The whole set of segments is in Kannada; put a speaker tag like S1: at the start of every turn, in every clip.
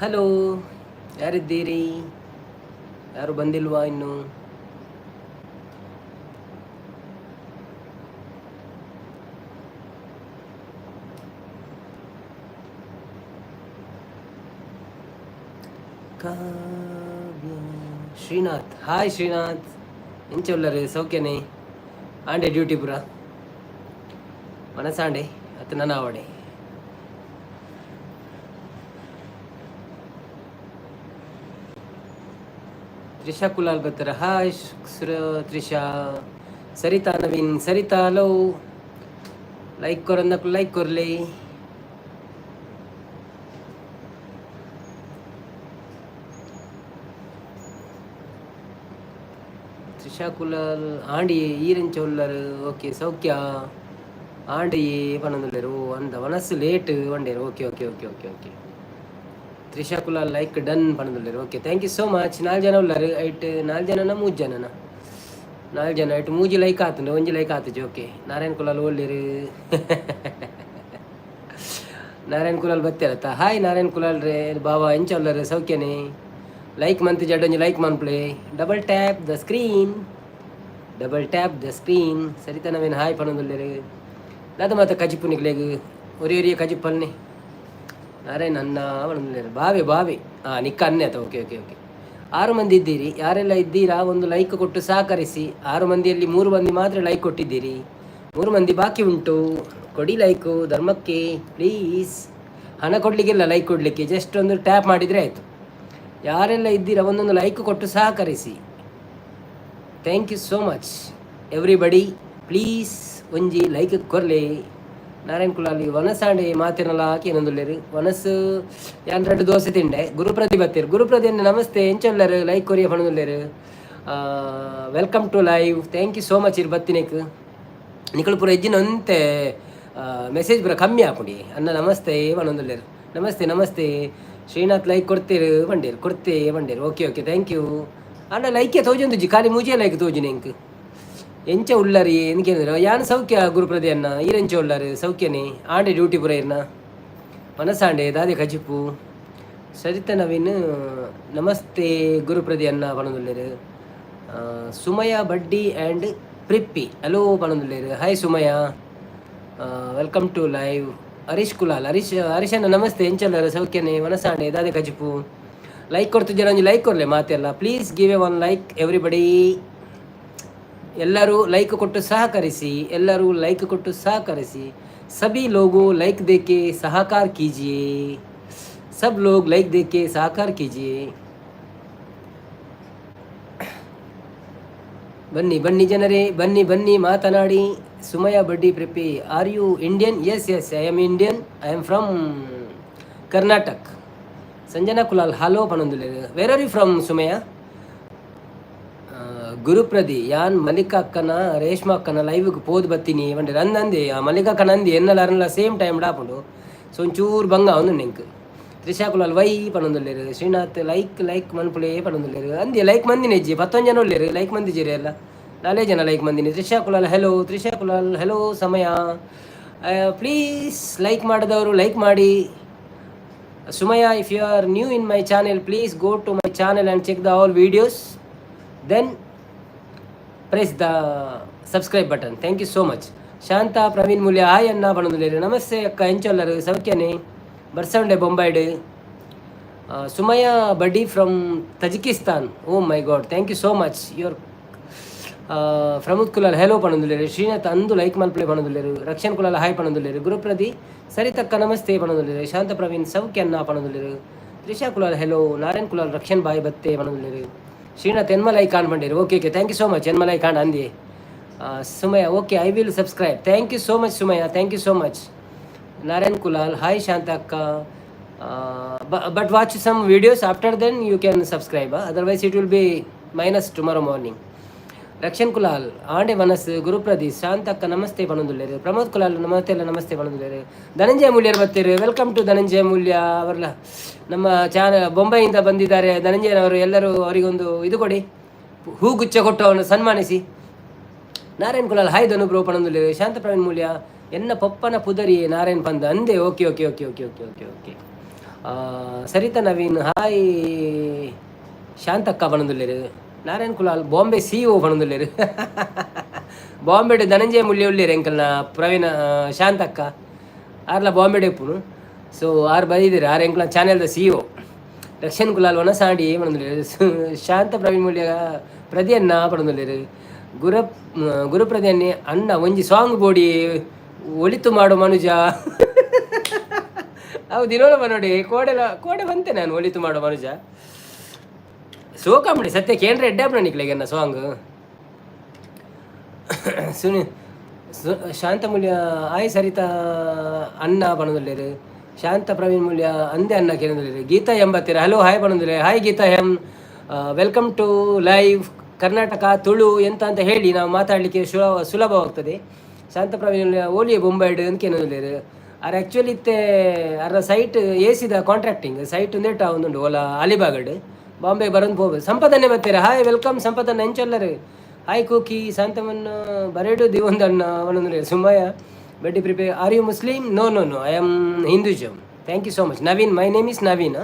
S1: ಹಲೋ, ಯಾರಿದ್ದೀರಿ? ಯಾರು ಬಂದಿಲ್ವಾ ಇನ್ನು? ಕಾವ್ಯ ಶ್ರೀನಾಥ್, ಹಾಯ್ ಶ್ರೀನಾಥ್, ಎಂಚೊಲ್ಲರು ಸೌಖ್ಯನೇ? ಆಂಡೆ ಡ್ಯೂಟಿ ಪುರ ಮನಸಾಂಡೆ ಅತ್ತು ನನ್ನ ಆವಡೆ ತ್ರಿಷಾ ಕುಲಾಲ್ ಬರ್ತಾರ. Hi Trisha. Sarita Naveen, Sarita hello, like ಕೊರಂದಕ್ಕೂ ಲೈಕ್ ಕೊರ್ಲಿ. ತ್ರಿಷಾ ಕುಲಾಲ್ ಆಂಡಿ ಈರೆಂಚೊಲ್ಲರು. ಓಕೆ ಸೌಖ್ಯ ಆಂಡಿ ಪನೊಂದುಲ್ಲೆರು ಅಂದ ಮನಸ್ಸು ಲೇಟ್ ಒಂಡೇರು. Okay okay okay okay okay Trisha Kulal like done ಪನೊಂದುಲ್ಲೆರು. Okay thank you so much. 4 ಜನ ಉಳ್ಳರು. ಐಟ್ 4 ಜನನ 3 ಜನನ 4 ಜನ ಐಟ್ 3 ಲೈಕ್ ಆತುಂಡು, 1 ಲೈಕ್ ಆತುಜಿ. ಓಕೆ ನಾರಾಯಣ್ ಕುಲಾಲ್ ಒಳ್ಳೆರು. ನಾರಾಯಣ್ ಕುಲಾಲ್ ಬತ್ತೇರತ್ತ. ಹಾಯ್ ನಾರಾಯಣ್ ಕುಲಾಲ್ ರೇ ಬಾವಾ ಎಂಚೊಲ್ಲರು ಸೌಖ್ಯನೇ? ಲೈಕ್ ಮಂತ್ ಜಡ್ಡೊಂಜಿ ಲೈಕ್ ಮನ್ಪ್ಲೆ. Double tap the screen, double tap the screen. ಸರಿತನವೇನು ಹಾಯ್ ಪನೊಂದುಲ್ಲೆರು. ಅದು ಮತ್ತೆ ಕಜಿಪುನಿಗ್ಲೆಗ್ ಒರಿಯ ಕಜಿಪ್ಪಲ್ನೆ ನಾರಾಯಣ್ ಅನ್ನ ಪನೊಂದುಲ್ಲೆರು. ಬಾವೆ ಬಾವೆ ನಿಕ್ಕ ಅನ್ನೆ ಆತ. ಓಕೆ ಓಕೆ ಓಕೆ 6 ಮಂದಿ ಇದ್ದೀರಿ. ಯಾರೆಲ್ಲ ಇದ್ದೀರಾ ಒಂದು ಲೈಕ್ ಕೊಟ್ಟು ಸಹಕರಿಸಿ. 6 ಮಂದಿಯಲ್ಲಿ 3 ಮಂದಿ ಮಾತ್ರ ಲೈಕ್ ಕೊಟ್ಟಿದ್ದೀರಿ. 3 ಮಂದಿ ಬಾಕಿ ಉಂಟು. ಕೊಡಿ ಲೈಕು ಧರ್ಮಕ್ಕೆ ಪ್ಲೀಸ್. ಹಣ ಕೊಡಲಿಕ್ಕಿಲ್ಲ, ಲೈಕ್ ಕೊಡಲಿಕ್ಕೆ ಜಸ್ಟ್ ಒಂದು ಟ್ಯಾಪ್ ಮಾಡಿದರೆ ಆಯಿತು. ಯಾರೆಲ್ಲ ಇದ್ದೀರಾ ಒಂದೊಂದು ಲೈಕ್ ಕೊಟ್ಟು ಸಹಕರಿಸಿ. Thank you so much everybody. Please ಒಂಜಿ ಲೈಕ್ ಕೊರ್ಲೆ. ನಾರಾಯಣ್ ಕುಲಾಲಿ ವನಸಾಂಡೆ ಮಾತಿರಲ್ಲ ಹಾಕಿ ಏನೊಂದುಲ್ಲೇರು. ವನಸ್ಸು ಯಾನ್ 2 ದೋಸೆ ತಿಂಡೆ. ಗುರುಪ್ರದಿ ಬತ್ತೀರು. ಗುರುಪ್ರದಿ ನಮಸ್ತೆ ಎಂಚೊಲ್ಲರು ಲೈಕ್ ಕೊರಿಯ ಪಣದುಲ್ಲೇರು. Welcome to live. Thank you so much ಇರು ಬತ್ತಿನೇಕ್ ನಿಕಳು ಪೂರ ಹೆಜ್ಜಿನಂತೆ ಮೆಸೇಜ್ ಪೂರ ಕಮ್ಮಿ ಹಾಕೊಂಡಿ ಅನ್ನ ನಮಸ್ತೆ ಪಣದುಲ್ಲೇರು. ನಮಸ್ತೆ ನಮಸ್ತೆ ಶ್ರೀನಾಥ್ ಲೈಕ್ ಕೊಡ್ತೀರು ಬಂಡೇರು, ಕೊಡ್ತೇ ಬಂಡೇರು. ಓಕೆ ಓಕೆ ಥ್ಯಾಂಕ್ ಯು ಅಣ್ಣ. ಲೈಕೆ ತೋಜೊಂದುಜಿ ಖಾಲಿ ಮೂಜೆ ಲೈಕ್ ತೋಜುನೆ ಎಂಕ್ ಎಂಚ ಉಳ್ಳರಿ ಎನ್ಕೇಂದ್ರ ಯಾನ್ ಸೌಖ್ಯ ಗುರುಪ್ರದಿ ಅನ್ನ ಈರೆಂಚ ಉಳ್ಳರು ಸೌಖ್ಯನೇ? ಆಂಡೆ ಡ್ಯೂಟಿ ಪುರ ಇರ್ನ ಮನಸಾಂಡೆ ದಾದೆ ಕಜಿಪು. ಸರಿತ ನವೀನ್ ನಮಸ್ತೆ ಗುರುಪ್ರದಿ ಅನ್ನ ಪಣದುಲ್ಲೇರು. Sumaya buddy and preppy hello ಪಣದುಲ್ಲೇರು. Hi Sumaya, welcome to live. Harish Kulal, ಹರೀಶಣ್ಣ ನಮಸ್ತೆ ಎಂಚಲ್ಲರು ಸೌಖ್ಯನೇ? ಮನಸಾಂಡೆ ದಾದೆ ಕಜಿಪು. ಲೈಕ್ ಕೊಡ್ತಿದ್ದೀರ ಒಂಜಿ ಲೈಕ್ ಕೊರಲೆ ಮಾತೆಲ್ಲ. Please give A 1 like everybody. ಎಲ್ಲರೂ ಲೈಕ್ ಕೊಟ್ಟು ಸಹಕರಿಸಿ, ಎಲ್ಲರೂ ಲೈಕ್ ಕೊಟ್ಟು ಸಹಕರಿಸಿ. ಸಭಿ ಲೋಗೋ ಲೈಕ್ ದೇಕೆ ಸಹಕಾರ ಕೀಜಿಯೇ. ಸಬ್ ಲೋಗ್ ಲೈಕ್ ದೇಕೆ ಸಹಕಾರ ಕೀಜಿಯೇ. ಬನ್ನಿ ಬನ್ನಿ ಜನರೇ, ಬನ್ನಿ ಬನ್ನಿ ಮಾತನಾಡಿ. Sumaya buddy preppy, are you Indian? Yes yes I am Indian. I am from Karnataka. Sanjana Kulal hello ಪಣೊಂದುಲ್ಲೇರು. Where are you from Sumaya? ಗುರುಪ್ರದಿ ಯಾನ್ ಮಲ್ಲಿಕಾ ಅಕ್ಕನ ರೇಷ್ಮಾ ಅಕ್ಕನ ಲೈವ್ಗೆ ಪೋದು ಬತ್ತೀನಿ ಬಂಡೆ ಅಂದೆ. ಆ ಮಲ್ಲಿಕಾ ಅಕ್ಕನ ಅಂದಿ ಎನ್ನಲ್ಲ ಅರನಲ್ಲ ಸೇಮ್ ಟೈಮ್ ಡಾಪುಂಡು. ಸೊ ಒಂಚೂರು ಬಂಗ ಅವನು ನೆಂಕ್. ತ್ರಿಷಾ ಕುಲಾಲ್ ವೈ ಪಣೊಂದುಲ್ಲೇರು. ಶ್ರೀನಾಥ್ ಲೈಕ್ ಲೈಕ್ ಮನ್ಪುಳೆ ಪಣೊಂದುಲ್ಲೇರು. ಅಂದಿ ಲೈಕ್ ಮಂದಿನ ಹೆಜ್ಜಿ 11 ಜನ ಉಳ್ಳೇರು. ಲೈಕ್ ಮಂದಿ ಜೀರಿ ಎಲ್ಲ 4 ಜನ ಲೈಕ್ ಮಂದಿನಿ. Trisha Kulal hello. Trisha Kulal hello Sumaya. Please like ಮಾಡಿದವರು ಲೈಕ್ ಮಾಡಿ. Sumaya, if you are new in my channel please go to my channel and check the all videos, then press the subscribe button. Thank you so much. Shanta Praveen Moolya hi ಅನ್ನ ಪಣದುಲ್ಲೇರು. ನಮಸ್ತೆ ಅಕ್ಕ ಎಂಚೊಲ್ಲರು ಸೌಖ್ಯನೇ? ಬರ್ಸೌಂಡೆ ಬೊಂಬೈಡ್. Sumaya buddy from Tajikistan. Oh my god, thank you so much. Your Pramod Kulal hello ಪಣದುಲ್ಲೇರು. ಶ್ರೀನಾಥ್ ಅಂದು ಲೈಕ್ ಮಲ್ಪ್ಲೆ ಪಣದುಲ್ಲೇರು. ರಕ್ಷಣ್ ಕುಲಾಲ್ ಹಾಯ್ ಪಣದುಲ್ಲೇರು. ಗುರುಪ್ರದಿ ಸರಿತಕ್ಕ ನಮಸ್ತೆ ಪಣದುಲ್ಲೇರು. ಶಾಂತ ಪ್ರವೀಣ್ ಸೌಖ್ಯ ಅನ್ನ ಪಣದುಲ್ಲೇರು. ತ್ರಿಷಾ ಕುಲಾಲ್ ಹೆಲೋ. ನಾರಾಯಣ್ ಕುಲಾಲ್ ರಕ್ಷಣ್ ಬಾಯ್ ಬತ್ತೆ ಪಣದುಲ್ಲೇರು. ಶ್ರೀನಾಥ್ ಎನ್ಮಲೈ ಕಾಣ್ ಬಂಡೇರು. Okay okay thank you so much. ಎನ್ಮಲೈ ಕಾಣ್ ಅಂದಿ. Sumaya okay I will subscribe. Thank you so much Sumaya, thank you so much. Narayan Kulal hi Shanta ಅಕ್ಕ. But watch some videos after then you can subscribe, otherwise it will be minus tomorrow morning. Rakshan Kulal ಆಂಡೆ ಮನಸ್. ಗುರುಪ್ರದೀಶ್ ಶಾಂತಕ್ಕ ನಮಸ್ತೆ ಪಣದುಲ್ಲೇರು. ಪ್ರಮೋದ್ ಕುಲಾಲ್ ನಮಸ್ತೆ ಎಲ್ಲ ನಮಸ್ತೆ ಪಣದುಲ್ಲೇರು. ಧನಂಜಯ ಮೂಲ್ಯರು ಬರ್ತೀರಿ. Welcome to Dhananjaya Moolya. ಅವರೆಲ್ಲ ನಮ್ಮ ಬೊಂಬೈಯಿಂದ ಬಂದಿದ್ದಾರೆ. ಧನಂಜಯನವರು ಎಲ್ಲರೂ ಅವರಿಗೊಂದು ಇದು ಕೊಡಿ, ಹೂಗುಚ್ಛ ಕೊಟ್ಟು ಅವನು ಸನ್ಮಾನಿಸಿ. ನಾರಾಯಣ್ ಕುಲಾಲ್ ಹಾಯ್ ಧನುಬ್ರೋ ಪಣದುಲ್ಲೇರು. ಶಾಂತ ಪ್ರವೀಣ್ ಮೂಲ್ಯ ಎನ್ನ ಪಪ್ಪನ ಪುದರಿ ನಾರಾಯಣ್ ಪಂದ ಅಂದೆ. Okay okay okay okay okay okay okay Sarita Naveen hi. ಶಾಂತಕ್ಕ ಬಣದುಲ್ಲೇರು. ನಾರಾಯಣ್ ಕುಲಾಲ್ ಬಾಂಬೆ CEO ಬಣದುಲ್ಲೇರು. ಬಾಂಬೆಡು ಧನಂಜಯ ಮುಲ್ಯ ಉಳ್ಳೇರು ಎಂಕಲ್ನ ಪ್ರವೀಣ ಶಾಂತಕ್ಕ ಆರ್ಲ ಬಾಂಬೆ ಡೆಪ್ಪುನು. ಸೊ ಆರು ಬೈದಿರು ಆರು ಎಂಕ್ಲ ಚಾನೆಲ್ದ CEO ರಕ್ಷನ್ ಕುಲಾಲ್ ಒನಸಾಡಿ ಬಣದುಲ್ಲೇರು. ಶಾಂತ ಪ್ರವೀಣ್ ಮುಲ್ಯ ಪ್ರದಿಯನ್ನ ಪಣದುಲ್ಲೇರು. ಗುರುಪ್ರದಿಯನ್ನಿ ಅಣ್ಣ ಒಂಜಿ ಸಾಂಗ್ ಬೋಡಿ ಒಳಿತು ಮಾಡು ಮನುಜ. ಅವು ದಿನೋಳ ನೋಡಿ ಕೋಡೆ ಬಂತೆ ನಾನು ಒಳಿತು ಮಾಡೋ ಮನುಜ ಸೋಕಾಂಬಡಿ ಸತ್ಯ ಕೇಂದ್ರ ಎಡ್ಡಾಪಣ ನಿಕ್ಲೆಗೆ ನನ್ನ ಸಾಂಗ್ ಸುನಿ ಶಾಂತ ಮೂಲ್ಯ ಆಯ್ ಸರಿತಾ ಅಣ್ಣ ಬಣದಲ್ಲೇರು. ಶಾಂತ ಪ್ರವೀಣ್ ಮೂಲ್ಯ ಅಂದೆ ಅಣ್ಣ ಕೇಂದ್ರದಲ್ಲಿ ಗೀತಾ ಎಂಬತ್ತೀರ. ಹಲೋ ಹಾಯ್ ಬಣದಲ್ಲೇ. Hi Geeta M, welcome to live Karnataka Tulu ಎಂತ ಅಂತ ಹೇಳಿ ನಾವು ಮಾತಾಡಲಿಕ್ಕೆ ಸುಲಭವಾಗ್ತದೆ. ಶಾಂತ ಪ್ರವೀಣ್ ಓಲಿಯ ಬೊಂಬೈಡ್ ಅಂತ ಕೇಂದ್ರದಲ್ಲಿ ಆರ್ ಆ್ಯಕ್ಚುಲಿ ಇತ್ತೆ ಅರ ಸೈಟ್ ಏಸಿದ ಕಾಂಟ್ರಾಕ್ಟಿಂಗ್ ಸೈಟ್ ಉಂದೇಟ ಒಂದುಂಡು ಓಲ ಅಲಿಬಾಗಡ್ ಬಾಂಬೆ ಬರೋದು ಹೋಗ್ಬೋದು. ಸಂಪದನ್ನೇ ಬರ್ತೀರಾ. ಹಾಯ್ ವೆಲ್ಕಮ್ ಸಂಪದನ್ನ ಹೆಂಚಲ್ಲರು. ಹಾಯ್ ಕೂಕಿ ಶಾಂತಮನ್ನ ಬರೇಡು ದಿವಂದಣ್ಣ ಒಂದೊಂದು Sumaya buddy prepare. Are you Muslim? No no no, I am Hinduism. Thank you so much Naveen. My name is Naveen.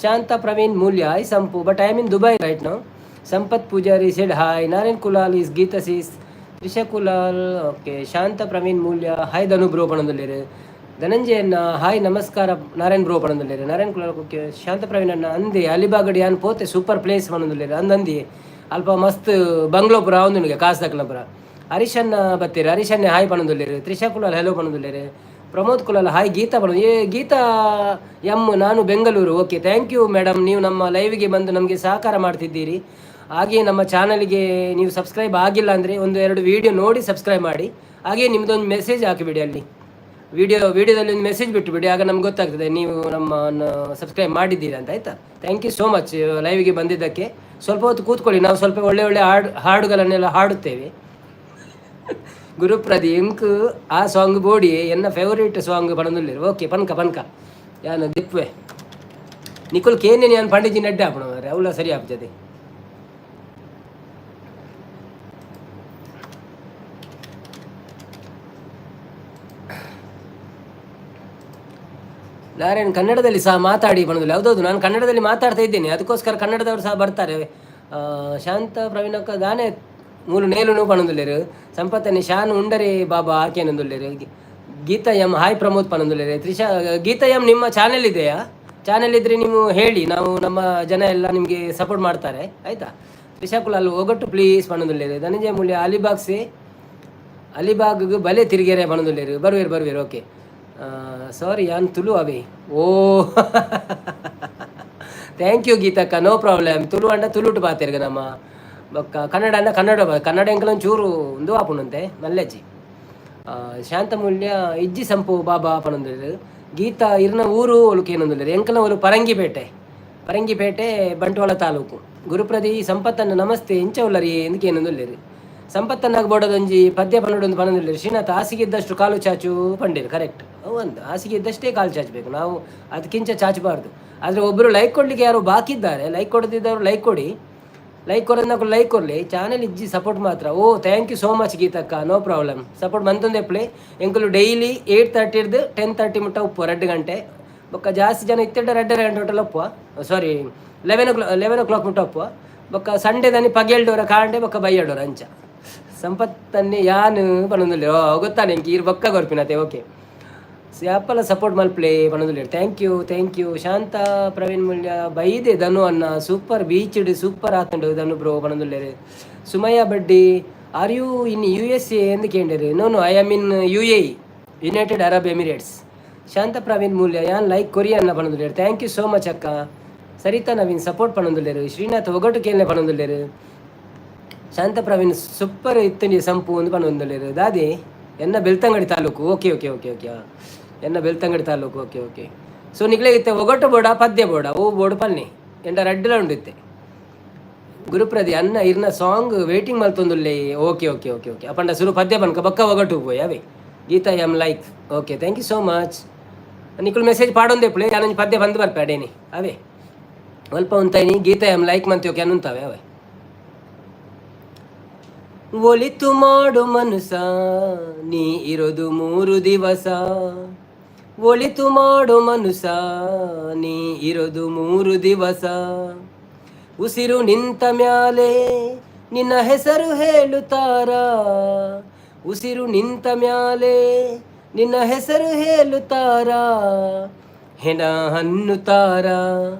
S1: Shanta Praveen Moolya I Sampu but I am in Dubai right now. Sampath Poojary said hi. Narayan Kulal is Geeta sis. Trisha Kulal okay. Shanta Praveen Moolya hi Dhanu bro ಪಣದಲ್ಲಿರು. ಧನಂಜಯನ್ನ hi ನಮಸ್ಕಾರ ನಾರಾಯಣ್ ಬ್ರೋ ಪಣದಲ್ಲಿರು. ನಾರಾಯಣ್ ಕುಲಾಲ್ ಓಕೆ. ಶಾಂತ ಪ್ರವೀಣ್ ಅಣ್ಣ ಅಂದೆ ಅಲಿಬಾಗಡಿ ಯಾನ್ ಪೋತೆ ಸೂಪರ್ ಪ್ಲೇಸ್ ಪಣದಲ್ಲಿರು ಅಂದಿ ಅಲ್ಪ ಮಸ್ತ್ ಬಂಗ್ಲೋಪುರ ಅವನಿಗೆ ಕಾಸು ದಕ್ಲಪುರ. ಹರೀಶನ್ನ ಬತ್ತೀರಿ. ಹರೀಶನ್ನೇ ಹಾಯ್ ಪಣದಲ್ಲಿರು. ತ್ರಿಷಾ ಕುಲಾಲ್ ಹೆಲೋ ಪಣದಲ್ಲಿರು. ಪ್ರಮೋದ್ ಕುಲಾಲ್ ಹಾಯ್. ಗೀತಾ ಗೀತಾ ಎಮ್ ನಾನು Bengaluru. Okay thank you madam, ನೀವು ನಮ್ಮ ಲೈವ್ಗೆ ಬಂದು ನಮಗೆ ಸಹಕಾರ ಮಾಡ್ತಿದ್ದೀರಿ. ಹಾಗೆ ನಮ್ಮ ಚಾನಲ್ಗೆ ನೀವು ಸಬ್ಸ್ಕ್ರೈಬ್ ಆಗಿಲ್ಲ ಅಂದರೆ ಒಂದು 2 ವೀಡಿಯೋ ನೋಡಿ ಸಬ್ಸ್ಕ್ರೈಬ್ ಮಾಡಿ. ಹಾಗೆ ನಿಮ್ಮದೊಂದು ಮೆಸೇಜ್ ಹಾಕಿಬಿಡಿ ಅಲ್ಲಿ ವಿಡಿಯೋದಲ್ಲಿ ಒಂದು ಮೆಸೇಜ್ ಬಿಟ್ಟುಬಿಡಿ, ಆಗ ನಮ್ಗೆ ಗೊತ್ತಾಗ್ತದೆ ನೀವು ನಮ್ಮನ್ನು ಸಬ್ಸ್ಕ್ರೈಬ್ ಮಾಡಿದ್ದೀರಿ ಅಂತ. ಆಯಿತಾ? ಥ್ಯಾಂಕ್ ಯು ಸೋ ಮಚ್ ಲೈವ್ಗೆ ಬಂದಿದ್ದಕ್ಕೆ. ಸ್ವಲ್ಪ ಹೊತ್ತು ಕೂತ್ಕೊಳ್ಳಿ, ನಾವು ಸ್ವಲ್ಪ ಒಳ್ಳೆ ಒಳ್ಳೆ ಹಾಡುಗಳನ್ನೆಲ್ಲ ಹಾಡುತ್ತೇವೆ. ಗುರುಪ್ರದಿ ಎಂಕ್ ಆ ಸಾಂಗ್ ಬೋಡಿ ಎನ್ನ ಫೇವರೇಟ್ ಸಾಂಗ್ ಪಣದುಲ್ಲೇರು. ಓಕೆ ಪನ್ಕ ಪನ್ಕ ಯಾನು ದಿಪ್ವೆ ನಿಖುಲ್ ಕೇನೆ ಯಾನು ಪಂಡಿಜಿ ನಡ್ಡೆ ಹಾಪಣ ಅವಳ ಸರಿ ಆಗ್ತದೆ. ನಾರಾಯಣ್ ಕನ್ನಡದಲ್ಲಿ ಸಹ ಮಾತಾಡಿ ಬಣದಲ್ಲಿ. ಹೌದೌದು, ನಾನು ಕನ್ನಡದಲ್ಲಿ ಮಾತಾಡ್ತಾ ಇದ್ದೇನೆ, ಅದಕ್ಕೋಸ್ಕರ ಕನ್ನಡದವರು ಸಹ ಬರ್ತಾರೆ. ಶಾಂತ ಪ್ರವೀಣಕ್ಕ ದಾನೆ ಮೂರು ನೇಲು ಪಣದುಲ್ಲೇರು. ಸಂಪತ್ತನಿ ಶಾನ್ ಉಂಡರೆ ಬಾಬಾ ಆಕೆನೊಂದುಲ್ಲೇರು. ಗೀತಾ ಎಂ ಹಾಯ್ ಪ್ರಮೋದ್ ಪಣದುಲ್ಲೇರು. ತ್ರಿಷಾ ಗೀತಾ ಎಂ ನಿಮ್ಮ ಚಾನೆಲ್ ಇದೆಯಾ? ಚಾನೆಲ್ ಇದ್ದರೆ ನೀವು ಹೇಳಿ, ನಾವು ನಮ್ಮ ಜನ ಎಲ್ಲ ನಿಮಗೆ ಸಪೋರ್ಟ್ ಮಾಡ್ತಾರೆ. ಆಯಿತಾ? ತ್ರಿಷಾ ಕುಲಾಲ್ ಒಗಟ್ಟು ಪ್ಲೀಸ್ ಪಣದುಲ್ಲೇರು. ಧನಂಜಯ ಮೂಲ್ಯ ಅಲಿಬಾಗ್ಗೆ ಬಲೆ ತಿರುಗೇರೆ ಪಣದುಲ್ಲೇರು. ಬರುವೇರು. ಓಕೆ ಸಾರಿ ಯಾನ್ ತುಳು ಅವೇ. ಓ ಥ್ಯಾಂಕ್ ಯು ಗೀತಕ್ಕ, ನೋ ಪ್ರಾಬ್ಲಮ್. ತುಳು ಅಂಡ ತುಳುಟು ಬಾತಿರ್ಗ ನಮ್ಮ ಬೊಕ್ಕ ಕನ್ನಡ ಅಂಡ ಕನ್ನಡ ಎಂಕಲೊಂದು ಚೂರು ಒಂದು ಆಪುಣಂತೆ ಮಲ್ಲೆಜ್ಜಿ. ಶಾಂತ ಮೂಲ್ಯ ಇಜ್ಜಿ ಸಂಪು ಬಾಬಾ ಪಣಂದಿರು. ಗೀತಾ ಇರ್ನ ಊರು ಒಳುಕೇನೊಂದಿಲ್ಲ ಎಂಕಲ ಒಂದು ಪರಂಗಿಪೇಟೆ ಬಂಟ್ವಾಳ ತಾಲೂಕು. ಗುರುಪ್ರದಿ ಸಂಪತ್ತನ್ನು ನಮಸ್ತೆ ಇಂಚ ಉಲ್ಲರಿ ಎಂದಕ್ಕೇನೊಂದಿಲ್ಲರಿ. ಸಂಪತ್ತನ್ನಾಗ ಬೋಡದೊಂಜಿ ಪದ್ಯ ಪನ್ನಡೊಂದು ಪಣದಿಲ್ಲ. ಶ್ರೀನಾಥ್ ಹಾಸಿಗೆ ಇದ್ದಷ್ಟು ಕಾಲು ಚಾಚು ಪಂಡಿರು. ಕರೆಕ್ಟ್, ಒಂದು ಹಾಸಿಗೆ ಇದ್ದಷ್ಟೇ ಕಾಲು ಚಾಚಬೇಕು, ನಾವು ಅದಕ್ಕಿಂತ ಚಾಚಬಾರ್ದು. ಆದರೆ ಒಬ್ಬರು ಲೈಕ್ ಕೊಡಲಿಕ್ಕೆ ಯಾರು ಬಾಕಿ ಇದ್ದಾರೆ, ಲೈಕ್ ಕೊಡದಿದ್ದವರು ಲೈಕ್ ಕೊಡಿ. ಲೈಕ್ ಕೊಡೋದನ್ನ ಲೈಕ್ ಕೊಡಲಿ, ಚಾನೆಲ್ ಇಜ್ಜಿ ಸಪೋರ್ಟ್ ಮಾತ್ರ. Oh thank you so much ಗೀತಕ್ಕ, ನೋ ಪ್ರಾಬ್ಲಮ್. ಸಪೋರ್ಟ್ ಬಂತಂದೆ ಪ್ಲೇ ಎಂಕಲು ಡೈಲಿ 8:30 10:30 ಮುಟ್ಟ ಉಪ್ಪು 2 ಗಂಟೆ ಬೊಕ್ಕ ಜಾಸ್ತಿ ಜನ ಇತ್ತಿಡ್ಡ 2:30 ಗಂಟೆ ಒಟ್ಟಲ್ಲ ಉಪ್ಪು. ಸಾರಿ 11 o'clock ಮುಟ್ಟ ಉಪ್ಪು ಬೊಕ್ಕ ಸಂಡೇ ದನಿ ಪಗೆಲ್ಡೋರ ಕಾಂಡೆ ಬೊಕ್ಕ ಬೈಯಡೋರ ಅಂಚ ಸಂಪತ್ತನ್ನೇ ಯಾನು ಪಣೊಂದುಲ್ಲೆ. ಓ ಗೊತ್ತಾ ನಿಂಗೆ ಇರು ಬೊಕ್ಕ ಗೊರ್ಪಿನತೆ. ಓಕೆ ಯಾಪಲ್ಲ ಸಪೋರ್ಟ್ ಮಲ್ಪ್ಲೇ ಪಣೊಂದುಲ್ಲೆ. Thank you. ಶಾಂತ ಪ್ರವೀಣ್ ಮೂಲ್ಯ ಬೈದೆ ಧನು ಅನ್ನ ಸೂಪರ್ ಬೀಚ್ಡ್ ಸೂಪರ್ ಹಾಕೊಂಡು ಧನು ಬ್ರೋ ಪಣೊಂದುಲ್ಲೆ. ಸುಮಯ್ಯ ಬಡ್ಡಿ ಆರ್ ಯು ಇನ್ USA ಎಂದು ಕೇಳಿರಿ. No I am in UAE, United Arab Emirates. Shanta Praveen Moolya ಯಾನ್ ಲೈಕ್ ಕೊರಿಯನ್ನ ಪಣೊಂದುಲ್ಲೆ. ಥ್ಯಾಂಕ್ ಯು ಸೋ ಮಚ್ ಅಕ್ಕ. ಸರಿತಾ ನವೀನ್ ಸಪೋರ್ಟ್ ಪಣೊಂದುಲ್ಲೇರು. ಶ್ರೀನಾಥ್ ಒಗಟು ಕೇಳನೆ ಪಣೊಂದುಲ್ಲೇರು. ಶಾಂತ ಪ್ರವೀಣ್ ಸೂಪರ್ ಇತ್ತನಿ ಸಂಪು ಒಂದು ಪಣೊಂದುಲ್ಲೇರು. ದಾದಿ ಎನ್ನ ಬೆಳ್ತಂಗಡಿ ತಾಲೂಕು. ಓಕೆ ಎನ್ನ ಬೆಳ್ತಂಗಡಿ ತಾಲೂಕು. ಓಕೆ ಸೊ ನಿಗ್ಲೇಗಿತ್ತೆ ಒಗಟು ಬೋಡ ಪದ್ಯ ಬೋಡ ಓ ಬೋಡು ಪಲ್ನಿ ಎಂಡ ರಡ್ಡಲ ಉಂಡಿತ್ತೆ. ಗುರುಪ್ರದಿ ಅನ್ನ ಇರ್ನ ಸಾಂಗ್ ವೇಟಿಂಗ್ ಮಲ್ತೊಂದುಲ್ಲೆ. ಓಕೆ ಅಪ್ಪಂಡ ಸುರು ಪದ್ಯ ಬನ್ಕ ಬಕ್ಕ ಒಗಟು ಹೋಯ್ ಅವೇ. Geeta M like. Okay thank you so much. ನಿಕ್ಕಳು ಮೆಸೇಜ್ ಪಾಡೊಂದೆ ಪ್ಲೇ ಯಾನೊಂದು ಪದ್ಯ ಬಂದು ಬರ್ಪೇಡೇನಿ ಅವೇ ಅಲ್ಪ ಉಂತಾಯಿನಿ. ಗೀತಾ ಎಮ್ ಲೈಕ್ ಮಂತ್ಯೋಕೆ ಅನ್ನುಂತಾವೆ ಅವೇ. ಒಳಿತು ಮಾಡು ಮನುಸ ನೀ ಇರೋದು 3 ದಿವಸ, ಒಳಿತು ಮಾಡೋ ಮನುಸ ನೀ ಇರೋದು 3 ದಿವಸ. ಉಸಿರು ನಿಂತ ಮ್ಯಾಲೆ ನಿನ್ನ ಹೆಸರು ಹೇಳುತ್ತಾರ. ಉಸಿರು ನಿಂತ ಮ್ಯಾಲೆ ನಿನ್ನ ಹೆಸರು ಹೇಳುತ್ತಾರ. ಹೆಣ ಹನ್ನುತ್ತಾರ,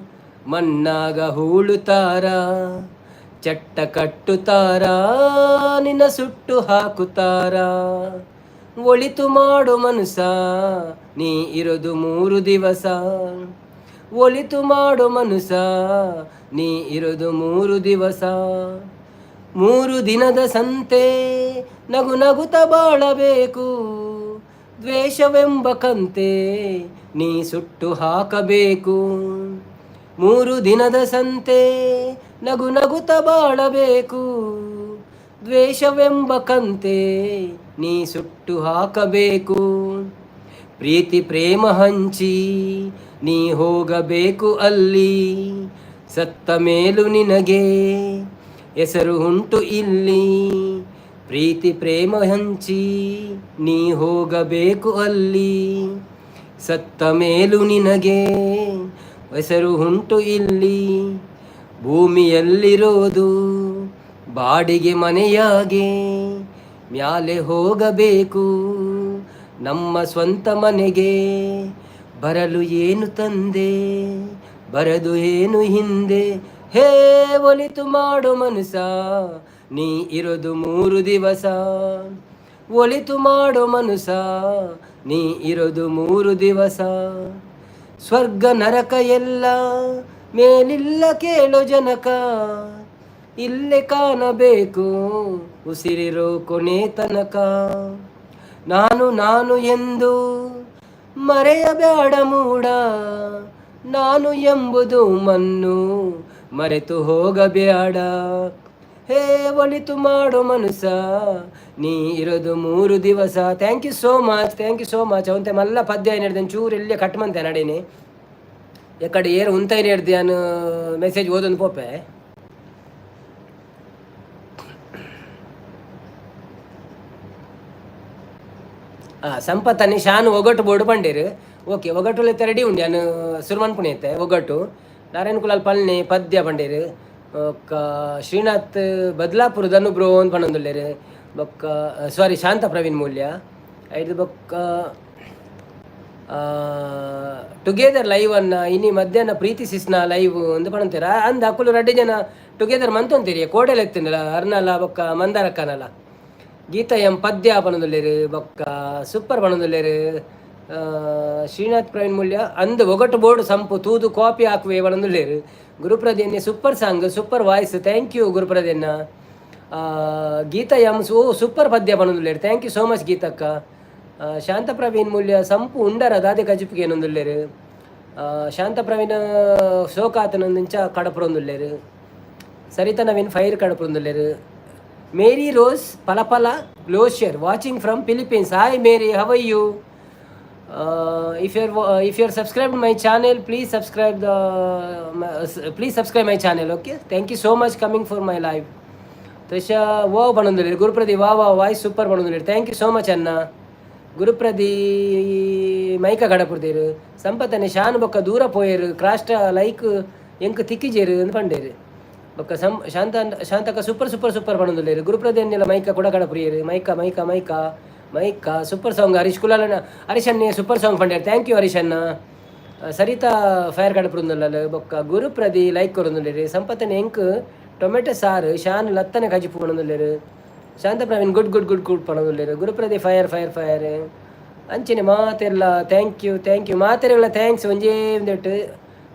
S1: ಮಣ್ಣಾಗ ಹೂಳುತ್ತಾರ. ಚಟ್ಟ ಕಟ್ಟುತ್ತಾರ, ನಿನ್ನ ಸುಟ್ಟು ಹಾಕುತ್ತಾರ. ಒಳಿತು ಮಾಡೋ ಮನುಸ ನೀ ಇರೋದು 3 ದಿವಸ. ಒಳಿತು ಮಾಡೋ ಮನುಸ ನೀ ಇರೋದು 3 ದಿವಸ. 3 ದಿನದ ಸಂತೆ ನಗು ನಗುತ್ತ ಬಾಳಬೇಕು. ದ್ವೇಷವೆಂಬ ಕಂತೆ ನೀ ಸುಟ್ಟು ಹಾಕಬೇಕು. 3 ದಿನದ ಸಂತೆ ನಗು ನಗುತ್ತ ಬಾಳಬೇಕು. ದ್ವೇಷವೆಂಬ ಕಂತೆ ನೀ ಸುಟ್ಟು ಹಾಕಬೇಕು. ಪ್ರೀತಿ ಪ್ರೇಮ ಹಂಚಿ ನೀ ಹೋಗಬೇಕು ಅಲ್ಲಿ. ಸತ್ತ ಮೇಲೂ ನಿನಗೆ ಹೆಸರು ಉಂಟು ಇಲ್ಲಿ. ಪ್ರೀತಿ ಪ್ರೇಮ ಹಂಚಿ ನೀ ಹೋಗಬೇಕು ಅಲ್ಲಿ. ಸತ್ತ ಮೇಲೂ ನಿನಗೆ ಹೆಸರು ಉಂಟು ಇಲ್ಲಿ. ಭೂಮಿಯಲ್ಲಿರೋದು ಬಾಡಿಗೆ ಮನೆಯಾಗೆ, ಮ್ಯಾಲೆ ಹೋಗಬೇಕು ನಮ್ಮ ಸ್ವಂತ ಮನೆಗೆ. ಬರಲು ಏನು ತಂದೆ, ಬರದು ಏನು ಹಿಂದೆ. ಹೇ ಒಳಿತು ಮಾಡೋ ಮನುಸ ನೀ ಇರೋದು 3 ದಿವಸ. ಒಳಿತು ಮಾಡೋ ಮನುಸ ನೀ ಇರೋದು 3 ದಿವಸ. ಸ್ವರ್ಗ ನರಕ ಎಲ್ಲ ಮೇಲಿಲ್ಲ ಕೇಳೋ ಜನಕ. ಇಲ್ಲೇ ಕಾಣಬೇಕು ಉಸಿರಿರೋ ಕೊನೆ ತನಕ. ನಾನು ನಾನು ಎಂದು ಮರೆಯಬೇಡ ಮೂಡ. ನಾನು ಎಂಬುದು ಮಣ್ಣು ಮರೆತು ಹೋಗಬೇಡ. ಹೇ ಒಳಿತು ಮಾಡೋ ಮನುಸ ನೀ ಇರೋದು 3 ದಿವಸ. Thank you so much, thank you so much. ಅವಂತೆ ಮಲ್ಲ ಪದ್ಯ ಏನು ಹೇಳಿದೆ ಚೂರು ಇಲ್ಲೇ ಕಟ್ ಮಂತೆ ನಡೀನಿ ಎಕಡೆ ಏರು ಉಂತೈನು ಹೇಳ್ದೆ ನಾನು ಮೆಸೇಜ್ ಓದೊಂದು ಪೋಪೆ. ಸಂಪತ್ತನಿ ಶಾನು ಒಗಟು ಬೋರ್ಡು ಪಂಡೇರು. ಓಕೆ ಒಗಟುಲೆ ರೆಡಿ ಉಂಡು ನಾನು ಸುರ್ಮನ್ ಪುಣ್ಯತೆ ಒಗಟು. ನಾರಾಯಣ ಕುಲಾಲ್ ಪಲ್ನಿ ಪದ್ಯ ಪಂಡೇರು. ಬೊಕ್ಕ ಶ್ರೀನಾಥ್ ಬದ್ಲಾಪುರದನ್ನು ಬ್ರೋ ಅಂತ ಪಣ್ಣೊಂದುಲ್ಲೇರು. ಬೊಕ್ಕ ಸಾರಿ ಶಾಂತ ಪ್ರವೀಣ್ ಮೂಲ್ಯ ಐದು. ಬೊಕ್ಕ ಟುಗೆದರ್ ಲೈವ್ ಅನ್ನ ಇನಿ ಮಧ್ಯಾಹ್ನ ಪ್ರೀತಿ ಸಿಸ್ನ ಲೈವ್ ಅಂತ ಪಣಂತೀರ. ಅಂದ ಅಕ್ಕಲು 2 ಜನ ಟುಗೆದರ್ ಮಂತೊಂತೀರಿ ಕೋಟೆಲ್ ಎತ್ತಿನಲ್ಲ ಅರ್ನಲ್ಲ ಬೊಕ್ಕ ಮಂದಾರಕ್ಕನಲ್ಲ. ಗೀತಾ ಎಂ ಪದ್ಯ ಪಣೊಂದುಲ್ಲೇರು. ಬೊಕ್ಕ ಸೂಪರ್ ಪಣೊಂದುಲ್ಲೇರು. ಶ್ರೀನಾಥ್ ಪ್ರವೀಣ್ ಮೂಲ್ಯ ಅಂದು ಒಗಟು ಬೋರ್ಡು ಸಂಪು ತೂದು ಕಾಪಿ ಹಾಕುವೆ ಪಣೊಂದುಲ್ಲೇರು. ಗುರುಪ್ರದೇನ್ಯ super song super voice thank you ಗುರುಪ್ರದೇನ್ನ. ಗೀತಾ ಎಂ ಸೂಪರ್ ಪದ್ಯ ಪಣೊಂದುಲ್ಲೇರು ಥ್ಯಾಂಕ್ ಯು ಸೋ ಮಚ್ ಗೀತಕ್ಕ. ಶಾಂತ ಪ್ರವೀಣ್ ಮೂಲ್ಯ ಸಂಪು ಉಂಡರ ದಾದೆ ಕಜಿಪಿಗೆ ಏನೊಂದುಲ್ಲೇರು. ಶಾಂತ ಪ್ರವೀಣ್ ಶೋಕಾತನೊಂದಿಂಚ ಕಡಪುರೊಂದುಲ್ಲೇರು. ಸರಿತಾ ನವೀನ್ ಫೈರ್ ಕಡಪುರೊಂದುಲ್ಲೇರು. ಮೇರಿ ರೋಸ್ ಪಲಪಲ ಗ್ಲೋಷಿಯರ್ watching from Philippines. Hi Mary, how are you? If you are subscribed my channel, please subscribe my channel. Okay, thank you so much coming for my live. Trisha wow banondulere. Gurupradi wow voice super banondulere. Thank you so much anna. Gurupradi maika gadapurderu. Sampathane shan bokka dura poyeru crasta like enk tikkijeru and pandere. Bokka shantaka super banondulere. Gurupradi annela maika kuda gadapuriyeru. Maika super song. Harish Kulalana Harishanne super song pandere. Thank you Harishana. Sarita fire gadapurundalla. Bokka Gurupradi like korundulere. Sampathane enk tomato ಸಾರು ಶಾನ್ ಲತ್ತನೆ ಕಜಿಪು ಪಣೊಂದುಲ್ಲೇರು. ಶಾಂತ ಪ್ರವೀಣ್ ಗುಡ್ ಪಣೊಂದುಲ್ಲೇರು. ಗುರುಪ್ರದಿ ಫೈರ್ ಅಂಚಿನ ಮಾತೆಲ್ಲ ಥ್ಯಾಂಕ್ ಯು ಮಾತೆರೆಲ್ಲ ಥ್ಯಾಂಕ್ಸ್. ಒಂಜೇ ಒಂದೆಟ್ಟು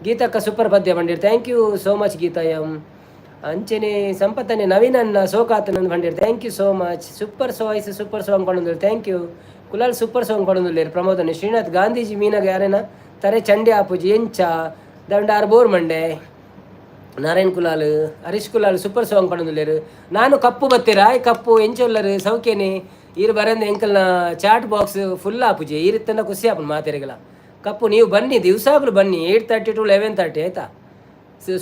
S1: ಗೀತಕ್ಕ ಸೂಪರ್ ಪದ್ಯ ಬಂದಿರು. ಥ್ಯಾಂಕ್ ಯು ಸೋ ಮಚ್ ಗೀತಾಯಂ. ಅಂಚನೆ ಸಂಪತ್ತನೆ ನವೀನನ್ನ ಸೋಕಾತನಂದು ಬಂದಿರು. Thank you so much. Super voice super song ಪಣೊಂದುಲ್ಲೇರು. Thank you Kulal super song ಪಣೊಂದುಲ್ಲೇರು. ಪ್ರಮೋದನೆ ಶ್ರೀನಾಥ್ ಗಾಂಧೀಜಿ ಮೀನಾಗ ಯಾರೇನ ತರೆ ಚಂಡೆ ಆಪುಜಿ ಎಂಚ ದಂಡಾರ್ ಬೋರ್ ಮಂಡೆ. ನಾರಾಯಣ್ ಕುಲಾಲ್ ಹರೀಶ್ ಕುಲಾಲ್ ಸೂಪರ್ ಸಾಂಗ್ ಪಣೊಂದುಲ್ಲೇರು. ನಾನು ಕಪ್ಪು ಬತ್ತೀರ ಆಯ್ ಕಪ್ಪು ಎಂಚೊಲ್ಲರು ಸೌಖ್ಯನೇ ಈರು ಬರಂದ ಎಂಕಲ್ನ ಚಾಟ್ ಬಾಕ್ಸ್ ಫುಲ್ ಆಪುಜಿ ಈರಿತ್ತನ್ನ ಖುಷಿ ಆಪುನ್ ಮಾತೆರೆಗಳ ಕಪ್ಪು. ನೀವು ಬನ್ನಿ ದಿವಸಾಗ್ಲು ಬನ್ನಿ 8:30 to 11:30 ಆಯ್ತಾ.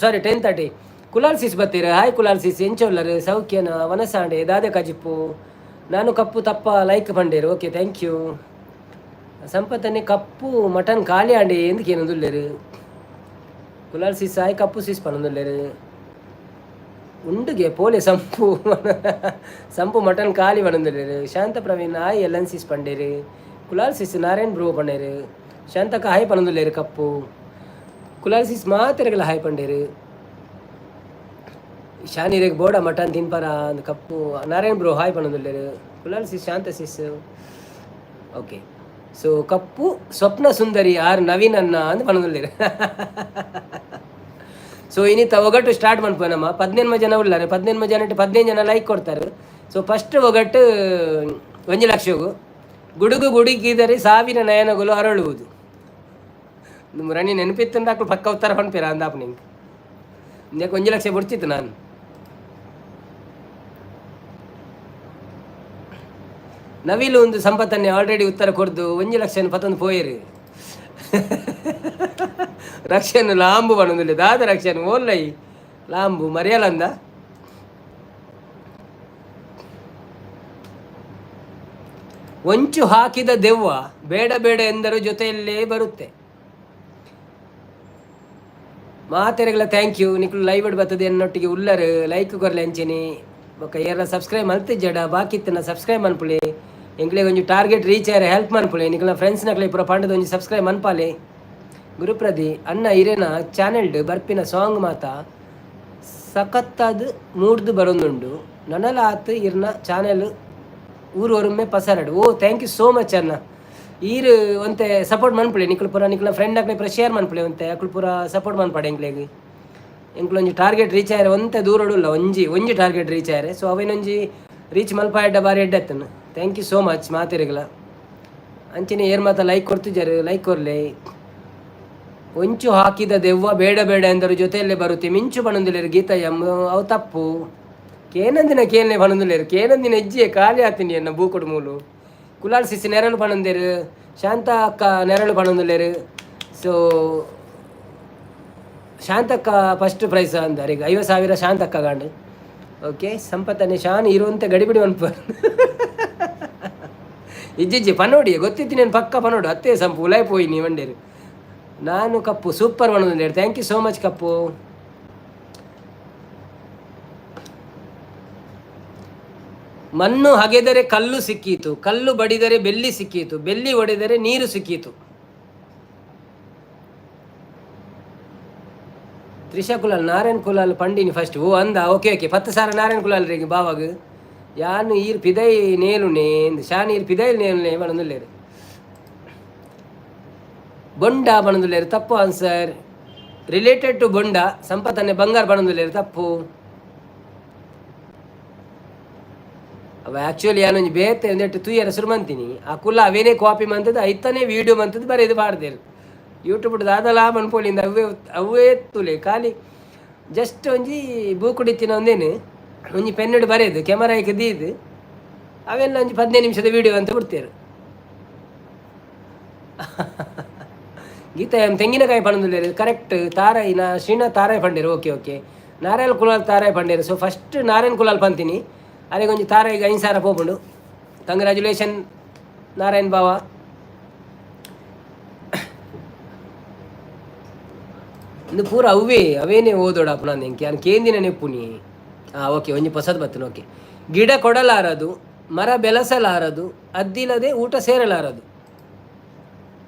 S1: ಸಾರಿ 10:30. ಕುಲಾಲ್ ಸಿಸ್ ಬತ್ತೀರ ಹಾಯ್ ಕುಲಾಲ್ ಸಿಸ್ ಎಂಚೊಲ್ಲರು ಸೌಖ್ಯನ ವನಸಾಂಡೆ ದಾದೆ ಕಜಿಪ್ಪು. ನಾನು ಕಪ್ಪು ತಪ್ಪ ಲೈಕ್ ಪಂಡೇರು. Okay thank you. ಸಂಪತ್ತನ್ನೇ ಕಪ್ಪು ಮಟನ್ ಖಾಲಿ ಆಂಡಿ ಎಂದಕ್ಕೆ ಏನೊಂದುಲ್ಲೇರು ಕುಲಾಲ್ ಸೀಸ್ ಆಯ್ ಕಪ್ಪು ಸೀಸ್ ಪನೊಂದುಲ್ಲೇರು ಉಂಡುಗೆ ಪೋಲೆ ಸಂಪು ಸಂಪು ಮಟನ್ ಖಾಲಿ ಪನೊಂದುಲ್ಲೇರು ಶಾಂತ ಪ್ರವೀಣ್ ಆಯ್ ಎಲ್ಲನ್ ಸೀಸ್ ಪಂಡೇರು ಕುಲಾಲ್ ಸೀಸ್ ನಾರಾಯಣ್ ಬ್ರೋ ಪಂಡೇರು ಶಾಂತಕ್ಕ ಹಾಯ್ ಪನೊಂದುಲ್ಲೇರು ಕಪ್ಪು ಕುಲಾಲ್ ಸೀಸ್ ಮಾತೆರೆಗಳ ಹಾಯ್ ಪಂಡೇರು ಶಾನೀರಿಗೆ ಬೋಡ ಮಟನ್ ತಿನ್ಪರ ಅಂದ್ ಕಪ್ಪು ನಾರಾಯಣ್ ಬ್ರೋ ಹಾಯ್ ಪನೊಂದುಲ್ಲೇರು Kulal sis Shanta sis okay so ಕಪ್ಪು ಸ್ವಪ್ನ ಸುಂದರಿ ಆರ್ ನವೀನ್ ಅನ್ನ ಅಂತ ಪನೊಂದುಲ್ಲೇರು ಸೊ ಇನ್ನಿತ್ತ ಒಗಟ್ಟು ಸ್ಟಾರ್ಟ್ ಮಾಡ್ಪೋನಮ್ಮ 18 ಜನ ಉಳ್ಳಾರೆ 18 ಜನ 15 ಜನ ಲೈಕ್ ಕೊಡ್ತಾರೆ ಸೊ ಫಸ್ಟ್ ಒಗಟ್ಟು 1 ಲಕ್ಷಗೂ ಗುಡುಗು ಗುಡುಗಿದರೆ ಸಾವಿರ ನಯನಗಳು ಅರಳುವುದು ನಿಮ್ಮ ರಣಿ ನೆನಪಿತ್ತಂದ ಹಾಕು ಪಕ್ಕ ಉತ್ತರ ಹೊಂಡ್ಪೀರ ಅಂದಾಪ ನಿಂಗೆ ಇಂದಕ್ಕೆ 1 ಲಕ್ಷ ಬಿಡ್ತಿತ್ತು ನಾನು ನವಿಲು ಒಂದು ಸಂಪತ್ತನ್ನೇ ಆಲ್ರೆಡಿ ಉತ್ತರ ಕೊಡ್ದು 1 ಲಕ್ಷ ಪತ್ತೊಂದು ಪೋಯರು ರಕ್ಷನು ಲಾಂಬು ಬಣ್ಣದಲ್ಲಿ ದಾದ ರಕ್ಷನು ಓಲ್ಲೈ ಲಾಂಬು ಮರೆಯಲಂದ ಒಂಚು ಹಾಕಿದ ದೆವ್ವ ಬೇಡ ಬೇಡ ಎಂದರೂ ಜೊತೆಯಲ್ಲೇ ಬರುತ್ತೆ ಮಾತೆರೆಗಳ ಥ್ಯಾಂಕ್ ಯು ನಿಕ್ಲು ಲೈವ್ ಇಡ್ ಬರ್ತದೆ ಎನ್ನೊಟ್ಟಿಗೆ ಉಲ್ಲರು ಲೈಕ್ ಕೊರ್ಲೆ ಅಂಚೆನಿ ಬೊಕ್ಕ ಏರ ಸಬ್ಸ್ಕ್ರೈಬ್ ಮಲ್ತಿ ಜಡ ಬಾಕಿತ್ತನ ಸಬ್ಸ್ಕ್ರೈಬ್ ಮನ್ಪುಳಿ ಎಂಕ್ಲೆಗೆ ಒಂಜಿ ಟಾರ್ಗೆಟ್ ರೀಚ್ ಆಯ್ರೆ ಹೆಲ್ಪ್ ಮನ್ಪುಳಿ ನಿಕ್ಲ ಫ್ರೆಂಡ್ಸ್ ನಕ್ಲೆ ಪೂರ ಪಂಡದ ಒಂಜಿ ಸಬ್ಸ್ಕ್ರೈಬ್ ಮನ್ಪಾಲೆ ಗುರುಪ್ರದಿ ಅನ್ನ ಇರೇನ ಚಾನೆಲ್ಡ್ ಬರ್ಪಿನ ಸಾಂಗ್ ಮಾತ ಸಖತ್ತಾದ ಮೂಡ್ದು ಬರೋದುಂಡು ನನಲ ಆತು ಇರ್ನ ಚಾನೆಲ್ ಊರು ಒಮ್ಮೆ ಪಸರಡು ಓ ಥ್ಯಾಂಕ್ ಯು ಸೋ ಮಚ್ ಅನ್ನ ಈರು ಒಂತೆ ಸಪೋರ್ಟ್ ಮನ್ಪುಳಿ ನಿಕ್ಲು ಪೂರ ನಿಕ್ಲ ಫ್ರೆಂಡ್ ಆಕ್ಲೆ ಪೂರ ಶೇರ್ ಮನ್ಪುಳಿ ಒಂತೆ ಅಕ್ಲು ಪೂರ ಸಪೋರ್ಟ್ ಮನ್ಪಾಡೆ ಎಂಕ್ಲೆಗೆ ಎಂಕ್ಲು ಒಂಜಿ ಟಾರ್ಗೆಟ್ ರೀಚ್ ಆಯ್ರೆ ಒಂತೆ ದೂರಡುಲ್ಲ ಒಂಜಿ ಟಾರ್ಗೆಟ್ ರೀಚ್ ಆಯ್ರೆ ಸೊ ಅವೇನೊಂಜಿ ರೀಚ್ ಮಲ್ಪ ಎಡ್ಡ ಬಾರಿ ಎಡ್ಡತ್ತನು ಥ್ಯಾಂಕ್ ಯು ಸೋ ಮಚ್ ಮಾತಿರಿಗಲ ಅಂಚನೆ ಏರ್ ಮಾತ ಲೈಕ್ ಕೊಡ್ತಿದ್ದಾರೆ ಲೈಕ್ ಕೊರ್ಲೆ ಒಂಚು ಹಾಕಿದ ದೆವ್ವ ಬೇಡ ಬೇಡ ಎಂದರು ಜೊತೆಯಲ್ಲೇ ಬರುತ್ತೆ ಮಿಂಚು ಬಣಂದಿಲೇರು ಗೀತಯ್ಯಮ್ಮ ಅವು ತಪ್ಪು ಕೇನಂದಿನ ಕೇಳನೆ ಬಣಂದಿಲೇರು ಕೇನಂದಿನ ಹೆಜ್ಜೆ ಖಾಲಿ ಆತೀನಿ ಅನ್ನ ಬೂಕೊಡು ಮೂಲು ಕುಲಾಲ್ ಸಿಸಿ ನೆರಳು ಪಣಂದೇರು ಶಾಂತ ಅಕ್ಕ ನೆರಳು ಪಣಂದಿಲೇರು ಸೊ ಶಾಂತಕ್ಕ ಫಸ್ಟ್ ಪ್ರೈಸ್ ಅಂದಾರೆ ಈಗ 50,000 ಶಾಂತಕ್ಕ ಗಾಂಡು ಓಕೆ ಸಂಪತ್ತನೆ ಶಾನ್ ಇರುವಂತೆ ಗಡಿಬಿಡಿ ಅನ್ಪ ಇಜ್ಜಿಜ್ಜಿ ಪನ್ನೋಡಿ ಗೊತ್ತಿತ್ತು నేను ಪಕ್ಕ ಪನ್ನೋಡು ಅತ್ತೇ ಸಂಪು ಉಲಾಯ್ ಪೋಯಿ ನೀ ವಂಡೇರು ನಾನು ಕಪ್ಪು ಸೂಪರ್ ಬಣ್ಣದಲ್ಲಿ ಥ್ಯಾಂಕ್ ಯು ಸೋ ಮಚ್ ಕಪ್ಪು ಮಣ್ಣು ಹಗೆದರೆ ಕಲ್ಲು ಸಿಕ್ಕೀತು ಕಲ್ಲು ಬಡಿದರೆ ಬೆಳ್ಳಿ ಸಿಕ್ಕೀತು ಬೆಳ್ಳಿ ಒಡೆದರೆ ನೀರು ಸಿಕ್ಕೀತು ತ್ರಿಷಾ ಕುಲಾಲ್ ನಾರಾಯಣ್ ಕುಲಾಲ್ ಪಂಡಿನಿ ಫಸ್ಟ್ ಓ ಅಂದ ಓಕೆ ಓಕೆ 10,000 ನಾರಾಯಣ್ ಕುಲಾಲ್ ರೇಗಿ ಬಾವಾಗ ಯಾನು ಈರ್ ಪಿದೈ ನೇಲುನೆ ಶಾನ್ ಈರ್ ಪಿದೈ ನೇಲುನೆ ಬಣ್ಣದಲ್ಲೇರು ಬೊಂಡ ಬಣ್ಣದಲ್ಲೇರು ತಪ್ಪು ಆನ್ಸರ್ ರಿಲೇಟೆಡ್ ಟು ಬೊಂಡ ಸಂಪತ್ತನ್ನೇ ಬಂಗಾರ ಬಣ್ಣದಲ್ಲೇರು ತಪ್ಪು ಅವ ಆ್ಯಕ್ಚುಲಿ ಯಾನೊಂದು ಬೇತೆ ಒಂದೆಟ್ಟು ತೂಯರ ಸುರು ಮಂತೀನಿ ಆ ಕುಲ್ಲ ಅವೇನೇ ಕಾಪಿ ಮಂತದ್ದು ಐತನೇ ವೀಡಿಯೋ ಮಂತದ್ದು ಬರೀದು ಬಾರ್ದೇರು ಯೂಟ್ಯೂಬ್ ದಾದಲ ಮನ್ಪೋಳಿಂದ ಅವೇ ತುಲೆ ಖಾಲಿ ಜಸ್ಟ್ ಒಂಜಿ ಬೂಕುಡಿತ್ತಿನ ಒಂದೇನು ಒಂಜಿ ಪೆನ್ನಿಡು ಬರೆಯೋದು ಕ್ಯಾಮರಾ ದೀದು ಅವೆಲ್ಲ ಒಂಜಿ 15 ನಿಮಿಷದ ವೀಡಿಯೋ ಅಂತ ಬಿಡ್ತೇರು ಗೀತಾ ತೆಂಗಿನಕಾಯಿ ಪಣಂದುಲ್ಲೇರು ಕರೆಕ್ಟ್ ತಾರಾಯಿನ ಶ್ರೀನಾಥ್ ತಾರಾಯಿ ಪಂಡೇರು ಓಕೆ ಓಕೆ ನಾರಾಯಣ್ ಕುಲಾಲ್ ತಾರಾಯಿ ಪಂಡೇರು ಸೊ ಫಸ್ಟ್ ನಾರಾಯಣ್ ಕುಲಾಲ್ ಪಂತೀನಿ ಅಲ್ಲಿಗೆ ಒಂಜಿ ತಾರಾಯಿಗೆ 5,000 ಪೋಪುಂಡು ಕಂಗ್ರ್ಯಾಚುಲೇಷನ್ ನಾರಾಯಣ್ ಬಾವ ಇಂದು ಪೂರ ಅವೇನೇ ಓದೋಡಪ್ಪ ನಾನು ಎಂಕೆ ನಾನು ಕೇಂದಿನ ನೆಪ್ಪುನಿ ಓಕೆ ಒಂಜಿ ಹೊಸದು ಬರ್ತನು ಓಕೆ ಗಿಡ ಕೊಡಲಾರದು ಮರ ಬೆಳೆಸಲಾರದು ಅದ್ದಿಲ್ಲದೆ ಊಟ ಸೇರಲಾರದು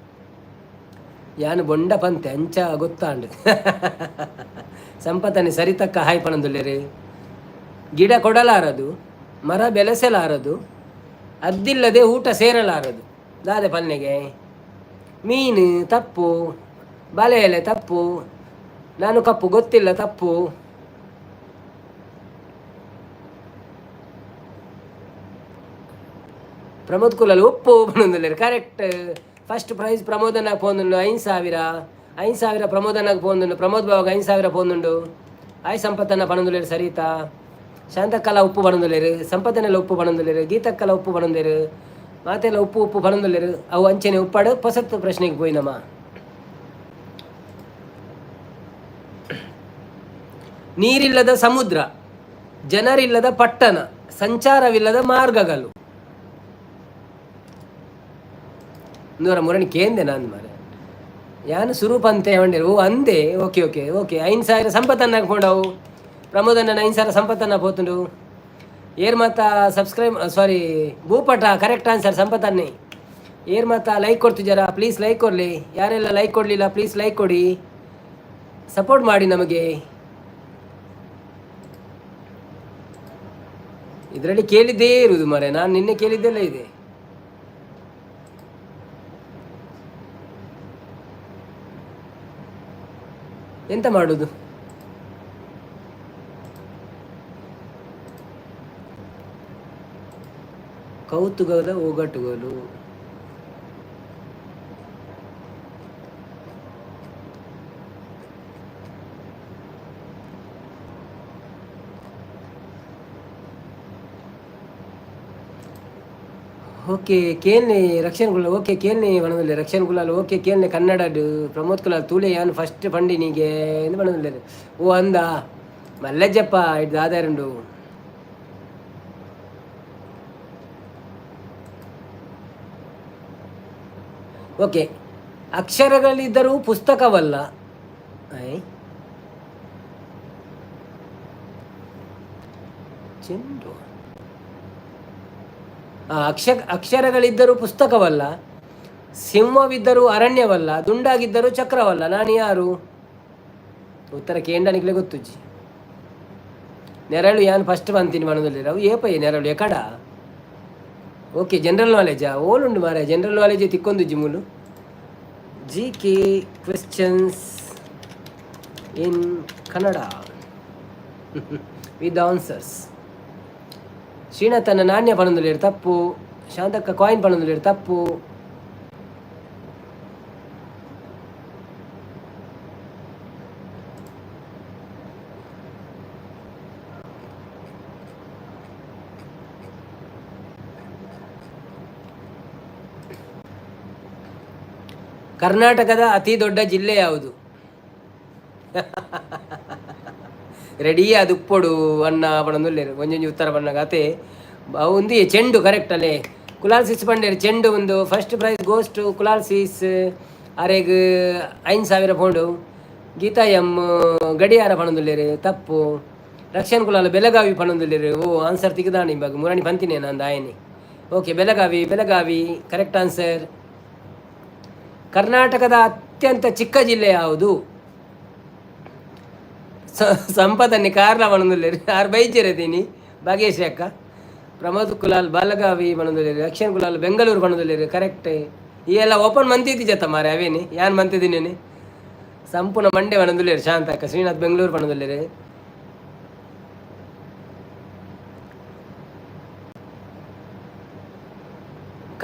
S1: ಯಾನು ಬೊಂಡ ಪಂತೆ ಅಂಚ ಗೊತ್ತಾಂಡು ಸಂಪತ್ತನೆ ಸರಿತಕ್ಕ ಹಾಯ್ ಪಣಂದುಲ್ಲೇರು ಗಿಡ ಕೊಡಲಾರದು ಮರ ಬೆಳೆಸಲಾರದು ಅದ್ದಿಲ್ಲದೆ ಊಟ ಸೇರಲಾರದು ದಾದೆ ಪಲ್ನೆಗೆ ಮೀನು ತಪ್ಪು ಬಲೆ ಎಲೆ ತಪ್ಪು ನಾನು ಕಪ್ಪು ಗೊತ್ತಿಲ್ಲ ತಪ್ಪು ಪ್ರಮೋದ್ ಕುಲಾಲ್ ಉಪ್ಪು ಬಣ್ಣದಲ್ಲೇರು ಕರೆಕ್ಟ್ ಫಸ್ಟ್ ಪ್ರೈಸ್ ಪ್ರಮೋದನಾಗ ಪೋಂದುಂಡು 5,000 ಪ್ರಮೋದನಾಗ ಪೋಂದುಂಡು ಪ್ರಮೋದ್ ಬಾವಾಗ 5,000 ಪೋಂದುಂಡು ಆಯ್ ಸಂಪತ್ತನ್ನ ಪಣಂದುಲೇರು ಸರಿತಾ ಶಾಂತಕ್ಕಲ ಉಪ್ಪು ಬಣಂದುಲೇರು ಸಂಪತ್ತನೆಲ್ಲ ಉಪ್ಪು ಬಣಂದುಲೇರು ಗೀತಕ್ಕಲ ಉಪ್ಪು ಬಣಂದೇರು ಮಾತೆಲ್ಲ ಉಪ್ಪು ಬಣಂದುಲೇರು ಅವು ಅಂಚೆನೆ ಉಪ್ಪಾಡು ಹೊಸತ್ತು ಪ್ರಶ್ನೆಗೆ ಪೋಯಿನಮ್ಮ ನೀರಿಲ್ಲದ ಸಮುದ್ರ ಜನರಿಲ್ಲದ ಪಟ್ಟಣ ಸಂಚಾರವಿಲ್ಲದ ಮಾರ್ಗಗಳು ಮುರಣಿ ಕೇಂದೆ ನಾನು ಮಾರೆ ಯಾನು ಸ್ವರೂಪ ಅಂತ ಹೇಳಿರು. ಓ ಅಂದೆ. ಓಕೆ ಓಕೆ ಓಕೆ 5,000 ಸಂಪತ್ತನ್ನು ಹಾಕೊಂಡವು. ಪ್ರಮೋದನ್ನ 5,000 ಸಂಪತ್ತನ್ನು ಪೋತುಂಡು. ಏರ್ ಮಾತ ಸಬ್ಸ್ಕ್ರೈಬ್ ಸಾರಿ ಭೂಪಟ ಕರೆಕ್ಟ್ ಆನ್ಸರ್ ಸಂಪತ್ತನ್ನೇ. ಏರ್ ಮಾತ ಲೈಕ್ ಕೊಡ್ತಿದ್ದಾರ, ಪ್ಲೀಸ್ ಲೈಕ್ ಕೊಡಲಿ. ಯಾರೆಲ್ಲ ಲೈಕ್ ಕೊಡಲಿಲ್ಲ ಪ್ಲೀಸ್ ಲೈಕ್ ಕೊಡಿ, ಸಪೋರ್ಟ್ ಮಾಡಿ ನಮಗೆ. ಇದರಲ್ಲಿ ಕೇಳಿದ್ದೇ ಇರುವುದು ಮರೆ, ನಾನು ನಿನ್ನೆ ಕೇಳಿದ್ದೆಲ್ಲ ಇದೆ. ಎಂತ ಮಾಡುದು? ಕೌತುಕದ ಒಗಟುಗಳು. ಓಕೆ ಕೇಳ್ನೆ ರಕ್ಷಣ್ ಗುಲಾಲ್. ಓಕೆ ಕೇಳ್ನೆ ಬಣದಲ್ಲಿ ರಕ್ಷಣ್ ಗುಲಾಲ್. ಓಕೆ ಕೇಳ್ನೆ ಕನ್ನಡಡು ಪ್ರಮೋದ್ ಕುಲಾಲ್ ತೂಲೆ ಯಾನು ಫಸ್ಟ್ ಪಂಡಿನಿಗೆ ಎಂದು ಬಣದಲ್ಲಿ. ಓ ಅಂದ ಮಲ್ಲಜ್ಜಪ್ಪ ಇದು ಆಧಾರಂಡು. ಓಕೆ ಅಕ್ಷರಗಳಿದ್ದರೂ ಪುಸ್ತಕವಲ್ಲ. ಚೆಂಡು ಅಕ್ಷರಗಳಿದ್ದರೂ ಪುಸ್ತಕವಲ್ಲ, ಸಿಂಹವಿದ್ದರೂ ಅರಣ್ಯವಲ್ಲ, ದುಂಡಾಗಿದ್ದರೂ ಚಕ್ರವಲ್ಲ, ನಾನು ಯಾರು? ಉತ್ತರ ಕೇಂಡನಿಗ್ಲೇ ಗೊತ್ತುಜ್ಜಿ. ನೆರಳು ಯಾನು ಫಸ್ಟ್ ಬಂತೀನಿ ಮನದಲ್ಲಿ ಅವು ಏಪಯ್ಯ ನೆರಳು ಎಕಡ. ಓಕೆ ಜನರಲ್ ನಾಲೆಜಾ ಓಲುಂಡು ಮಾರ, ಜನರಲ್ ನಾಲೆಜ್ ತಿಕ್ಕೊಂದು ಜಿಮ್ಮುಲು. GK questions in Kannada with answers. ಶ್ರೀನಾಥನ ನಾಣ್ಯ ಪಣದಲ್ಲಿ ತಪ್ಪು, ಶಾಂತಕ್ಕ ಕಾಯಿನ್ ಪಣದಲ್ಲಿ ತಪ್ಪು. ಕರ್ನಾಟಕದ ಅತಿ ದೊಡ್ಡ ಜಿಲ್ಲೆ ಯಾವುದು? ರೆಡಿ ಅದು ಉಪ್ಪೊಡು ಅನ್ನ ಪಣಂದುಲ್ಲೇರು ಒಂಜೊಂಜಿ ಉತ್ತರ ಬಣ್ಣಗ ಅತೆ ಒಂದು ಚೆಂಡು ಕರೆಕ್ಟ್ ಅಲ್ಲೇ. ಕುಲಾಲ್ ಸೀಸ್ ಪಂಡೇರು ಚೆಂಡು ಒಂದು first prize goes to Kulal sis. ಅರೆಗ್ 5,000 ಪೌಂಡು. ಗೀತಾ ಎಮ್ ಗಡಿಯಾರ ಪಣಂದುಲ್ಲೇರು ತಪ್ಪು. ರಕ್ಷಣ್ ಕುಲಾಲ್ ಬೆಳಗಾವಿ ಪಣಂದುಲ್ಲೇರು. ಓ ಆನ್ಸರ್ ತೆಗೆದಾಣ ಇವಾಗ ಮುರಾಣಿ ಪಂತಿನೇ ನಂದು ಆಯನೆ. Okay Belagavi Belagavi correct answer. ಕರ್ನಾಟಕದ ಅತ್ಯಂತ ಚಿಕ್ಕ ಜಿಲ್ಲೆ ಯಾವುದು? ಸಂಪದನ್ನೇ ಕಾರ್ಲ ಮಣಂದುಲ್ಲೇರು. ಆರು ಬೈಚಿರತೀನಿ ಭಾಗ್ಯಶ್ರೀ ಅಕ್ಕ. ಪ್ರಮೋದ್ ಕುಲಾಲ್ ಬೆಳಗಾವಿ ಮಣಂದುಲ್ಲೇರು. ರಕ್ಷಣ್ ಕುಲಾಲ್ ಬೆಂಗಳೂರು ಮಣಂದುಲ್ಲೇರು ಕರೆಕ್ಟ್. ಈ ಎಲ್ಲ ಓಪನ್ ಮಂತಿದ್ದಿ ಜತ ಮಾರೆ ಅವೇನೆ ಯಾನ್ ಮಂತಿದ್ದೀನಿ ಸಂಪೂರ್ಣ ಮಂಡ್ಯ ಮಣಂದುಲ್ಲೇರು. ಶಾಂತ ಅಕ್ಕ ಶ್ರೀನಾಥ್ ಬೆಂಗಳೂರು ಮಣಂದುಲ್ಲೇರು.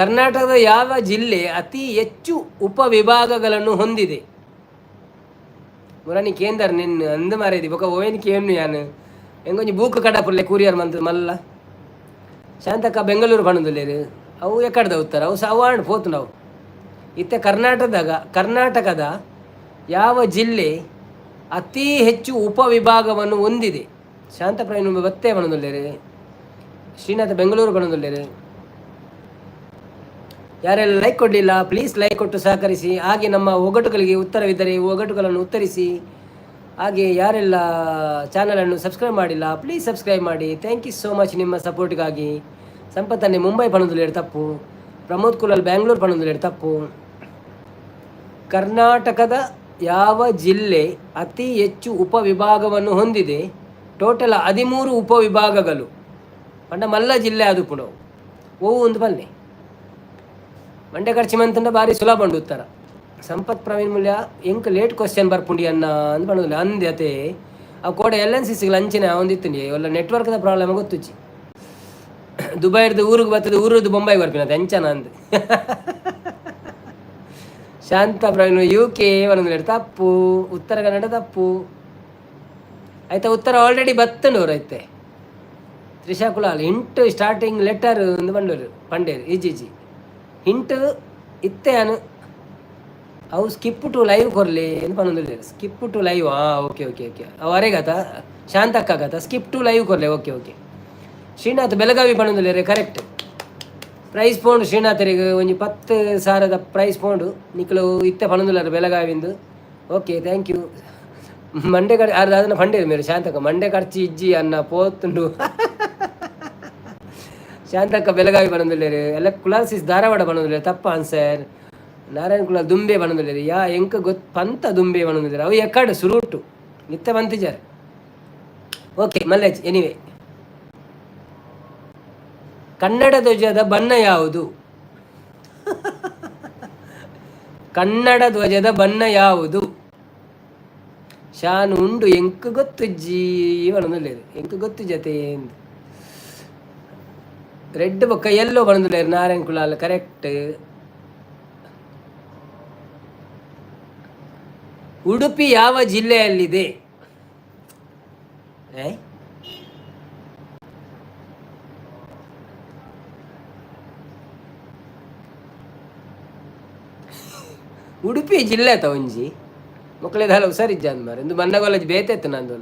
S1: ಕರ್ನಾಟಕದ ಯಾವ ಜಿಲ್ಲೆ ಅತಿ ಹೆಚ್ಚು ಉಪವಿಭಾಗಗಳನ್ನು ಹೊಂದಿದೆ? ಮುರಾನಿ ಕೇಂದರ್ ನಿನ್ನ ಅಂದ ಮಾರೇದಿ ಬೊಕ ಓವೇನ್ ಕೇನು ಯಾನು ಹೆಂಗೊಂಜಿ ಬೂಕ್ ಕಡಪುರ್ಲೆ ಕೂರಿಯರ್ ಮಂತ್ ಮಲ್ಲ. ಶಾಂತಕ್ಕ ಬೆಂಗಳೂರು ಪಣದುಲ್ಲೇರು. ಅವು ಎಕಡ್ದ ಉತ್ತರ ಅವು ಸವಾಂಡ್ ಪೋತು ನಾವು ಇತ್ತೆ. ಕರ್ನಾಟಕದ ಯಾವ ಜಿಲ್ಲೆ ಅತಿ ಹೆಚ್ಚು ಉಪವಿಭಾಗವನ್ನು ಹೊಂದಿದೆ? ಶಾಂತ ಪ್ರವೀಣ್ ಬತ್ತೆ ಪಣದುಲ್ಲೇರು. ಶ್ರೀನಾಥ ಬೆಂಗಳೂರು ಪಣದುಲ್ಲೇರು. ಯಾರೆಲ್ಲ ಲೈಕ್ ಕೊಡಲಿಲ್ಲ ಪ್ಲೀಸ್ ಲೈಕ್ ಕೊಟ್ಟು ಸಹಕರಿಸಿ. ಹಾಗೆ ನಮ್ಮ ಒಗಟುಗಳಿಗೆ ಉತ್ತರವಿದ್ದರೆ ಒಗಟುಗಳನ್ನು ಉತ್ತರಿಸಿ. ಹಾಗೆ ಯಾರೆಲ್ಲ ಚಾನಲನ್ನು ಸಬ್ಸ್ಕ್ರೈಬ್ ಮಾಡಿಲ್ಲ ಪ್ಲೀಸ್ ಸಬ್ಸ್ಕ್ರೈಬ್ ಮಾಡಿ. ಥ್ಯಾಂಕ್ ಯು ಸೋ ಮಚ್ ನಿಮ್ಮ ಸಪೋರ್ಟ್ಗಾಗಿ. ಸಂಪತ್ತನ್ನೇ ಮುಂಬೈ ಪಣದುಲ್ಲೇರು ತಪ್ಪು. ಪ್ರಮೋದ್ ಕುಲಾಲ್ ಬ್ಯಾಂಗ್ಳೂರು ಪಣದುಲ್ಲೇರು ತಪ್ಪು. ಕರ್ನಾಟಕದ ಯಾವ ಜಿಲ್ಲೆ ಅತಿ ಹೆಚ್ಚು ಉಪವಿಭಾಗವನ್ನು ಹೊಂದಿದೆ? ಟೋಟಲ್ 13 ಉಪವಿಭಾಗಗಳು. ಪಂಡ ಮಲ್ಲ ಜಿಲ್ಲೆ ಅದು ಕೂಡ ಓ ಒಂದು ಬಲ್ಲೆ ಮಂಡ್ಯ ಖರ್ಚು ಮಂತಂಡ ಭಾರಿ ಸುಲಭ ಉಂಡು ಉತ್ತರ. ಸಂಪತ್ ಪ್ರವೀಣ್ ಮೂಲ್ಯ ಎಂಕ್ ಲೇಟ್ ಕ್ವಶನ್ ಬರ್ಪುಂಡಿ ಅನ್ನ ಅಂದ್ ಬಂದಿಲ್ಲ ಅಂದೆ ಅತೆ ಅವು ಕೋಡೆ LNCCಗೆ ಲಂಚಿನ ಒಂದಿತ್ತು ಒಲ್ಲ ನೆಟ್ವರ್ಕ್ದ ಪ್ರಾಬ್ಲಮ್ ಗೊತ್ತುಚ್ಚಿ. ದುಬೈ ಹಿಡ್ದು ಊರಿಗೆ ಬರ್ತದೆ, ಊರದ್ದು ಬೊಂಬೈಗೆ ಬರ್ಪಿನದು ಎಂಚನ ಅಂದ್. ಶಾಂತ ಪ್ರವೀಣ್ UK ಒಂದೊಂದು ತಪ್ಪು. ಉತ್ತರ ಕನ್ನಡ ತಪ್ಪು ಆಯ್ತಾ. ಉತ್ತರ ಆಲ್ರೆಡಿ ಬತ್ತನವ್ರು ಐತೆ. Trisha Kulal hint starting letter ಒಂದು ಬಂಡೂರು ಪಂಡೇರು ಈಜಿ ಹಿಂಟ್ ಇತ್ತೆ ಅನು ಅವು ಸ್ಕಿಪ್ ಟು ಲೈವ್ ಕೊರಲಿ ಏನು ಪನ್ನೊಂದು skip to live. Okay okay okay ಅವರೆಗಾತ ಶಾಂತಕ್ಕಾಗತ್ತ ಸ್ಕಿಪ್ ಟು ಲೈವ್ ಕೊರಲೆ. ಓಕೆ ಓಕೆ ಶ್ರೀನಾಥ್ ಬೆಳಗಾವಿ ಪನ್ನೊಂದು ಕರೆಕ್ಟ್. ಪ್ರೈಸ್ ಪೋಂಡು ಶ್ರೀನಾಥರಿಗೆ ಒಂಜಿ 10,000 ಪ್ರೈಸ್ ಪೋಂಡು ನಿಕ್ಲು ಇತ್ತೆ ಪಣದುಲ್ಲಾರ ಬೆಳಗಾವಿಂದು. Okay thank you. ಮಂಡೆ ಕಡೆ ಅದನ್ನ ಪಂಡೇರು ಮೇರೆ ಶಾಂತಕ್ಕ ಮಂಡೆ ಖರ್ಚು ಇಜ್ಜಿ ಅನ್ನ ಪೋತುಂಡು. ಶಾಂತಕ್ಕ ಬೆಳಗಾವಿ ಬಣದುಲ್ಲೇರು ಎಲ್ಲ ಕುಲಾಸಿಸ್ ಧಾರವಾಡ ಬಣದುಲ್ಲೇರು ತಪ್ಪ ಆನ್ಸರ್. ನಾರಾಯಣ ಕುಲಾಲ್ ದುಂಬೆ ಬಣದುಲ್ಲೇರು ಯಾ ಎಂಕ ಪಂತ ದುಂಬೆ ಬಣದುಲ್ಲೇರು ಅವು ಎಕ್ಕಡು ಸುರುಟು ನಿತ್ತ ಬಂತಿದ್ದಾರೆ. ಓಕೆ ಮಲ್ಲೇಜ್ ಎನಿವೆ. ಕನ್ನಡ ಧ್ವಜದ ಬಣ್ಣ ಯಾವುದು? ಕನ್ನಡ ಧ್ವಜದ ಬಣ್ಣ ಯಾವುದು? ಶಾನು ಉಂಡು ಎಂಕು ಗೊತ್ತು ಜೀವನದಲ್ಲೇರು ಎಂಕು ಗೊತ್ತು ಜತೆ ಎಂದು ರೆಡ್ ಬೊಕ್ಕ ಎಲ್ಲೋ ಬಣ್ಣದಲ್ಲೇರು ನಾರಾಯಣ್ ಕುಲಾಲ್ ಕರೆಕ್ಟ್. ಉಡುಪಿ ಯಾವ ಜಿಲ್ಲೆಯಲ್ಲಿದೆ? ಉಡುಪಿ ಜಿಲ್ಲೆ ಆತ ಒಂಜಿ ಮಕ್ಕಳದ ಹಲವು ಸರಿ ಜಾನ್ ಮಾರ ಇಂದು ಮನ್ನಗೊಲ್ಲಜಿ ಬೇತಾಯ್ತು ನಂದು.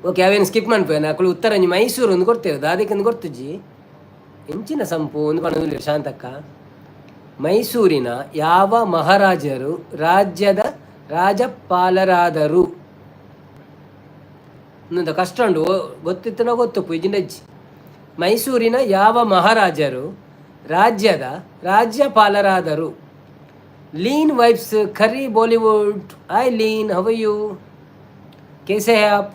S1: ಓಕೆ ಅವೇನು ಸ್ಕಿಪ್ ಮಾಡ್ಪೇ ನಾಕಳು ಉತ್ತರ ಒಂಜಿ ಮೈಸೂರು ಒಂದು ಕೊಡ್ತೇವೆ ದಾದಿಕೊಂದು ಕೊಡ್ತಜ್ಜಿ ಹೆಂಚಿನ ಸಂಪು ಒಂದು ಪಣದಲ್ಲಿ ಶಾಂತಕ್ಕ. ಮೈಸೂರಿನ ಯಾವ ಮಹಾರಾಜರು ರಾಜ್ಯದ ರಾಜಪಾಲರಾದರು? ಇನ್ನೊಂದು ಕಷ್ಟ ಉಂಡು ಗೊತ್ತಿತ್ತನೋ ಗೊತ್ತಪ್ಪು ಇಜಿನಜ್ಜಿ. ಮೈಸೂರಿನ ಯಾವ ಮಹಾರಾಜರು ರಾಜ್ಯದ ರಾಜ್ಯಪಾಲರಾದರು? लीन वाइब्स खरी बॉलीवुड. हाय लीन, हाउ आर यू, कैसे हैं आप?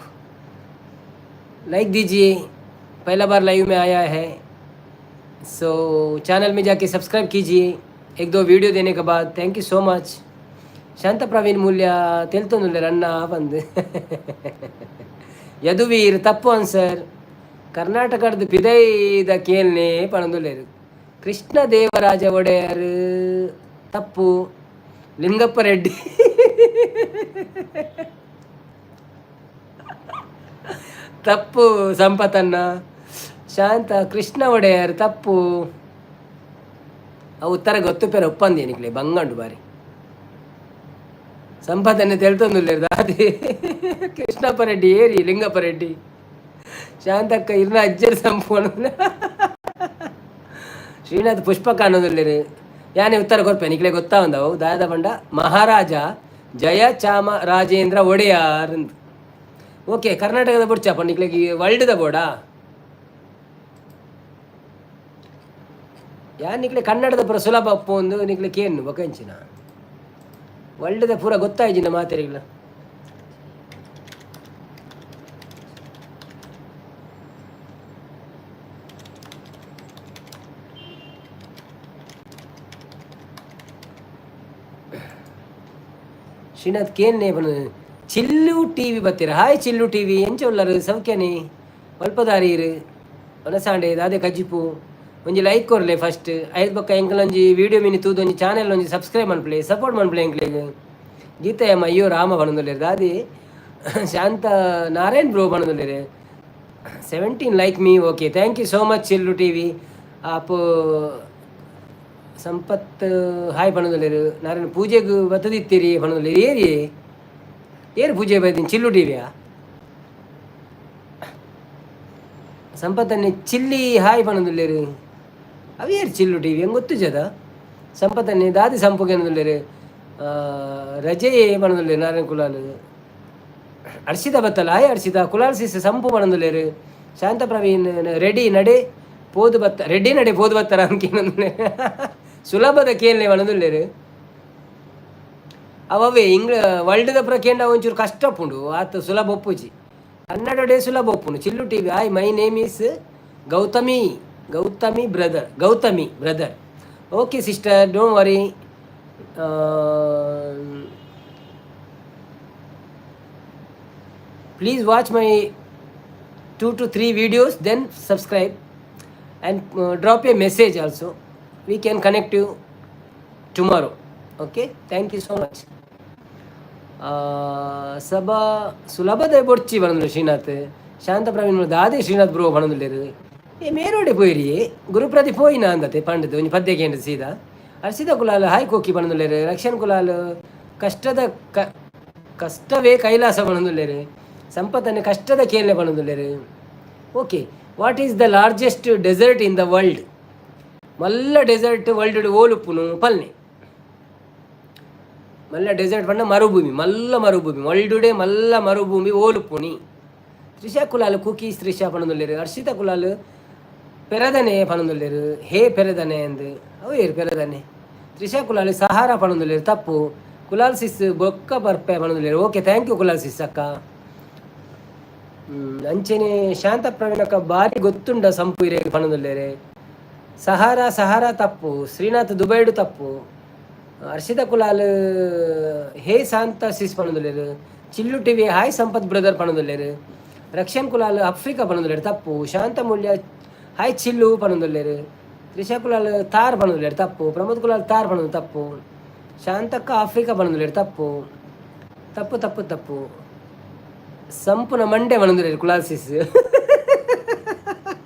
S1: लाइक दीजिए, पहला बार लाइव में आया है सो चैनल में जाके सब्सक्राइब कीजिए 1-2 वीडियो देने के बाद. Thank you so much. Shantha Praveen Moolya ತೆಲ್ತೊಂದುಲ್ಲೆ ರನ್ನ ಬಂದು. ಯದುವೀರ್ ತಪ್ಪು ಆನ್ಸರ್. ಕರ್ನಾಟಕದ ಪಿದೈದ ಕೇಳ್ನೆ ಪಣದುಲ್ಲೇರು. ಕೃಷ್ಣ ದೇವರಾಜ ಒಡೆಯರ್ ತಪ್ಪು. ಲಿಂಗಪ್ಪ ರೆಡ್ಡಿ ತಪ್ಪು. ಸಂಪತನ್ನ. ಶಾಂತ ಕೃಷ್ಣ ಒಡೆಯರ್ ತಪ್ಪು. ಆ ಉತ್ತರ ಗೊತ್ತು ಪೇರ ಒಪ್ಪಂದೇನಿಕ್ಲೆ ಬಂಗಂಡು ಬಾರಿ. ಸಂಪತನ್ನ ತೆಲ್ತೊಂದುಲ್ಲೇರು ದಾದಿ. ಕೃಷ್ಣಪ್ಪ ರೆಡ್ಡಿ ಏರಿ ಲಿಂಗಪ್ಪ ರೆಡ್ಡಿ. ಶಾಂತಕ್ಕ ಇರ್ನ ಅಜ್ಜರ್ ಸಂಪು ಅನ್ನೋದು. ಶ್ರೀನಾಥ್ ಪುಷ್ಪಕ ಅನ್ನೋದಿಲ್ಲೇರು ಯಾನೇ ಉತ್ತರ ಕೊರ್ಪೆ ನಿಕ್ಲೆ ಗೊತ್ತಾ ಒಂದವು ದಾದ ಬಂಡ ಮಹಾರಾಜ ಜಯಚಾಮರಾಜೇಂದ್ರ ಒಡೆಯಾರ್ ಅಂತ. ಓಕೆ ಕರ್ನಾಟಕದ ಬುಡ್ಚಪ್ಪ ನಿಕ್ಲೆಗೆ ವರ್ಲ್ಡ್ದ ಬೋರ್ಡಾ ಯಾನ್ ನಿಕ್ಲೆ ಕನ್ನಡದ ಪೂರ ಸುಲಭ ಅಪ್ಪು ಒಂದು ನಿಕ್ಲೆ ಕೇನು ಬೊಕಂಚಿನ ವರ್ಲ್ಡ್ದ ಪೂರ ಗೊತ್ತಾಯ್ಜಿನ ಮಾತೆರಿಗ್ಲ. ಶ್ರೀನಾಥ್ ಕೇನ್ನೇ ಬನ ಚಿಲ್ಲು T V ಬತ್ತೀರ. Hi ಚಿಲ್ಲು T V ಎಂಚ ಉಳ್ಳರು ಸೌಖ್ಯನೇ ಒಲ್ಪದಾರೀರು ಒನಸಾಂಡೆ ದಾದೆ ಕಜ್ಜಿಪು ಒಂಜಿ ಲೈಕ್ ಕೊರ್ಲೆ ಫಸ್ಟ್. ಐದು ಬೊಕ್ಕ ಎಂಕಲ್ ಒಂಜಿ ವಿಡಿಯೋ ಮಿನಿ ತೂದು ಒಂಜಿ ಚಾನೆಲ್ ಒಂಜಿ ಸಬ್ಸ್ಕ್ರೈಬ್ ಮನ್ಪ್ಲೆ ಸಪೋರ್ಟ್ ಮನ್ಪ್ಲೆ ಎಂಕ್ಲೆಗ್. ಗೀತೆಯಮ್ಮ ಅಯ್ಯೋ ರಾಮ ಬಣದುಲ್ಲೇರು ದಾದಿ. ಶಾಂತ ನಾರಾಯಣ್ ಬ್ರೋ ಬಣದುಲ್ಲೇರು 17 like me. Okay thank you so much Chillu T V. ಆಪ್ ಸಂಪತ್ ಹಾಯ್ ಬಣದುಲ್ಲೇರು. ನಾರಾಯಣ ಪೂಜೆಗೆ ಬತ್ತದಿತ್ತೀರಿ ಬಣದುಲ್ಲೇರು ಏರಿ ಏರು ಪೂಜೆ ಬೈತೀನಿ ಚಿಲ್ಲು ಟಿ ವಿಯಾ. ಸಂಪತ್ತನ್ನೇ ಚಿಲ್ಲಿ ಹಾಯ್ ಬಣದುಲ್ಲೇರು ಅವೇರು ಚಿಲ್ಲು ಟಿ ವಿ ಹೆಂಗೆ ಗೊತ್ತು ಜದ. ಸಂಪತ್ತನ್ನೇ ದಾದಿ ಸಂಪುಗೆ ಅನ್ನದುಲ್ಲೇರು ರಜೆ ಬಣದುಲ್ಲೇರು ನಾರಾಯಣ ಕುಲಾಲ್. ಅರ್ಷಿತಾ ಬತ್ತಲ್ಲ ಹಾಯ್ ಅರ್ಷಿತಾ. ಕುಲಾಲ್ ಸಿಸ್ ಸಂಪು ಬಣದುಲ್ಲೇರು. ಶಾಂತ ಪ್ರವೀಣ್ ರೆಡಿ ನಡೆ ಪೋದು ಬತ್ತ ರೆಡ್ಡಿ ನಡೆ ಪೋದು ಬತ್ತಾರ ಅನ್ಕೇನಂದ್ರೆ ಸುಲಭದ ಕೇಳನೆ ಬಣದುಲ್ಲೇರು. ಅವೇ ಇಂಗ್ಲ ವರ್ಲ್ಡ್ದ ಪುರ ಕೇಂಡ ಒಂಚೂರು ಕಷ್ಟ ಉಪ್ಪುಂಡು ಆತ ಸುಲಭ ಒಪ್ಪುಜಿ. ಕನ್ನಡಡೆ ಸುಲಭ ಒಪ್ಪುಂಡು Chillu T V. Hi my name is Gauthami Gauthami brother. Okay sister don't worry. Please watch my 2 to 3 videos then subscribe and drop a message also. We can connect you tomorrow. Okay, thank you so much. ಸಭಾ ಸುಲಭದ ಬೊಡ್ಚಿ ಬಣದುಲ್ಲೆ ಶ್ರೀನಾಥ್. ಶಾಂತ ಪ್ರವೀಣ್ ದಾದಿ ಶ್ರೀನಾಥ್ ಬ್ರೋ ಬಣದುಲ್ಲೇರು. ಮೇರೋಡೆ ಪೋಯಿರಿ ಗುರುಪ್ರದೀಪ್ ಪೋಯಿನ ಅಂದತೆ ಪಂಡದು ಒಂಜಿ ಪದ್ಯ ಕೇಂದ್ರ ಸೀದಾ. ಅರ್ಷಿತಾ ಕುಲಾಲ್ ಹಾಯ್ ಕೋಕಿ ಬಣದುಲ್ಲೇರು. ರಕ್ಷಣ್ ಕುಲಾಲ್ ಕಷ್ಟವೇ ಕೈಲಾಸ ಬಣದುಲ್ಲೇರು. ಸಂಪತ್ತನ್ನೇ ಕಷ್ಟದ ಕೇಳನೆ ಬಣದುಲ್ಲೇರು. Okay what is the largest desert in the world? ಮಲ್ಲ ಡೆಸರ್ಟ್ ವರ್ಲ್ಡ್ ಓಲುಪ್ಪುನು ಪಲ್ನೆ ಮಲ್ಲ ಡೆಸರ್ಟ್ ಪಂಡ ಮರುಭೂಮಿ ಮಲ್ಲ ಮರುಭೂಮಿ ವರ್ಲ್ಡುಡೆ ಮಲ್ಲ ಮರುಭೂಮಿ ಓಲುಪ್ಪುನಿ. ತ್ರಿಷಾ ಕುಲಾಲ್ ಕುಕೀಸ್ ತ್ರಿಷಾ ಪಣದೊಲ್ಲೆರು. ಹರ್ಷಿತಾ ಕುಲಾಲ್ ಪೆರದನೆ ಪಣದೊಲ್ಲೆರು. ಹೇ ಪೆರದನೆ ಅಂದು ಅವು ಏರು ಪೆರದನೆ. ತ್ರಿಷಾ ಕುಲಾಲ್ ಸಹಾರ ಪಣದೊಲ್ಲೆರು ತಪ್ಪು. ಕುಲಾಲ್ ಸಿಸ್ ಬೊಕ್ಕ ಬರ್ಪೆ ಪಣದೊಲ್ಲೆರು. ಓಕೆ, ಥ್ಯಾಂಕ್ ಯು ಕುಲಾಲ್ ಸಿಸ್ ಅಕ್ಕ. ಅಂಚೆನೆ ಶಾಂತ ಪ್ರವೀಣಕ್ಕ ಬಾರಿ ಗೊತ್ತುಂಡ ಸಂಪು ಇರೇ ಪಣದೊಲ್ಲೆರೆ. ಸಹಾರ ತಪ್ಪು. ಶ್ರೀನಾಥ್ ದುಬೈಡು ತಪ್ಪು. ಹರ್ಷಿತಾ ಕುಲಾಲ್ ಹೇ ಶಾಂತ ಸಿಸ್ ಪಣದೊಲ್ಲೆರು. Chillu TV hi Sampath brother ಪಣದೊಲ್ಲೆರು. ರಕ್ಷನ್ ಕುಲಾಲ್ ಆಫ್ರಿಕಾ ಪಣದೊಲ್ಲೆರು ತಪ್ಪು. ಶಾಂತ ಮೂಲ್ಯ ಹಾಯ್ ಚಿಲ್ಲು ಪಣದೊಲ್ಲೆರು. ತ್ರಿಷಾ ಕುಲಾಲ್ ತಾರ್ ಪಣದೊಲ್ಲೆರು ತಪ್ಪು. ಪ್ರಮೋದ್ ಕುಲಾಲ್ ತಾರ್ ಪಣದು ತಪ್ಪು. ಶಾಂತಕ್ಕ ಆಫ್ರಿಕಾ ಪಣದೊಲ್ಲೆರು ತಪ್ಪು. ತಪ್ಪು ತಪ್ಪು ತಪ್ಪು. ಸಂಪುನ ಮಂಡೆ ಪಣದೊಲ್ಲೆರು ಕುಲಾಲ್ ಸಿಸ್.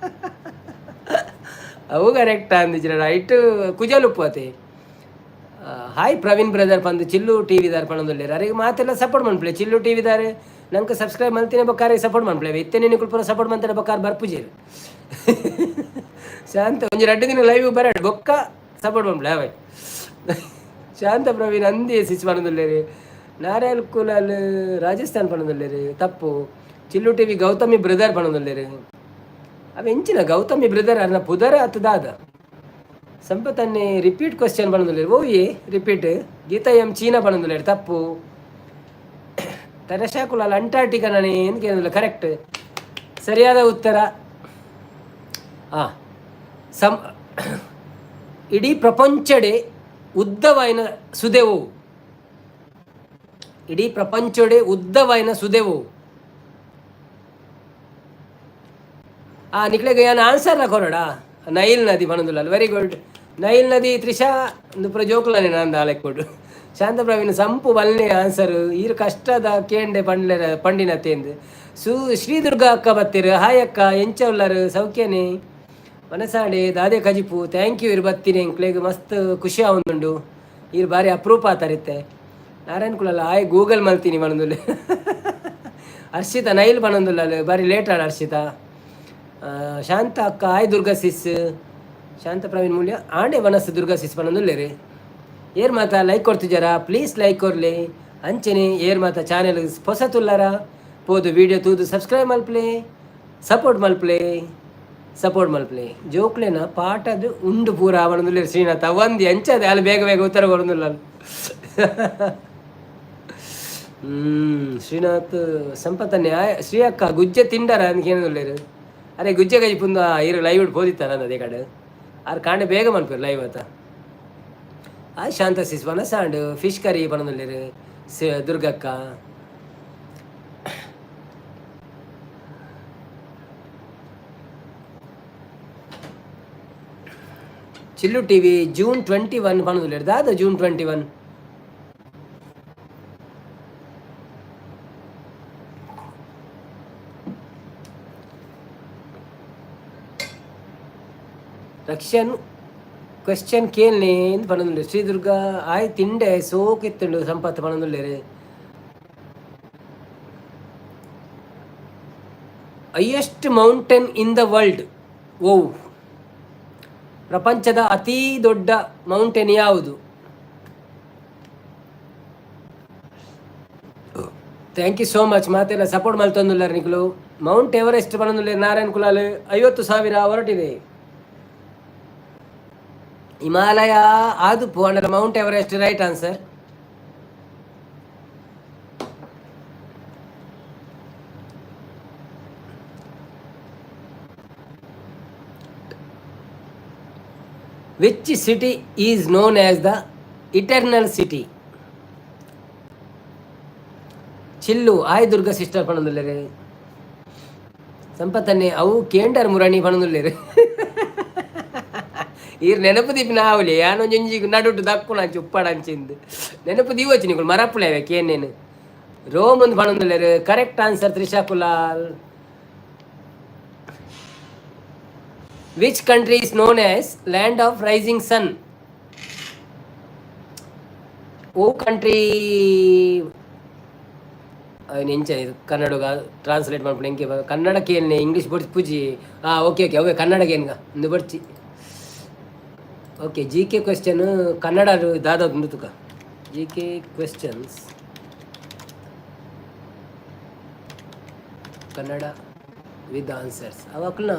S1: ಅವು ಕರೆಕ್ಟ್ ಅಂದಿಜ್ರ ರೈಟ್ ಕುಜಲುಪ್ಪು ಅತೆ. ಹಾಯ್ ಪ್ರವೀಣ್ ಬ್ರದರ್ ಪಂದು ಚಿಲ್ಲು ಟಿ ವಿದಾರ್ ಪಣದೊಲ್ಲೆರು. ಅರಿಗೆ ಮಾತೆಲ್ಲ ಸಪೋರ್ಟ್ ಮನ್ಪ್ಲೆ. ಚಿಲ್ಲು ಟಿ ವಿದಾರೆ ನಂಗೆ ಸಬ್ಸ್ಕ್ರೈಬ್ ಮಲ್ತಿನ ಬಕ್ಕಾರೆ ಸಪೋರ್ಟ್ ಮನ್ಪ್ಲೆ. ಇತ್ತೇನೆ ನೀವು ಪೂರ ಸಪೋರ್ಟ್ ಮಾಡ್ತಾರೆ ಬಕ್ಕಾರ್ ಬರ್ಪುಜೇರು. ಶಾಂತ ಒಂಜಿ 2 ದಿನ ಲೈವ್ ಬರಾಡು ಬೊಕ್ಕ ಸಪೋರ್ಟ್ ಮನ್ಪ್ಲೆ ಅವೈ. ಶಾಂತ ಪ್ರವೀಣ್ ಅಂದಿ ಸಿಚ್ ಪಣದೊಲ್ಲೆರು. ನಾರಾಯಣ್ ಕುಲಾಲ್ ರಾಜಸ್ಥಾನ್ ಪಣದೊಲ್ಲೆರು ತಪ್ಪು. Chillu T V Gauthami brother ಪಣದೊಲ್ಲೆರು. ಅವ ಎಂಚಿನ ಗೌತಮಿ ಬ್ರದರ್ ಅನ್ನ ಪುದರ ಅತ್ತದಾದ ಸಂಪತ್ತನ್ನೇ ರಿಪೀಟ್ ಕ್ವಶನ್ ಪಣದೊಲ್ಲೆರು. ಓಯೇ ರಿಪೀಟ್. ಗೀತಾ ಎಂ ಚೀನಾ ಪಣದೊಲ್ಲೆರು ತಪ್ಪು. ತರಶಾ ಕುಲಾಲ್ ಅಂಟಾರ್ಟಿಕಾ ನಾನೇ ಏನು ಕೇಳಿಲ್ಲ. ಕರೆಕ್ಟ್ ಸರಿಯಾದ ಉತ್ತರ. ಇಡೀ ಪ್ರಪಂಚಡೆ ಉದ್ದವಾಯಿನ ಸುದೆವು. ಇಡೀ ಪ್ರಪಂಚಡೆ ಉದ್ದವಾಯಿನ ಸುದೆವು. ನಿಕ್ಲೆಗೆ ಏನು ಆನ್ಸರ್ ಕೊರಡ. ನೈಲ್ ನದಿ ಪಣದುಲ್ಲ. Very good. ನೈಲ್ ನದಿ ತ್ರಿಷಾ ಒಂದು ಪ್ರಜೋಕ್ಲನೆ ನಂದು ಆಲೆಕ್ ಕೊಡು. ಶಾಂತ ಪ್ರವೀಣ್ ಸಂಪು ಬಲ್ಲೆ ಆನ್ಸರು. ಈರು ಕಷ್ಟದ ಕೇಂಡೆ ಪಂಡಿನತೆಂದು. ಶ್ರೀದುರ್ಗ ಅಕ್ಕ ಬತ್ತಿರು. ಹಾಯ್ ಅಕ್ಕ ಎಂಚ ಉಳ್ಳರು ಸೌಖ್ಯನೇ ಮನಸಾಡೆ ದಾದೆ ಕಜಿಪು. Thank you. ಇರು ಬತ್ತೀನಿ ಎಂಕ್ಲೆಗೆ ಮಸ್ತ್ ಖುಷಿ ಆವೊಂದುಂಡು. ಇರು ಬಾರಿ ಅಪರೂಪ ತರಿತ್ತೆ. ನಾರಾಯಣ್ ಕುಲಲ್ಲ ಹಾಯ್ ಗೂಗಲ್ ಮಲ್ತೀನಿ ಪಣದುಲ್ಲೆ. ಹರ್ಷಿತಾ ನೈಲ್ ಪಣದುಲ್ಲ ಬಾರಿ ಲೇಟ್ ಆಡ ಹರ್ಷಿತಾ. ಶಾಂತ ಅಕ್ಕ ಹಾಯ್ ದುರ್ಗಾ ಸಿಸ್. ಶಾಂತ ಪ್ರವೀಣ್ ಮೂಲ್ಯ ಆಂಡೆ ಮನಸ್ಸು ದುರ್ಗಾ ಸಿಸ್ ಪಣದುಲ್ಲೆ. ಏರ್ ಮಾತಾ ಲೈಕ್ ಕೊಡ್ತಿದ್ದಾರಾ? ಪ್ಲೀಸ್ ಲೈಕ್ ಕೊರ್ಲಿ. ಅಂಚೆನೆ ಏರ್ ಮಾತಾ ಚಾನೆಲ್ ಹೊಸ ತುಲ್ಲಾರ ಪೋದು ವಿಡಿಯೋ ತೂದು ಸಬ್ಸ್ಕ್ರೈಬ್ ಮಲ್ಪ್ಲೆ. ಸಪೋರ್ಟ್ ಮಲ್ಪ್ಲೆ. ಜೋಕ್ಲೆನ ಪಾಠದು ಉಂಡು ಪೂರ ಅವನದುಲ್ಲೆ. ಶ್ರೀನಾಥ ಒಂದು ಎಂಚದೆ ಅಲ್ಲಿ ಬೇಗ ಉತ್ತರ ಕೊಡೋದಿಲ್ಲ. ಶ್ರೀನಾಥ್ ಸಂಪತ್ತನ್ನೇ ಶ್ರೀ ಅಕ್ಕ ಗುಜ್ಜೆ ತಿಂಡಾರ ಅಂದ್ಕೇನದುಲ್ಲೇರು. ಅರೆ ಗುಜ್ಜೆ ಗಜಿ ಪುಂದ ಇರು ಲೈವ್ ಇಟ್ಟು ಹೋದಿತ್ತಾರ ಅದೇ ಕಡೆ ಆರು ಕಾಂಡೆ ಬೇಗ ಮನ್ಪೇರು ಲೈವ್ ಆತ. ಶಾಂತ ಸಿಸ್ ಮನಸಾಂಡು ಫಿಶ್ ಕರಿ ಪಣದೊಲ್ಲೆರು. ದುರ್ಗಕ್ಕ ಚಿಲ್ಲು TV June 21 ಪಣದೊಲ್ಲೆರು. ದಾದ ಜೂನ್ 21. ರಕ್ಷನ್ ಕ್ವೆಶ್ಚನ್ ಕೇಳ್ನೆ ಎಂದು ಪಣದೊಲ್ಲೆರು. ಶ್ರೀದುರ್ಗ ಆಯ್ ತಿಂಡೆ ಸೋಕಿತ್ತುಂಡು ಸಂಪತ್ತು ಪಣದೊಲ್ಲೆರು. Highest mountain in the world. ಓವ್, ಪ್ರಪಂಚದ ಅತೀ ದೊಡ್ಡ ಮೌಂಟೇನ್ ಯಾವುದು? Thank you so much. ಮಾತೆಲ್ಲ ಸಪೋರ್ಟ್ ಮಲ್ತೊಂದುಲ್ಲಾರ ನಿಕ್ಲು. ಮೌಂಟ್ ಎವರೆಸ್ಟ್ ಪಣದೊಲ್ಲೆರು. ನಾರಾಯಣ್ ಕುಲಾಲ್ 50,000 ಹೊರಟಿದೆ. ಹಿಮಾಲಯ ಆದುಪ್ಪು under Mount Everest. Right answer. Which city is known as the eternal city? Chillu ಆಯ್ ದುರ್ಗ ಸಿಸ್ಟರ್ ಪಣದೊಲ್ಲೆರು. ಸಂಪತ್ತನ್ನೇ ಅವು ಕೇಂಡರ್ ಮುರಣಿ ಪಣದೊಲ್ಲೆರು. ಈರು ನೆನಪು ದೀಪಿನ ಆವಲಿ ಯಾನೊಂಜಿ ನಡುಟು ದಕ್ಕುಣ ಹಂಚಿ ಉಪ್ಪಾಡ ಹಂಚಿಂದು ನೆನಪು ದೀವಚ್ಚಿ ನಿಗಳು ಮರಪ್ಪುಳೆ ಕೇನೇನು ರೋಮ್ ಒಂದು ಪಣದೊಲ್ಲೆರು. Correct answer Trisha Kulal. Which country is known as land of rising sun? ಓ ಕಂಟ್ರಿ ಅವನು ಎಂಚ ಇದು ಕನ್ನಡಗ ಟ್ರಾನ್ಸ್ಲೇಟ್ ಮಾಡ್ಕೊಂಡು ಹೆಂಗೆ ಕನ್ನಡಕ್ಕೆ ಏನು ಇಂಗ್ಲೀಷ್ ಬಡ್ಸಿ ಪೂಜಿ ಓಕೆ ಓಕೆ ಅವೇ ಕನ್ನಡಗೆ ಏನ್ಗ ಒಂದು ಬಡ್ಚಿ okay G K question Kannada ದಾದ ತುಕ G K questions Kannada with answers ಅವಕ್ಕನ್ನ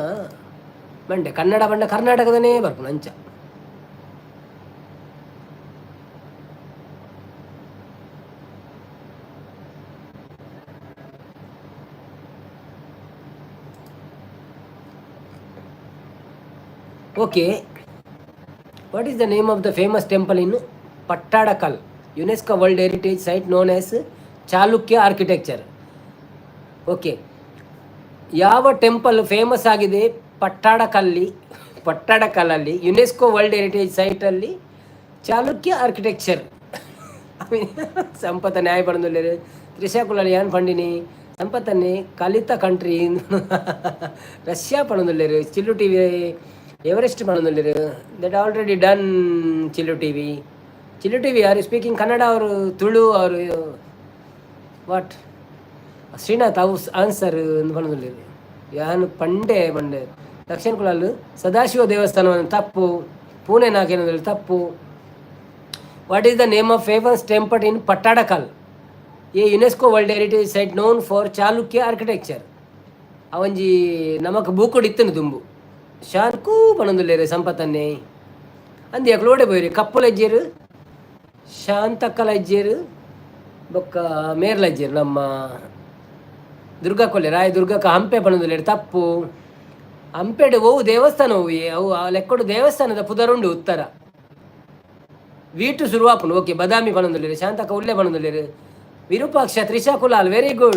S1: ಮಂಡೆ ಕನ್ನಡ ಬಂಡ ಕರ್ನಾಟಕದನೇ ಬರ್ಪುಣ ಅಂಚ okay what is the name of the famous temple in ಪಟ್ಟಾಡಕಲ್ UNESCO world heritage site known as Chalukya architecture okay ಯಾವ ಟೆಂಪಲ್ ಫೇಮಸ್ ಆಗಿದೆ ಪಟ್ಟಾಡಕಲ್ಲಲ್ಲಿ ಯುನೆಸ್ಕೋ ವರ್ಲ್ಡ್ ಹೆರಿಟೇಜ್ ಸೈಟಲ್ಲಿ ಚಾಲುಕ್ಯ ಆರ್ಕಿಟೆಕ್ಚರ್ ಸಂಪತ್ತ ನ್ಯಾಯ ಪಡೆದುಳ್ಳರು ತ್ರಿಶಾಕುಲಲ್ಲಿ ಏನು ಪಂಡಿನಿ ಸಂಪತ್ತನ್ನೇ ಕಲಿತ ಕಂಟ್ರಿ ರಷ್ಯಾ ಪಡೆದುಳ್ಳರು ಚಿಲ್ಲು ಟಿ ವಿ ಎವರೆಸ್ಟ್ ಪಡೆದುಳ್ಳರು that already done Chillu T V are speaking Kannada ಅವರು ತುಳು ಅವರು ವಾಟ್ ಶ್ರೀನಾಥ್ ಹೌಸ್ ಆನ್ಸರ್ ಪಡೆದುಳ್ಳರು ಯಾನು ಪಂಡೆ ದಕ್ಷಿಣ ಕುಲಲ್ಲಿ ಸದಾಶಿವ ದೇವಸ್ಥಾನವನ್ನು ತಪ್ಪು ಪುಣೆ ನಾಗೇನದಲ್ಲಿ ತಪ್ಪು what is the name of famous temple in Pattadakal a UNESCO world heritage site known for Chalukya architecture ಅವಂಜಿ ನಮಕ್ ಬೂಕೊಡಿತ್ತನು ತುಂಬು ಶಾರ್ಕೂ ಪಣಂದುಲ್ಲೇರು ಸಂಪತ್ತನ್ನೇ ಅಂದು ಎಕ್ಲೋಡೆ ಬೋಯ್ರಿ ಕಪ್ಪುಲ ಅಜ್ಜೇರು ಶಾಂತಕ್ಕಲ ಅಜ್ಜೇರು ಬೊಕ್ಕ ಮೇರ್ಲ ಅಜ್ಜೇರು ನಮ್ಮ ದುರ್ಗಾ ಕೊಲ್ಲೆ ರಾಯ ದುರ್ಗಕ್ಕ ಹಂಪೆ ಪಣಂದುಲ್ಲೇರು ತಪ್ಪು ಹಂಪೆಡು ಓವು ದೇವಸ್ಥಾನ ಹೋಗಿ ಅವು ಆ ಲೆಕ್ಕೊಡು ದೇವಸ್ಥಾನದ ಪುದರುಂಡು ಉತ್ತರ ವೀಟು ಶುರುವಾಪುಂಡು ಓಕೆ ಬದಾಮಿ ಪಣಂದುಲ್ಲೇರು ಶಾಂತಕ್ಕ ಉಲ್ಲೆ ಪಣಂದುಲ್ಲೇರು Virupaksha Trisha Kulal very good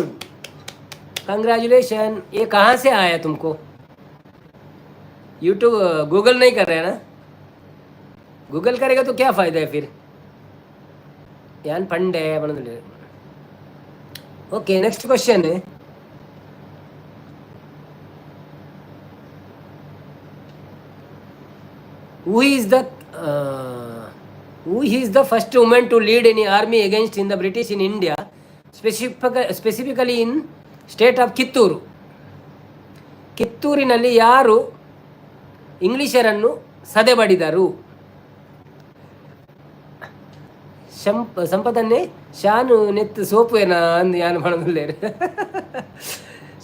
S1: congratulation ये कहाँ से आया तुमको यूट्यूब गूगल नहीं कर रहे ना गूगल करेगा तो क्या फ़ायदा है फिर यान पंडे ओके नेक्स्ट क्वेश्चन है Who is the first woman to lead any army against in the British in India, specifically in state of Kittur ಕಿತ್ತೂರಿನಲ್ಲಿ ಯಾರು ಇಂಗ್ಲಿಷರನ್ನು ಸದೆಬಡಿದರು ಸಂಪದನ್ನೇ ಶಾನು ನೆತ್ತು ಸೋಪುವೇನ ಅಂದು ಯಾನು ಮಾಡೋದಿಲ್ಲೇರು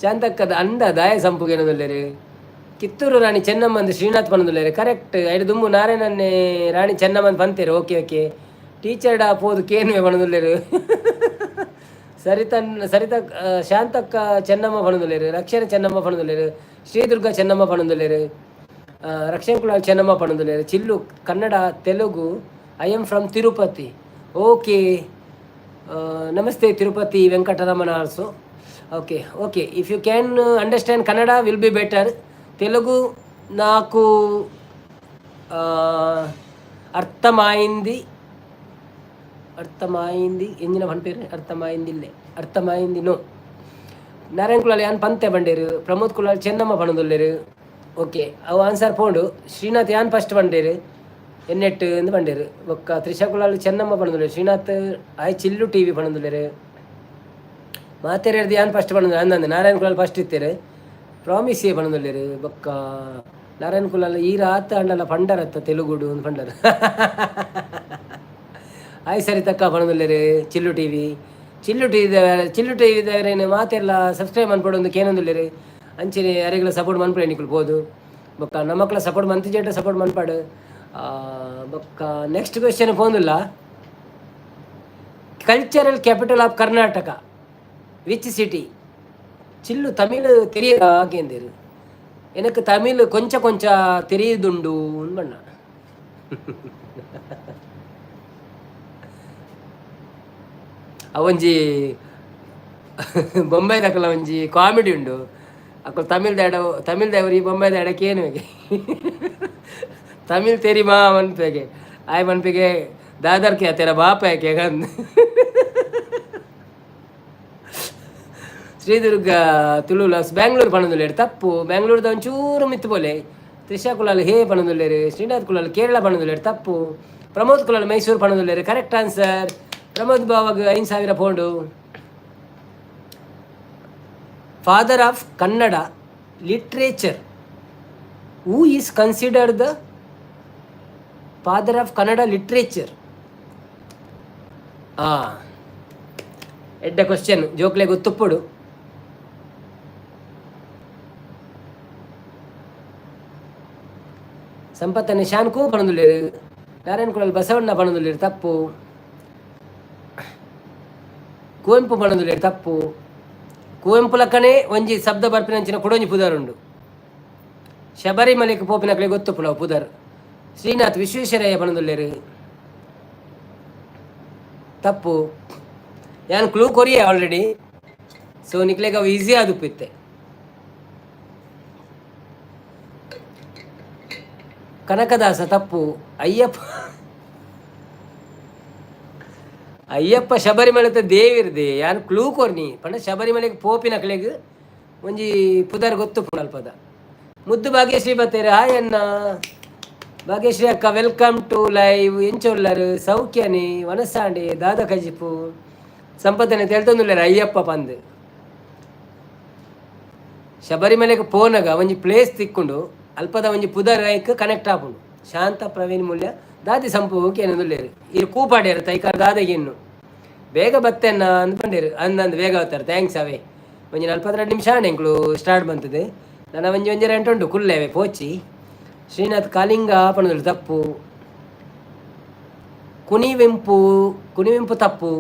S1: ಶಾಂತಕ್ಕದ ಅಂದ ದಾಯ ಸಂಪುಗೇನದಿಲ್ಲೇರು ಕಿತ್ತೂರು ರಾಣಿ ಚೆನ್ನಮ್ಮಂದು ಶ್ರೀನಾಥ್ ಪಣದುಲ್ಲೇರು ಕರೆಕ್ಟ್ ಐದು ದುಂಬು ನಾರಾಯಣನ್ನೇ ರಾಣಿ ಚೆನ್ನಮ್ಮಂದು ಪಂತೇರು ಓಕೆ ಓಕೆ ಟೀಚರ್ಡ ಪೋದು ಕೇನುವೆ ಪಣದುಲ್ಲೇರು ಸರಿತ ಶಾಂತಕ್ಕ ಚೆನ್ನಮ್ಮ ಪಣದುಲ್ಲೇರು ರಕ್ಷಣ ಚೆನ್ನಮ್ಮ ಪಣದುಲ್ಲೇರು ಶ್ರೀದುರ್ಗ ಚೆನ್ನಮ್ಮ ಪಣದುಲ್ಲೇರು ರಕ್ಷಣ ಕುಲಾಲ್ ಚೆನ್ನಮ್ಮ ಪಣದುಲ್ಲೇರು Chillu Kannada Telugu I am from Tirupati okay ನಮಸ್ತೆ Tirupati Venkataramana also okay okay if you can understand Kannada will be better Telugu నాకు అర్థమైంది ಎಂಜಿನ ಪಂಪೇರು ಅರ್ಥమైంది ನೋ ನಾರಾಯಣ್ ಕುಲಾಲ್ ಯಾನ್ ಪಂತೆ ಬಂಡೇರು ಪ್ರಮೋದ್ ಕುಲಾಲ್ ಚೆನ್ನಮ್ಮ ಪಣದುಲ್ಲೇರು ಓಕೆ ಅವು ಆನ್ಸರ್ ಪೋಂಡು ಶ್ರೀನಾಥ್ ಯಾನ್ ಫಸ್ಟ್ ಬಂಡೇರು ಎನ್ನೆಟ್ಟು ಎಂದು ಬಂಡೇರು ಒಕ್ಕ ತ್ರಿಶಾ ಕುಲಾಲ್ ಚೆನ್ನಮ್ಮ ಪಣದುಲ್ಲೇರು ಶ್ರೀನಾಥ್ ಆಯ್ ಚಿಲ್ಲು ಟಿ ವಿ ಪಣದುಲ್ಲೇರು ಮಾತೇರಿಯರ್ದು ಯಾನ್ ಫಸ್ಟ್ ಪಣದು ಅಂದಂದು ನಾರಾಯಣ್ ಕುಲಾಲ್ ಫಸ್ಟ್ ಇತ್ತೇರು ಪ್ರಾಮಿಸೇ ಪಣದುಲ್ಲೇರು ಬೊಕ್ಕ ನಾರಾಯಣ್ ಕುಲಾಲ್ ಈ ರಾತ ಅಂಡಲ ಪಂಡರತ್ತ ತೆಲುಗುಡು ಒಂದು ಪಂಡರ ಆಯ್ ಸರಿ ತಕ್ಕ ಪಣದುಲ್ಲೇರು ಚಿಲ್ಲು ಟಿ ವಿ ದೇವರೇನು ಮಾತೆಲ್ಲ ಸಬ್ಸ್ಕ್ರೈಬ್ ಮನ್ಪಡು ಒಂದು ಕೇನೊಂದುಲ್ಲೇರು ಅಂಚೆನೆ ಯಾರಿಗೆಲ್ಲ ಸಪೋರ್ಟ್ ಮನ್ಪಡು ಎಣಿಕಲು ಬೋದು ಬೊಕ್ಕ ನಮ್ಮಕ್ಲ ಸಪೋರ್ಟ್ ಮಂತ್ ಜೇಟ ಸಪೋರ್ಟ್ ಮನ್ಪಾಡು ಬೊಕ್ಕ ನೆಕ್ಸ್ಟ್ ಕ್ವೆಶ್ಚನ್ ಪೋಂದುಲ್ಲ cultural capital of Karnataka which city Chillu Tamil ತೆರಿಯದ ಹಾಕೇಂದಿರು ಎನಕ್ಕೆ ತಮಿಳು ಕೊಂಚ ತೆರೆಯುದುಂಡು ಬಣ್ಣ ಅವೊಂಜಿ ಬೊಂಬೈ ದಕ್ಕಲ ಒಂಜಿ ಕಾಮಿಡಿ ಉಂಡು ಅಕ್ಕಳು ತಮಿಳ್ದವರು ಈ ಬೊಂಬೈ ದಾಡಕ್ಕೆ ಏನು ತಮಿಳ್ ತೆರಿಮಾ ಮನ್ಪೆಗೆ ಆಯ್ ಮನ್ಪೆಗೆ ದಾದರ್ಕೆ ತೆರ ಬಾಪಕ್ಕೆ ಗಂದು ಶ್ರೀದುರ್ಗ ತುಳುಲಾಸ್ ಬ್ಯಾಂಗ್ಳೂರು ಪಣದುಲ್ಲೇರು ತಪ್ಪು ಬ್ಯಾಂಗ್ಳೂರ್ದ ಒಂಚೂರು ಮಿತ್ತು ಬೋಲೆ ತ್ರಿಶಾ ಕುಲಾಲ್ ಹೇ ಪಣದುಲ್ಲೇರು ಶ್ರೀನಾಥ್ ಕುಲಾಲ್ ಕೇರಳ ಪಣದುಲ್ಲೇರು ತಪ್ಪು ಪ್ರಮೋದ್ ಕುಲಾಲ್ ಮೈಸೂರು ಪಣದುಲ್ಲೇರು ಕರೆಕ್ಟ್ ಆನ್ಸರ್ ಪ್ರಮೋದ್ ಬಾವಾಗ 5,000 ಪೌಂಡು father of Kannada literature. Who is considered the father of Kannada literature? ಎಡ್ಡ ಕ್ವಶನ್ ಜೋಕ್ಲೆ ಗೊತ್ತುಪ್ಪಡು. ಸಂಪತ್ತನೆ ಶಾನ್ಕೂ ಪಣದುಲ್ಲೇರು, ನಾರಾಯಣ ಕುಳಲ್ ಬಸವಣ್ಣ ಪಣದುಲ್ಲೇರು ತಪ್ಪು, ಕುವೆಂಪು ಪಣದುಲ್ಲೇರು ತಪ್ಪು. ಕುವೆಂಪು ಲಕ್ಕನೆ ಒಂಜಿ ಶಬ್ದ ಬರ್ಪಿನಂಚಿನ ಕೊಡೊಂಜಿ ಪುದರುಂಡು. ಶಬರಿಮಲೆಗೆ ಪೋಪಿನಕ್ಲೆ ಗೊತ್ತುಪ್ಪುಳವು ಪುದರ್. ಶ್ರೀನಾಥ್ ವಿಶ್ವೇಶ್ವರಯ್ಯ ಪಣದುಲ್ಲೇರು ತಪ್ಪು. ಯಾನ್ ಕ್ಲೂ ಕೊರಿಯೆ ಆಲ್ರೆಡಿ, ಸೊ ನಿಕ್ಲೆಗೆ ಅವು ಈಸಿ ಆದುಪ್ಪಿತ್ತೆ. ಕನಕದಾಸ ತಪ್ಪು. ಅಯ್ಯಪ್ಪ ಶಬರಿಮಲೆ ದೇವಿರ್ದೆ ಯಾರು ಕ್ಲೂ ಕೊರ್ನಿ ಪಂಡ ಶಬರಿಮಲೆಗೆ ಪೋಪಿನ ಕಲೆಗೆ ಒಂಜಿ ಪುದರ್ ಗೊತ್ತು ಪುಣಲ್ಪದ. ಮುದ್ದು ಭಾಗ್ಯಶ್ರೀ ಬತ್ತೇರೆ. ಹಾಯ್ ಅಣ್ಣ ಭಾಗ್ಯಶ್ರೀ ಅಕ್ಕ, ವೆಲ್ಕಮ್ ಟು ಲೈವ್. ಎಂಚೊಲ್ಲರು ಸೌಖ್ಯನಿ ವನಸಾಂಡೆ ದಾದ ಕಜಿಪು ಸಂಪತ್ತನೆ ತೆಳ್ತೊಂದುಲ್ಲಾರ ಅಯ್ಯಪ್ಪ ಪಂದ್. ಶಬರಿಮಲೆಗೆ ಪೋನಗ ಒಂಜಿ ಪ್ಲೇಸ್ ತಿಕ್ಕೊಂಡು ಅಲ್ಪದ ಒಂಜಿ ಪುದರ್ ಐಕ್ ಕನೆಕ್ಟ್ ಆಪುಂಡು. ಶಾಂತ ಪ್ರವೀಣ್ ಮೂಲ್ಯ ದಾದಿ ಸಂಪು ಏನಂದುಲ್ಲೇರು ಇರು ಕೂಪಾಡ್ಯಾರ ತೈಕಾರ ದಾದಗಿನ್ನು ಬೇಗ ಬತ್ತೆನ್ನ ಅಂದ್ಕೊಂಡೇರು ಅಂದಂದು ಬೇಗ ಬರ್ತಾರೆ. ಥ್ಯಾಂಕ್ಸ್ ಅವೇ ಒಂಜಿ 42 ನಿಮಿಷ ಎಂಕ್ಳು ಸ್ಟಾರ್ಟ್ ಬಂತದೆ. ನನ್ನ ಒಂಜಿ ರೆಂಟುಂಟು ಕುಲ್ಲೇವೆ ಪೋಚಿ. ಶ್ರೀನಾಥ್ ಕಾಲಿಂಗ ಪಣದಳು ತಪ್ಪು. ಕುಣಿವೆಂಪು ತಪ್ಪು.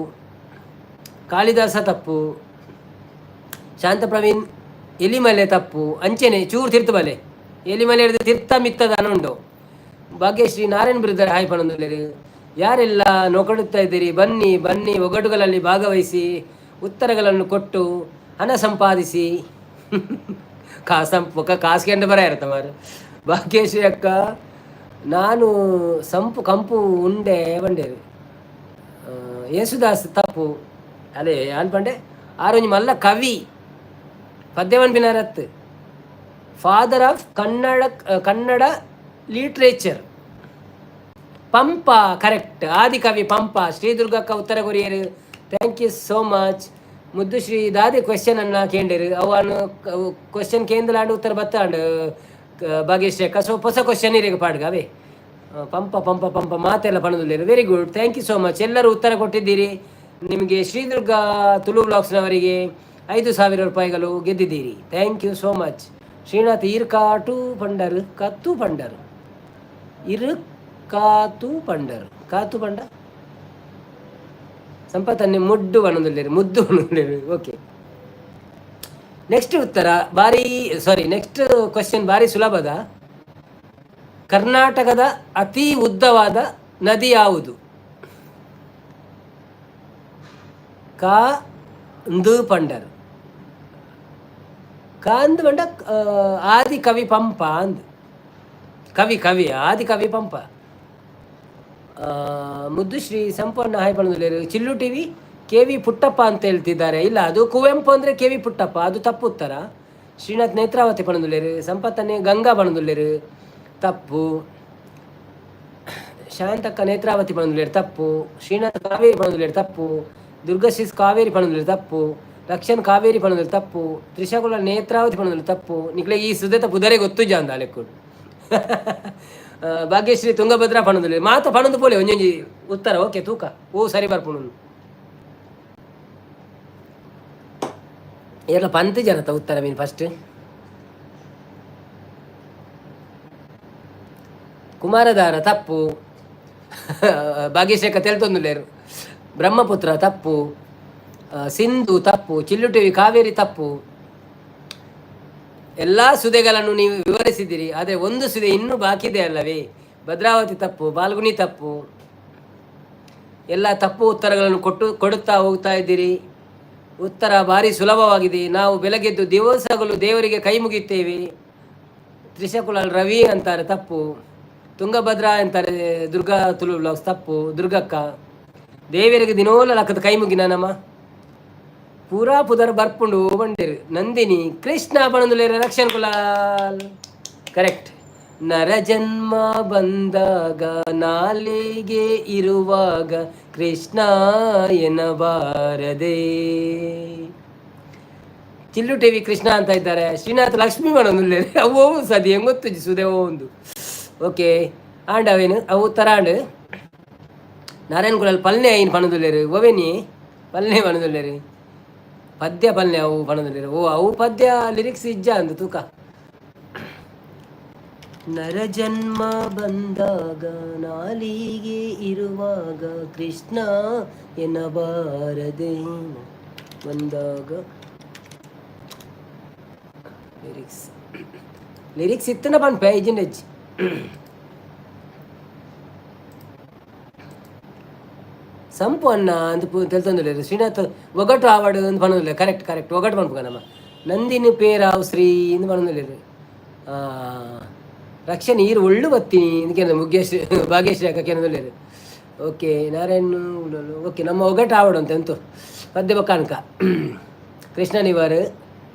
S1: ಕಾಳಿದಾಸ ತಪ್ಪು. ಶಾಂತ ಪ್ರವೀಣ್ ಎಲಿಮಲೆ ತಪ್ಪು. ಅಂಚೆನೆ ಚೂರು ತಿರ್ತಬಲೆ ಎಲಿಮಲೆ ಹಿಡಿದು ತಿರ್ತ ಮಿತ್ತದ ಅನ್ನುಂಡು. ಭಾಗ್ಯಶ್ರೀ ನಾರಾಯಣ್ ಬಿರುದ್ದಾರೆ ಹಾಯ್ ಪಣಂದುಲ್ಲೇರು. ಯಾರೆಲ್ಲ ನೋಕಡುತ್ತಾ ಇದ್ದೀರಿ ಬನ್ನಿ ಬನ್ನಿ, ಒಗಟುಗಳಲ್ಲಿ ಭಾಗವಹಿಸಿ ಉತ್ತರಗಳನ್ನು ಕೊಟ್ಟು ಹಣ ಸಂಪಾದಿಸಿ. ಕಾಸ್ಕೊಂಡು ಬರ ಇರತ್ತ ಮಾರು. ಭಾಗ್ಯಶ್ರೀ ಅಕ್ಕ, ನಾನು ಕಂಪು ಉಂಡೆ ಬಂಡೇರು. ಯೇಸುದಾಸ್ ತಪ್ಪು. ಅದೇ ಯಾನ್ ಪಂಡೆ ಆರೊಂಜಿ ಮಲ್ಲ ಕವಿ ಪದ್ಯವನ್ ಬಿನಾರತ್. Father of Kannada literature Pampa correct. ಆದಿಕವಿ ಪಂಪ. ಶ್ರೀದುರ್ಗಕ್ಕ ಉತ್ತರ ಕೊರಿಯರು. Thank you so much. ಮುದ್ದು ಶ್ರೀ ದಾದಿ ಕ್ವೆಶ್ಚನ್ ಅನ್ನ ಕೇಂಡರು. ಅವನು ಕ್ವೆಶ್ಚನ್ ಕೇಂದ್ರಾಂಡು ಉತ್ತರ ಬತ್ತಾಂಡು ಭಾಗ್ಯಶ್ರೀ ಅಕ್ಕ. ಸೊ ಹೊಸ ಕ್ವೆಶ್ಚನ್ ಇರಿಗೆ ಪಾಡ್ಗ ಅವೇ ಪಂಪ ಪಂಪ ಪಂಪ ಮಾತೆಲ್ಲ ಪಣದುಲ್ಲೇರು. Very good, thank you so much. ಎಲ್ಲರೂ ಉತ್ತರ ಕೊಟ್ಟಿದ್ದೀರಿ. ನಿಮಗೆ ಶ್ರೀದುರ್ಗ ತುಳು ಬ್ಲಾಗ್ಸ್ನವರಿಗೆ 5,000 ರೂಪಾಯಿಗಳು ಗೆದ್ದಿದ್ದೀರಿ. Thank you so much. Srinath ಇರ್ಕಾಟು ಪಂಡರು ಕತ್ತು ಪಂಡರು ಕಾತು ಪಂಡ ಸಂಪತ್ತನ್ನೇ ಮುಡ್ಡು ಬಣ್ಣದಲ್ಲಿರು ಮುದ್ದು ಬಣ್ಣದಲ್ಲಿರು. ಓಕೆ, ನೆಕ್ಸ್ಟ್ ಉತ್ತರ ನೆಕ್ಸ್ಟ್ ಕ್ವಶನ್ ಭಾರಿ ಸುಲಭದ. ಕರ್ನಾಟಕದ ಅತಿ ಉದ್ದವಾದ ನದಿ ಯಾವುದು? ಕಾಂದು ಪಂಡರು ಕಾಂದು ಪಂಡ. ಆದಿ ಕವಿ ಪಂಪ ಅಂದ್ ಕವಿ ಆದಿ ಕವಿ ಪಂಪ. ಮುದ್ದು ಶ್ರೀ ಸಂಪೂರ್ಣ ಹಾಯ್ ಪಣದುಲ್ಲೇರು. ಚಿಲ್ಲು ಟಿವಿ KV ಪುಟ್ಟಪ್ಪ ಅಂತ ಹೇಳ್ತಿದ್ದಾರೆ. ಇಲ್ಲ, ಅದು ಕುವೆಂಪು ಅಂದರೆ KV ಪುಟ್ಟಪ್ಪ, ಅದು ತಪ್ಪು ಉತ್ತರ. ಶ್ರೀನಾಥ್ ನೇತ್ರಾವತಿ ಪಣದುಲ್ಲೇರು. ಸಂಪತ್ತನ್ನೇ ಗಂಗಾ ಪಣದುಲ್ಲೇರು ತಪ್ಪು. ಶಾಂತಕ್ಕ ನೇತ್ರಾವತಿ ಪಣದುಲ್ಲೇರು ತಪ್ಪು. ಶ್ರೀನಾಥ್ ಕಾವೇರಿ ಪಣದುಲ್ಲೇರು ತಪ್ಪು. ದುರ್ಗಶ್ರೀಸ್ ಕಾವೇರಿ ಪಣದುಲ್ಲೇರು ತಪ್ಪು. ರಕ್ಷನ್ ಕಾವೇರಿ ಪಣದುಲ್ಲೇರು ತಪ್ಪು. ತ್ರಿಶಕುಲ ನೇತ್ರಾವತಿ ಪಣದುಲ್ಲೇರು ತಪ್ಪು. ನಿಕ್ಲೆ ಈ ಸುದ್ದೆ ಪುದರೆ ಗೊತ್ತು ಜಾಂದ ಲೆಕ್ಕುಡು. ಭಾಗ್ಯಶ್ರೀ ತುಂಗಭದ್ರಾ ಪಣದುಲ್ಲೇರು ಮಾತ ಪಣದು ಪೋಲೆ ಒಂಜೊಂಜಿ ಉತ್ತರ. ಓಕೆ, ತೂಕ ಓ ಸರಿ ಬರ್ಪುಣು. ಎಲ್ಲ ಪಂತ್ ಜನತ ಉತ್ತರ ಮೀನು ಫಸ್ಟ್. ಕುಮಾರಧಾರ ತಪ್ಪು. ಭಾಗ್ಯಶ್ರೇಖ ತೆಲ್ತೊಂದುಲ್ಲೇರು. ಬ್ರಹ್ಮಪುತ್ರ ತಪ್ಪು. ಸಿಂಧು ತಪ್ಪು. ಚಿಲ್ಲು ಟಿವಿ ಕಾವೇರಿ ತಪ್ಪು. ಎಲ್ಲ ಸುದೆಗಳನ್ನು ನೀವು ವಿವರಿಸಿದ್ದೀರಿ, ಆದರೆ ಒಂದು ಸುದೆ ಇನ್ನೂ ಬಾಕಿ ಇದೆ ಅಲ್ಲವೇ? ಭದ್ರಾವತಿ ತಪ್ಪು. ಬಾಲ್ಗುಣಿ ತಪ್ಪು. ಎಲ್ಲ ತಪ್ಪು ಉತ್ತರಗಳನ್ನು ಕೊಡುತ್ತಾ ಹೋಗ್ತಾ ಇದ್ದೀರಿ. ಉತ್ತರ ಭಾರಿ ಸುಲಭವಾಗಿದೆ. ನಾವು ಬೆಳಗ್ಗೆದ್ದು ದಿವಸಗಳು ದೇವರಿಗೆ ಕೈ ಮುಗಿಯುತ್ತೇವೆ. ತ್ರಿಶಕುಲ ರವಿ ಅಂತಾರೆ ತಪ್ಪು. ತುಂಗಭದ್ರಾ ಅಂತಾರೆ ದುರ್ಗಾ ತುಳು ಬ್ಲಾಗ್ಸ್ ತಪ್ಪು. ದುರ್ಗಕ್ಕ ದೇವರಿಗೆ ದಿನೋಲ ಲಕ್ಕದ ಕೈ ಮುಗಿನ ನಮ್ಮ ಪೂರಾ ಪುದರ್ ಬರ್ಪುಂಡು ಬಂದಿರು. ನಂದಿನಿ ಕೃಷ್ಣ ಪಣದುಲೇರ ರಕ್ಷಣ್ ಕುಲಾಲ್ ಕರೆಕ್ಟ್. ನರ ಜನ್ಮ ಬಂದಾಗ ನಾಲಿಗೆ ಇರುವಾಗ ಕೃಷ್ಣ ಎನ್ನಬಾರದೆ. ಚಿಲ್ಲು ಟಿ ವಿ ಕೃಷ್ಣ ಅಂತ ಇದ್ದಾರೆ. ಶ್ರೀನಾಥ್ ಲಕ್ಷ್ಮಿ ಮಾಡೋದಿಲ್ಲ ಅವೋ ಸದಿ ಹೆಂಗೊತ್ತು ಸುದೇವೋ ಒಂದು. ಓಕೆ ಆಂಡ್ ಅವೇನು ಅವು ತರಾಂಡ್ ನಾರಾಯಣ ಕುಲಲ್ ಪಲ್ಲೆ ಐನು ಪಣದುಲ್ಲೇರು ಓವೇನಿ ಪಲ್ಲೆ ಪಣದುಲ್ಲೇರು ಪದ್ಯ ಪಲ್ಲೆ ಅವು ಪಣದುಲ್ಲೇರು. ಓ ಅವು ಪದ್ಯ ಲಿರಿಕ್ಸ್ ಇಜ್ಜ ಅಂದು ತೂಕ. ನರಜನ್ಮ ಬಂದಾಗ ನಾಲಿಗೆ ಇರುವಾಗ ಕೃಷ್ಣ ಎನ್ನಬಾರದೆ ಬಂದಾಗ ಲಿರಿಕ್ಸ್ ಇತ್ತನ ಪನ್ಪೆ ಇಜಿಂಡೆಜ್ ಸಂಪು ಅನ್ನ ಅಂತ ತೆಲ್ತಂದಿಲ್ಲ. ಶ್ರೀನಾಥ್ ಒಗಟು ಆವಾಡು ಅಂತ ಪಣದಿಲ್ಲ. ಕರೆಕ್ಟ್ ಒಗಟು ಪನ್ಪುಗ ನಮ್ಮ ನಂದಿನಿ ಪೇರಾವ್ ಶ್ರೀ ಅಂತ ಪಣದಿಲ್ಲ. ರಕ್ಷ ನೀರು ಒಳ್ಳು ಬತ್ತೀನಿ ಇದಕ್ಕೆ ಮುಗ್ಗೇಶ್ ಭಾಗ್ಯಶ್ರೀ ಅಕ್ಕ ಕೇನದಲ್ಲೇರು. ಓಕೆ ನಾರಾಯಣ್ ಓಕೆ ನಮ್ಮ ಒಗಟು ಆವಾಡು ಅಂತ ಎಂತು ಪದ್ಯ ಬೊಕ್ಕ ಕೃಷ್ಣ ನಿವಾರ್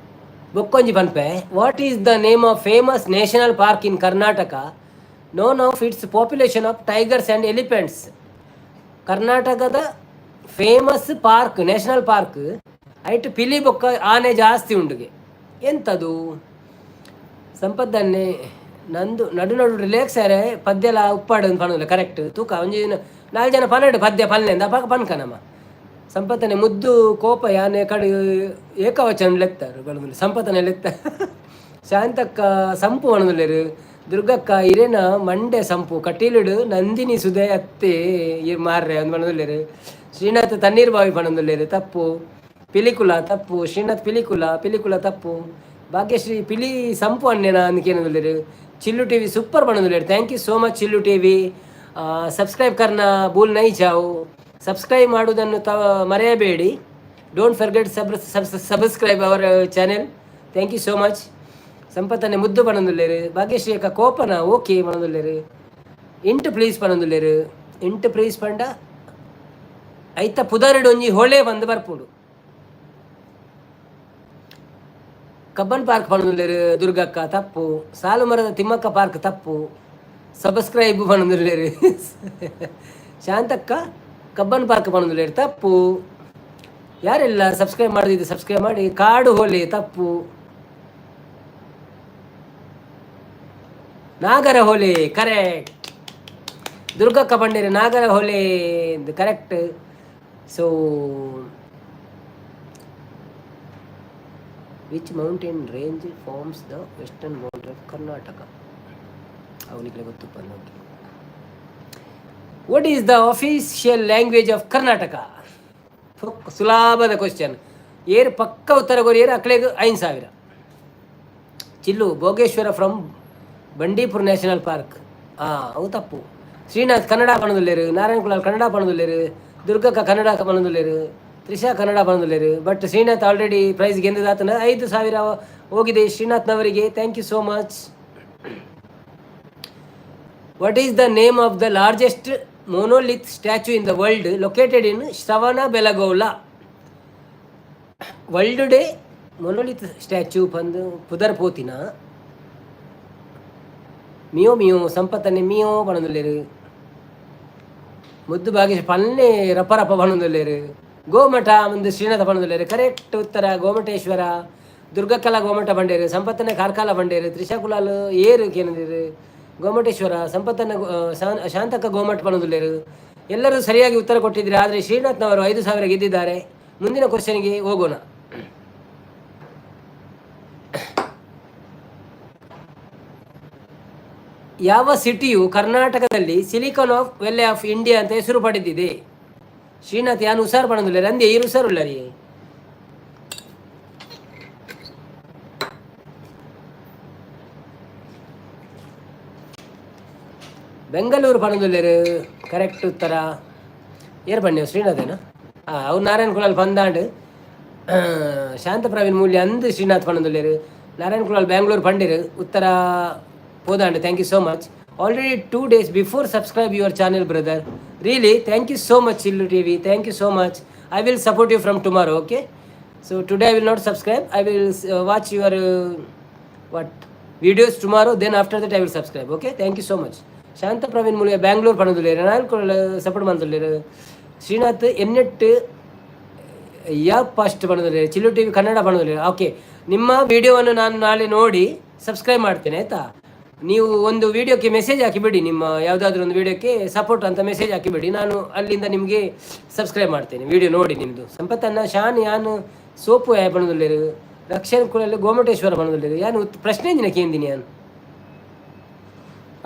S1: ಬೊಕ್ಕೊಂಜಿ ಪನ್ಪೆ. What is the name of famous national park in Karnataka known of its population of tigers and elephants. ಕರ್ನಾಟಕದ ಫೇಮಸ್ ಪಾರ್ಕ್ ನ್ಯಾಷನಲ್ ಪಾರ್ಕ್ ಐಟ್ ಪಿಲಿ ಬೊಕ್ಕ ಆನೆ ಜಾಸ್ತಿ ಉಂಡುಗೆ ಎಂಥದು ಸಂಪತ್ತನ್ನೇ ನಂದು ನಡು ರಿಲ್ಯಾಕ್ಸ್ ಯಾರೆ ಪದ್ಯಲ ಉಪ್ಪಾಡು ಅಂತ ಪಣದಿಲ್ಲ. ಕರೆಕ್ಟ್ ತೂಕ ಒಂಜಿ 4 ಜನ ಪನ್ನೆರಡು ಪದ್ಯ ಪಲ್ಲೆಂದ ಪಾಕ ಪನ್ಕ ನಮ್ಮ ಸಂಪತ್ತನೆ ಮುದ್ದು ಕೋಪ ಯಾನೆ ಕಡೆ ಏಕವಚನ ಲೆಕ್ತಾರೆ ಸಂಪತ್ತನೆ ಲೆಕ್ತ. ಶಾಂತಕ್ಕ ಸಂಪು ಪಣದುಲ್ಲೇರು. ದುರ್ಗಕ್ಕ ಇರೇನ ಮಂಡೆ ಸಂಪು ಕಟೀಲುಡು ನಂದಿನಿ ಸುದೆ ಅತ್ತೆ ಮಾರ್ರೆ ಅಂದ್ ಪಣದುಲ್ಲೇರು. ಶ್ರೀನಾಥ್ ತಣ್ಣೀರ್ ಬಾವಿ ಪಣದುಲ್ಲೇರು ತಪ್ಪು. ಪಿಲಿಕುಲ ತಪ್ಪು. ಶ್ರೀನಾಥ್ ಪಿಲಿಕುಲ ತಪ್ಪು. ಭಾಗ್ಯಶ್ರೀ ಪಿಲಿ ಸಂಪು ಅನ್ನೇನ ಅಂದ್ಕೇನದುಲ್ಲೇರು. ಚಿಲ್ಲು ಟಿ ವಿ ಸೂಪರ್ ಪಣದುಲ್ಲೇರು. Thank you so much Chillu T V. Subscribe ಕರ್ನ ಭೂಲ್ ನೈ ಜಾವು. ಸಬ್ಸ್ಕ್ರೈಬ್ ಮಾಡುವುದನ್ನು ಮರೆಯಬೇಡಿ. Don't forget subscribe our channel. Thank you so much. ಸಂಪತ್ತನೆ ಮುದ್ದು ಪಣದುಲ್ಲೇರು. ಭಾಗ್ಯಶ್ರೀ ಅಕ್ಕ ಕೋಪನ ಓಕೆ ಪಣದುಲ್ಲೇರು. ಇಂಟು ಪ್ಲೀಸ್ ಪಣದುಲ್ಲೇರು. ಇಂಟು ಪ್ಲೀಸ್ ಪಂಡ ಐತ ಪುದರ್ಡು ಒಂಜಿ ಹೊಳೆ ಬಂದು ಬರ್ಪುಡು. Cubbon park ಪಣದುಲ್ಲೇರು. ದುರ್ಗಕ್ಕ ತಪ್ಪು. ಸಾಲು ಮರದ ತಿಮ್ಮಕ್ಕ ಪಾರ್ಕ್ ತಪ್ಪು. ಸಬ್ಸ್ಕ್ರೈಬ್ ಪಣದುಲ್ಲೇರು. ಶಾಂತಕ್ಕ ಕಬ್ಬನ್ ಪಾರ್ಕ್ ಪಣದುಲ್ಲೇರು ತಪ್ಪು. ಯಾರೆಲ್ಲ ಸಬ್ಸ್ಕ್ರೈಬ್ ಮಾಡಿದ್ದು ಸಬ್ಸ್ಕ್ರೈಬ್ ಮಾಡಿ. ಕಾಡು ಹೋಲೆ ತಪ್ಪು. Nagarahole correct. ದುರ್ಗಕ್ಕ ಬಂಡೇರಿ Nagarahole correct. So which mountain range forms the western mountain of Karnataka ಅವನಿಗೆ ಗೊತ್ತಪ್ಪ ನೋಡಿ. What is the official language of Karnataka? ಸುಲಭದ ಕ್ವಶನ್. ಏರು ಪಕ್ಕ ಉತ್ತರ ಕೊರಿಯರು ಅಕ್ಳೆಗೆ 5,000. Chillu Bhogeshwara from Bandipur national park ಅವು ತಪ್ಪು. ಶ್ರೀನಾಥ್ ಕನ್ನಡ ಪಣದುಲ್ಲೇರು. ನಾರಾಯಣ ಕುಲಾಲ್ ಕನ್ನಡ ಪಣದುಲ್ಲೇರು. ದುರ್ಗಕ್ಕ ಕನ್ನಡ ಪಣದುಲ್ಲೇರು. ತ್ರಿಷಾ ಕನ್ನಡ ಪಣದುಲ್ಲೇರು. ಬಟ್ ಶ್ರೀನಾಥ್ ಆಲ್ರೆಡಿ ಪ್ರೈಸ್ ಗೆಂದದಾತನ 5,000 ಹೋಗಿದೆ ಶ್ರೀನಾಥ್ನವರಿಗೆ. Thank you so much. What is the name of the largest monolith statue in the world located in Shravanabelagola? World ಡೇ ಮೊನೋಲಿತ್ ಸ್ಟ್ಯಾಚ್ಯೂ ಬಂದು ಪುದರ್ ಪೋತಿನ ಮಿಯೋ ಸಂಪತ್ತನ್ನೇ ಮಿಯೋ ಪಣದುಲ್ಲೇರು. ಮುದ್ದು ಭಾಗ್ಯಶ್ರೀ ಪನ್ನೆ ರಪ ಪಣದುಲ್ಲೇರು. ಗೋಮಠ ಮುಂದೆ ಶ್ರೀನಾಥ ಪಣದುಲ್ಲೇರು. ಕರೆಕ್ಟ್ ಉತ್ತರ ಗೋಮಟೇಶ್ವರ. ದುರ್ಗಕ್ಕಲ ಗೋಮಠ ಬಂಡೇರು. ಸಂಪತ್ತನೆ ಕಾರ್ಕಾಲ ಬಂಡೇರು. ತ್ರಿಷಾ ಕುಲಾಲ್ ಏರು ಕೇನದಿರು ಗೋಮಟೇಶ್ವರ. ಸಂಪತ್ತನ ಶಾಂತಕ್ಕ ಗೋಮಠ ಪಣದುಲ್ಲೇರು. ಎಲ್ಲರೂ ಸರಿಯಾಗಿ ಉತ್ತರ ಕೊಟ್ಟಿದ್ದೀರಿ. ಆದರೆ ಶ್ರೀನಾಥ್ನವರು 5,000 ಗೆದ್ದಿದ್ದಾರೆ. ಮುಂದಿನ ಕ್ವಶನ್ಗೆ ಹೋಗೋಣ. ಯಾವ ಸಿಟಿಯು ಕರ್ನಾಟಕದಲ್ಲಿ ಸಿಲಿಕಾನ್ ಆಫ್ ವೆಲ್ಲೆ ಆಫ್ ಇಂಡಿಯಾ ಅಂತ ಹೆಸರು ಪಡೆದಿದೆ? ಶ್ರೀನಾಥ್ ಯಾನು ಉಸಾರ್ ಪಣದುಲ್ಲೇರು. ಅಂದೇ ಈರು ಉಸಾರ್ ಉಳ್ಳರಿ. ಬೆಂಗಳೂರು ಪಣದುಲ್ಲೇರು. ಕರೆಕ್ಟ್ ಉತ್ತರ. ಏರು ಬನ್ನಿ ಶ್ರೀನಾಥೇನ ಅವ್ರು ನಾರಾಯಣ ಕುಲಾಲ್ ಪಂದಾಂಡ್. ಶಾಂತ ಪ್ರವೀಣ್ ಮೂಲ್ಯ ಅಂದು ಶ್ರೀನಾಥ್ ಪಣದುಲ್ಲೇರು. ನಾರಾಯಣ ಕುಲಾಲ್ ಬ್ಯಾಂಗ್ಳೂರು ಪಂಡೇರು. ಉತ್ತರ ಪೋದಾಂಡ್. Thank you so much. Already 2 days before subscribe your channel brother. Really thank you so much Chillu T V. Thank you so much. I will support you from tomorrow. Okay so today I will not subscribe. I will watch your videos tomorrow. Then after that I will subscribe. Okay, thank you so much. ಶಾಂತ ಪ್ರವೀಣ್ ಮೂಲ್ಯ ಬ್ಯಾಂಗ್ಳೂರು ಪಣದುಲ್ಲೇರು. ನಾನು support ಮಾಡ್ದುಲ್ಲೇರು. Srinath ಎನ್ನೆಟ್ first ಪಣದುಲ್ಲೇರು. Chillu T V Kannada ಪಣದುಲ್ಲೇರು. Okay ನಿಮ್ಮ ವಿಡಿಯೋವನ್ನು ನಾನು ನಾಳೆ ನೋಡಿ ಸಬ್ಸ್ಕ್ರೈಬ್ ಮಾಡ್ತೇನೆ ಆಯಿತಾ. ನೀವು ಒಂದು ವಿಡಿಯೋಕ್ಕೆ ಮೆಸೇಜ್ ಹಾಕಿಬಿಡಿ, ನಿಮ್ಮ ಯಾವುದಾದ್ರೂ ಒಂದು ವಿಡಿಯೋಕ್ಕೆ ಸಪೋರ್ಟ್ ಅಂತ ಮೆಸೇಜ್ ಹಾಕಿಬಿಡಿ, ನಾನು ಅಲ್ಲಿಂದ ನಿಮಗೆ ಸಬ್ಸ್ಕ್ರೈಬ್ ಮಾಡ್ತೇನೆ ವಿಡಿಯೋ ನೋಡಿ ನಿಮ್ಮದು. ಸಂಪತ್ತನ್ನ ಶಾನ್ ಯಾನು ಸೋಪು ಯಾ ಬಣದಲ್ಲಿರು ರಕ್ಷಣೆ ಕೂಡ ಗೋಮಟೇಶ್ವರ ಬಣದಲ್ಲಿರು ಯಾನು ಪ್ರಶ್ನೆ ದಿನ ಕೇಂದಿನಿ ಯಾನು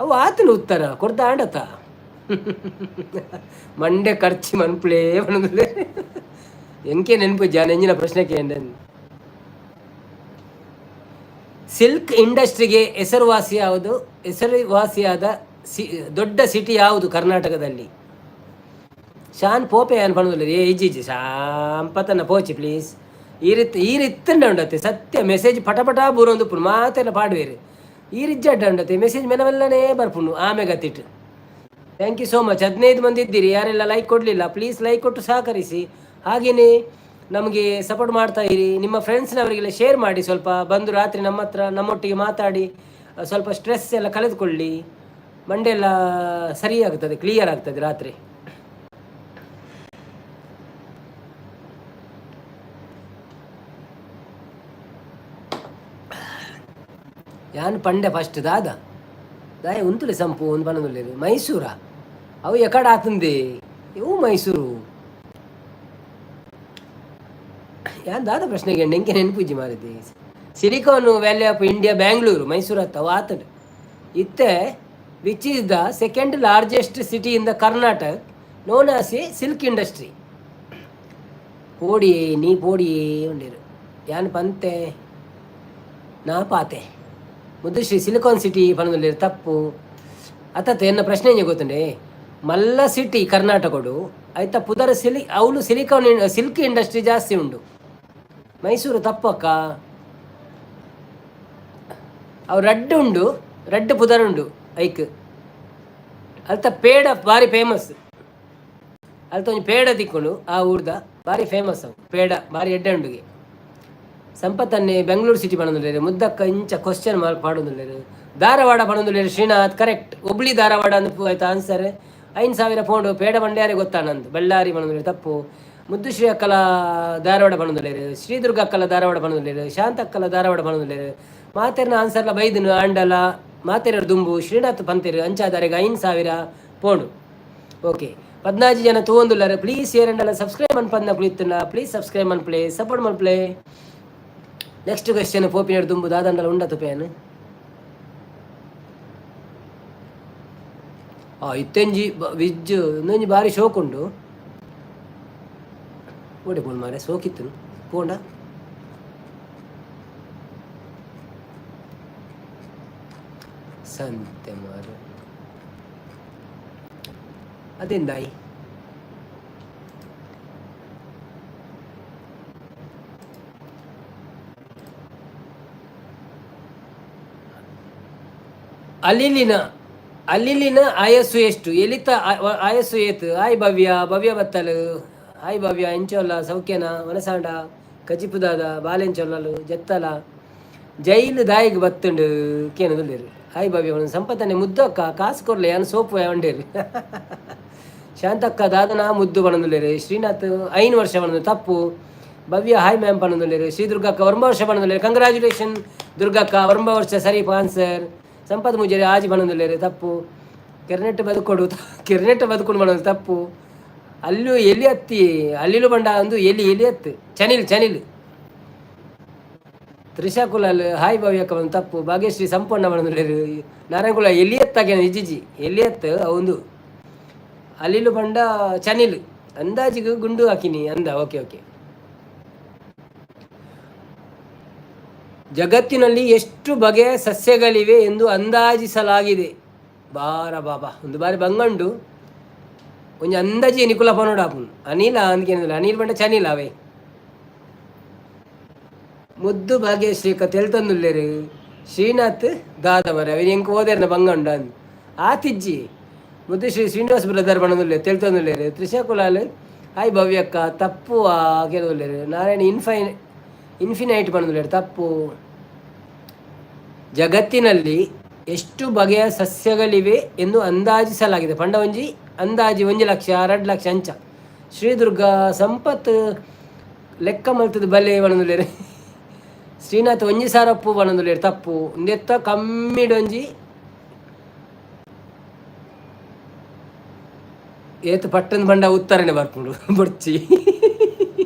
S1: ಅವು ಆತನ ಉತ್ತರ ಕೊಡ್ದ ಆಂಡತ ಮಂಡೆ ಖರ್ಚಿ ಮನ್ಪುಳೇ ಬಣದಲ್ಲೇ ಎಂಕೆ ನೆನಪು ನೆಂಜಿನ ಪ್ರಶ್ನೆ ಕೇಂದ್ರ. ಸಿಲ್ಕ್ ಇಂಡಸ್ಟ್ರಿಗೆ ಹೆಸರುವಾಸಿಯಾದ ದೊಡ್ಡ ಸಿಟಿ ಯಾವುದು ಕರ್ನಾಟಕದಲ್ಲಿ? ಶಾನ್ ಪೋಪೆ ಅನ್ ಪಣದಲ್ಲಿ ಇಜ್ಜಿ ಸಂಪತ್ತನ್ನ ಪೋಚಿ ಪ್ಲೀಸ್. ಈ ರೀತಿ ಉಂಡತ್ತೆ ಸತ್ಯ ಮೆಸೇಜ್ ಪಟಪಟ ಬೂರೊಂದು ಪುಣ್ ಮಾತೆಲ್ಲ ಪಾಡುವೇರು ಈ ರಿಜ್ಜಡ್ಡ ಉಂಡತ್ತೆ ಮೆಸೇಜ್ ಮೆನವೆಲ್ಲನೇ ಬರ್ಪುಣ್ಣು ಆಮೇಲೆ ಗತ್ತಿಟ್ಟು. Thank you so much. 15 ಮಂದಿ ಇದ್ದೀರಿ, ಯಾರೆಲ್ಲ ಲೈಕ್ ಕೊಡಲಿಲ್ಲ ಪ್ಲೀಸ್ ಲೈಕ್ ಕೊಟ್ಟು ಸಹಕರಿಸಿ. ಹಾಗೆಯೇ ನಮಗೆ ಸಪೋರ್ಟ್ ಮಾಡ್ತಾ ಇರಿ. ನಿಮ್ಮ ಫ್ರೆಂಡ್ಸ್ನವರಿಗೆಲ್ಲ ಶೇರ್ ಮಾಡಿ, ಸ್ವಲ್ಪ ಬಂದು ರಾತ್ರಿ ನಮ್ಮೊಟ್ಟಿಗೆ ಮಾತಾಡಿ ಸ್ವಲ್ಪ ಸ್ಟ್ರೆಸ್ ಎಲ್ಲ ಕಳೆದುಕೊಳ್ಳಿ. ಮಂಡೆ ಎಲ್ಲ ಸರಿ ಆಗ್ತದೆ, ಕ್ಲಿಯರ್ ಆಗ್ತದೆ ರಾತ್ರಿ. ಯಾನು ಪಂಡೆ ಫಸ್ಟ್ ದಾದ ದಾಯ ಉಂತುಲೆ ಸಂಪು ಒಂದು ಬಣ್ಣದೊಳ್ಳೆದು ಮೈಸೂರ ಅವು ಎಕಡೆ ಆತಂದೆ ಇವು ಮೈಸೂರು ಯಾನ್ ದಾದ ಪ್ರಶ್ನೆಗೆ ಎಂಕೆ ನೆನಪುಜ್ಜಿ ಮಾರಿದ್ದೆ. Silicon valley of India Bangalore Mysuru ಅತ್ತವ ಆತಡ್ ಇತ್ತೆ which is the second largest city in the Karnataka known as a silk industry. ಪೋಡಿಯೇ ನೀ ಪೋಡಿಯೇ ಉಂಡಿರು ಯಾನ್ ಪಂತೆ ನಾ ಪಾತೆ ಮುದ್ದುಶ್ರೀ ಸಿಲಿಕಾನ್ ಸಿಟಿ ಪನದಲ್ಲಿ ತಪ್ಪು ಅತ್ತ ಎನ್ನ ಪ್ರಶ್ನೆ ಗೊತ್ತುಂಡೆ ಮಲ್ಲ ಸಿಟಿ ಕರ್ನಾಟಕಡು ಆಯ್ತಾ ಪುದರ ಅವಳು ಸಿಲ್ಕ್ ಇಂಡಸ್ಟ್ರಿ ಜಾಸ್ತಿ ಉಂಡು. ಮೈಸೂರು ತಪ್ಪಕ್ಕ ಅವು ರಡ್ಡು ಉಂಡು, ರಡ್ಡು ಪುದರ್ ಉಂಡು ಐಕ್ ಅಲ್ತ ಪೇಡ ಭಾರಿ ಫೇಮಸ್ ಅಲ್ತ ಒಂದು ಪೇಡ ತಿಕ್ಕೊಂಡು ಆ ಊರ್ದ ಭಾರಿ ಫೇಮಸ್ ಅವು ಪೇಡ ಭಾರಿ ಎಡ್ಡೆ ಉಂಡುಗೆ. ಸಂಪತ್ತನ್ನೇ ಬೆಂಗಳೂರು ಸಿಟಿ ಪಣದುಲ್ಲೇರು ಮುದ್ದಕ್ಕ ಇಂಚ ಕ್ವಶನ್ ಮಾರ್ಕ್ ಪಾಡೋದಿಲ್ಲೇರು. ಧಾರವಾಡ ಪಣದುಲ್ಲೇರು ಶ್ರೀನಾಥ್ ಕರೆಕ್ಟ್. ಹುಬ್ಳಿ ಧಾರವಾಡ ಅಂತ ಆಯ್ತಾ ಆನ್ಸರ್. 5,000 ಪೌಂಡು ಪೇಡ ಬಂಡ್ಯಾರೆ ಗೊತ್ತಾನಂದು ಬಳ್ಳಾರಿ ಪಣದುಲ್ಲೇರು ತಪ್ಪು. ಮುದ್ದುಶ್ರೀ ಅಕ್ಕಲ ಧಾರವಾಡ ಪಣದುಲ್ಲೇರು, ಶ್ರೀದುರ್ಗ ಅಕ್ಕಲ ಧಾರವಾಡ ಪಣದುಲ್ಲೇರು, ಶಾಂತ ಅಕ್ಕಲ ಧಾರವಾಡ ಪಣದುಲ್ಲೇರು. ಮಾತೆರ್ನ ಆನ್ಸರ್ಲ ಬೈದನು ಆಂಡಲ ಮಾತೆರ ದುಂಬು ಶ್ರೀನಾಥ್ ಪಂತೇರು ಅಂಚಾದಾರೆಗೆ 5,000 ಪೌಂಡು. ಓಕೆ 14 ಜನ ತಗೊಂದುಲ್ಲಾರೆ. ಪ್ಲೀಸ್ ಏರಂಡಲ್ಲ ಸಬ್ಸ್ಕ್ರೈಬ್ ಅನ್ಪಂದ ಕುಳಿತಲ್ಲ ಪ್ಲೀಸ್ ಸಬ್ಸ್ಕ್ರೈಬ್ ಮನ್ಪ್ಲೇ ಸಪೋರ್ಟ್ ಮನ್ಪ್ಲೇ. ನೆಕ್ಸ್ಟ್ ಕ್ವೆಶ್ಚನ್ ಪೋಪಿನಾಡು ದುಂಬು ದಾದಂಡಲ ಉಂಡ ತುಪೇನು ಇತ್ತೆಂಜಿ ವಿಜ್ ಇನ್ನೊಂಜಿ ಭಾರಿ ಶೋಕ್ ಉಂಡು ಓಡಿ ಪೋಣ್ ಮಾರೆ ಸೋಕಿತ್ತು ಪೋಂಡ ಸಂತೆ ಮಾರು ಅದೆಂದಾಯಿ ಅಲ್ಲಿನ ಆಯಸ್ಸು ಎಷ್ಟು ಎಲಿತ ಆಯಸ್ಸು ಏತು. ಆಯ್ ಭವ್ಯ ಬತ್ತಲು ಆಯ್ ಭವ್ಯ ಎಂಚೊಲ್ಲ ಸೌಖ್ಯನ ಮನಸಾಂಡ ಕಚಿಪುದಾದ ಬಾಲೆಂಚೊಲ್ಲಲು ಜತ್ತಲ ಜೈಲು ದಾಯಿಗೆ ಬತ್ತುಂಡು ಕೇನದುಲ್ಲೇರು. ಆಯ್ ಭವ್ಯ ಒಂದು ಸಂಪತ್ತನೆ ಮುದ್ದಕ್ಕ ಕಾಸು ಕೊರ್ಲೆ ಯಾನು ಸೋಪು ಒಂಡೇರು. ಶಾಂತಕ್ಕ ದಾದನ ಮುದ್ದು ಬಣದುಲ್ಲೇರು. ಶ್ರೀನಾಥ್ 5 ವರ್ಷ ಬಣದು ತಪ್ಪು. ಭವ್ಯ ಹಾಯ್ ಮ್ಯಾಮ್ ಪಣದುಲ್ಲೇರು. ಶ್ರೀ ದುರ್ಗಕ್ಕ ವರ್ಮ ವರ್ಷ ಬಣದುಲ್ಲೇರು. ಕಂಗ್ರ್ಯಾಚುಲೇಷನ್ ದುರ್ಗಕ್ಕ ವರ್ಮ ವರ್ಷ ಸರಿ ಆನ್ಸರ್. ಸಂಪತ್ ಮುಜೇರಿ ಆಜಿ ಬಣದುಲ್ಲೇರು ತಪ್ಪು. ಕೆರ್ನೆಟ್ ಬದುಕೊಂಡು ಬಣದು ತಪ್ಪು. ಅಲ್ಲೂ ಎಲ್ಲಿ ಹತ್ತಿ ಅಲ್ಲಿಲು ಬಂಡ ಒಂದು ಎಲಿ ಹತ್ತು ಚನಿಲ್ ತ್ರಿಷಾ ಕುಲಾಲ್ ಹಾಯ್ ಭವ್ಯಕ್ಕ ಒಂದು ತಪ್ಪು. ಭಾಗ್ಯಶ್ರೀ ಸಂಪೂರ್ಣ ಬಣದುಲ್ಲೇರು. ನಾರಾಯಣಕುಲ ಎಲ್ಲಿ ಹತ್ತಾಗ್ಯಾನ ಇಜ್ಜಿಜಿ ಎಲ್ಲಿ ಹತ್ತು ಒಂದು ಅಲ್ಲಿಲು ಬಂಡ ಚನಿಲ್ ಅಂದಾಜಿಗೆ ಗುಂಡು ಹಾಕಿನಿ ಅಂದ. ಓಕೆ ಜಗತ್ತಿನಲ್ಲಿ ಎಷ್ಟು ಬಗೆಯ ಸಸ್ಯಗಳಿವೆ ಎಂದು ಅಂದಾಜಿಸಲಾಗಿದೆ? ಬಾಬಾ ಒಂದು ಬಾರಿ ಬಂಗಂಡು ಒಂಜಿ ಅಂದಾಜಿ ನಿಕುಲ ಪನೋಡಾಪುನ್ ಅನಿಲ ಅಂದ್ಕೇನಿಲ್ಲ ಅನಿಲ್ ಬಂಡ ಚನಿಲ್ ಅವೇ ಮುದ್ದು ಭಾಗ್ಯಶ್ರೀಕ ತೆಲ್ತಂದುಲ್ಲೇರು. ಶ್ರೀನಾಥ್ ದಾದಮರ ಅವ ಎಂಕ್ ಓದೇರ್ನ ಬಂಗಂಡು ಅಂದ್ ಆತಿಜ್ಜಿ ಮುದ್ದು ಶ್ರೀನಿವಾಸ್ ಬ್ರದರ್ ಬಣದುಲ್ಲೇರು ತೆಲ್ತಂದುಲ್ಲೇರು. ತ್ರಿಷಾ ಕುಲಾಲ್ ಹಾಯ್ ಭವ್ಯಕ್ಕ ತಪ್ಪು ಕೇಳುದುಲ್ಲೇರು. ನಾರಾಯಣ ಇನ್ಫಿನೈಟ್ ಬಣದುಲ್ಲೇರು ತಪ್ಪು. ಜಗತ್ತಿನಲ್ಲಿ ಎಷ್ಟು ಬಗೆಯ ಸಸ್ಯಗಳಿವೆ ಎಂದು ಅಂದಾಜಿಸಲಾಗಿದೆ? ಪಂಡ ಒಂಜಿ ಅಂದಾಜಿ 1 ಲಕ್ಷ 2 ಲಕ್ಷ ಅಂಚ. ಶ್ರೀದುರ್ಗ ಸಂಪತ್ ಲೆಕ್ಕ ಮಲ್ತದ ಬಲೆ ಬಣದುಲ್ಲೇರು. ಶ್ರೀನಾಥ್ ಒಂಜಿ ಸಾರ ಅಪ್ಪು ಬನ್ನೊಂದುಲ್ಲೆರ್ ತಪ್ಪು ಇಂದೆತ್ತ ಕಮ್ಮಿಡೊಂಜಿ ಏತು ಪಟ್ಟಂದು ಬಂಡ ಉತ್ತರನೆ ಬರ್ಪುಂಡು ಬೊಡ್ಚಿ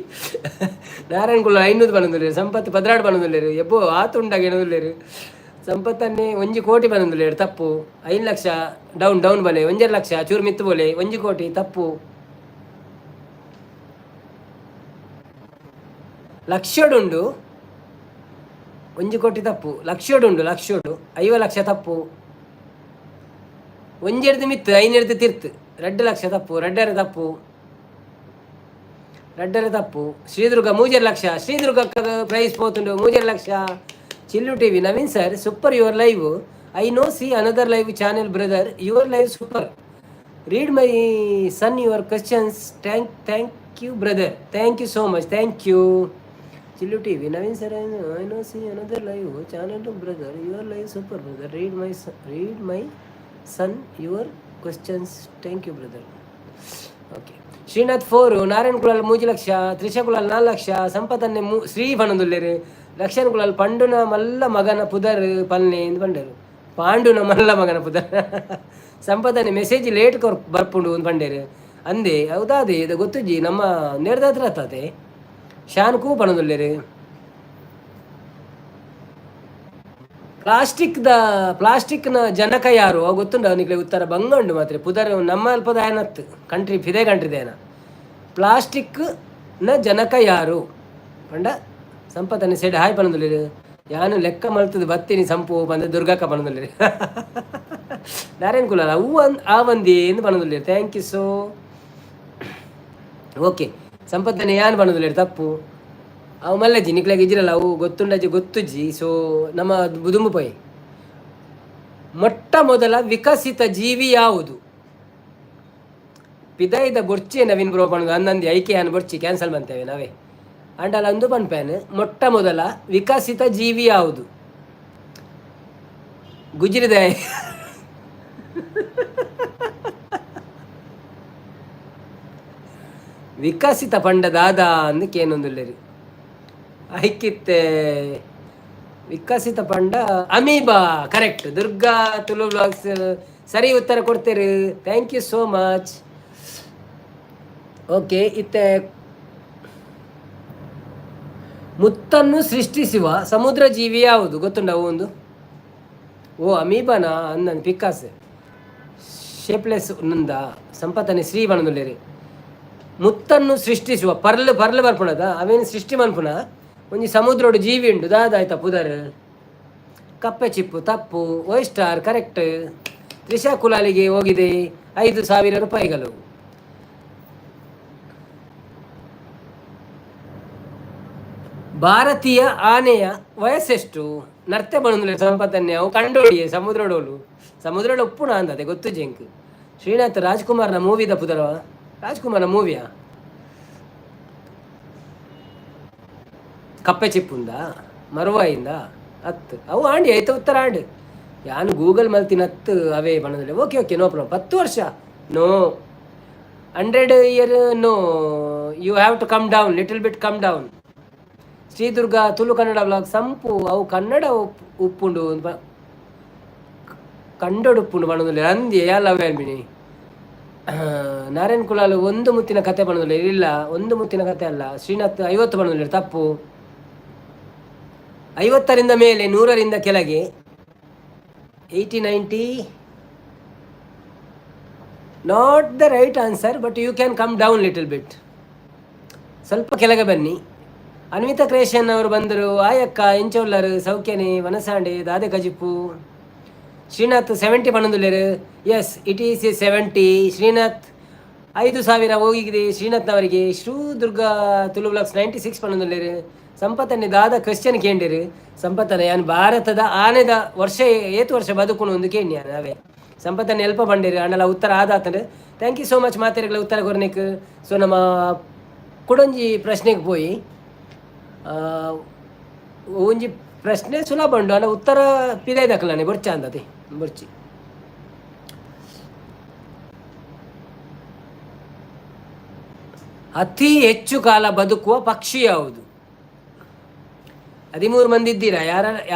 S1: ನಾರಾಯಣ್ ಕುಲ 500 ಬನ್ನೊಂದುಲ್ಲೆರ್ ಸಂಪತ್ 16 ಬನ್ನೊಂದುಲ್ಲೆರ್ ಎಬ್ಬೋ ಆತುಂಡಾಗ ಎನೊಂದುಲ್ಲೆರ್ ಸಂಪತ್ತನ್ನೇ 1 ಕೋಟಿ ಬನ್ನೊಂದುಲ್ಲೆರ್ ತಪ್ಪು 5 ಲಕ್ಷ ಡೌನ್ ಬಲೆ 1 ಲಕ್ಷ ಚೂರು ಮಿತ್ತು ಬೋಲೆ 1 ಕೋಟಿ ತಪ್ಪು ಲಕ್ಷಡುಂಡು 1 ಕೋಟಿ ತಪ್ಪು ಲಕ್ಷಡುಂಡು 5 ಲಕ್ಷ ತಪ್ಪು 1 ಮಿತ್ತು 5 ತಿರ್ತು 2 ಲಕ್ಷ ತಪ್ಪು 2 ತಪ್ಪು ತಪ್ಪು ಶ್ರೀದುರ್ಗ 3 ಲಕ್ಷ ಶ್ರೀದುರ್ಗಕ್ಕೆ ಪ್ರೈಸ್ ಪೋತುಂಡು 3 lakh Chillu TV Naveen sir super your live I know see another live channel brother your live super read my son your questions thank you brother thank you so much thank you Chillu TV Naveen sir I know see another live channel brother your live super brother read my son your questions thank you brother okay Srinath 4 Narayan Kulal 3 lakh Trisha Kulal 4 lakh ಸಂಪತ್ತನ್ನೇ Shri ಬಣ್ಣದುಲ್ಲೇರು ಲಕ್ಷಣ ಕುಲಾಲ್ ಪಂಡುನ ಮಲ್ಲ ಮಗನ ಪುದರ್ ಪಲ್ನೆ ಎಂದು ಬಂಡರು ಪಾಂಡುನ ಮಲ್ಲ ಮಗನ ಪುದರ್ ಸಂಪತ್ತನ್ನೇ ಮೆಸೇಜ್ ಲೇಟ್ ಬರ್ಪುಂಡು ಒಂದು ಬಂಡೇರು ಅಂದೆ ಹೌದಾದೆ ಇದು ಗೊತ್ತುಜ್ಜಿ ನಮ್ಮ ನೇರ್ದಾತ್ರ ಹತ್ತದೆ ಶಾನ್ಕೂ ಪಣದುಲ್ಲೇರು ಪ್ಲಾಸ್ಟಿಕ್ನ ಜನಕ ಯಾರು ಗೊತ್ತುಂಡ ಅವನಿಗೆ ಉತ್ತರ ಬಂಗಂಡು ಮಾತ್ರ ಪುದರ್ ನಮ್ಮ ಅಲ್ಪದ ಏನತ್ತು ಕಂಟ್ರಿ ಫಿದೆ ಕಂಟ್ರಿದೇನ ಪ್ಲಾಸ್ಟಿಕ್ನ ಜನಕ ಯಾರು ಪಂಡ ಸಂಪತ್ತನ್ನು ಸೈಡ್ ಹಾಯ್ ಪಣದುಲ್ಲೇರು ಯಾನು ಲೆಕ್ಕ ಮಲ್ತದ್ದು ಬತ್ತೀನಿ ಸಂಪು ಬಂದ ದುರ್ಗಕ್ಕ ಪಣದುಲ್ಲೇರು ನಾರಾಯಣ್ ಕುಲಾಲ್ ಅವು ಆ ಒಂದೇ ಎಂದು ಪಣದುಲ್ಲೇರು ಥ್ಯಾಂಕ್ ಯು ಸೋ ಓಕೆ ಸಂಪತ್ತನ್ನು ಯಾನು ಪಣದುಲ್ಲೇರು ತಪ್ಪು ಅವು ಮಲ್ಲಜ್ಜಿ ನಿಕ್ಲಾಗ ಇಜ್ರಲ್ಲ ಅವು ಗೊತ್ತುಂಡಜ್ಜಿ ಗೊತ್ತುಜ್ಜಿ ಸೊ ನಮ್ಮ ಬುದುಂಬು ಪೈ ಮೊಟ್ಟ ಮೊದಲ ವಿಕಸಿತ ಜೀವಿ ಯಾವುದು ಪಿದಾಯ್ದ ಬೊರ್ಚಿ ನವೀನ್ ಬ್ರೋ ಪಣದು ಅಂದಂದು ಐಕೆ ಅನ್ನು ಬೊರ್ಚಿ ಕ್ಯಾನ್ಸಲ್ ಬಂತೇವೆ ನಾವೇ ಅಂಡಲ್ಲ ಅಂದು ಪನ್ಪೇನು ಮೊಟ್ಟ ಮೊದಲ ವಿಕಸಿತ ಜೀವಿ ಯಾವುದು ಗುಜ್ರಿದೆ ವಿಕಸಿತ ಪಂಡದಾದ ಅಂದಕ್ಕೆ ಏನೊಂದುಲ್ಲೇರಿ ಐಕಿತ್ತೆ ವಿಕಸಿತ ಪಂಡ amoeba correct Durga Tulu blogs ಸರಿ ಉತ್ತರ ಕೊಡ್ತೀರಿ thank you so much okay ಇತ್ತೆ ಮುತ್ತನ್ನು ಸೃಷ್ಟಿಸುವ ಸಮುದ್ರ ಜೀವಿ ಯಾವುದು ಗೊತ್ತುಂಡ ಒಂದು ಓ ಅಮೀಬಾನ ಅಂದನ್ ಪಿಕ್ಕಾಸ್ ಶೇಪ್ಲೆಸ್ ನಂದ ಸಂಪತ್ತನೆ ಶ್ರೀ ಬಣದುಲ್ಲೇರಿ ಮುತ್ತನ್ನು ಸೃಷ್ಟಿಸುವ ಪರ್ಲು ಬರ್ಪುಣದ ಅವೇನು ಸೃಷ್ಟಿ ಮನ್ಪುನ ಒಂಜಿ ಸಮುದ್ರೋಡು ಜೀವಿ ಉಂಡು ದಾದಾಯ್ತ ಪುದರ್ ಕಪ್ಪೆ ಚಿಪ್ಪು ತಪ್ಪು ಓಯ್ಸ್ಟಾರ್ ಕರೆಕ್ಟ್ ತ್ರಿಷಾ ಕುಲಾಲಿಗೆ ಹೋಗಿದೆ 5,000 ರೂಪಾಯಿಗಳು ಭಾರತೀಯ ಆನೆಯ ವಯಸ್ಸೆಷ್ಟು ನರ್ತೆ ಬಣಂದುಲೆ ಸಂಪತ್ತನ್ನೇ ಅವು ಕಂಡೋಡಿಯೇ ಸಮುದ್ರೋಡು ಉಪ್ಪುಣ ಅಂದದೆ ಗೊತ್ತು ಜಂಕ್ ಶ್ರೀನಾಥ್ ರಾಜ್ಕುಮಾರ್ನ ಮೂವಿದ ಪುದರ ರಾಜ್ಕುಮಾರ್ನ ಮೂವಿಯಾ ಕಪ್ಪೆ ಚಿಪ್ಪುಂದ ಮರುವಾಯಿಂದ 10 ಅವು ಆಂಡಿ ಆಯ್ತು ಉತ್ತರ ಆಂಡ್ ಯಾನು ಗೂಗಲ್ ಮಲ್ತಿನ 10 ಅವೇ ಬಣ್ಣದಲ್ಲಿ ಓಕೆ ನೋ ಪ್ರಾಬ್ಲಮ್ 10 ವರ್ಷ no 100 year no you have to come down little bit come down Shridurga Tulu Kannada blog ಸಂಪು ಅವು ಕನ್ನಡ ಉಪ್ಪುಂಡು ಕಂಡೋಡು ಉಪ್ಪುಂಡು ಬಣ್ಣದಲ್ಲಿ ಅಂದಿ ಯಾಲವೇ ಅನ್ಬಿನಿ ನಾರಾಯಣ್ ಕುಲಾಲ್ ಒಂದು ಮುತ್ತಿನ ಕತೆ ಬಣ್ಣದಲ್ಲಿ ಇಲ್ಲ ಒಂದು ಮುತ್ತಿನ ಕತೆ ಅಲ್ಲ ಶ್ರೀನಾಥ್ 50 ಬಣ್ಣದಲ್ಲಿ ತಪ್ಪು 50ರಿಂದ ಮೇಲೆ 100ರಿಂದ ಕೆಳಗೆ 80-90 not the right answer but you can come down little bit ಸ್ವಲ್ಪ ಕೆಳಗೆ ಬನ್ನಿ ಅನ್ವಿತಾ ಕ್ರಿಯೇಷನ್ ಅವರು ಬಂದರು ಆಯಕ್ಕ ಎಂಚೋಲ್ಲರ್ ಸೌಖ್ಯನೆ ವನಸಾಂಡೆ ದಾದೆ ಕಜಿಪ್ಪು ಶ್ರೀನಾಥ್ 70 ಬಣ್ಣದುಲ್ಲೇರು ಎಸ್ ಇಟ್ ಈಸ್ 70 ಶ್ರೀನಾಥ್ 5,000 ಹೋಗಿದೆ ಶ್ರೀನಾಥ್ನವರಿಗೆ ಶ್ರೀದುರ್ಗ ತುಳು ಬ್ಲಾಗ್ಸ್ 96 ಬಣ್ಣದುಲ್ಲೇರು ಸಂಪತ್ತನ್ನೇ ದಾದ ಕ್ವೆಶ್ಚನ್ ಕೇಂಡಿರು ಸಂಪತ್ತನ ಯಾನು ಭಾರತದ ಆನೆದ ವರ್ಷ ಏತು ವರ್ಷ ಬದುಕುಣು ಒಂದು ಕೇಳಿ ನಾವೇ ಸಂಪತ್ತನ್ನು ಎಲ್ಪ ಬಂಡಿರು ಅಣ್ಣಲ್ಲ ಉತ್ತರ ಆದಾತಂದ್ರೆ ಥ್ಯಾಂಕ್ ಯು ಸೋ ಮಚ್ ಮಾತಾಡಿಗಳ ಉತ್ತರ ಕೊರ್ನಿಕ್ ಸೊ ನಮ್ಮ ಕುಡೊಂಜಿ ಪ್ರಶ್ನೆಗೆ ಪೋಯಿ ಒಂಜಿ ಪ್ರಶ್ನೆ ಸುಲಭ ಉಂಡು ಅಣ್ಣ ಉತ್ತರ ಪಿದೈ ದಕ್ಕಲಾನೆ ಬೊರ್ಚ ಅಂದತಿ ಬೊರ್ಚಿ ಅತಿ ಹೆಚ್ಚು ಕಾಲ ಬದುಕುವ ಪಕ್ಷಿ ಯಾವುದು 13 ಮಂದಿ ಇದ್ದೀರಾ.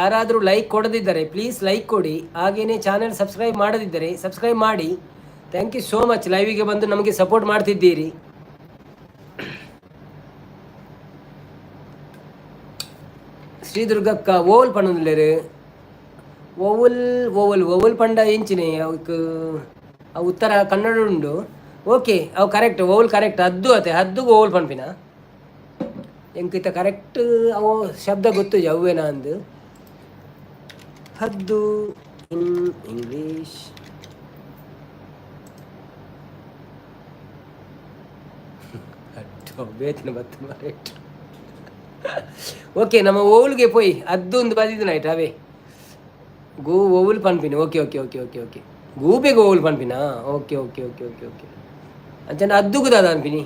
S1: ಯಾರಾದರೂ ಲೈಕ್ ಕೊಡದಿದ್ದರೆ ಪ್ಲೀಸ್ ಲೈಕ್ ಕೊಡಿ. ಹಾಗೆಯೇ ಚಾನೆಲ್ ಸಬ್ಸ್ಕ್ರೈಬ್ ಮಾಡದಿದ್ದರೆ ಸಬ್ಸ್ಕ್ರೈಬ್ ಮಾಡಿ. ಥ್ಯಾಂಕ್ ಯು ಸೋ ಮಚ್, ಲೈವಿಗೆ ಬಂದು ನಮಗೆ ಸಪೋರ್ಟ್ ಮಾಡ್ತಿದ್ದೀರಿ. ಶ್ರೀದುರ್ಗಕ್ಕ ಓವಲ್ ಪಣ್ಣುಲ್ಲೇರು ಓವಲ್ ಓವಲ್ ಓವಲ್ ಪಂಡ ಎಂಚಿನೇ ಅವಕ್ಕೆ ಅವು ಉತ್ತರ ಕನ್ನಡ ಉಂಡು. ಓಕೆ ಅವು ಕರೆಕ್ಟ್, ಓವಲ್ ಕರೆಕ್ಟ್. ಹದ್ದು ಅತೆ ಹದ್ದುಗೆ ಓವಲ್ ಪನ್ಪಿನ ಎಂಕಿತ ಕರೆಕ್ಟ್ ಅವು ಶಬ್ದ ಗೊತ್ತು ಅವ್ವೇನ ಅಂದು. ಹದ್ದು ಇನ್ ಇಂಗ್ಲೀಷ್ ಬೇತಿನ ಬತ್ತು ಮಾರೇಟ್. ಓಕೆ ನಮ್ಮ ಓವಲ್ಗೆ ಪೋಯ್ ಹದ್ದು ಒಂದು ಬದಿದ್ದು ನೈಟ್ ಅವೇ ಗೋ ಓವಲ್ ಪನ್ಪಿನ. Okay okay okay okay okay ಗೂಬೆಗೆ ಓವಲ್ ಪನ್ಪಿನ. Okay okay okay okay okay ಅಂಚನ ಹದ್ದುಗೂ ದಾದ ಅನ್ಪಿನಿ.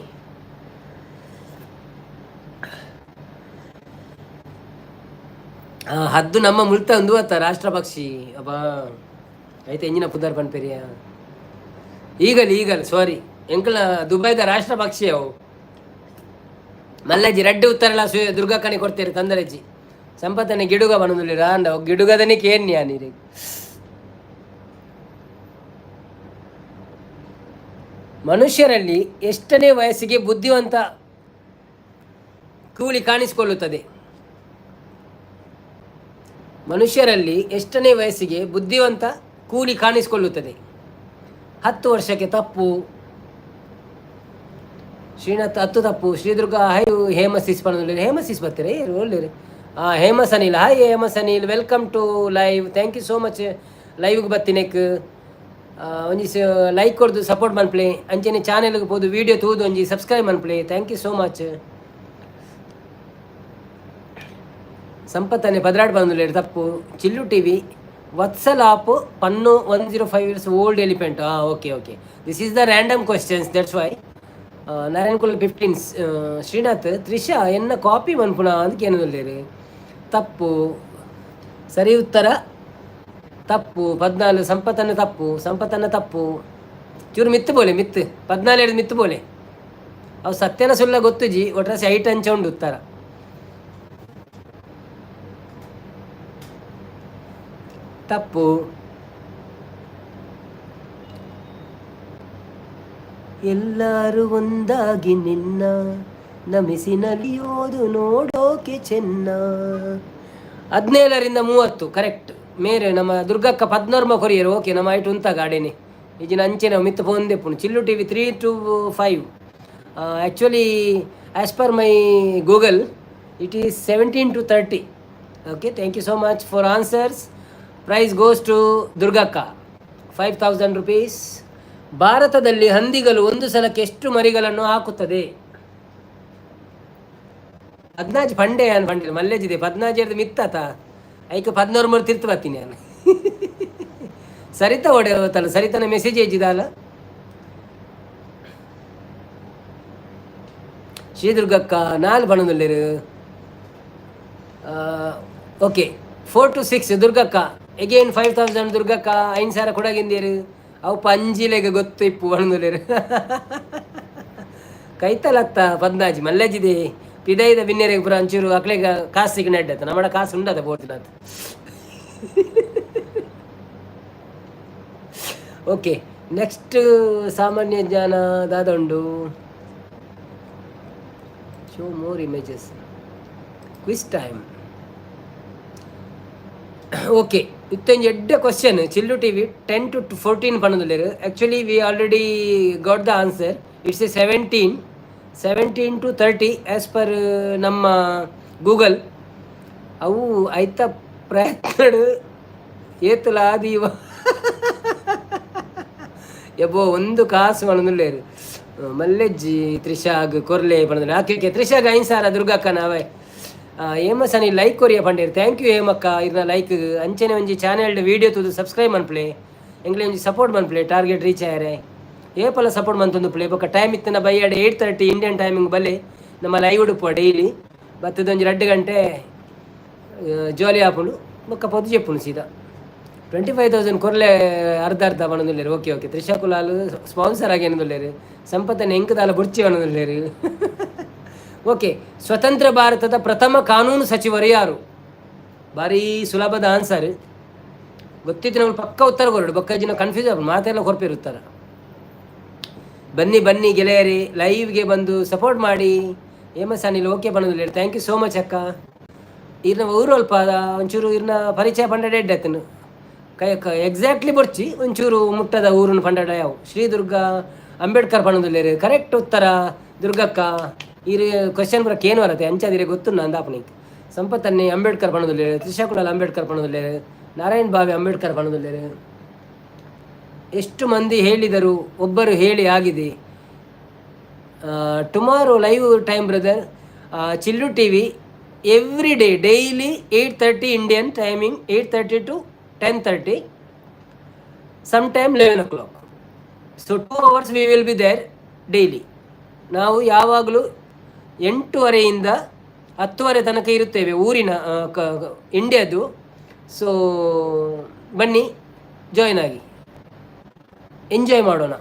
S1: ಹದ್ದು ನಮ್ಮ ಮುಲ್ತ ಒಂದು ಅತ್ತ ರಾಷ್ಟ್ರ ಪಕ್ಷಿ ಅಬ್ಬಾ ಆಯ್ತು ಎಂಜಿನ ಪುದರ್ ಪನ್ಪೇರಿಯ ಈಗಲ್ ಸಾರಿ ಎಂಕಲ ದುಬೈದ ರಾಷ್ಟ್ರ ಪಕ್ಷಿ ಅವು ಮಲ್ಲಜ್ಜಿ ರೆಡ್ಡಿ ಉತ್ತರಲ್ಲ ದುರ್ಗಕ್ಕನೆ ಕೊಡ್ತೀರಿ ತಂದರಜ್ಜಿ ಸಂಪತ್ತನೆ ಗಿಡುಗ ಬಣ್ಣದಲ್ಲಿ ರಾಂಡ ಗಿಡುಗದನೆ ಕೇನ್ಯ ನೀರಿಗೆ. ಮನುಷ್ಯರಲ್ಲಿ ಎಷ್ಟನೇ ವಯಸ್ಸಿಗೆ ಬುದ್ಧಿವಂತ ಕೂಲಿ ಕಾಣಿಸಿಕೊಳ್ಳುತ್ತದೆ? ಮನುಷ್ಯರಲ್ಲಿ ಎಷ್ಟನೇ ವಯಸ್ಸಿಗೆ ಬುದ್ಧಿವಂತ ಕೂಲಿ ಕಾಣಿಸಿಕೊಳ್ಳುತ್ತದೆ? 10 ವರ್ಷಕ್ಕೆ ತಪ್ಪು. ಶ್ರೀನಾಥ್ 10 ತಪ್ಪು. ಶ್ರೀದುರ್ಗ ಹೈ ಹೇಮಸಿಸ್ ಪಣ್ಣು ಹೇಮಸಿಸ್ ಬರ್ತೀರಿ ಒಳ್ಳೆ Hemas Anil. Hi Hemas Anil, welcome to live. Thank you so much. ಲೈವ್ಗೆ ಬರ್ತೀನೆಕ್ ಒಂಜಿ ಲೈಕ್ ಕೊಡ್ದು ಸಪೋರ್ಟ್ ಮನ್ಪ್ಲೆ. ಅಂಚೆನೆ ಚಾನೆಲ್ಗೆ ಹೋದು ವಿಡಿಯೋ ತೂದು ಒಂಜಿ ಸಬ್ಸ್ಕ್ರೈಬ್ ಮನ್ಪ್ಲೆ. Thank you so much. ಸಂಪತ್ತನೆ ಪದ್ರಾಡ್ ಬಂದು ತಪ್ಪು. ಚಿಲ್ಲು ಟಿ ವಿ ವತ್ಸಲ್ ಆಪ್ ಪನ್ನು 105 years old elephant. Okay okay this is the random questions that's why. ನಾರಾಯಣಕುಲ 15. ಶ್ರೀನಾಥ್ ತ್ರಿಷಾ ಎನ್ನ ಕಾಪಿ ಮನ್ಪುಣ ಅದಕ್ಕೆ ಏನಂದೇರಿ ತಪ್ಪು. ಸರಿ ಉತ್ತರ ತಪ್ಪು. 14 ಸಂಪತ್ತನ್ನು ತಪ್ಪು. ಸಂಪತ್ತನ್ನು ತಪ್ಪು. ಚೂರು ಮಿತ್ತು ಬೋಲೆ ಮಿತ್ತು 14 ಮಿತ್ತು ಬೋಲೆ ಅವು ಸತ್ಯನ ಸುಳ್ಳ ಗೊತ್ತು ಜಿ ಒಟ್ರಾಸಿ 8 ಅಂಚ ಉಂಡು ಉತ್ತರ. ತಪ್ಪು. ಎಲ್ಲರೂ ಒಂದಾಗಿ ನಿನ್ನ ನಮಿಸಿ ನಲಿಯೋದು ನೋಡೋಕೆ ಚೆನ್ನ. 17ರಿಂದ 30 ಕರೆಕ್ಟ್. ಮೇರೆ ನಮ್ಮ ದುರ್ಗಕ್ಕ 14 ಕೊರಿಯರು. ಓಕೆ ನಮ್ಮ ಐಟು ಉಂತ ಗಾಡಿನೇ ಈಜಿನ ಅಂಚೆ ನಾವು ಮಿತ್ತು ಫೋನ್ ದೆಪ್ಪುನು. Chillu T V 3 to 5. Actually as per my Google it is 17 to 30. Okay thank you so much for answers. Prize goes to ದುರ್ಗಕ್ಕ 5000 rupees. ಭಾರತದಲ್ಲಿ ಹಂದಿಗಳು ಒಂದು ಸಲಕ್ಕೆ ಎಷ್ಟು ಮರಿಗಳನ್ನು ಹಾಕುತ್ತದೆ? 14 ಪಂಡೆ ಅನ್ ಪಂಡಿಲ್ಲ ಮಲ್ಲೇಜಿದೆ 14 ಮಿತ್ತಾತ ಐಕ 14 ಮೂರು ತಿರ್ತು ಬರ್ತೀನಿ ನಾನು. ಸರಿತಾ ಓಡೇವತ್ತಲ್ಲ ಸರಿತಾನ ಮೆಸೇಜ್ ಹೆಜ್ಜಿದಲ್ಲ. ಶ್ರೀದುರ್ಗಕ್ಕ 4 ಬಣ್ಣದಲ್ಲಿರು. ಓಕೆ 4 to 6 ದುರ್ಗಕ್ಕ ಎಗೇನ್ 5000 ದುರ್ಗಕ್ಕ 5,000 ಕೊಡಗಿಂದಿರು. ಅವು ಪಂಜಿಲೆಗೆ ಗೊತ್ತು ಇಪ್ಪು ಬಣ್ಣದಲ್ಲಿರು. ಕೈತಲತ್ತ 14 ಮಲ್ಲೇಜಿದೆ ಪಿದೈದ ಬಿನ್ನೆರೆಗೆ ಪುರ ಅಂಚೂರು ಅಕ್ಲೆಗ ಕಾಸು ಸಿಗ ನೆಡ್ಡತ್ತ ನಮ್ಮಡ ಕಾಸು ಉಂಡದ ಬೋರ್ತಿನತ್. ಓಕೆ ನೆಕ್ಸ್ಟ್ ಸಾಮಾನ್ಯ ಜ್ಞಾನ ದಾದುಂಡು. Show more images quiz time. Okay ಇತ್ತೊಂದು ಎಡ್ಡೆ question Chillu T V 10 to 14 ಪಣ್ಣದಲ್ಲಿರು. Actually we already got the answer. It's a 17 to 30 as per ನಮ್ಮ ಗೂಗಲ್. ಅವು ಆಯ್ತ ಪ್ರಯತ್ನ ಏತುಲಾದೀವ ಎಬ್ಬೋ ಒಂದು ಕಾಸು ಪಣ್ಣದಲ್ಲೇರು. ಮಲ್ಲೆಜ್ಜಿ ತ್ರಿಷಾಗ್ ಕೊರ್ಲೆ ಪಣ್ಣದಲ್ಲಿ ಆಕೆ ತ್ರಿಷಾಗ್ 5,000 ದುರ್ಗಕ್ಕ ನಾವೇ. ಹೇಮಸನಿ ಲೈಕ್ ಕೊರಿಯ ಪಂಡೇರು. ಥ್ಯಾಂಕ್ ಯು ಹೇಮಕ್ಕ ಇರ್ನ ಲೈಕ್. ಅಂಚನೆ ಒಂಜಿ ಚಾನೆಲ್ ವೀಡಿಯೋ ತುದು ಸಬ್ಸ್ಕ್ರೈಬ್ ಮನ್ಪ್ಲೆ ಎಂಗ್ಲೆ ಒಂಜಿ ಸಪೋರ್ಟ್ ಮನ್ಪ್ಲೆ. ಟಾರ್ಗೆಟ್ ರೀಚ್ ಆಯ್ರೆ ಏಪಲ ಸಪೋರ್ಟ್ ಮಂತೊಂದು ಪ್ಲೇ ಬೊಕ್ಕ ಟೈಮ್ ಇತ್ತನ ಬೈಯಡೆ 8:30 ಇಂಡಿಯನ್ ಟೈಮಿಂಗ್ ಬಲ್ಲೆ ನಮ್ಮ ಲೈವ್ ಉಡುಪುವ ಡೈಲಿ ಬತ್ತದೊಂಜಿ 2 ಗಂಟೆ ಜೋಲಿ ಆಪುಂಡು ಬೊಕ್ಕ ಪೊದ್ದು ಚೆಪ್ಪುನು ಸೀದಾ 25,000 ಕೊರ್ಲೆ ಅರ್ಧ ಬಣ್ಣದಲ್ಲೇರು. Okay okay Trisha Kulal sponsor ಆಗಿ ಏನದಲ್ಲೇರು. ಸಂಪತ್ತನ್ನು ಎಂಕದಾಲ ಬುಡ್ಚಿ ಬಣ್ಣದಲ್ಲೇರು. ಓಕೆ ಸ್ವತಂತ್ರ ಭಾರತದ ಪ್ರಥಮ ಕಾನೂನು ಸಚಿವರು ಯಾರು? ಭಾರಿ ಸುಲಭದ ಆನ್ಸರ್ ಗೊತ್ತಿತ್ತು ನಾವು ಪಕ್ಕ ಉತ್ತರ ಕೊರಡು ಬೊಕ್ಕಜಿನ ಕನ್ಫ್ಯೂಸ್ ಆಗ ಮಾತೆಲ್ಲ ಕೊರಪಿರುತ್ತಾರ. ಬನ್ನಿ ಬನ್ನಿ ಗೆಳೆಯರಿ, ಲೈವ್ಗೆ ಬಂದು ಸಪೋರ್ಟ್ ಮಾಡಿ. ಅನಿಲ್ ಓಕೆ ಬಂದಿಲ್ಲ, ಥ್ಯಾಂಕ್ ಯು ಸೋ ಮಚ್ ಅಕ್ಕ. ಇರ್ನ ಊರು ಅಲ್ಪ ಒಂಚೂರು ಇರ್ನ ಪರಿಚಯ ಪಂಡಡೆ ಎಡ್ಡತ್ತನು ಕೈ ಎಕ್ಸಾಕ್ಟ್ಲಿ ಬರ್ಚಿ ಒಂಚೂರು ಮುಟ್ಟದ ಊರನ್ನು ಪಂಡಡ ಯಾವ ಶ್ರೀದುರ್ಗ ಅಂಬೇಡ್ಕರ್ ಪಣದಿಲ್ಲೇರು ಕರೆಕ್ಟ್ ಉತ್ತರ ದುರ್ಗಕ್ಕ. ಇರು ಕ್ವಶನ್ ಬರಕ್ಕೆ ಏನು ಬರತ್ತೆ ಅಂಚಾದಿರೆ ಗೊತ್ತು ನಂದಾಪನಿಗೆ. ಸಂಪತ್ತನ್ನೇ ಅಂಬೇಡ್ಕರ್ ಪಣದಿಲ್ಲೇರು, ತ್ರಿಷಾಕುಲಾಲ್ ಅಂಬೇಡ್ಕರ್ ಪಣದಿಲ್ಲೇರು, ನಾರಾಯಣ್ ಬಾವಿ ಅಂಬೇಡ್ಕರ್ ಪಣದಿಲ್ಲೇರು. ಎಷ್ಟು ಮಂದಿ ಹೇಳಿದರು, ಒಬ್ಬರು ಹೇಳಿ ಆಗಿದೆ. Tomorrow live time brother, Chillu T V every day daily 8:30 Indian timing, 8:30 to 10:30, sometime 11 o'clock. So 2 hours we will be there daily. ನಾವು ಯಾವಾಗಲೂ 8:30ಯಿಂದ 10:30 ತನಕ ಇರುತ್ತೇವೆ ಊರಿನ ಇಂಡಿಯಾದು. ಸೊ ಬನ್ನಿ ಜಾಯ್ನ್ ಆಗಿ ಎಂಜಾಯ್ ಮಾಡೋಣ.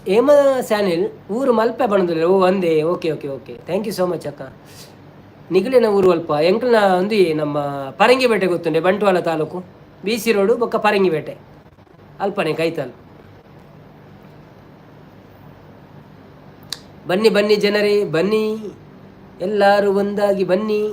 S1: ಹೇಮ ಸ್ಯಾನಿಲ್ ಊರು ಮಲ್ಪೆ ಬಣದಿಲ್ಲ. ಓ ಒಂದೇ, okay okay okay, thank you so much ಅಕ್ಕ. ನಿಗಲಿನ ಊರು ಅಲ್ಪ ಎಂಕ್ಲನ ಒಂದು ನಮ್ಮ ಪರಂಗಿಬೇಟೆ ಗೊತ್ತುಂಡೆ, ಬಂಟ್ವಾಳ ತಾಲೂಕು, BC ರೋಡು ಬೊಕ್ಕ ಪರಂಗಿಬೇಟೆ ಅಲ್ಪನೆ ಕೈತಾಲ್. ಬನ್ನಿ ಬನ್ನಿ ಜನರೇ ಬನ್ನಿ, ಎಲ್ಲರೂ ಒಂದಾಗಿ ಬನ್ನಿ.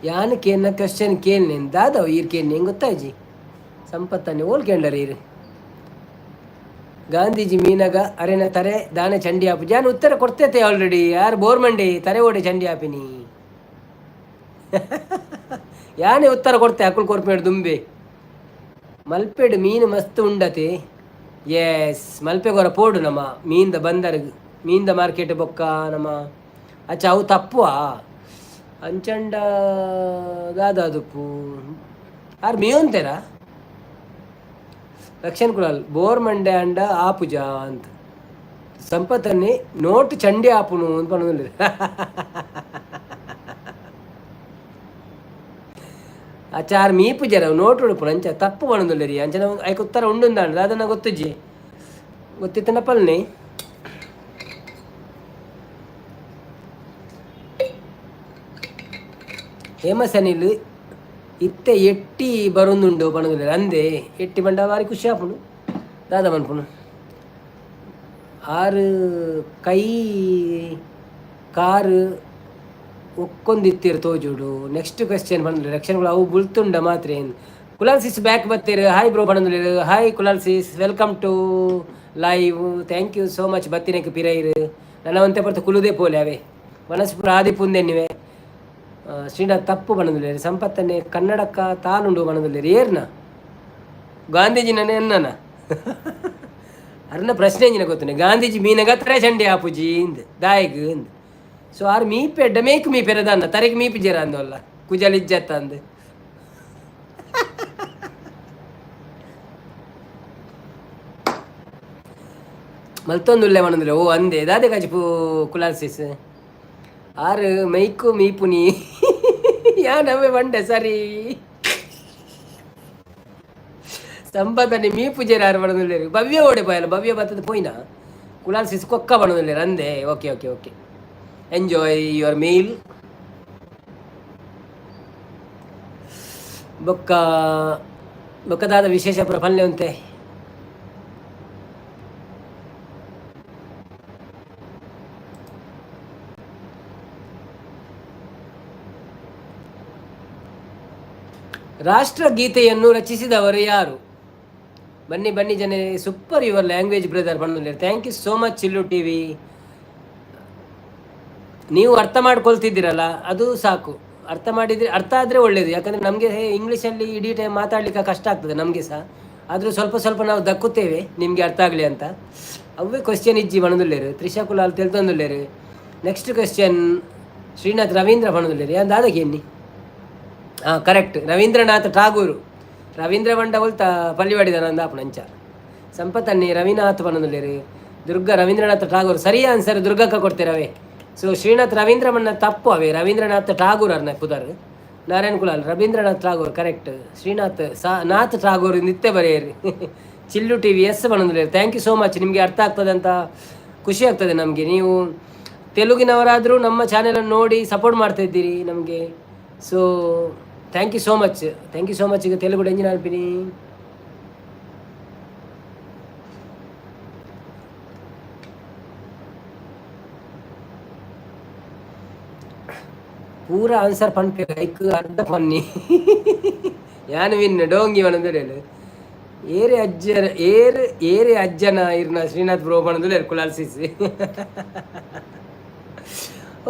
S1: ಯಾನು ಕೇನ ಕ್ವಶನ್ ಕೇಳ್ನೇನು ದಾದವ್ ಈರ್ ಕೇಳ್ನೇನು ಗೊತ್ತಾಯ್ಜಿ ಸಂಪತ್ತನ್ನೇ ಹೋಲ್ಕೊಂಡರು ಈರು. ಗಾಂಧೀಜಿ ಮೀನಗ ಅರೆನ ತರೆ ದಾನೆ ಚಂಡಿ ಆಪು ಜಾನು ಉತ್ತರ ಕೊಡ್ತೈತೆ ಆಲ್ರೆಡಿ. ಯಾರು ಬೋರ್ಮಂಡಿ ತರೆ ಓಡೆ ಚಂಡಿ ಆಪಿನಿ ಯಾನೇ ಉತ್ತರ ಕೊಡ್ತೆ ಅಕ್ಕಳು ಕೊರ್ಪೇಡು ದುಂಬೆ. ಮಲ್ಪೆಡು ಮೀನು ಮಸ್ತ್ ಉಂಡತೆ. ಎಸ್ ಮಲ್ಪೆ ಗೊರ ಪೋಡು ನಮ್ಮ ಮೀನ್ದ ಬಂದರ್ಗ್ ಮೀನ್ದ ಮಾರ್ಕೆಟ್ ಬೊಕ್ಕ ನಮ್ಮ ಅಚ್ಚ ಅವು ತಪ್ಪುವಾ ಅಂಚಂಡ ದಾದಾದುಪ್ಪು ಯಾರು ಮೀವಂತೇರ ರಕ್ಷಣ್ ಕುಲಾಲ್ ಬೋರ್ ಮಂಡೆ ಅಂಡ ಆಪುಜ ಅಂತ ಸಂಪತ್ತನ್ನೇ ನೋಟ್ ಚಂಡಿ ಆಪುನು ಅಂತ ಪಣದಿಲ್ಲ. ಅಚಾರ್ ಮೀಪು ಜರ ನೋಟ್ ಉಡುಪು ಅಂಚ ತಪ್ಪು ಪಣದಿಲ್ಲ ರೀ ಅಂಚನ ಐಕ ಉತ್ತರ ಉಂಡುಂದಾಂಡ ಅದನ್ನ ಗೊತ್ತಜ್ಜಿ ಗೊತ್ತಿತ್ತನ ಪಲ್ನೆ. ಫೇಮಸ್ ಅನಿಲ್ ಇತ್ತೆ ಎಟ್ಟಿ ಬರೊಂದುಂಡು ಪಣದಿಲ್ಲ ಅಂದೆ ಎಟ್ಟಿ ಬಂಡ ಬಾರಿ ಖುಷಿ ಆಪುಂಡು ದಾದ ಮನ್ಪುನು. ಆರು ಕೈ ಕಾರು ಒಕ್ಕೊಂದಿತ್ತೀರು ತೋಜುಡು. ನೆಕ್ಸ್ಟ್ ಕ್ವೆಶ್ಚನ್ ಬಂದಿಲ್ಲ ರಕ್ಷಣೆಗಳು ಅವು ಬುಳ್ತುಂಡ ಮಾತ್ರ ಏನು. ಕುಲಾಲ್ ಸಿಸ್ ಬ್ಯಾಕ್ ಬತ್ತೀರು. ಹಾಯ್ ಬ್ರೋ ಬಂದಿಲ್ಲ. Hi Kulal sis, welcome to live. Thank you so much. ಬತ್ತಿನಕ್ಕೆ ಪಿರೈರು ನನ್ನ ಒಂತೆ ಬರ್ತ ಕುಲುದೇ ಪೋಲೆ ಅವೇ ಮನಸ್ಪುರ ಆದಿಪುಂದೆನ್ನಿವೆ. ಶ್ರೀನಾಥ್ ತಪ್ಪು ಬಣದಿಲ್ಲ. ಸಂಪತ್ತನ್ನೇ ಕನ್ನಡಕ್ಕ ತಾಲುಂಡು ಬಣದಿಲ್ಲ ಏರ್ನ ಗಾಂಧೀಜಿನೇ ಅನ್ನನ ಅರ್ನ ಪ್ರಶ್ನೆ ಎಂಜಿನ ಗೊತ್ತನೆ ಗಾಂಧೀಜಿ ಮೀನಗ ತರೆ ಚಂಡಿ ಆಪುಜಿ ಇಂದ್ ದಾಯಗ್ ಇಂದ್. ಸೊ ಆರು ಮೀಪೆ ಡಮೇಕ್ ಮೀಪೆರದನ್ನ ತರೆಗೆ ಮೀಪಿ ಜರ ಅಂದವಲ್ಲ ಕುಜಲ್ ಇಜ್ಜತ್ತ ಅಂದ್. ಮಲ್ತೊಂದುಲ್ಲೆ ಬಣದಿಲ್ಲ. ಓ ಅಂದೆ ದಾದೆ ಕಾಜಿಪು ಕುಲಾಲ್ಸಿಸ್ ಆರು ಮೈಕು ಮೀಪುನಿ ಯಾನವೇ ಬಂಡೆ ಸರಿ. ಸಂಪತ್ತನ್ನೇ ಮೀಪು ಜೇರ ಆರು ಬಣದಿಲ್ಲ. ಭವ್ಯ ಓಡೆ ಪೋಯಲ್ಲ ಭವ್ಯ ಬತ್ತದ ಪೋಯ್ನ ಕುಲಾಲ್ ಸಿಸ್ ಕೊಕ್ಕ ಬಣದಿಲ್ಲ ಅಂದೆ. Okay okay okay, enjoy your meal. ಬೊಕ್ಕ ಬೊಕ್ಕದಾದ ವಿಶೇಷ ಪ್ರಫಲ್ಯ ಅಂತೆ. ರಾಷ್ಟ್ರಗೀತೆಯನ್ನು ರಚಿಸಿದವರು ಯಾರು? ಬನ್ನಿ ಬನ್ನಿ ಜನ. ಸೂಪರ್ ಯುವರ್ ಲ್ಯಾಂಗ್ವೇಜ್ ಬ್ರದರ್ ಬಂದಿಲ್ಲ. Thank you so much Chillu T V. ನೀವು ಅರ್ಥ ಮಾಡ್ಕೊಳ್ತಿದ್ದೀರಲ್ಲ ಅದು ಸಾಕು. ಅರ್ಥ ಮಾಡಿದರೆ ಅರ್ಥ ಆದರೆ ಒಳ್ಳೆಯದು. ಯಾಕಂದರೆ ನಮಗೆ ಇಂಗ್ಲೀಷಲ್ಲಿ ಇಡೀ ಟೈಮ್ ಮಾತಾಡಲಿಕ್ಕೆ ಕಷ್ಟ ಆಗ್ತದೆ ನಮಗೆ ಸಹ. ಆದರೂ ಸ್ವಲ್ಪ ಸ್ವಲ್ಪ ನಾವು ದಕ್ಕುತ್ತೇವೆ ನಿಮಗೆ ಅರ್ಥ ಆಗಲಿ ಅಂತ. ಅವೇ ಕ್ವಶ್ಚನ್ ಇಜ್ಜಿ ಬಣದುಲ್ಲೇರು. ತ್ರಿಷಾ ಕುಲಾಲ್ ತೆಲ್ತೊಂದುಲ್ಲೇರು. ನೆಕ್ಸ್ಟ್ ಕ್ವಶ್ಚನ್ ಶ್ರೀನಾಥ್ ರವೀಂದ್ರ ಬಣದುಲ್ಲೇರು. ದಾದಕ್ಕೆ ಎನ್ನಿ. ಹಾಂ ಕರೆಕ್ಟ್, ರವೀಂದ್ರನಾಥ್ ಠಾಗೂರು. ರವೀಂದ್ರ ಬಂಡ ಒಲ್ತ ಪಲ್ಲಿವಾಡಿದ ನಂದಾಪು ನಂಚ ಸಂಪತ್ತನ್ನಿ ರವಿನಾಥ್ ಪನ್ನೊಂದುಲ್ಲೇರು ದುರ್ಗಾ ರವೀಂದ್ರನಾಥ್ ಠಾಗೂರ್ ಸರಿ ಆನ್ಸರ್ ದುರ್ಗಕ್ಕ ಕೊಡ್ತೇರವೇ. ಸೊ ಶ್ರೀನಾಥ್ ರವೀಂದ್ರ ಮನ್ನ ತಪ್ಪು ಅವೇ ರವೀಂದ್ರನಾಥ್ ಠಾಗೂರ್ ಅರ್ನ ಪುದರ್ ನಾರಾಯಣ್ ಕುಲಾಲ್ ರವೀಂದ್ರನಾಥ್ ಠಾಗೂರ್ ಕರೆಕ್ಟ್. ಶ್ರೀನಾಥ್ ನಾಥ್ ಠಾಗೂರ್ ನಿತ್ಯ ಬರೆಯಿರಿ. ಚಿಲ್ಲು ಟಿ ವಿ ಎಸ್ ಬಂದಿಲ್ಲ. Thank you so much. ನಿಮಗೆ ಅರ್ಥ ಆಗ್ತದೆ ಅಂತ ಖುಷಿ ಆಗ್ತದೆ ನಮಗೆ. ನೀವು ತೆಲುಗಿನವರಾದರೂ ನಮ್ಮ ಚಾನೆಲನ್ನು ನೋಡಿ ಸಪೋರ್ಟ್ ಮಾಡ್ತಾ ಇದ್ದೀರಿ ನಮಗೆ. So thank you so much, thank you so much. ಈಗ ತೆಲುಗು ಎಂಜಿನ್ ಅಲ್ಪಿನಿ. ಪೂರ ಆನ್ಸರ್ ಪಂಪೆ ಲೈಕ್ ಅರ್ಧ ಪನ್ನಿ ಯಾನು ವಿನ್ ಡೋಂಗಿ ಹೇಳು ಏರೆ ಅಜ್ಜನ ಇರ್ನ ಶ್ರೀನಾಥ್ ಬ್ರೋ ಬಂದು ಕುಲಾಲ್ಸಿಸಿ.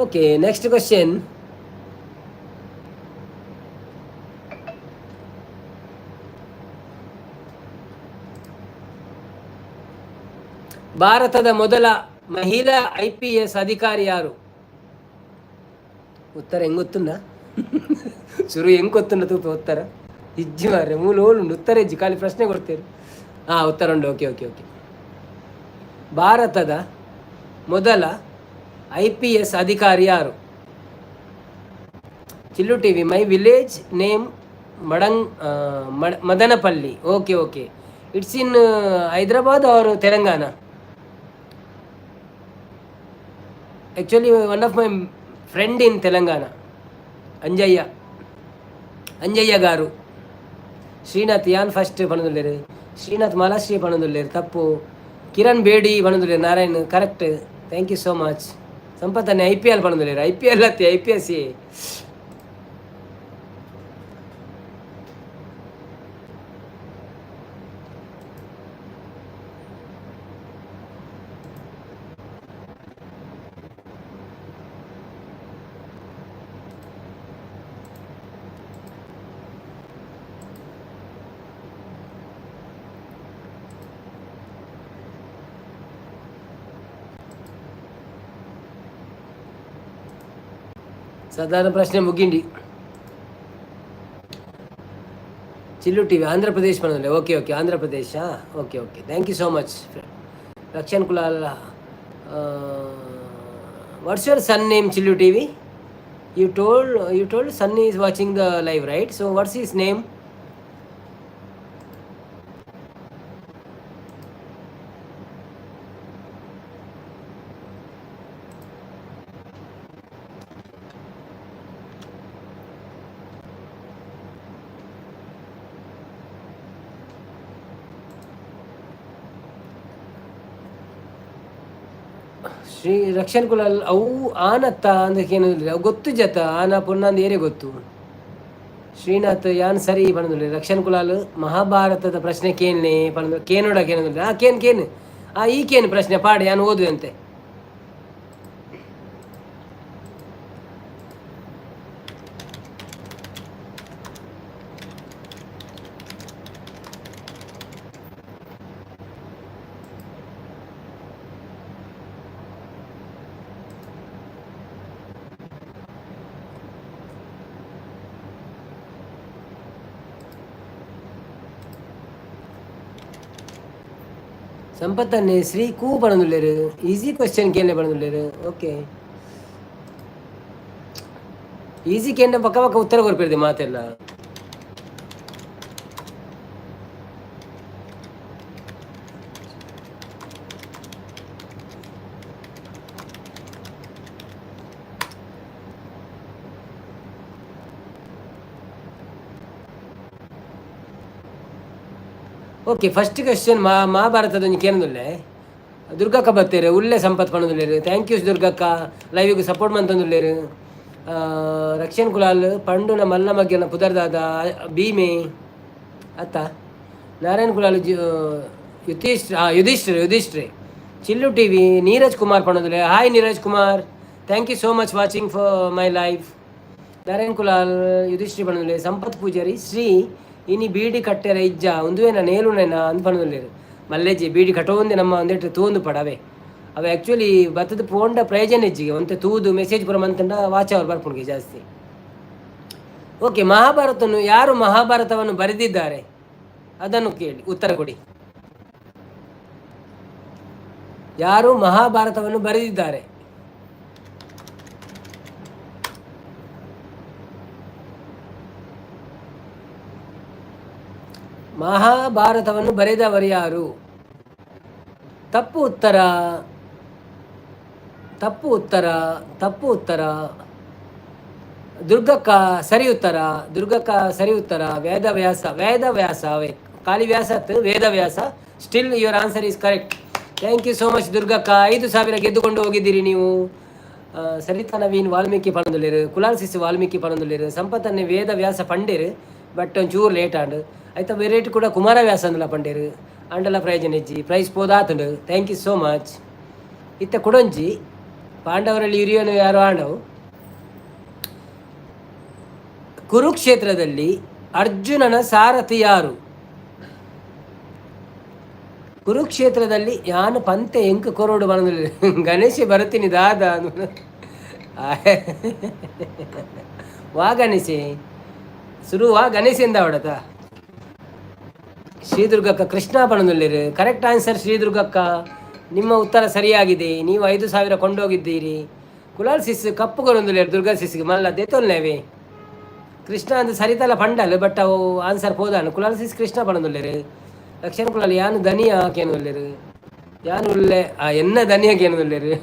S1: Okay, next question. ಭಾರತದ ಮೊದಲ ಮಹಿಳಾ IPS ಅಧಿಕಾರಿ ಯಾರು? ಉತ್ತರ ಹೆಂಗೆ ಗೊತ್ತುಂಡ ಶುರು ಹೆಂಗೆ ಗೊತ್ತುಂಡ ತೂಪ ಉತ್ತರ ಇಜ್ಜಿ ಮಾರ್ರೆ ಮೂಲ ಓಲುಂಡು ಉತ್ತರ ಇಜ್ಜಿ ಖಾಲಿ ಪ್ರಶ್ನೆ ಕೊಡ್ತೀರಿ. ಉತ್ತರ ಉಂಡು. Okay okay okay. ಭಾರತದ ಮೊದಲ IPS ಅಧಿಕಾರಿ ಯಾರು? Chillu T V. My village name Madanapalle. Okay okay. It's in Hyderabad or Telangana? Actually one of my friend in Telangana, Anjaiah garu. Srinath ಯಾನ್ ಫಸ್ಟ್ ಪಣದುಲ್ಲೇರು. ಶ್ರೀನಾಥ್ ಮಾಲಾಶ್ರೀ ಪಣದುಲ್ಲೇರು ತಪ್ಪು. ಕಿರಣ್ ಬೇಡಿ ಪಣದುಲ್ಲೇರು. Narayan correct. Thank you so much. ಸಂಪತ್ತನ್ನೇ IPL ಪಣದುಲ್ಲೇರು. IPL ಅತ್ತಿ IPS. ಸಾಧಾರಣ ಪ್ರಶ್ನೆ ಮುಗಿಂಡಿ. ಚಿಲ್ಲು ಟಿ ವಿ ಆಂಧ್ರ ಪ್ರದೇಶ್ ಬಂದಿಲ್ಲ. Okay okay, Andhra Pradesh. Okay okay, thank you so much. Rakshan Kulal. What's your son name Chillu T V? You told son is watching the live right? So what's is name? Shri Rakshan Kulal. ಅವು ಆನತ್ತ ಅಂದಕ್ಕೇನು ಅವು ಗೊತ್ತು ಜತ ಆನ ಪುನ್ನಂದು ಏರೇ ಗೊತ್ತು. ಶ್ರೀನಾಥ್ ಯಾನ್ ಸರಿ ಪಣದುಲ್ಲೆ. ರಕ್ಷನ್ ಕುಲಾಲ್ ಮಹಾಭಾರತದ ಪ್ರಶ್ನೆ ಕೇನ್ನೆ ಪಣದು ಕೇನೋಡ ಕೇನೋದಿಲ್ಲ. ಕೇನ್ ಈ ಕೇನು ಪ್ರಶ್ನೆ ಪಾಡಿ ಯಾನು ಓದುವಂತೆ. ಸಂಪತ್ತನ್ನೇ ಶ್ರೀ ಕೂ ಪಣದುಲ್ಲೇರು. ಈಸಿ ಕ್ವಶನ್ ಕೇನೆ ಪಣದುಲ್ಲೇರು. ಓಕೆ, ಈಸಿ ಕೇಂದ್ರ ಪಕ್ಕ ಪಕ್ಕ ಉತ್ತರ ಕೊರ್ಪಿರ್ದೆ ಮಾತೆಲ್ಲ. ಓಕೆ, ಫಸ್ಟ್ ಕ್ವೆಶ್ಚನ್ ಮಹಾಭಾರತದ ಕೇನದುಲ್ಲೆ ದುರ್ಗಕ್ಕ ಬತ್ತೇರು. ಉಲ್ಲೆ ಸಂಪತ್ ಪಣದುಲ್ಲೇರು. ಥ್ಯಾಂಕ್ ಯು ದುರ್ಗಕ್ಕ. ಲೈವಿಗೆ ಸಪೋರ್ಟ್ ಮಂತಂದುಲ್ಲೇರು. ರಕ್ಷನ್ ಕುಲಾಲ್ ಪಂಡುನ ಮಲ್ಲ ಮಗ್ಗನ ಪುದರ್ದಾದ ಭೀಮೆ ಅತ್ತ. ನಾರಾಯಣ್ ಕುಲಾಲ್ ಯುಧಿಷ್ಠ್ರೆ. Chillu T V. ನೀರಜ್ ಕುಮಾರ್ ಪಣದುಲ್ಲೆ. Hi Neeraj Kumar, thank you so much watching for my live. Narayan Kulal ಯುಧಿಷ್ಠ್ರಿ ಪಣದುಲ್ಲೆ. ಸಂಪತ್ ಪೂಜಾರಿ. ಶ್ರೀ ಇನಿ ಬೀಡಿ ಕಟ್ಟೆರ ಇಜ್ಜ ಒಂದುವೇನ ನೇಲುನೇನ ಅಂದ್ ಪಣದುಲ್ಲೇರು. ಮಲ್ಲೆಜ್ಜಿ ಬೀಡಿ ಕಟ್ಟೋಂದೆ ನಮ್ಮ ಒಂದೆಟ್ಟು ತೂಂದು ಪಡವೆ ಅವೆ ಆ್ಯಕ್ಚುಲಿ ಬತ್ತದ ಪೋಂಡ ಪ್ರಯೋಜನ ಹೆಚ್ಚಿಗೆ ಒಂತೆ ತೂದು ಮೆಸೇಜ್ ಪುರ ಮಂತಂಡ ವಾಚ ಅವ್ರು ಬರ್ಪುಣ್ಗೆ ಜಾಸ್ತಿ. ಓಕೆ, ಯಾರು ಮಹಾಭಾರತವನ್ನು ಬರೆದಿದ್ದಾರೆ? ಅದನ್ನು ಕೇಳಿ ಉತ್ತರ ಕೊಡಿ. ಯಾರು ಮಹಾಭಾರತವನ್ನು ಬರೆದಿದ್ದಾರೆ? ಮಹಾಭಾರತವನ್ನು ಬರೆದವರು ಯಾರು? ತಪ್ಪು ಉತ್ತರ, ತಪ್ಪು ಉತ್ತರ, ತಪ್ಪು ಉತ್ತರ. ದುರ್ಗಕ್ಕ ಸರಿ ಉತ್ತರ, ದುರ್ಗಕ್ಕ ಸರಿ ಉತ್ತರ. Vedavyasa, Vedavyasa, Kalivyasa, Vedavyasa. Still your answer is correct. Thank you so much ದುರ್ಗಕ್ಕ. 5,000 ಗೆದ್ದುಕೊಂಡು ಹೋಗಿದ್ದೀರಿ ನೀವು. ಸರಿತಾ ನವೀನ್ ವಾಲ್ಮೀಕಿ ಪಣದುಲ್ಲಿರು, ಕುಲಾಲ್ ಸಿಸ್ ವಾಲ್ಮೀಕಿ ಪಣದುಲ್ಲಿರು, ಸಂಪತ್ತನ್ನೇ ವೇದವ್ಯಾಸ ಪಂಡೇರು ಬಟ್ ಒಂಚೂರು ಲೇಟ್ ಆಂಡು ಆಯ್ತಾ. ವೆರೈಟಿ ಕೂಡ ಕುಮಾರವ್ಯಾಸ ಅಂದಲ ಪಂಡೇರು ಅಂಡಲ ಪ್ರಯೋಜನ ಹೆಜ್ಜಿ ಪ್ರೈಸ್ ಪೋದಾತುಂಡು. Thank you so much. ಇತ್ತ ಕುಡೊಂಜಿ ಪಾಂಡವರಲ್ಲಿ ಹಿರಿಯನು ಯಾರು ಆಂಡವು? ಕುರುಕ್ಷೇತ್ರದಲ್ಲಿ ಅರ್ಜುನನ ಸಾರಥಿ ಯಾರು? ಕುರುಕ್ಷೇತ್ರದಲ್ಲಿ ಯಾನು ಪಂತೆ ಎಂಕ ಕೊರೋಡು ಬಂದಿಲ್ಲ. ಗಣೇಶ ಬರ್ತೀನಿ ದಾದ ವಾ ಗಣೇಶೆ ಸುರುವಾ ಗಣೇಶಿಂದ ಹೊಡತ. ಶ್ರೀದುರ್ಗಕ್ಕ ಕೃಷ್ಣ ಪಣದುಲ್ಲಿರು. ಕರೆಕ್ಟ್ ಆನ್ಸರ್ ಶ್ರೀದುರ್ಗಕ್ಕ, ನಿಮ್ಮ ಉತ್ತರ ಸರಿಯಾಗಿದೆ. ನೀವು 5,000 ಕೊಂಡೋಗಿದ್ದೀರಿ. ಕುಲಾಲ್ ಸಿಸ್ ಕಪ್ಪು ಕೊರೊಂದುಲ್ಲೇರು ದುರ್ಗಾ ಸಿಸ್ಗೆ ಮಲ್ಲ ದೇತೊಲ್ಲೇವೆ. ಕೃಷ್ಣ ಅಂದು ಸರಿತಲ್ಲ ಪಂಡಲ್ ಬಟ್ ಅವು ಆನ್ಸರ್ ಪೋದಾನು. ಕುಲಾಲ್ ಸಿಸ್ ಕೃಷ್ಣ ಪಣದುಲ್ಲೇರು. ಲಕ್ಷಣ ಕುಲಾಲ್ ಯಾನು ಧನಿಯ ಕೇನುಲ್ಲೇರು, ಯಾನು ಉಳ್ಳೆ ಎನ್ನ ಧನಿಯ ಕೇನುಲ್ಲೇರು.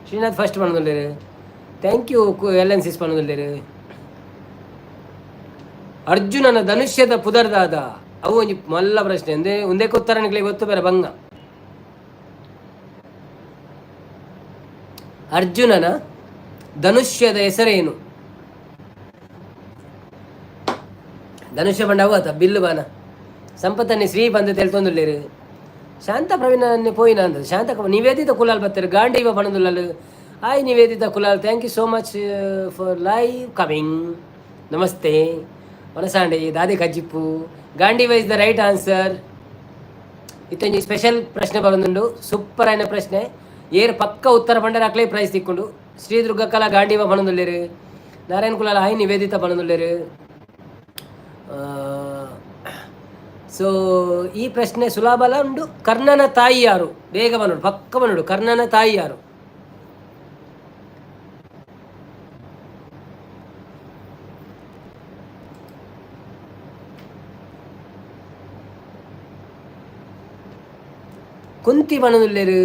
S1: ಶ್ರೀನಾಥ್ ಫಸ್ಟ್ ಪಣದುಲ್ಲೇರು. ಥ್ಯಾಂಕ್ ಯು LN ಸಿಸ್ ಪಣದುಲ್ಲೇರು. ಅರ್ಜುನನ ಧನುಷ್ಯದ ಪುದರ್ದಾದ ಅವು ಒಂಜಿ ಮಲ್ಲ ಪ್ರಶ್ನೆ ಅಂದೆ ಒಂದೇ ಉತ್ತರ ನಿಕ್ಲೆ ಗೊತ್ತು ಬೇರೆ ಭಂಗ. ಅರ್ಜುನನ ಧನುಷ್ಯದ ಹೆಸರೇನು? ಧನುಷ್ಯ ಬಂಡ ಅವತ್ತ ಬಿಲ್ಲು ಬಾನ ಸಂಪತ್ತನ್ನೇ ಶ್ರೀ ಬಂದು ತೆಲ್ತೊಂದುಲ್ಲೇರು. ಶಾಂತ ಪ್ರವೀಣನ್ನೇ ಪೋಯಿನ ಅಂತ ಶಾಂತ ನಿವೇದಿತ ಕುಲಾಲ್ ಬರ್ತಾರೆ ಗಾಂಡೀವ ಪಣದುಲ್ಲಲು. Hi Niveditha Kulal, thank you so much for live coming. ನಮಸ್ತೆ ಮನಸಾಂಡೆ ದಾದೆ ಕಜ್ಜಿಪ್ಪು. Gandiva is the right answer. ಇತ್ತೊಂಜಿ ಸ್ಪೆಷಲ್ ಪ್ರಶ್ನೆ ಬರೋದುಂಡು, ಸೂಪರ್ ಆಯ್ನ ಪ್ರಶ್ನೆ. ಏರ್ ಪಕ್ಕ ಉತ್ತರ ಪಂಡರ ಅಕ್ಲೇ ಪ್ರೈಸ್ ತಿಕ್ಕೊಂಡು. ಶ್ರೀದುರ್ಗಕ್ಕಲ ಗಾಂಡೀವ ಪಣದುಲ್ಲೇರು. ನಾರಾಯಣ ಕುಲಾಲ್ ಹಾಯ್ ನಿವೇದಿತ ಪಣದುಲ್ಲೇರು. ಸೊ ಈ ಪ್ರಶ್ನೆ ಸುಲಭಲ ಉಂಡು. ಕರ್ಣನ ತಾಯಿ ಯಾರು? ಬೇಗ ಬಂದೋಡು, ಪಕ್ಕ ಬಂದೋಡು. ಕರ್ಣನ ತಾಯಿ ಯಾರು? ಕುಂತಿ ಬಣದುಲ್ಲೇರು.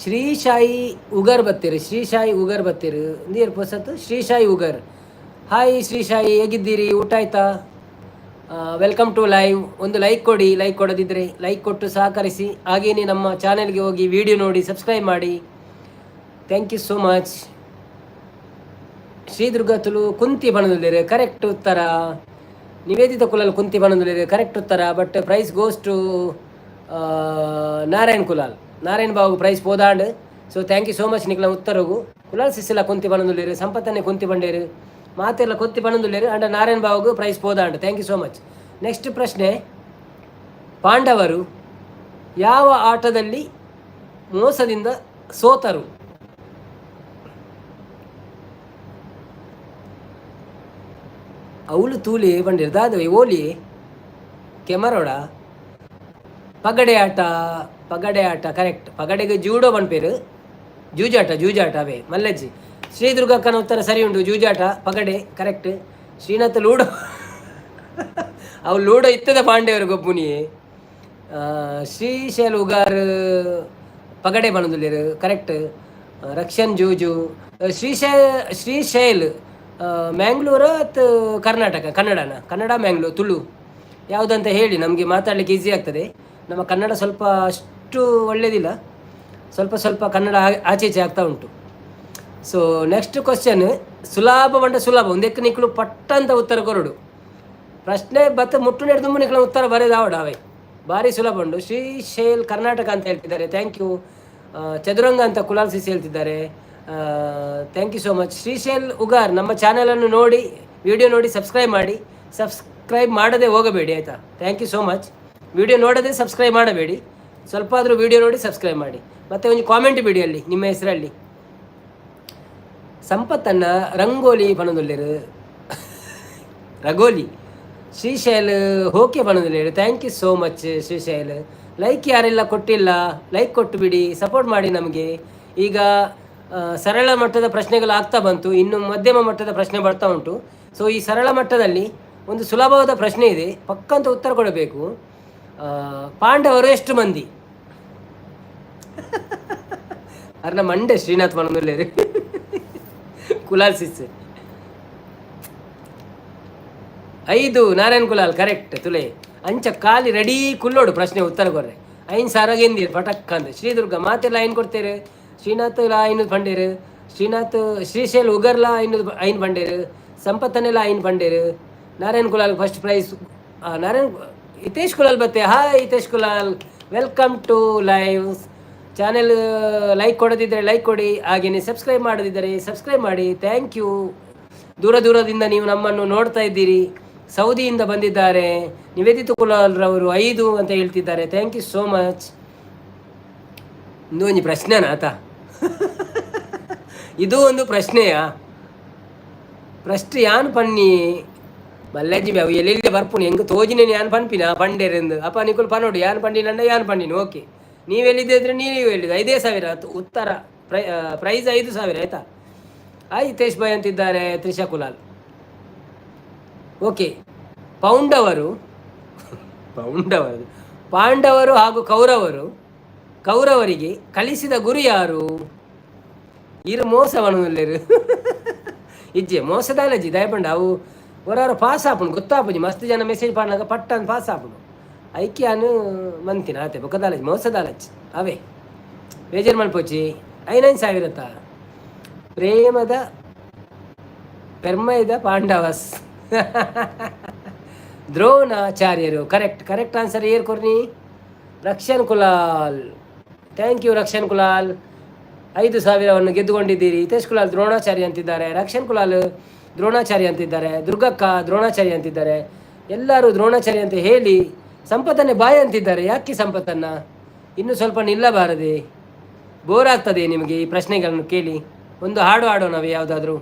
S1: ಶ್ರೀಶಾಯಿ ಉಗರ್ ಬತ್ತೀರು. ಶ್ರೀಶಾಯಿ ಉಗರ್ ಬತ್ತೀರು ನೀರು ಪೊಸತ್ತು. ಶ್ರೀಶಾಯಿ ಉಗರ್, ಹಾಯ್ ಶ್ರೀಶಾಯಿ, ಹೇಗಿದ್ದೀರಿ? ಊಟ ಆಯ್ತಾ? Welcome to live. ಒಂದು ಲೈಕ್ ಕೊಡಿ, ಲೈಕ್ ಕೊಡದಿದ್ದರೆ ಲೈಕ್ ಕೊಟ್ಟು ಸಹಕರಿಸಿ. ಹಾಗೆಯೇ ನಮ್ಮ ಚಾನೆಲ್ಗೆ ಹೋಗಿ ವಿಡಿಯೋ ನೋಡಿ ಸಬ್ಸ್ಕ್ರೈಬ್ ಮಾಡಿ. Thank you so much. Shridurga Tulu Kunti ಬಣದುಲ್ಲೇರು ಕರೆಕ್ಟ್ ಉತ್ತರ. ನಿವೇದಿತ ಕುಲಾಲ್ ಕುಂತಿ ಬಣದುಲ್ಲೇರು ಕರೆಕ್ಟ್ ಉತ್ತರ. But prize goes to Narayan Kulal. Narayan Babu prize ಪೋದಾಂಡ್. So thank you so much ನಿಕ್ಲ ಉತ್ತರಗೂ. ಕುಲಾಲ್ ಸಿಸ್ಸಿಲ್ಲ ಕುಂತಿ ಬಣದುಲ್ಲೇರು, ಸಂಪತ್ತನ್ನೇ ಕುಂತಿ ಬಂಡೇರು, ಮಾತೆಲ್ಲ ಕೊತ್ತಿ ಪಣದುಲ್ಲೇರು ಅಂಡ ನಾರಾಯಣ್ ಬಾಬುಗೂ ಪ್ರೈಸ್ ಪೋದಾಂಡ್. Thank you so much. Next ಪ್ರಶ್ನೆ, ಪಾಂಡವರು ಯಾವ ಆಟದಲ್ಲಿ ಮೋಸದಿಂದ ಸೋತರು? ಅವಳು ತೂಲಿ ಬಂದಿರ್ದಾದವೆ ಓಲಿ ಕೆಮರೋಡ. ಪಗಡೆ ಆಟ, ಪಗಡೆ ಆಟ ಕರೆಕ್ಟ್. ಪಗಡೆಗೆ ಜೂಡೋ ಬಣ್ಪೇರು, ಜೂಜಾಟ, ಜೂಜಾಟ ಅವೇ ಮಲ್ಲಜ್ಜಿ. ಶ್ರೀದುರ್ಗಕ್ಕನ ಉತ್ತರ ಸರಿ ಉಂಟು, ಜೂಜಾಟ ಪಗಡೆ ಕರೆಕ್ಟ್. ಶ್ರೀನಾಥ್ ಲೂಡೋ ಅವು ಲೂಡೋ ಇತ್ತದ ಪಾಂಡೆಯವರು ಗೊಬ್ಬುನಿಯೇ. ಶ್ರೀಶೈಲ್ ಉಗಾರ್ ಪಗಡೆ ಬಣದುಲ್ಲೇರು ಕರೆಕ್ಟ್. ರಕ್ಷನ್ ಜೂಜು. ಶ್ರೀಶೈಲ್ ಮ್ಯಾಂಗ್ಳೂರು ಅಥವಾ ಕರ್ನಾಟಕ? ಕನ್ನಡ ಮ್ಯಾಂಗ್ಳೂರು ತುಳು ಯಾವುದಂತ ಹೇಳಿ, ನಮಗೆ ಮಾತಾಡಲಿಕ್ಕೆ ಈಸಿ ಆಗ್ತದೆ. ನಮ್ಮ ಕನ್ನಡ ಸ್ವಲ್ಪ ಅಷ್ಟು ಒಳ್ಳೆಯದಿಲ್ಲ, ಸ್ವಲ್ಪ ಸ್ವಲ್ಪ ಕನ್ನಡ ಆಚೆ ಆಗ್ತಾ ಉಂಟು. ಸೊ ನೆಕ್ಸ್ಟ್ ಕ್ವಶನ್ ಸುಲಭ ಬಂಡ ಸುಲಭ ಒಂದಕ್ಕೆ ನಿಕ್ಲು ಪಟ್ಟಂತ ಉತ್ತರ ಕೊರಡು. ಪ್ರಶ್ನೆ ಬತ್ತ ಮುಟ್ಟು ನೆಡ್ದು ತುಂಬ ನಿಕ್ಲ ಉತ್ತರ ಬರೆದಾವಡ ಅವೇ ಭಾರಿ ಸುಲಭ ಉಂಟು. ಶ್ರೀಶೈಲ್ ಕರ್ನಾಟಕ ಅಂತ ಹೇಳ್ತಿದ್ದಾರೆ, ಥ್ಯಾಂಕ್ ಯು. ಚದುರಂಗ ಅಂತ ಕುಲಾಲ್ ಸಿಸಿ ಹೇಳ್ತಿದ್ದಾರೆ, thank you so much. Srishail Ugar ನಮ್ಮ ಚಾನಲನ್ನು ನೋಡಿ ವಿಡಿಯೋ ನೋಡಿ ಸಬ್ಸ್ಕ್ರೈಬ್ ಮಾಡಿ. ಸಬ್ಸ್ಕ್ರೈಬ್ ಮಾಡದೆ ಹೋಗಬೇಡಿ ಆಯಿತಾ. Thank you so much. Video ನೋಡದೆ ಸಬ್ಸ್ಕ್ರೈಬ್ ಮಾಡಬೇಡಿ, ಸ್ವಲ್ಪ ಆದರೂ ವಿಡಿಯೋ ನೋಡಿ ಸಬ್ಸ್ಕ್ರೈಬ್ ಮಾಡಿ. ಮತ್ತು ಒಂದು ಕಾಮೆಂಟ್ ಬಿಡಿ ಅಲ್ಲಿ ನಿಮ್ಮ ಹೆಸರಲ್ಲಿ. ಸಂಪತ್ತನ್ನು ರಂಗೋಲಿ ಪಣದುಲ್ಲೇರು ರಗೋಲಿ ಶ್ರೀಶೈಲ್ ಓಕೆ ಬಣ್ಣದಲ್ಲಿ thank you so much Srishail. Like ಯಾರೆಲ್ಲ ಕೊಟ್ಟಿಲ್ಲ ಲೈಕ್ ಕೊಟ್ಟು ಬಿಡಿ, ಸಪೋರ್ಟ್ ಮಾಡಿ ನಮಗೆ. ಈಗ ಸರಳ ಮಟ್ಟದ ಪ್ರಶ್ನೆಗಳು ಆಗ್ತಾ ಬಂತು, ಇನ್ನು ಮಧ್ಯಮ ಮಟ್ಟದ ಪ್ರಶ್ನೆ ಬರ್ತಾ ಉಂಟು. ಸೊ ಈ ಸರಳ ಮಟ್ಟದಲ್ಲಿ ಒಂದು ಸುಲಭವಾದ ಪ್ರಶ್ನೆ ಇದೆ, ಪಕ್ಕಂತ ಉತ್ತರ ಕೊಡಬೇಕು. ಪಾಂಡವರು ಎಷ್ಟು ಮಂದಿ? ಅರ್ನ ಮಂಡೆ ಶ್ರೀನಾಥ್ ಮನಮೂಲ್ಯರು ಕುಲಾಲ್ ಸಿಸ್ 5 ನಾರಾಯಣ್ ಕುಲಾಲ್ ಕರೆಕ್ಟ್. ತುಲೆ ಅಂಚ ಖಾಲಿ ರೆಡಿ ಕುಲ್ಲೋಡು ಪ್ರಶ್ನೆ ಉತ್ತರ ಕೊರ್ರೆ ಐನ್ ಸಾರಾಗೇಂದಿರು ಪಟಕ್ ಅಂತ. ಶ್ರೀದುರ್ಗ ಮಾತೆಲ್ಲ ಐನ್ ಕೊಡ್ತೇರು, ಶ್ರೀನಾಥ್ ಲಾ ಐನೂರು ಪಂಡೇರು, ಶ್ರೀನಾಥ್ ಶ್ರೀಶೈಲ್ ಉಗರ್ಲಾ ಐನ್ ಪಂಡೇರು, ಸಂಪತ್ತನೆಲ್ಲ ಐನ್ ಪಂಡೇರು. Narayan Kulal first prize. ನಾರಾಯಣ್ ಹಿತೇಶ್ ಕುಲಾಲ್ ಬತ್ತೆ. Hi Hitesh Kulal, welcome to live channel. Like ಕೊಡದಿದ್ದರೆ ಲೈಕ್ ಕೊಡಿ, ಹಾಗೆಯೇ ಸಬ್ಸ್ಕ್ರೈಬ್ ಮಾಡದಿದ್ದರೆ ಸಬ್ಸ್ಕ್ರೈಬ್ ಮಾಡಿ. Thank you. ದೂರ ದೂರದಿಂದ ನೀವು ನಮ್ಮನ್ನು ನೋಡ್ತಾ ಇದ್ದೀರಿ. ಸೌದಿಯಿಂದ ಬಂದಿದ್ದಾರೆ ನಿವೇದಿತ ಕುಲಾಲ್ರವರು 5 ಅಂತ ಹೇಳ್ತಿದ್ದಾರೆ. Thank you so much. ಇದು ಒಂದು ಪ್ರಶ್ನೆನಾ ಆತ? ಇದು ಒಂದು ಪ್ರಶ್ನೆಯಾ? ಪ್ರಶ್ನೆ ಯಾನ್ ಪಣ್ಣಿ ಮಲ್ಲಜ್ಜಿ ಬ್ಯಾವು ಎಲ್ಲೆಲ್ಲಿ ಬರ್ಪುಣಿ ಹೆಂಗೆ ತೋಜಿನೇ ಯಾನ್ ಪನ್ಪಿನ ಪಂಡೇರೆಂದು ಅಪ್ಪ ನಿಕುಲ್ ಪನೋಡು ಯಾನ್ ಪಂಡಿನಂಡ ಯಾನ್ ಪಂಡಿನ. ಓಕೆ, ನೀವೆಲ್ಲಿದ್ದರೆ ನೀವು ಹೇಳಿದ್ದು 5,000 ಉತ್ತರ. ಪ್ರೈಸ್ 5,000 ಆಯ್ತಾ? ಹಿತೇಶ್ ಭಾಯ್ ಅಂತಿದ್ದಾರೆ. ತ್ರಿಷಾ ಕುಲಾಲ್ ಓಕೆ. ಪಾಂಡವರು ಹಾಗೂ ಕೌರವರಿಗೆ ಕಲಿಸಿದ ಗುರು ಯಾರು? ಇರು ಮೋಸವನಲ್ಲರು ಇಜ್ಜೆ ಮೋಸದಾಲಜಿ ದಯಪಂಡ ಅವು ಹೊರವರು ಪಾಸ್ ಆಪುಣು ಗೊತ್ತಾಪುಜಿ. ಮಸ್ತ್ ಜನ ಮೆಸೇಜ್ ಪಾಡ್ನಾಗ ಪಟ್ಟನ್ ಪಾಸ್ ಆಪುಣು ಐಕ್ಯಾನು ಮಂತಿನ ಆತೆ ಬೊಕ್ಕದಾಲಜಿ ಮೋಸದಾಲಜಿ ಅವೇ ಬೇಜಾರು ಮಲ್ಪೋಚಿ 5,000 ಪ್ರೇಮದ ಪೆರ್ಮೈದ ಪಾಂಡವಸ್ ದ್ರೋಣಾಚಾರ್ಯರು ಕರೆಕ್ಟ್ ಆನ್ಸರ್ ಏರ್ ಕೊರ್ನಿ ರಕ್ಷನ್ ಕುಲಾಲ್. ಥ್ಯಾಂಕ್ ಯು ರಕ್ಷನ್ ಕುಲಾಲ್, 5,000ವನ್ನು ಗೆದ್ದುಕೊಂಡಿದ್ದೀರಿ. ಹಿತೇಶ್ ಕುಲಾಲ್ ದ್ರೋಣಾಚಾರ್ಯ ಅಂತಿದ್ದಾರೆ, ರಕ್ಷನ್ ಕುಲಾಲ್ ದ್ರೋಣಾಚಾರ್ಯ ಅಂತಿದ್ದಾರೆ, ದುರ್ಗಕ್ಕ ದ್ರೋಣಾಚಾರ್ಯ ಅಂತಿದ್ದಾರೆ. ಎಲ್ಲರೂ ದ್ರೋಣಾಚಾರ್ಯ ಅಂತ ಹೇಳಿ ಸಂಪತ್ತನ್ನೇ ಬಾಯ್ ಅಂತಿದ್ದಾರೆ. ಯಾಕೆ ಸಂಪತ್ತನ್ನ ಇನ್ನೂ ಸ್ವಲ್ಪ ನಿಲ್ಲಬಾರದೆ? ಬೋರ್ ಆಗ್ತದೆ ನಿಮಗೆ ಈ ಪ್ರಶ್ನೆಗಳನ್ನು ಕೇಳಿ? ಒಂದು ಹಾಡು ಹಾಡೋಣವೇ ಯಾವುದಾದ್ರೂ?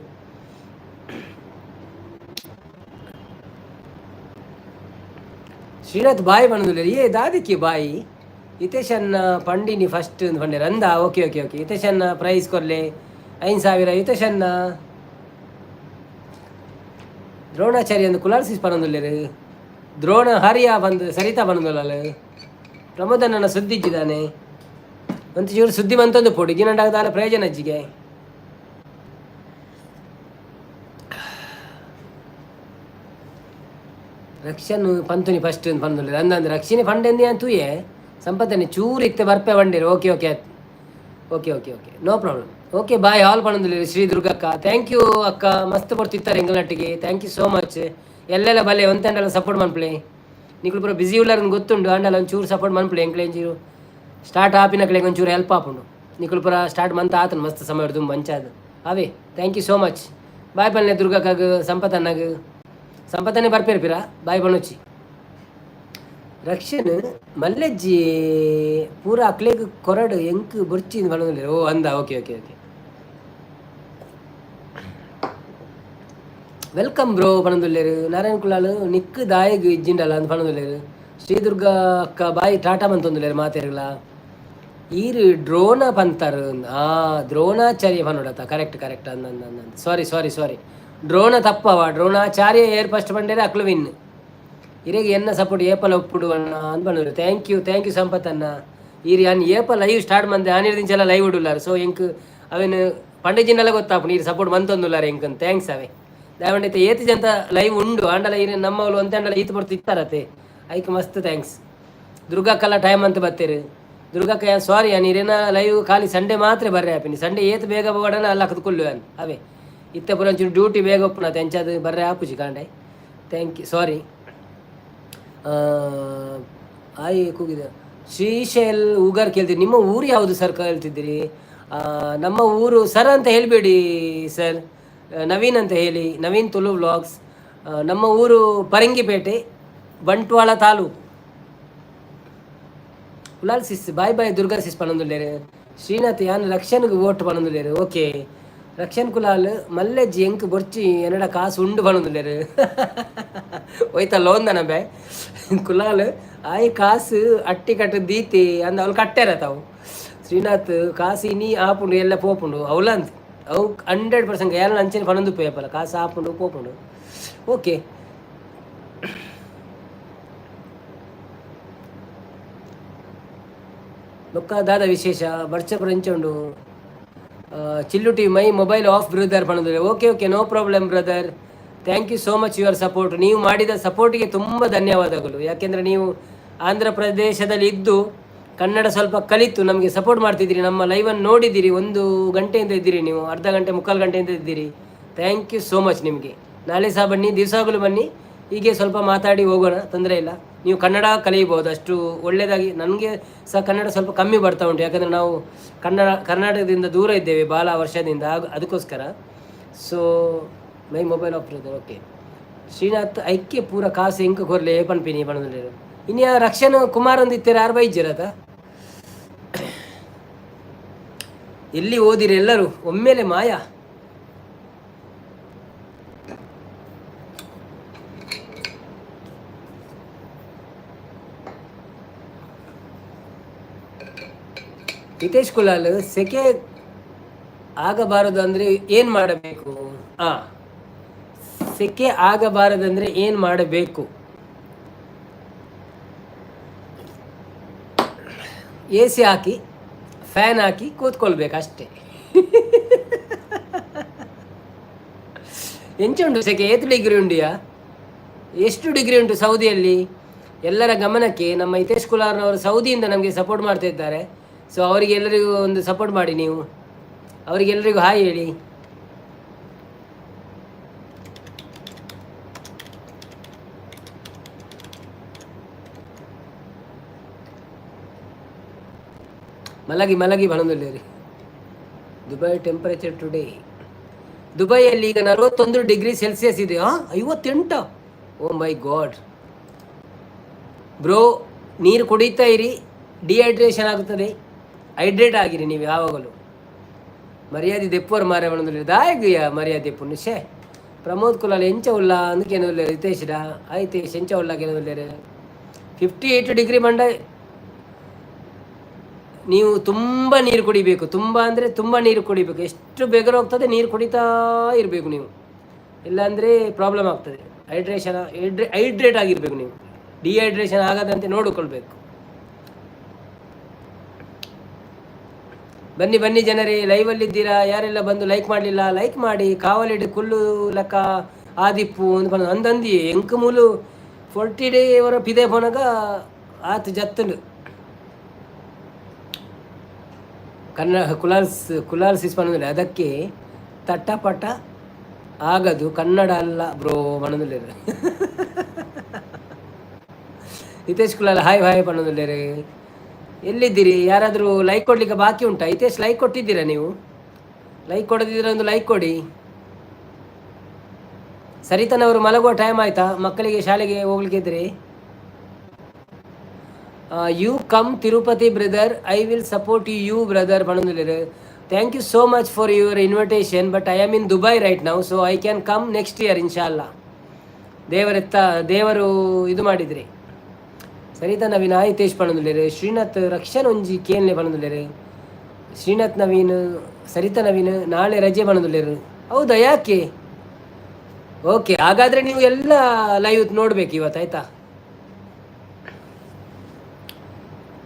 S1: ಶ್ರೀನಾಥ್ ಬಾಯಿ ಬಣ್ಣದಿಲ್ಲ ದಾದಿಕ್ಕೆ ಬಾಯಿ. ಹಿತೇಶನ್ನ ಪಂಡಿನಿ ಫಸ್ಟ್ ಪಂಡೆ ರಂದ. ಓಕೆ ಹಿತೇಶನ್ನ ಪ್ರೈಸ್ ಕೊರ್ಲೆ 5,000. ಹಿತೇಶನ್ನ ದ್ರೋಣಾಚಾರ್ಯ ಅಂದು ಕುಲಾಲ್ಸಿಸ್ ಪನೊಂದುಲ್ಲೇರು. ದ್ರೋಣ ಹರಿಯ ಬಂದು ಸರಿತಾ ಪನೊಂದುಲ್ಲ. ಪ್ರಮೋದನ್ನ ಸುದ್ದಿಜ್ಜಿದ್ದಾನೆ ಒಂಚೂರು ಸುದ್ದಿ ಬಂತೊಂದು ಪೋಡಿ ಗಿನಂಡಾಗದಾಲ ಪ್ರಯೋಜನ ಅಜ್ಜಿಗೆ. ರಕ್ಷನ್ ಪಂತುನಿ ಫಸ್ಟ್ ಪಂದುಲ್ಲ ಅಂದಂದ್ರೆ ರಕ್ಷಣೆ ಪಂಡೆಂದಿ ಅಂತೂಯೇ ಸಂಪತ್ತನೆ ಚೂರು ಇತ್ತೆ ಬರ್ಪೆ ಬಂಡಿರು. Okay no problem. Okay bye all ಪಣಂದಿಲ್ಲ ಶ್ರೀ ದುರ್ಗಕ್ಕ. ಥ್ಯಾಂಕ್ ಯು ಅಕ್ಕ, ಮಸ್ತ್ ಕೊಡ್ತಿರ್ತಾರೆ ಎಂಗಲಟ್ಟಿಗೆ. Thank you so much. ಎಲ್ಲೆಲ್ಲ ಬಲ್ಲೆ ಒಂತೆಂಡೆಲ್ಲ ಸಪೋರ್ಟ್ ಮನ್ಪ್ಲೆ ನಿಖಲು ಪೂರ ಬಿಸಿ ಉಳ್ಳಾರನ್ನು ಗೊತ್ತುಂಡು ಅಂಡಲ್ಲ ಒಂಚೂರು ಸಪೋರ್ಟ್ ಮನ್ಪ್ಲೆ ಎಂಕ್ಲೆಂಚೂರು ಸ್ಟಾರ್ಟ್ ಆಪಿನ ಕಡೆಗೆ ಒಂಚೂರು ಹೆಲ್ಪ್ ಆಪುಂಡು. ನಿಖಲು ಪೂರ ಸ್ಟಾರ್ಟ್ ಮಂತ್ ಆತನು ಮಸ್ತ್ ಸಮಯ ಹಿಡಿದು ಮಂಚಾದ ಅವೇ. Thank you so much. Bye ಪಲ್ಲೆ ದುರ್ಗಕ್ಕಾಗ ಸಂಪತ್ತನ್ನಾಗ ಸಂಪತ್ತನ್ನೇ ಬರ್ಪೇರ್ಪಿರಾ ಬಾಯ್ ಬಣ್ಣುಚ್ಚಿ. ರಕ್ಷನ್ ಮಲ್ಲೆಜ್ಜಿ ಪೂರ ಅಕ್ಲೆಗ್ ಕೊರಡು ಎಂಕ್ ಬುರ್ಚಿ ಬಣ್ಣದಲ್ಲಿ. ಓ ಅಂದ. ಓಕೆ ವೆಲ್ಕಮ್ ಬ್ರೋ ಪಣದುಲ್ಲೇರು. ನಾರಾಯಣ್ ಕುಲಾಲ್ ನಿಕ್ ದಾಯಿಗ್ ಇಜ್ಜಿಂಡಲ್ಲ ಅಂತ ಪಣದುಲ್ಲೇರು. ಶ್ರೀದುರ್ಗ ಅಕ್ಕ ಬಾಯಿ ಟಾಟಾ ಬಂತೊಂದುಲ್ಲೇರು ಮಾತೇರಲ್ಲ. ಈರು ಡ್ರೋನ ಪಂತರ್ ದ್ರೋಣಾಚಾರ್ಯ ಪನೋಡತ. ಕರೆಕ್ಟ್ ಅಂದ ಸಾರಿ ಡ್ರೋಣ ತಪ್ಪವ. ಡ್ರೋಣಾಚಾರ್ಯ ಏರ್ ಫಸ್ಟ್ ಬಂಡೇರೆ ಅಕ್ಲು ವಿನ್. ಇರೆಗೆ ಎನ್ನ ಸಪೋರ್ಟ್ ಏಪಲ್ ಒಪ್ಪುಡು ಅಣ್ಣ ಅಂತ ಬಂದರು. ಥ್ಯಾಂಕ್ ಯು ಸಂಪತ್ತನ್ನ. ಈರಿ ಅನ್ ಏಪಲ್ ಲೈವ್ ಸ್ಟಾರ್ಟ್ ಮಂದೆ ಆನಿರ್ದಿಂಚೆಲ್ಲ ಲೈವ್ ಉಡುಲ್ಲಾರ. ಸೊ ಎಂಕ್ ಅವೇನು ಪಂಡಿಜಿನೆಲ್ಲ ಗೊತ್ತಾಪು ನೀರು ಸಪೋರ್ಟ್ ಮಂತೊಂದುಲ್ಲಾರ ಎಂಕಂತ. ಥ್ಯಾಂಕ್ಸ್ ಅವೇ ದಯವಂಡೈತೆ ಏತು ಜಂತ ಲೈವ್ ಉಂಡು ಆಂಡಲ ಇರ ನಮ್ಮವಳು ಒಂತೆಂಡಲ ಈತು ಬರ್ತು ಇತ್ತಾರತೆ ಐಕ್ ಮಸ್ತ್ ಥ್ಯಾಂಕ್ಸ್. ದುರ್ಗಕ್ಕೆಲ್ಲ ಟೈಮ್ ಅಂತ ಬತ್ತೇರು. ದುರ್ಗಕ್ಕ ಸಾರಿ ನೀರೇನ ಲೈವ್ ಖಾಲಿ ಸಂಡೇ ಮಾತ್ರ ಬರ್ರೆ ಆಪಿನಿ. ಸಂಡೇ ಏತು ಬೇಗ ಬೋಗಡನ ಅಲ್ಲ ಕದ್ಕೊಳ್ಳು ಅನ್ ಅವೇ ಇತ್ತೆ ಪುರ ಒಂಚೂರು ಡ್ಯೂಟಿ ಬೇಗ ಒಪ್ಪುನ ತೆಂಚದು ಬರ್ರೆ ಆಪುಜಿ ಕಾಂಡೆ. Thank you sorry. ಕೂಗಿದೆ ಶ್ರೀಶೈಲ್ ಉಗಾರ್ ಕೇಳ್ತೀರಿ. ನಿಮ್ಮ ಊರು ಯಾವುದು ಸರ್ ಕೇಳ್ತಿದ್ದೀರಿ? ನಮ್ಮ ಊರು ಸರ್ ಅಂತ ಹೇಳಬೇಡಿ ಸರ್, ನವೀನ್ ಅಂತ ಹೇಳಿ. ನವೀನ್ ತುಳು ವ್ಲಾಗ್ಸ್. ನಮ್ಮ ಊರು ಪರಂಗಿಪೇಟೆ, ಬಂಟ್ವಾಳ ತಾಲೂಕು. ಕುಲಾಲ್ ಸಿಸ್ ಬಾಯ್ ದುರ್ಗಾ ಸಿಸ್ ಪಣಂದುಲ್ಲೇರು. ಶ್ರೀನಾಥ್ ಯಾನ್ ರಕ್ಷನ್ಗೆ ಓಟ್ ಪಣಂದುಲ್ಲೇರು. ಓಕೆ ರಕ್ಷನ್ ಕುಲಾಲ್ ಮಲ್ಲೆಜ್ಜಿ ಎಂಕ್ ಬೊರ್ಚಿ ಎನ್ನಡ ಕಾಸು ಉಂಡು ಪಣಂದುಲ್ಲೇರು. ಹೋಯ್ತಾ ಲೋನ್ದನ ಬೇ ಕುಲಾಲ್ ಆಯ್ ಕಾಸು ಅಟ್ಟಿ ಕಟ್ಟು ದೀತಿ ಅಂದ ಅವ್ಳು ಕಟ್ಟಾರ ತಾವು ಶ್ರೀನಾಥ್ ಕಾಸು ಇನಿ ಆಪುಂಡು ಎಲ್ಲ ಪೋಪುಂಡು ಅವಲಂತ ಅವು 100% ಎಲ್ಲ ಅಂಚನೆ ಪನೊಂದು ಪೇಪಲ್ಲ ಕಾಸು ಆಪುಂಡು ಪೋಪುಂಡು ಓಕೆ. ಬೊಕ್ಕ ದಾದ ವಿಶೇಷ ಬರ್ಚಪುರ ಉಂಡು ಚಿಲ್ಲುಟಿ ಮೈ ಮೊಬೈಲ್ ಆಫ್ ಬ್ರದರ್ ಪಣದ್ರೆ okay okay no problem brother. Thank you so much your support. ನೀವು ಮಾಡಿದ ಸಪೋರ್ಟಿಗೆ ತುಂಬ ಧನ್ಯವಾದಗಳು. ಯಾಕೆಂದರೆ ನೀವು ಆಂಧ್ರ ಪ್ರದೇಶದಲ್ಲಿ ಇದ್ದು ಕನ್ನಡ ಸ್ವಲ್ಪ ಕಲಿತು ನಮಗೆ ಸಪೋರ್ಟ್ ಮಾಡ್ತಿದ್ದೀರಿ, ನಮ್ಮ ಲೈವನ್ನು ನೋಡಿದ್ದೀರಿ, 1 ಗಂಟೆಯಿಂದ ಇದ್ದೀರಿ, ನೀವು ಅರ್ಧ ಗಂಟೆ ಮುಕ್ಕಾಲು ಗಂಟೆಯಿಂದ ಇದ್ದೀರಿ. ಥ್ಯಾಂಕ್ ಯು ಸೋ ಮಚ್ ನಿಮಗೆ. ನಾಳೆ ಸಹ ಬನ್ನಿ, ದಿವಸಗಳು ಬನ್ನಿ, ಹೀಗೆ ಸ್ವಲ್ಪ ಮಾತಾಡಿ ಹೋಗೋಣ, ತೊಂದರೆ ಇಲ್ಲ. ನೀವು ಕನ್ನಡ ಕಲಿಬೋದು, ಅಷ್ಟು ಒಳ್ಳೆಯದಾಗಿ. ನನಗೆ ಸಹ ಕನ್ನಡ ಸ್ವಲ್ಪ ಕಮ್ಮಿ ಬರ್ತಾ ಉಂಟು, ಯಾಕಂದರೆ ನಾವು ಕರ್ನಾಟಕದಿಂದ ದೂರ ಇದ್ದೇವೆ ಭಾಳ ವರ್ಷದಿಂದ, ಅದಕ್ಕೋಸ್ಕರ. So my mobile operator okay. Srinath ಐಕ್ಯ ಪೂರ ಕಾಸು ಇಂಕ ಕೊರ್ಲೆ ಪನ್ಪಿನಿ ಪಣದಲ್ಲಿ ಇನ್ಯಾ ರಕ್ಷಣ್ ಕುಮಾರ್ ಒಂದು ಇತ್ತೀರ 6 ಬೈಜಿರತ ಎಲ್ಲಿ ಓದಿರಿ ಎಲ್ಲರೂ ಒಮ್ಮೆಲೆ ಮಾಯಾ. ಹಿತೇಶ್ ಕುಲಾಲ್ ಸೆಕೆ ಆಗಬಾರದು ಅಂದರೆ ಏನು ಮಾಡಬೇಕು? ಸೆಕೆ ಆಗಬಾರದಂದರೆ ಏನು ಮಾಡಬೇಕು? ಎ ಸಿ ಹಾಕಿ ಫ್ಯಾನ್ ಹಾಕಿ ಕೂತ್ಕೊಳ್ಬೇಕು ಅಷ್ಟೇ. ಎಂಚ ಉಂಟು ಸೆಕೆ? 8 ಡಿಗ್ರಿ ಉಂಡಿಯಾ? ಎಷ್ಟು ಡಿಗ್ರಿ ಉಂಟು ಸೌದಿಯಲ್ಲಿ? ಎಲ್ಲರ ಗಮನಕ್ಕೆ, ನಮ್ಮ ಹಿತೇಶ್ ಕುಲಾರ್ನವರು ಸೌದಿಯಿಂದ ನಮಗೆ ಸಪೋರ್ಟ್ ಮಾಡ್ತಾ ಇದ್ದಾರೆ. ಸೊ ಅವರಿಗೆಲ್ಲರಿಗೂ ಒಂದು ಸಪೋರ್ಟ್ ಮಾಡಿ, ನೀವು ಅವರಿಗೆಲ್ಲರಿಗೂ ಹಾಯ್ ಹೇಳಿ. ಮಲಗಿ ಬಣದಲ್ಲಿ ದುಬೈ ಟೆಂಪರೇಚರ್ ಟುಡೇ. ದುಬೈಯಲ್ಲಿ ಈಗ 41 ಡಿಗ್ರಿ ಸೆಲ್ಸಿಯಸ್ ಇದೆ. 58? ಓ ಮೈ ಗಾಡ್ ಬ್ರೋ, ನೀರು ಕುಡಿತಾ ಇರಿ, ಡಿಹೈಡ್ರೇಷನ್ ಆಗುತ್ತದೆ, ಹೈಡ್ರೇಟ್ ಆಗಿರಿ ನೀವು ಯಾವಾಗಲೂ. ಮರ್ಯಾದೆ ದೆಪ್ಪುವರು ಮಾರ ಬಣದಲ್ಲಿ ದಾಯಗಯ್ಯ ಮರ್ಯಾದೆ ಪುಣ್ಯ ಶೇ. ಪ್ರಮೋದ್ ಕುಲಾಲ್ ಎಂಚ ಉಲ್ಲ ಅಂದಕ್ಕೇನು ಒಳ್ಳೆ ಹಿತೇಶ್ರ ಆಯ್ತೇಶ್ ಎಂಚ ಉಳ್ಳಾಗೇನು ಒಳ್ಳೆ 58 ಡಿಗ್ರಿ ಮಂಡ. ನೀವು ತುಂಬ ನೀರು ಕುಡಿಬೇಕು, ತುಂಬ ಅಂದರೆ ತುಂಬ ನೀರು ಕುಡಿಬೇಕು. ಎಷ್ಟು ಬೇಗನೆ ಹೋಗ್ತದೆ ನೀರು ಕುಡಿತಾ ಇರಬೇಕು ನೀವು, ಇಲ್ಲಾಂದರೆ ಪ್ರಾಬ್ಲಮ್ ಆಗ್ತದೆ. ಹೈಡ್ರೇಟ್ ಆಗಿರಬೇಕು ನೀವು, ಡಿಹೈಡ್ರೇಷನ್ ಆಗದಂತೆ ನೋಡಿಕೊಳ್ಬೇಕು. ಬನ್ನಿ ಜನರೇ, ಲೈವಲ್ಲಿದ್ದೀರಾ? ಯಾರೆಲ್ಲ ಬಂದು ಲೈಕ್ ಮಾಡಲಿಲ್ಲ ಲೈಕ್ ಮಾಡಿ. ಕಾವಲಿಡು ಕುಲ್ಲು ಲಕ್ಕ ಆದಿಪ್ಪು ಅಂತ ಅಂದಂದಿ ಎಂಕ ಮೂಲು 40 ಡೇ ಅವರ ಪಿದೆ ಪೊನಗ ಆತು ಜತ್ತಲು ಕುಲಾಲ್ ಸಿಸ್ಪನದಲ್ಲಿ ಅದಕ್ಕೆ ತಟ್ಟಪಟ ಆಗದು ಕನ್ನಡ ಅಲ್ಲ ಬ್ರೋ ಮನದಲ್ಲಿ. ಹಿತೇಶ್ ಕುಲಾಲ್ ಹಾಯ್ ಪಣ್ಣದಲ್ಲಿ ಎಲ್ಲಿದ್ದೀರಿ? ಯಾರಾದರೂ ಲೈಕ್ ಕೊಡ್ಲಿಕ್ಕೆ ಬಾಕಿ ಉಂಟಾ? ಹಿತೇಶ್ ಲೈಕ್ ಕೊಟ್ಟಿದ್ದೀರಾ? ನೀವು ಲೈಕ್ ಕೊಡದಿದ್ದೀರ ಒಂದು ಲೈಕ್ ಕೊಡಿ. ಸರಿತನವರು ಮಲಗುವ ಟೈಮ್ ಆಯ್ತಾ? ಮಕ್ಕಳಿಗೆ ಶಾಲೆಗೆ ಹೋಗ್ಲಿಕ್ಕೆ ಇದ್ರಿ you come Tirupati brother, I will support you brother ಪಣಂದಿಲ್ಲರು. Thank you so much for your invitation, but I am in Dubai right now, so I can come next year ಇನ್ಶಾಲ್ಲಾ. ದೇವರು ಇದು ಮಾಡಿದ್ರಿ. ಸರಿತಾ ನವೀನ್ ಹಿತೇಶ್ ಪಣಂದಿಲ್ಲರು. ಶ್ರೀನಾಥ್ ರಕ್ಷಣ್ ಒಂಜಿ ಕೇನ್ಲೆ ಪಣಂದಿಲ್ಲರು. ಶ್ರೀನಾಥ್ ನವೀನ್ ಸರಿತಾ ನವೀನ್ ನಾಳೆ ರಜೆ ಪಣಂದಿಲ್ಲರು. ಹೌದಾ, ಯಾಕೆ? ಓಕೆ, ಹಾಗಾದರೆ ನೀವು ಎಲ್ಲ ಲೈವ್ ನೋಡ್ಬೇಕು ಇವತ್ತು, ಆಯ್ತಾ?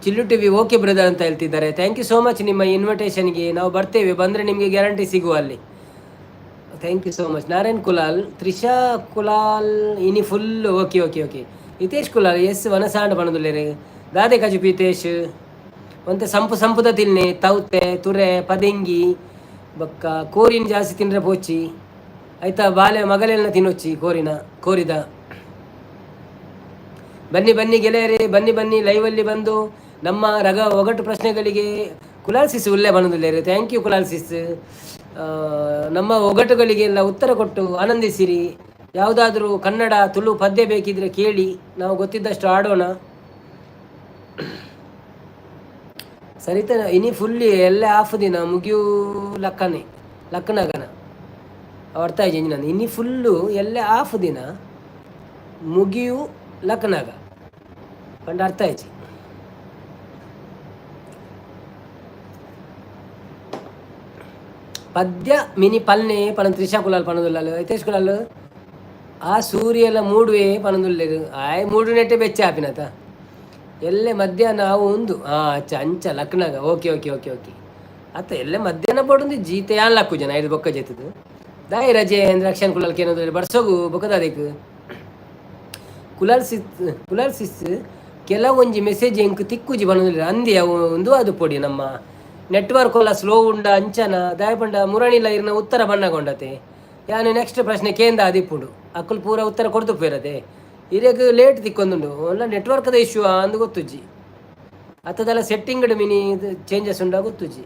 S1: ಚಿಲ್ಲು ಟಿವಿ ಓಕೆ ಬ್ರದರ್ ಅಂತ ಹೇಳ್ತಿದ್ದಾರೆ. ಥ್ಯಾಂಕ್ ಯು ಸೋ ಮಚ್ ನಿಮ್ಮ ಇನ್ವಿಟೇಷನ್ಗೆ. ನಾವು ಬರ್ತೇವೆ, ಬಂದರೆ ನಿಮಗೆ ಗ್ಯಾರಂಟಿ ಸಿಗುವ ಅಲ್ಲಿ. Thank you so much. Narayan Kulal, Trisha Kulal ಇನಿ ಫುಲ್ ಓಕೆ. ಹಿತೇಶ್ ಕುಲಾಲ್ ಎಸ್ ವನಸಾಂಡ ಪಣದುಲ್ಲೇರು ದಾದೆ ಕಜುಪು ಹಿತೇಶ್ ಒಂತೆ ಸಂಪುದ ತಿನ್ನೆ ತೌತೆ ತುರೆ ಪದಂಗಿ ಬೊಕ್ಕ ಕೋರಿನ ಜಾಸ್ತಿ ತಿನ್ರೆ ಪೋಚಿ ಆಯ್ತಾ. ಬಾಲೆ ಮಗಲೆಲ್ಲ ತಿನ್ನೊಚ್ಚಿ ಕೋರಿದ. ಬನ್ನಿ ಗೆಳೆಯರೇ, ಬನ್ನಿ ಲೈವಲ್ಲಿ ಬಂದು ನಮ್ಮ ಒಗಟು ಪ್ರಶ್ನೆಗಳಿಗೆ ಕುಲಾಲ್ಸಿಸ್ ಉಲ್ಲೆ ಬನ್ನದಿಲ್ಲೇರು. Thank you ಕುಲಾಲ್ಸಿಸ್. ನಮ್ಮ ಒಗಟುಗಳಿಗೆಲ್ಲ ಉತ್ತರ ಕೊಟ್ಟು ಆನಂದಿಸಿರಿ. ಯಾವುದಾದ್ರೂ ಕನ್ನಡ ತುಳು ಪದ್ಯ ಬೇಕಿದ್ರೆ ಕೇಳಿ, ನಾವು ಗೊತ್ತಿದ್ದಷ್ಟು ಆಡೋಣ. ಸರಿತ ಇನಿ ಫುಲ್ಲಿ ಎಲ್ಲ ಹಾಫ್ ದಿನ ಮುಗಿಯೂ ಲಕ್ಕನಗನ ಅರ್ಥ ಆಯ್ತು ನಾನು. ಇನಿ ಫುಲ್ಲು ಎಲ್ಲ ಹಾಫ್ ದಿನ ಮುಗಿಯು ಲಕ್ನಾಗ ಪಂಡ ಅರ್ಥ ಆಯ್ತು. పద్య మిని పల్ని పనం త్రిశాకులాలు పనందుల్లాలు అయితే స్కూలాలు ఆ సూర్యల ಮೂಡುವೆ ಪನಂದುಲ್ಲೇರು ಆಯ್ ಮೂಡು ನೆಟ್ಟೆ ಬೆಚ್ಚ ಆಪಿನತ ಎಲ್ಲೆ ಮಧ್ಯಾಹ್ನ ಒಂದು ಅಚ್ಚ ಅಂಚ ಲಕ್ನಾಗ ಓಕೆ ಓಕೆ ಓಕೆ ಓಕೆ ಅತ್ತ ಎಲ್ಲೆ ಮಧ್ಯಾಹ್ನ ಪಡೊಂದು ಜೀತೆ ಯಾನ್ ಲಕ್ಕು ಜನ ಐದು ಬೊಕ್ಕ ಜೇತದು ದಾಯಿ ರಜೆ ಅಂದ್ರೆ ರಕ್ಷಣ್ ಕುಲಾಲ್ ಕೇನೋದು ಬರ್ಸೋಗು ಬೊಕ್ಕದಾದಿಕ್ ಕುಲಾಲ್ ಸಿಸ್ ಕೆಲವೊಂಜಿ ಮೆಸೇಜ್ ಎಂಕ್ ತಿಕ್ಕುಜಿ ಪನೊಂದುಲ್ಲೇರು ಅಂದಿ ಅವು ಒಂದು ಅದು ಪೊಡಿ ನಮ್ಮ ನೆಟ್ವರ್ಕ್ ಎಲ್ಲ ಸ್ಲೋ ಉಂಡ ಅಂಚನ ದಾಯಪಂಡ ಮುರಣಿಲ ಇರ್ನ ಉತ್ತರ ಬಣ್ಣಗೊಂಡತೆ ಯಾನು ನೆಕ್ಸ್ಟ್ ಪ್ರಶ್ನೆ ಕೇಂದ ಅದಿಪ್ಪುಡು ಅಕ್ಕಲು ಪೂರ ಉತ್ತರ ಕೊಡ್ತು ಪೇರದೆ ಇರೇಗ ಲೇಟ್ ತಿಕ್ಕೊಂದುಂಡು ಎಲ್ಲ ನೆಟ್ವರ್ಕ್ದ ಇಶ್ಯೂ ಅಂದು ಗೊತ್ತುಜ್ಜಿ ಅತ್ತದೆಲ್ಲ ಸೆಟ್ಟಿಂಗ್ಡ್ ಮಿನಿ ಇದು ಚೇಂಜಸ್ ಉಂಡ ಗೊತ್ತುಜ್ಜಿ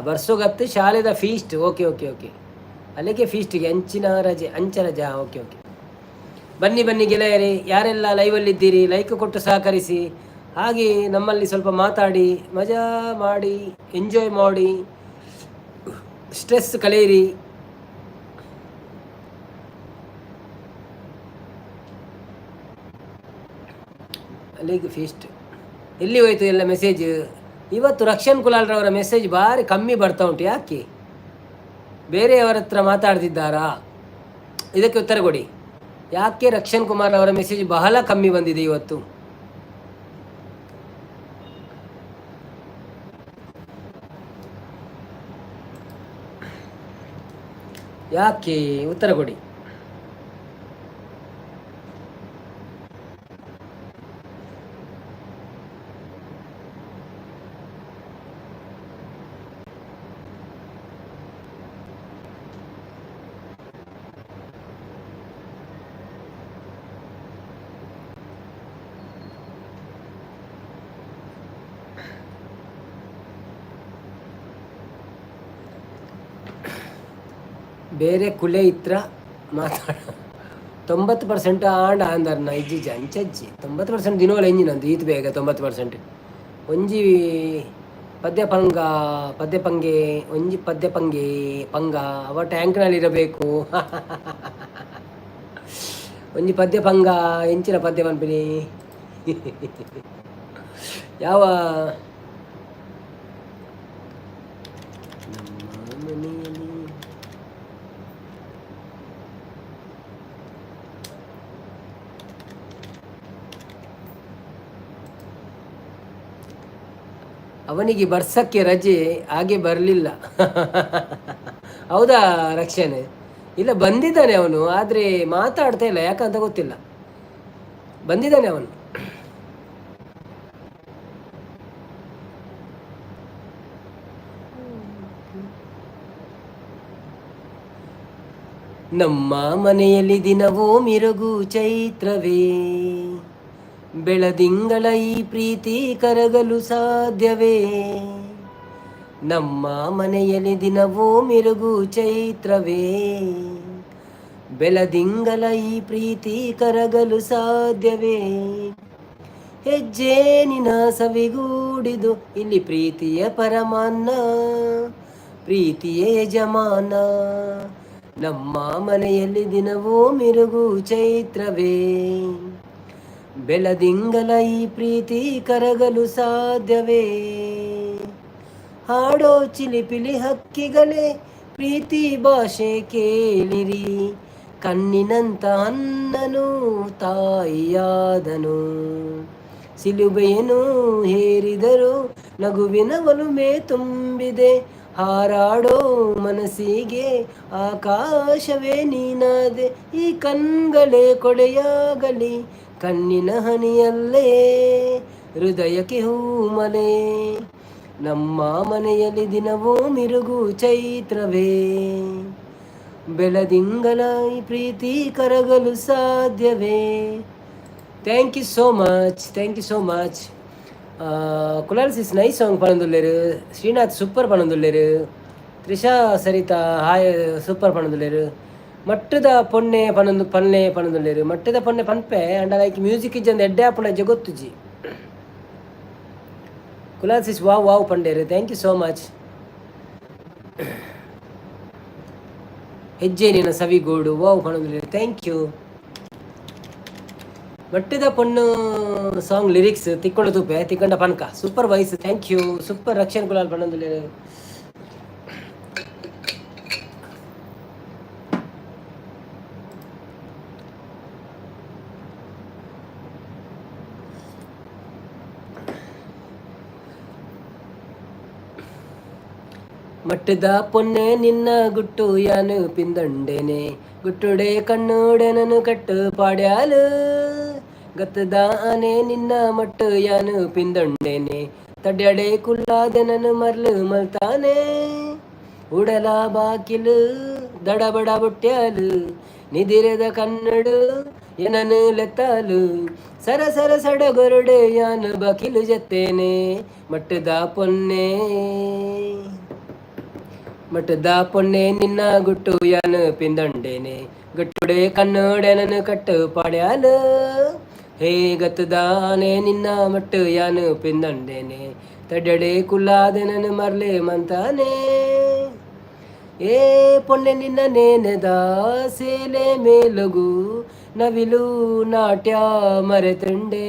S1: ಬರ್ಸೋಗತ್ತು ಶಾಲೆದ ಫೀಸ್ಟ್ ಓಕೆ ಓಕೆ ಓಕೆ ಅಲ್ಲಿಗೆ ಫೀಸ್ಟಿಗೆ ಅಂಚ ರಜೆ ಓಕೆ ಓಕೆ ಬನ್ನಿ ಬನ್ನಿ ಗೆಳೆಯರೇ, ಯಾರೆಲ್ಲ ಲೈವಲ್ಲಿದ್ದೀರಿ ಲೈಕ್ ಕೊಟ್ಟು ಸಹಕರಿಸಿ. ಹಾಗೆ ನಮ್ಮಲ್ಲಿ ಸ್ವಲ್ಪ ಮಾತಾಡಿ ಮಜಾ ಮಾಡಿ ಎಂಜಾಯ್ ಮಾಡಿ ಸ್ಟ್ರೆಸ್ ಕಳೆಯಿರಿ. ಅಲ್ಲಿಗೆ ಫೀಸ್ಟ್ ಎಲ್ಲಿ ಹೋಯ್ತು ಎಲ್ಲ ಮೆಸೇಜ್? ಇವತ್ತು ರಕ್ಷಣ್ ಕುಲಾಲ್ರವರ ಮೆಸೇಜ್ ಭಾರಿ ಕಮ್ಮಿ ಬರ್ತಾ ಉಂಟು. ಯಾಕೆ? ಬೇರೆಯವರ ಹತ್ರ ಮಾತಾಡ್ತಿದ್ದಾರಾ? ಇದಕ್ಕೆ ಉತ್ತರ ಕೊಡಿ. ಯಾಕೆ ರಕ್ಷಣ್ ಕುಮಾರ್ ಅವರ ಮೆಸೇಜ್ ಬಹಳ ಕಮ್ಮಿ ಬಂದಿದೆ ಇವತ್ತು? ಯಾಕೆ? ಉತ್ತರ ಕೊಡಿ. ಬೇರೆ ಕುಲೆ ಇತ್ರ ಮಾತಾಡ 90% ಆಂಡ ಆಂದರ್ನ ಇಜ್ಜಿಜ್ಜಿ ಅಂಚಜ್ಜಿ 90% ದಿನವಲ್ಲ ಎಂಜಿನಂದು ಈತ್ ಬೇಗ 90% ಒಂಜಿ ಪದ್ಯ ಪಂಗೆ ಒಂಜಿ ಪದ್ಯ ಪಂಗ ಅವ ಟ್ಯಾಂಕ್ನಲ್ಲಿರಬೇಕು. ಒಂಜಿ ಪದ್ಯ ಪಂಗ ಎಂಚಿನ ಪದ್ಯ ಪನ್ಪಿನಿ ಯಾವ ಅವನಿಗೆ ಬರ್ಸಕ್ಕೆ ರಜೆ ಹಾಗೆ ಬರಲಿಲ್ಲ. ಹೌದಾ ರಕ್ಷಣೆ? ಇಲ್ಲ, ಬಂದಿದ್ದಾನೆ ಅವನು, ಆದರೆ ಮಾತಾಡ್ತಾ ಇಲ್ಲ, ಯಾಕಂತ ಗೊತ್ತಿಲ್ಲ. ಬಂದಿದ್ದಾನೆ ಅವನು. ನಮ್ಮ ಮನೆಯಲ್ಲಿ ದಿನವೂ ಮಿರುಗು ಚೈತ್ರವೇ, ಬೆಳದಿಂಗಳ ಈ ಪ್ರೀತಿ ಕರಗಲು ಸಾಧ್ಯವೇ? ನಮ್ಮ ಮನೆಯಲ್ಲಿ ದಿನವೂ ಮಿರುಗು ಚೈತ್ರವೇ, ಬೆಳದಿಂಗಳ ಈ ಪ್ರೀತಿ ಕರಗಲು ಸಾಧ್ಯವೇ? ಹೆಜ್ಜೆ ನಿನ ಸವಿಗೂಡಿದು ಇಲ್ಲಿ ಪ್ರೀತಿಯ ಪರಮಾನ್ನ, ಪ್ರೀತಿಯ ಯಜಮಾನ. ನಮ್ಮ ಮನೆಯಲ್ಲಿ ದಿನವೂ ಮಿರುಗು ಚೈತ್ರವೇ, ಬೆಳದಿಂಗಲ ಈ ಪ್ರೀತಿ ಕರಗಲು ಸಾಧ್ಯವೇ? ಹಾಡೋ ಚಿಲಿಪಿಲಿ ಹಕ್ಕಿಗಳೇ ಪ್ರೀತಿ ಭಾಷೆ ಕೇಳಿರಿ, ಕಣ್ಣಿನಂತ ಅನ್ನನು ತಾಯಿಯಾದನು, ಸಿಲುಬೆಯನ್ನು ಹೇರಿದರು ನಗುವಿನ ಒಲುಮೆ ತುಂಬಿದೆ, ಹಾರಾಡೋ ಮನಸ್ಸಿಗೆ ಆಕಾಶವೇ ನೀನಾದೆ, ಈ ಕಣ್ಗಳೇ ಕೊಡೆಯಾಗಲಿ ಕಣ್ಣಿನ ಹನಿಯಲ್ಲೇ ಹೃದಯಕ್ಕೆ ಹೂಮಲೆ. ನಮ್ಮ ಮನೆಯಲ್ಲಿ ದಿನವೂ ಮಿರುಗು ಚೈತ್ರವೇ, ಬೆಳದಿಂಗಲ ಈ ಪ್ರೀತಿ ಕರಗಲು ಸಾಧ್ಯವೇ? Thank you so much. Kulals is nice song ಪಣಂದುಲ್ಲೇರು. ಶ್ರೀನಾಥ್ ಸೂಪರ್ ಪಣಂದುಲ್ಲೇರು. ತ್ರಿಷಾ ಸರಿತಾ ಹಾಯ್ ಸೂಪರ್ ಪಣಂದುಲ್ಲೇರು. ಮಟ್ಟದ ಪೊನ್ನೆ ಪಣಂದುಲ್ಲೇರು. ಮಟ್ಟದ ಪೊನ್ನೆ ಪನ್ಪೆ ಅಂಡ ಲೈಕ್ ಮ್ಯೂಸಿಕ್ ಇಜ್ಜಂದು ಎಡ್ಡೆ ಆಪುಣ ಜಗೊತ್ತುಜಿ. ಕುಲಾಲ್ಸ್ ಇಸ್ ವಾವ್ ಪಂಡೇರು. Thank you so much. ಹೆಜ್ಜೆ ನಿನ್ನ ಸವಿಗೋಡು ವಾವ್ ಪಣದಲ್ಲಿ ಥ್ಯಾಂಕ್ ಯು. ಮಟ್ಟದ ಪೊಣ್ಣು ಸಾಂಗ್ ಲಿರಿಕ್ಸ್ ತಿಕ್ಕೊಂಡ ತೂಪೆ ತಿಕ್ಕೊಂಡ ಪನ್ಕ super voice thank you super Rakshan Kulal ಪಣದಲ್ಲಿ. ಮಟ್ಟದ ಪೊನ್ನೆ ನಿನ್ನ ಗುಟ್ಟು ಯಾನು ಪಿಂದಂಡೇನೆ ಗುಟ್ಟುಡೆ ಕಣ್ಣುಡೆ ನನು ಕಟ್ಟು ಪಾಡ್ಯಾಲು ಗತ್ತದ ಆನೆ ನಿನ್ನ ಮಟ್ಟು ಯಾನು ಪಿಂದಂಡೇನೆ ತಡ್ಯಾಡೆ ಕುಲ್ಲಾದೆ ನನು ಮರ್ಲು ಮಲ್ತಾನೆ ಉಡಲ ಬಾಕಿಲು ದಡಬಡ ಬುಟ್ಟ್ಯಾಲು ನಿದಿರೆದ ಕನ್ನಡು ಏನನು ಲೆತ್ತಾಲು ಸರ ಸರ ಸಡಗೊರಡೆ ಯಾನು ಬಾಕಿಲು ಜತ್ತೇನೆ ಮಟ್ಟದ ಪೊನ್ನೆ ಮಟ್ಟದ ಪೊನ್ನೆ ನಿನ್ನ ಗುಟ್ಟು ಯಾನು ಪಿಂದಂಡೇನೆ ಗಟ್ಟುಡೆ ಕಣ್ಣುಡೆ ನನು ಕಟ್ಟು ಪಾಡ್ಯಾಲು ಹೇ ಗತ್ತದಾನೆ ನಿನ್ನ ಮಟ್ಟು ಯಾನು ಪಿಂದಂಡೇನೆ ತಡ್ಯಡೆ ಕುಲ್ಲಾದೆ ನನು ಮರ್ಲೆ ಮಂತಾನೆ ಏ ಪೊನ್ನೆ ನಿನ್ನ ನೇನೆದ ಸೇಲೆ ಮೇಲುಗು ನವಿಲು ನಾಟ್ಯ ಮರೆತಂಡೆ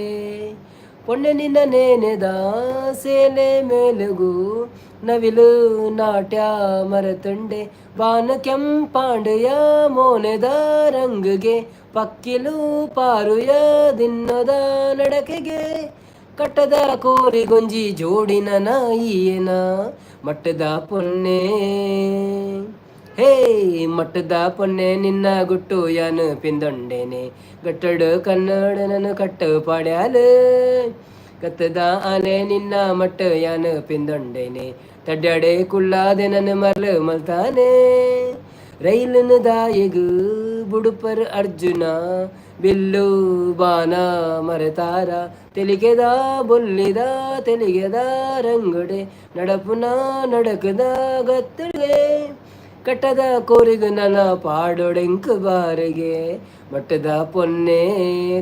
S1: ಪೊನ್ನೆ ನಿನ್ನ ನೇನೆದ ಸೇಲೆ ಮೇಲುಗು ನವಿಲು ನಾಟ್ಯ ಮರೆತುಂಡೆ ಬಾನ ಕೆಂಪಾಂಡೆಯ ಮೋನೆದ ರಂಗಿಗೆ ಪಕ್ಕಿಲು ಪಾರುಯ ದಿನ್ನದ ನಡಕೆಗೆ ಕಟ್ಟದ ಕೋರಿ ಗೊಂಜಿ ಜೋಡಿನ ನಾಯಿಯನ ಮಟ್ಟದ ಪೊನ್ನೆ ಹೇ ಮಟ್ಟದ ಪೊನ್ನೆ ನಿನ್ನ ಗುಟ್ಟು ಯಾನು ಪಿಂದೊಂಡೇನೆ ಗಟ್ಟಡು ಕನ್ನಡ ನನು ಕಟ್ಟು ಪಾಡ್ಯಾಲು ಕತ್ತದ ಆನೆ ನಿನ್ನ ಮಟ್ಟ ಯಾನು ಪಿಂದೊಂಡೇನೆ ತಡ್ಯಾಡೆ ಕುಲ್ಲಾದೆ ನನ್ನ ಮರ್ಲು ಮಲ್ತಾನೆ ರೈಲಿನ ದಾಯಿಗು ಬುಡುಪರ್ ಅರ್ಜುನ ಬಿಲ್ಲು ಬಾನ ಮರೆತಾರ ತೆಲಿಗೆದ ಬೊಲ್ಲಿದ ತೆಲಿಗೆದ ರಂಗುಡೆ ನಡಪುನ ನಡಕದ ಗತ್ತಡೆ ಕಟ್ಟದ ಕೋರಿಗು ನನ್ನ ಪಾಡೊಡೆಂಕು ಬಾರಿಗೆ ಮಟ್ಟದ ಪೊನ್ನೆ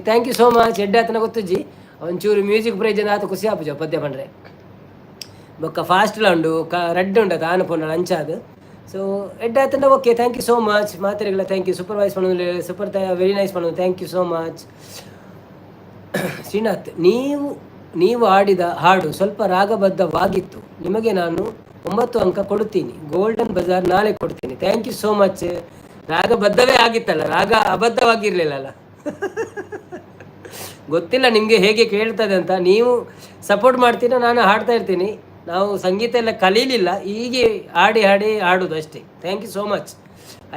S1: ಥ್ಯಾಂಕ್ ಯು ಸೋ ಮಚ್ ಎಡ್ಡಾತನ ಗೊತ್ತುಜ್ಜಿ ಒಂಚೂರು ಮ್ಯೂಸಿಕ್ ಪ್ರೈಜ್ ಆತ ಖುಷಿ ಆಪುಜ ಪದ್ಯ ಪಂಡ್ರೆ ಬೊಕ್ಕ ಫಾಸ್ಟ್ಲ ಉಂಡು ರೆಡ್ ಉಂಡತ ಆನ ಪೊನ್ನ ಅಂಚಾದು ಸೊ ಎಡ್ಡಾತಂಡ okay thank you so much ಮಾತ್ರೆಗಳ ಥ್ಯಾಂಕ್ ಯು ಸೂಪರ್ ವಾಯ್ಸ್ ಪಣ್ಣು ಸೂಪರ್ ವೆರಿ ನೈಸ್ ಪಣ್ಣು thank you so much. Srinath ನೀವು ಆಡಿದ ಹಾಡು ಸ್ವಲ್ಪ ರಾಗಬದ್ಧವಾಗಿತ್ತು, ನಿಮಗೆ ನಾನು 9 ಅಂಕ ಕೊಡುತ್ತೀನಿ, ಗೋಲ್ಡನ್ ಬಜಾರ್ ನಾಳೆ ಕೊಡ್ತೀನಿ. Thank you so much. ರಾಗಬದ್ಧವೇ ಆಗಿತ್ತಲ್ಲ, ರಾಗ ಅಬದ್ಧವಾಗಿರಲಿಲ್ಲಲ್ಲ. ಗೊತ್ತಿಲ್ಲ ನಿಮಗೆ ಹೇಗೆ ಕೇಳ್ತದೆ ಅಂತ. ನೀವು ಸಪೋರ್ಟ್ ಮಾಡ್ತೀರಾ, ನಾನು ಹಾಡ್ತಾ ಇರ್ತೀನಿ. ನಾವು ಸಂಗೀತ ಎಲ್ಲ ಕಲೀಲಿಲ್ಲ, ಹೀಗೆ ಹಾಡಿ ಹಾಡೋದು ಅಷ್ಟೇ. Thank you so much.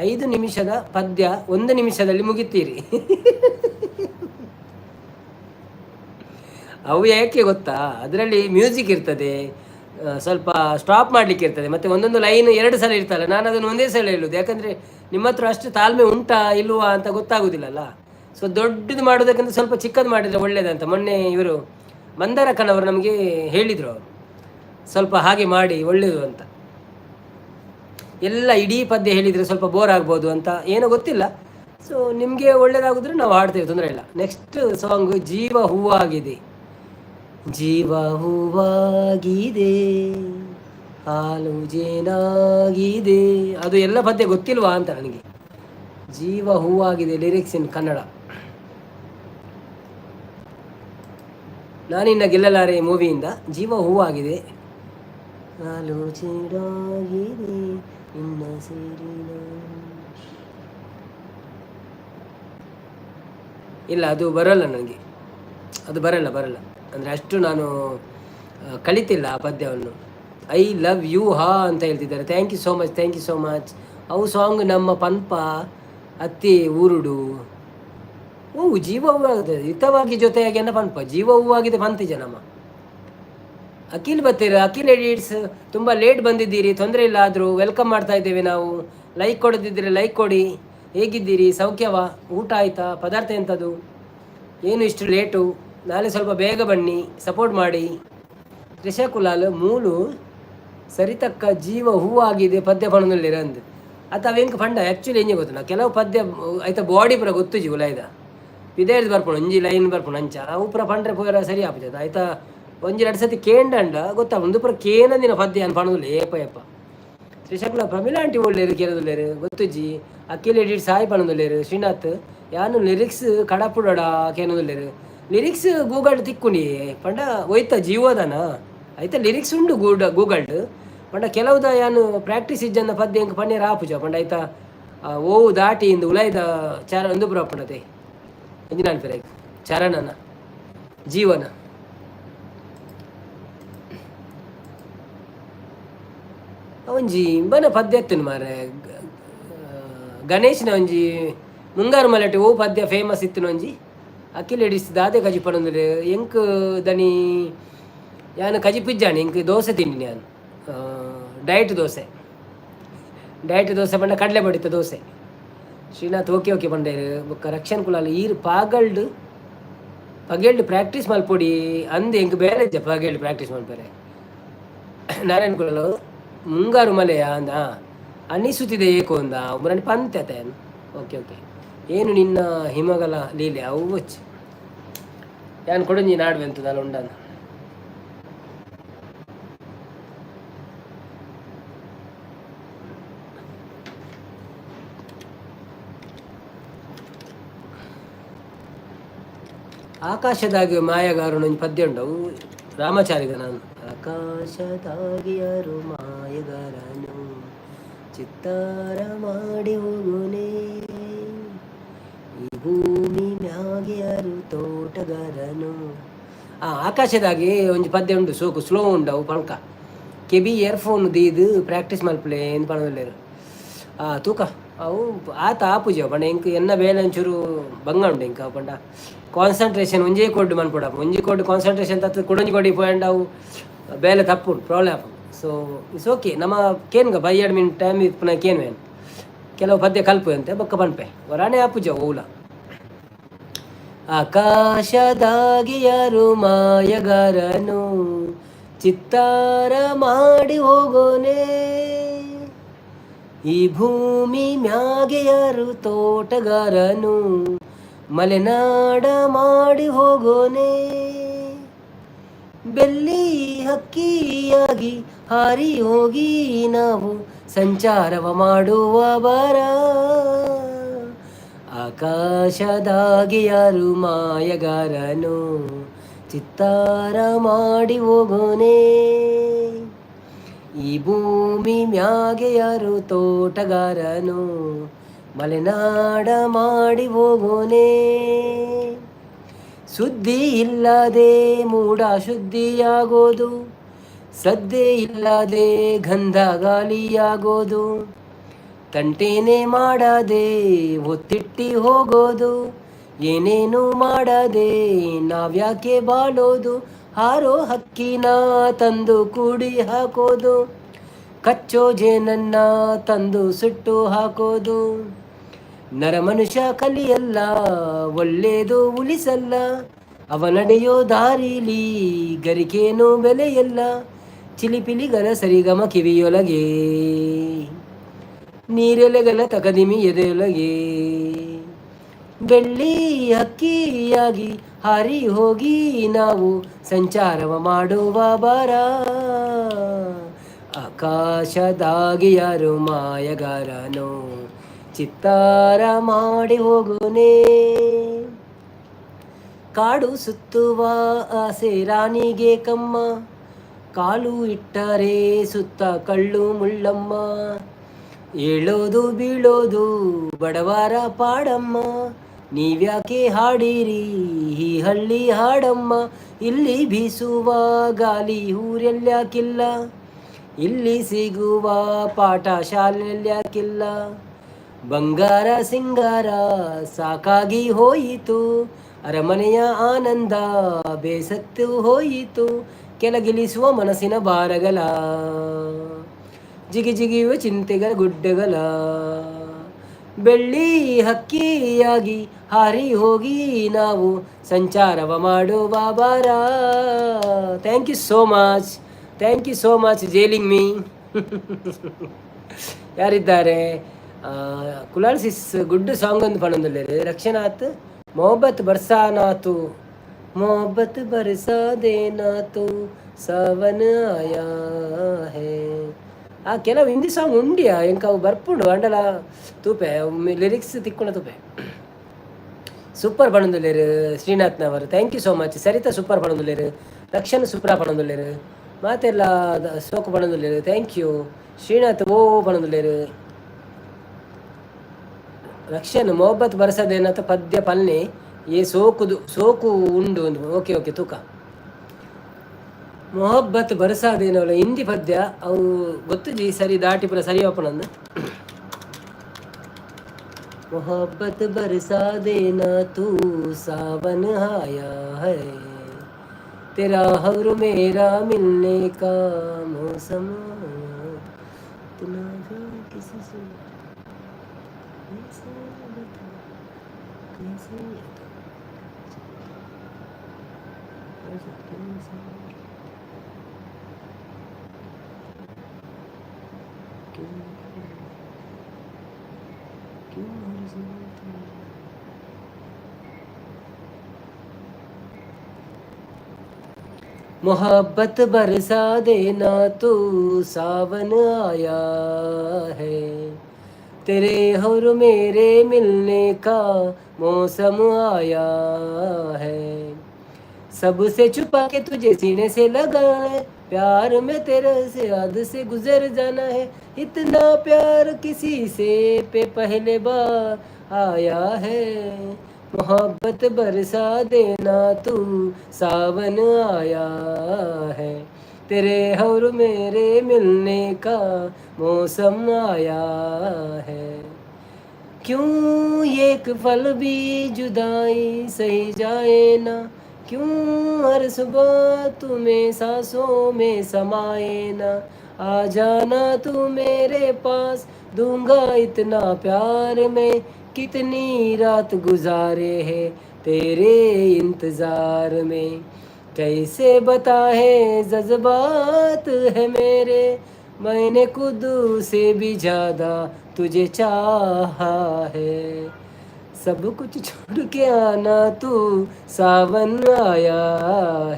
S1: 5 ನಿಮಿಷದ ಪದ್ಯ 1 ನಿಮಿಷದಲ್ಲಿ ಮುಗಿತೀರಿ. ಅವು ಯಾಕೆ ಗೊತ್ತಾ, ಅದರಲ್ಲಿ ಮ್ಯೂಸಿಕ್ ಇರ್ತದೆ, ಸ್ವಲ್ಪ ಸ್ಟಾಪ್ ಮಾಡಲಿಕ್ಕೆ ಇರ್ತದೆ, ಮತ್ತು ಒಂದೊಂದು ಲೈನ್ 2 ಸಲ ಇರ್ತಲ್ಲ. ನಾನು ಅದನ್ನು ಒಂದೇ ಸಲ ಹೇಳೋದು, ಯಾಕಂದರೆ ನಿಮ್ಮ ಹತ್ರ ಅಷ್ಟು ತಾಳ್ಮೆ ಉಂಟಾ ಇಲ್ವಾ ಅಂತ ಗೊತ್ತಾಗೋದಿಲ್ಲಲ್ಲ. ಸೊ ದೊಡ್ಡದು ಮಾಡೋದಕ್ಕಿಂತ ಸ್ವಲ್ಪ ಚಿಕ್ಕದು ಮಾಡಿದರೆ ಒಳ್ಳೆಯದಂತ. ಮೊನ್ನೆ ಇವರು ಮಂದಾರಕ್ಕನವರು ನಮಗೆ ಹೇಳಿದರು, ಅವರು ಸ್ವಲ್ಪ ಹಾಗೆ ಮಾಡಿ ಒಳ್ಳೆಯದು ಅಂತ. ಎಲ್ಲ ಇಡೀ ಪದ್ಯ ಹೇಳಿದರೆ ಸ್ವಲ್ಪ ಬೋರ್ ಆಗ್ಬೋದು ಅಂತ, ಏನೋ ಗೊತ್ತಿಲ್ಲ. ಸೊ ನಿಮಗೆ ಒಳ್ಳೇದಾಗಿದ್ರೆ ನಾವು ಹಾಡ್ತೇವೆ, ತೊಂದರೆ ಇಲ್ಲ. ನೆಕ್ಸ್ಟ್ ಸಾಂಗು ಜೀವ ಹೂವಾಗಿದೆ. ಜೀವ ಹೂವಾಗಿದೆ, ಹಾಲು ಜೇನಾಗಿದೆ. ಅದು ಎಲ್ಲ ಪದ್ಯ ಗೊತ್ತಿಲ್ವಾ ಅಂತ ನನಗೆ. ಜೀವ ಹೂವಾಗಿದೆ ಲಿರಿಕ್ಸ್ ಇನ್ ಕನ್ನಡ. ನಾನಿನ್ನ ಗೆಲ್ಲಲಾರೆ ಮೂವಿಯಿಂದ ಜೀವ ಹೂವಾಗಿದೆ, ಹಾಲು ಜೇನಾಗಿದೆ ಇನ್ನ ಸೇರಿನ. ಇಲ್ಲ, ಅದು ಬರಲ್ಲ ನನಗೆ, ಅದು ಬರಲ್ಲ. ಅಂದರೆ ಅಷ್ಟು ನಾನು ಕಲಿತಿಲ್ಲ ಆ ಪದ್ಯವನ್ನು. ಐ ಲವ್ ಯು ಹಾ ಅಂತ ಹೇಳ್ತಿದ್ದಾರೆ. Thank you so much. ಅವು ಸಾಂಗ್ ನಮ್ಮ ಪನ್ಪ ಅತ್ತಿ ಊರುಡು. ಜೀವ ಹೂವಾಗಿದೆ ಹಿತವಾಗಿ ಜೊತೆಯಾಗಿ ಅನ್ನ ಪನ್ಪ ಜೀವ ಹೂವಾಗಿದೆ ಪಂತಿಜ ನಮ್ಮ ಅಖಿಲ್ ಬತ್ತೀರ. ಅಖಿಲ್ ಎಡಿಟ್ಸ್ ತುಂಬ ಲೇಟ್ ಬಂದಿದ್ದೀರಿ, ತೊಂದರೆ ಇಲ್ಲ, ಆದರೂ ವೆಲ್ಕಮ್ ಮಾಡ್ತಾ ಇದ್ದೇವೆ ನಾವು. ಲೈಕ್ ಕೊಡದಿದ್ದೀರಿ ಲೈಕ್ ಕೊಡಿ. ಹೇಗಿದ್ದೀರಿ, ಸೌಖ್ಯವಾ, ಊಟ ಆಯಿತಾ, ಪದಾರ್ಥ ಎಂಥದ್ದು, ಏನು ಇಷ್ಟು ಲೇಟು? ನಾಳೆ ಸ್ವಲ್ಪ ಬೇಗ ಬನ್ನಿ, ಸಪೋರ್ಟ್ ಮಾಡಿ. ತ್ರಿಷಾ ಕುಲಾಲ್ ಮೂಲು ಸರಿತಕ್ಕ ಜೀವ ಹೂವಾಗಿದೆ ಪದ್ಯ ಪಣದಲ್ಲಿ ಅಂದು ಆತ ಅವೆಂಗೆ ಪಂಡ ಆ್ಯಕ್ಚುಲಿ ಹೆಂಗೆ ಗೊತ್ತು. ನಾ ಕೆಲವು ಪದ್ಯ ಆಯ್ತಾ ಬಾಡಿ ಪುರ ಗೊತ್ತು ಜೀವಲಾಯ್ದ ಪಿದೇರ್ದು ಬರ್ಪುಣ ಒಂಜಿ ಲೈನ್ ಬರ್ಪುಣ ಅಂಚ ಅವು ಪುರ ಪಂಡ್ರೆ ಪೂರ ಸರಿ ಆಪದ ಆಯ್ತಾ. ಒಂಜಿ 2 ಸತಿ ಕೇಂಡಂಡ ಗೊತ್ತಾ, ಒಂದು ಪುರ ಕೇನಂದಿನ ಪದ್ಯ ಅನ್ ಪಣದಲ್ಲಿ ಏಪ ಶ್ರೀಶಂಕುಲ ಪ್ರಮಿಳಾ ಆಂಟಿ ಒಳ್ಳೆರು ಕೇಳದುಲ್ಲೇರು ಗೊತ್ತುಜ್ಜಿ ಅಕ್ಕಿಲ್ ಎಡಿಟ್ ಸಾಯಿ ಪಣದುಲ್ಲೇರು ಶ್ರೀನಾಥ್ ಯಾನು ಲಿರಿಕ್ಸ್ ಕಡಪುಡಡ ಕೇನುದುಲ್ಲೇರು ಲಿರಿಕ್ಸ್ ಗೂಗಲ್ ತಿಕ್ಕುಂಡಿ ಪಂಡ ಒಯ್ತ ಜೀವೋದನ ಐತ ಲಿರಿಕ್ಸ್ ಉಂಡು ಗೂಗಲ್ ಪಂಡ ಕೆಲವುದ ಯಾನು ಪ್ರಾಕ್ಟೀಸ್ ಇಜ್ಜನ್ನ ಪದ್ಯ ಎಂಕ್ ಪನ್ನೇರ ಆಪುಜ ಪಂಡ ಐತ ಓವು ದಾಟಿ ಇಂದು ಉಲಾಯ್ದ ಚಾರ ಒಂದು ಬುರ ಪಂಡತೆ ಎಂಜಿನ ಚರಣನ ಜೀವನ ಒಂಜಿ ಇಂಬನ ಪದ್ಯ ಎತ್ತನು ಮಾರೆ ಗಣೇಶನ ಒಂಜಿ ಮುಂಗಾರು ಮಲೆಟ್ ಓ ಪದ್ಯ ಫೇಮಸ್ ಇತ್ತು ಒಂಜಿ ಅಕ್ಕಿಲ್ ಎಡಿಸ್ ದಾದೆ ಕಜಿ ಪಡಂದ್ರೆ ಎಂಕ್ ದನಿ ಯಾನು ಕಜಿ ಪಿಜ್ಜಾಣಿ ಎಂಕ್ ದೋಸೆ ತಿಂಡಿನಿ ನಾನು ಡಯಟ್ ದೋಸೆ ಪಂಡ ಕಡಲೆ ಬಡಿತ ದೋಸೆ ಶ್ರೀನಾಥ್ ಓಕೆ ಪಂಡೇರು ಬೊಕ್ಕ ರಕ್ಷಣ್ ಕುಲಾಲ್ ಈರು ಪಗೇಳ್ದು ಪ್ರಾಕ್ಟೀಸ್ ಮಲ್ಪೊಡಿ ಅಂದು ಎಂಕ್ ಬೇರೆ ಇದ್ದ ಪಗೇಳ್ದು ಪ್ರಾಕ್ಟೀಸ್ ಮಲ್ಪರೆ ನಾರಾಯಣ್ ಕುಲಾಲ್ ಮುಂಗಾರು ಮಲೆಯ ಅಂದ ಅನ್ನಿಸುತ್ತಿದೆ ಏಕೋ ಅಂದ ಒಬ್ಬರನ್ನು ಪಂತೆ ಓಕೆ ಏನು ನಿನ್ನ ಹಿಮಗಲ ಲೀಲೆ ಅವು ಬಚ್ಚಿ ಯಾನು ಕೊಡಂಜಿ ನಾಡುವೆ ಅಂತದಲ್ಲ ಉಂಡನ ಆಕಾಶದಾಗಿ ಮಾಯಗಾರನು ಪದ್ಯ ಉಂಡವು ರಾಮಾಚಾರಿಗ ನಾನು ಆಕಾಶದಾಗಿ ಯಾರು ಮಾಯಗಾರನು ಚಿತ್ತಾರ ಮಾಡಿ ಹೋಗುನೆ ಈ ಭೂಮಿ ಮ್ಯಾಗೆ ಯಾರು ತೋಟಗಾರನು ಆಕಾಶದಾಗಿ ಒಂದು ಪದ್ಯ ಉಂಡು ಸೋಕು ಸ್ಲೋ ಉಂಡವು ಪಂಕ ಕೆಬಿ ಇಯರ್ಫೋನ್ ದೀದು ಪ್ರಾಕ್ಟೀಸ್ ಮಲ್ಪಲೆ ಎಂದು ಪಣದಲ್ಲೇರು ತೂಕ ಅವು ಆತ ಆಪುಜ ಪಂಡ ಎಂಕ್ ಎನ್ನ ಬೇಲೆ ಒಂಚೂರು ಬಂಗ ಉಂಡು ಎಂಕ ಪಂಡ ಕಾನ್ಸಂಟ್ರೇಷನ್ ಒಂಜೇ ಕೊಡ್ಡು ಮನ್ಪುಡ ಒಂಜಿ ಕೊಡ್ಡು ಕಾನ್ಸಂಟ್ರೇಷನ್ ತತ್ತು ಕೊಡೊಂಜಿ ಕೊಡಿ ಪೋಯಂಡ್ ಅವು ಬೇಲೆ ತಪ್ಪು ಪ್ರಾಬ್ಲಮ್ ಸೊ ಇಟ್ಸ್ ಓಕೆ ನಮ್ಮ ಕೇನ್ಗ ಬೈ 2 ಮಿನಿಟ್ ಟೈಮ್ ಇತ್ತು ಪುನಃ ಕೇನು ಏನು ಕೆಲವು ಪದ್ಯ ಕಲ್ಪು ಅಂತೆ ಬೊಕ್ಕ ಪನ್ಪೆ ವರಾಣೆ ಆಪುಜ ಓಲ ಆಕಾಶದಾಗಿ ಯಾರು ಮಾಯಗಾರನು ಚಿತ್ತಾರ ಮಾಡಿ ಹೋಗೋನೆ ಈ ಭೂಮಿ ಮ್ಯಾಗೆ ಯಾರು ತೋಟಗಾರನು ಮಲೆನಾಡ ಮಾಡಿ ಹೋಗೋನೆ ಬೆಲ್ಲಿ ಹಕ್ಕಿಯಾಗಿ ಹಾರಿ ಹೋಗಿ ನಾವು ಸಂಚಾರವ ಮಾಡುವ ಬರ ಆಕಾಶದಾಗಿ ಯಾರು ಮಾಯಗಾರನು ಚಿತ್ತಾರ ಮಾಡಿ ಹೋಗೋನೆ ಈ ಭೂಮಿ ಮ್ಯಾಗೆ ಯಾರು ತೋಟಗಾರನು ಮಲೆನಾಡ ಮಾಡಿ ಹೋಗೋನೆ ಸುದ್ದಿ ಇಲ್ಲದೆ ಮೂಡ ಶುದ್ಧಿಯಾಗೋದು ಸದ್ದೆ ಇಲ್ಲದೆ ಗಂಧ ಗಾಳಿಯಾಗೋದು ತಂಟೇನೆ ಮಾಡದೆ ಒತ್ತಿಟ್ಟಿ ಹೋಗೋದು ಏನೇನು ಮಾಡದೆ ನಾವ್ಯಾಕೆ ಬಾಳೋದು ಹಾರೋ ಹಕ್ಕಿನ ತಂದು ಕೂಡಿ ಹಾಕೋದು ಕಚ್ಚೋ ಜೇನನ್ನ ತಂದು ಸುಟ್ಟು ಹಾಕೋದು ನರ ಮನುಷ್ಯ ಕಲಿಯಲ್ಲ ಒಳ್ಳೇದು ಉಳಿಸಲ್ಲ ಅವ ನಡೆಯೋ ದಾರಿಲಿ ಗರಿಕೇನು ಬೆಲೆಯಲ್ಲ ಚಿಲಿಪಿಲಿಗಲ ಸರಿಗಮ ಕಿವಿಯೊಳಗೆ ನೀರೆಲೆಗಲ ತಕದಿಮಿ ಎದೆಯೊಳಗೆ ಬೆಳ್ಳಿ ಹಕ್ಕಿಯಾಗಿ ಹಾರಿ ಹೋಗಿ ನಾವು ಸಂಚಾರವ ಮಾಡುವ ಬರ ಆಕಾಶದಾಗಿ ಯಾರು ಮಾಯಗಾರನು ಚಿತ್ತಾರ ಮಾಡಿ ಹೋಗೋನೆ ಕಾಡು ಸುತ್ತುವ ಆಸೆ ರಾಣಿಗೆ ಕಮ್ಮ ಕಾಲು ಇಟ್ಟರೆ ಸುತ್ತ ಕಳ್ಳು ಮುಳ್ಳಮ್ಮ ಏಳೋದು ಬೀಳೋದು ಬಡವರ ಪಾಡಮ್ಮ ನೀವ್ಯಾಕೆ ಹಾಡಿರಿ ಈ ಹಳ್ಳಿ ಹಾಡಮ್ಮ ಇಲ್ಲಿ ಬೀಸುವ ಗಾಳಿ ಊರೆಲ್ಯಾಕಿಲ್ಲ ಇಲ್ಲಿ ಸಿಗುವ ಪಾಠ ಶಾಲೆಯಲ್ಯಾಕಿಲ್ಲ ಬಂಗಾರ ಸಿಂಗಾರ ಸಾಕಾಗಿ ಹೋಯಿತು ಅರಮನೆಯ ಆನಂದ ಬೇಸತ್ತು ಹೋಯಿತು ಕೆಳಗಿಳಿಸುವ ಮನಸ್ಸಿನ ಭಾರಗಳ ಜಿಗಿ ಜಿಗಿಯುವ ಚಿಂತೆಗಳ ಗುಡ್ಡಗಳ ಬೆಳ್ಳಿ ಹಕ್ಕಿಯಾಗಿ ಹಾರಿ ಹೋಗಿ ನಾವು ಸಂಚಾರವ ಮಾಡುವ ಬಾರ. ಥ್ಯಾಂಕ್ ಯು ಸೋ ಮಚ್ ಜೇಲಿಂಗ್ ಮೀ. ಯಾರಿದ್ದಾರೆ? ಕುಲಾಲ್ ಸಿಸ್ ಗುಡ್ ಸಾಂಗ್ ಒಂದು ಪಣೊಂದುಲ್ಲೇರು ರಕ್ಷನಾಥ್ ಮೊಹಬ್ಬತ್ ಬರ್ಸಾನಾತು ಮೊಹಬ್ಬತ್ ಬರ್ಸಾ ದೇನಾತು ಸಾವನ್ ಆಯಾ ಹೇ ಆ ಕೆಲವು ಹಿಂದಿ ಸಾಂಗ್ ಉಂಡಿಯಾ ಎಂಕ ಅವು ಬರ್ಪುಂಡು ಅಂಡಲ ತೂಪೆ ಲಿರಿಕ್ಸ್ ತಿಕ್ಕೊಂಡ ತೂಪೆ ಸೂಪರ್ ಪಣಂದುಲ್ಲೇರು ಶ್ರೀನಾಥ್ನವರು thank you so much. Saritha super ಪಣಂದುಲ್ಲೇರು, ರಕ್ಷನ್ ಸೂಪರ್ ಪಣಂದುಲ್ಲೇರು, ಮಾತೆಲ್ಲ ಸೋಕು ಪಣಂದುಲ್ಲೇರು ಥ್ಯಾಂಕ್ ಯು. ಶ್ರೀನಾಥ್ ಓ ಪಣಂದುಲ್ಲೇರು. ರಕ್ಷನ್ ಮೊಹಬ್ಬತ್ ಬರಸದೇನತ ಪದ್ಯ ಪಲ್ನೆ ಏ ಸೋಕು ಉಂಡು ಓಕೆ ಓಕೆ ತೂಕ ಮೊಹಬ್ಬತ್ ಬರಸಾದೇನವಲ್ಲ ಹಿಂದಿ ಪದ್ಯ ಅವು ಗೊತ್ತು ಜಿ ಸರಿ ದಾಟಿ ಪುರ ಸರಿ ಓಪನಂದು मोहब्बत बरसा देना तू सावन आया है तेरा हर मेरा मिलने का मौसम किसी से मोहब्बत बरसा देना तू सावन आया है तेरे और मेरे मिलने का मौसम आया है सबसे छुपा के तुझे सीने से लगा है प्यार में तेरे से हद से गुजर जाना है इतना प्यार किसी से पे पहले बार आया है मोहब्बत बरसा देना तू सावन आया है तेरे और मेरे मिलने का मौसम आया है क्यों एक पल भी जुदाई सही जाए ना क्यों हर सुबह तुम्हें सांसों में समाए ना आ जाना तू मेरे पास दूंगा इतना प्यार में कितनी रात गुजारे हैं तेरे इंतज़ार में कैसे बताए जज्बात है मेरे मैंने खुद से भी ज़्यादा तुझे चाहा है सब कुछ छोड़ के आना तू सावन आया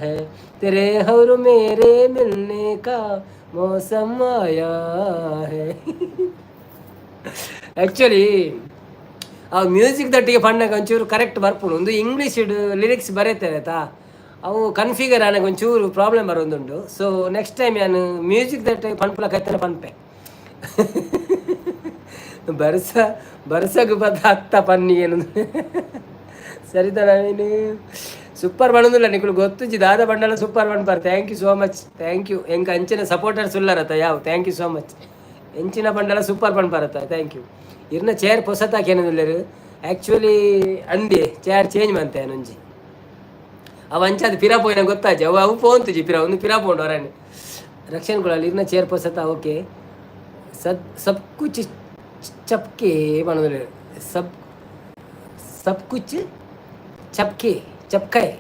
S1: है तेरे और मेरे मिलने का मौसम आया है ಆ್ಯಕ್ಚುಲಿ ಆ ಮ್ಯೂಸಿಕ್ ದಟ್ಟಿಗೆ ಪಣ್ಣಗೆ ಒಂಚೂರು ಕರೆಕ್ಟ್ ಬರ್ಪುಣು ಒಂದು ಇಂಗ್ಲೀಷ್ ಲಿರಿಕ್ಸ್ ಬರೀತಾರೆ ಆಯ್ತಾ ಅವು ಕನ್ಫಿಗರ್ ನನಗೆ ಒಂಚೂರು ಪ್ರಾಬ್ಲಮ್ ಬರೋದುಂಟು. ಸೊ ನೆಕ್ಸ್ಟ್ ಟೈಮ್ ನಾನು ಮ್ಯೂಸಿಕ್ ದಟ್ಟಿಗೆ ಪನ್ಪುಲ ಕತ್ತನೆ ಪನ್ಪೆ ಬರ್ಸಗೆ ಬದ ಹತ್ತ ಪನ್ನಿಗೇನು ಸರಿತಾ ನೀನು ಸೂಪರ್ ಬಣ್ಣದಿಲ್ಲ ನಿಕ್ಕಳು ಗೊತ್ತು ದಾದ ಬಣ್ಣಲ್ಲ ಸೂಪರ್ ಬಣ್ಣ thank you so much thank you ಎಂಕ ಅಂಚಿನ ಸಪೋರ್ಟರ್ಸ್ ಉಳ್ಳರತ್ತ ಯಾವ ಥ್ಯಾಂಕ್ ಯು ಸೋ ಮಚ್ ಎಂಚಿನ ಬಂಡಲ ಸೂಪರ್ ಬಣ್ಣ ಬರತ್ತ ಥ್ಯಾಂಕ್ ಯು. ಇರ್ನ ಚೇರ್ ಪೊಸತಾಕೇನಿಲ್ಲರು ಆ್ಯಕ್ಚುಲಿ ಅಂದೆ ಚೇರ್ ಚೇಂಜ್ ಮಾಡ್ತೆ ನಂಜಿ ಅವ ಅಂಚಾದ ಪಿರಾ ಪೋಯಿನ ಗೊತ್ತಾಜಿ ಅವು ಪೋಂತುಜಿ ಪಿರಾ ಒಂದು ಪಿರಾ ಪೋಂಡು ಅವರನ್ನೇ ರಕ್ಷಣೆಗಳಲ್ಲಿ ಇರ್ನ ಚೇರ್ ಪೊಸತ ಓಕೆ सब कुछ चपके बनोदले सब कुछ ಚಪ್ಕಾಯ್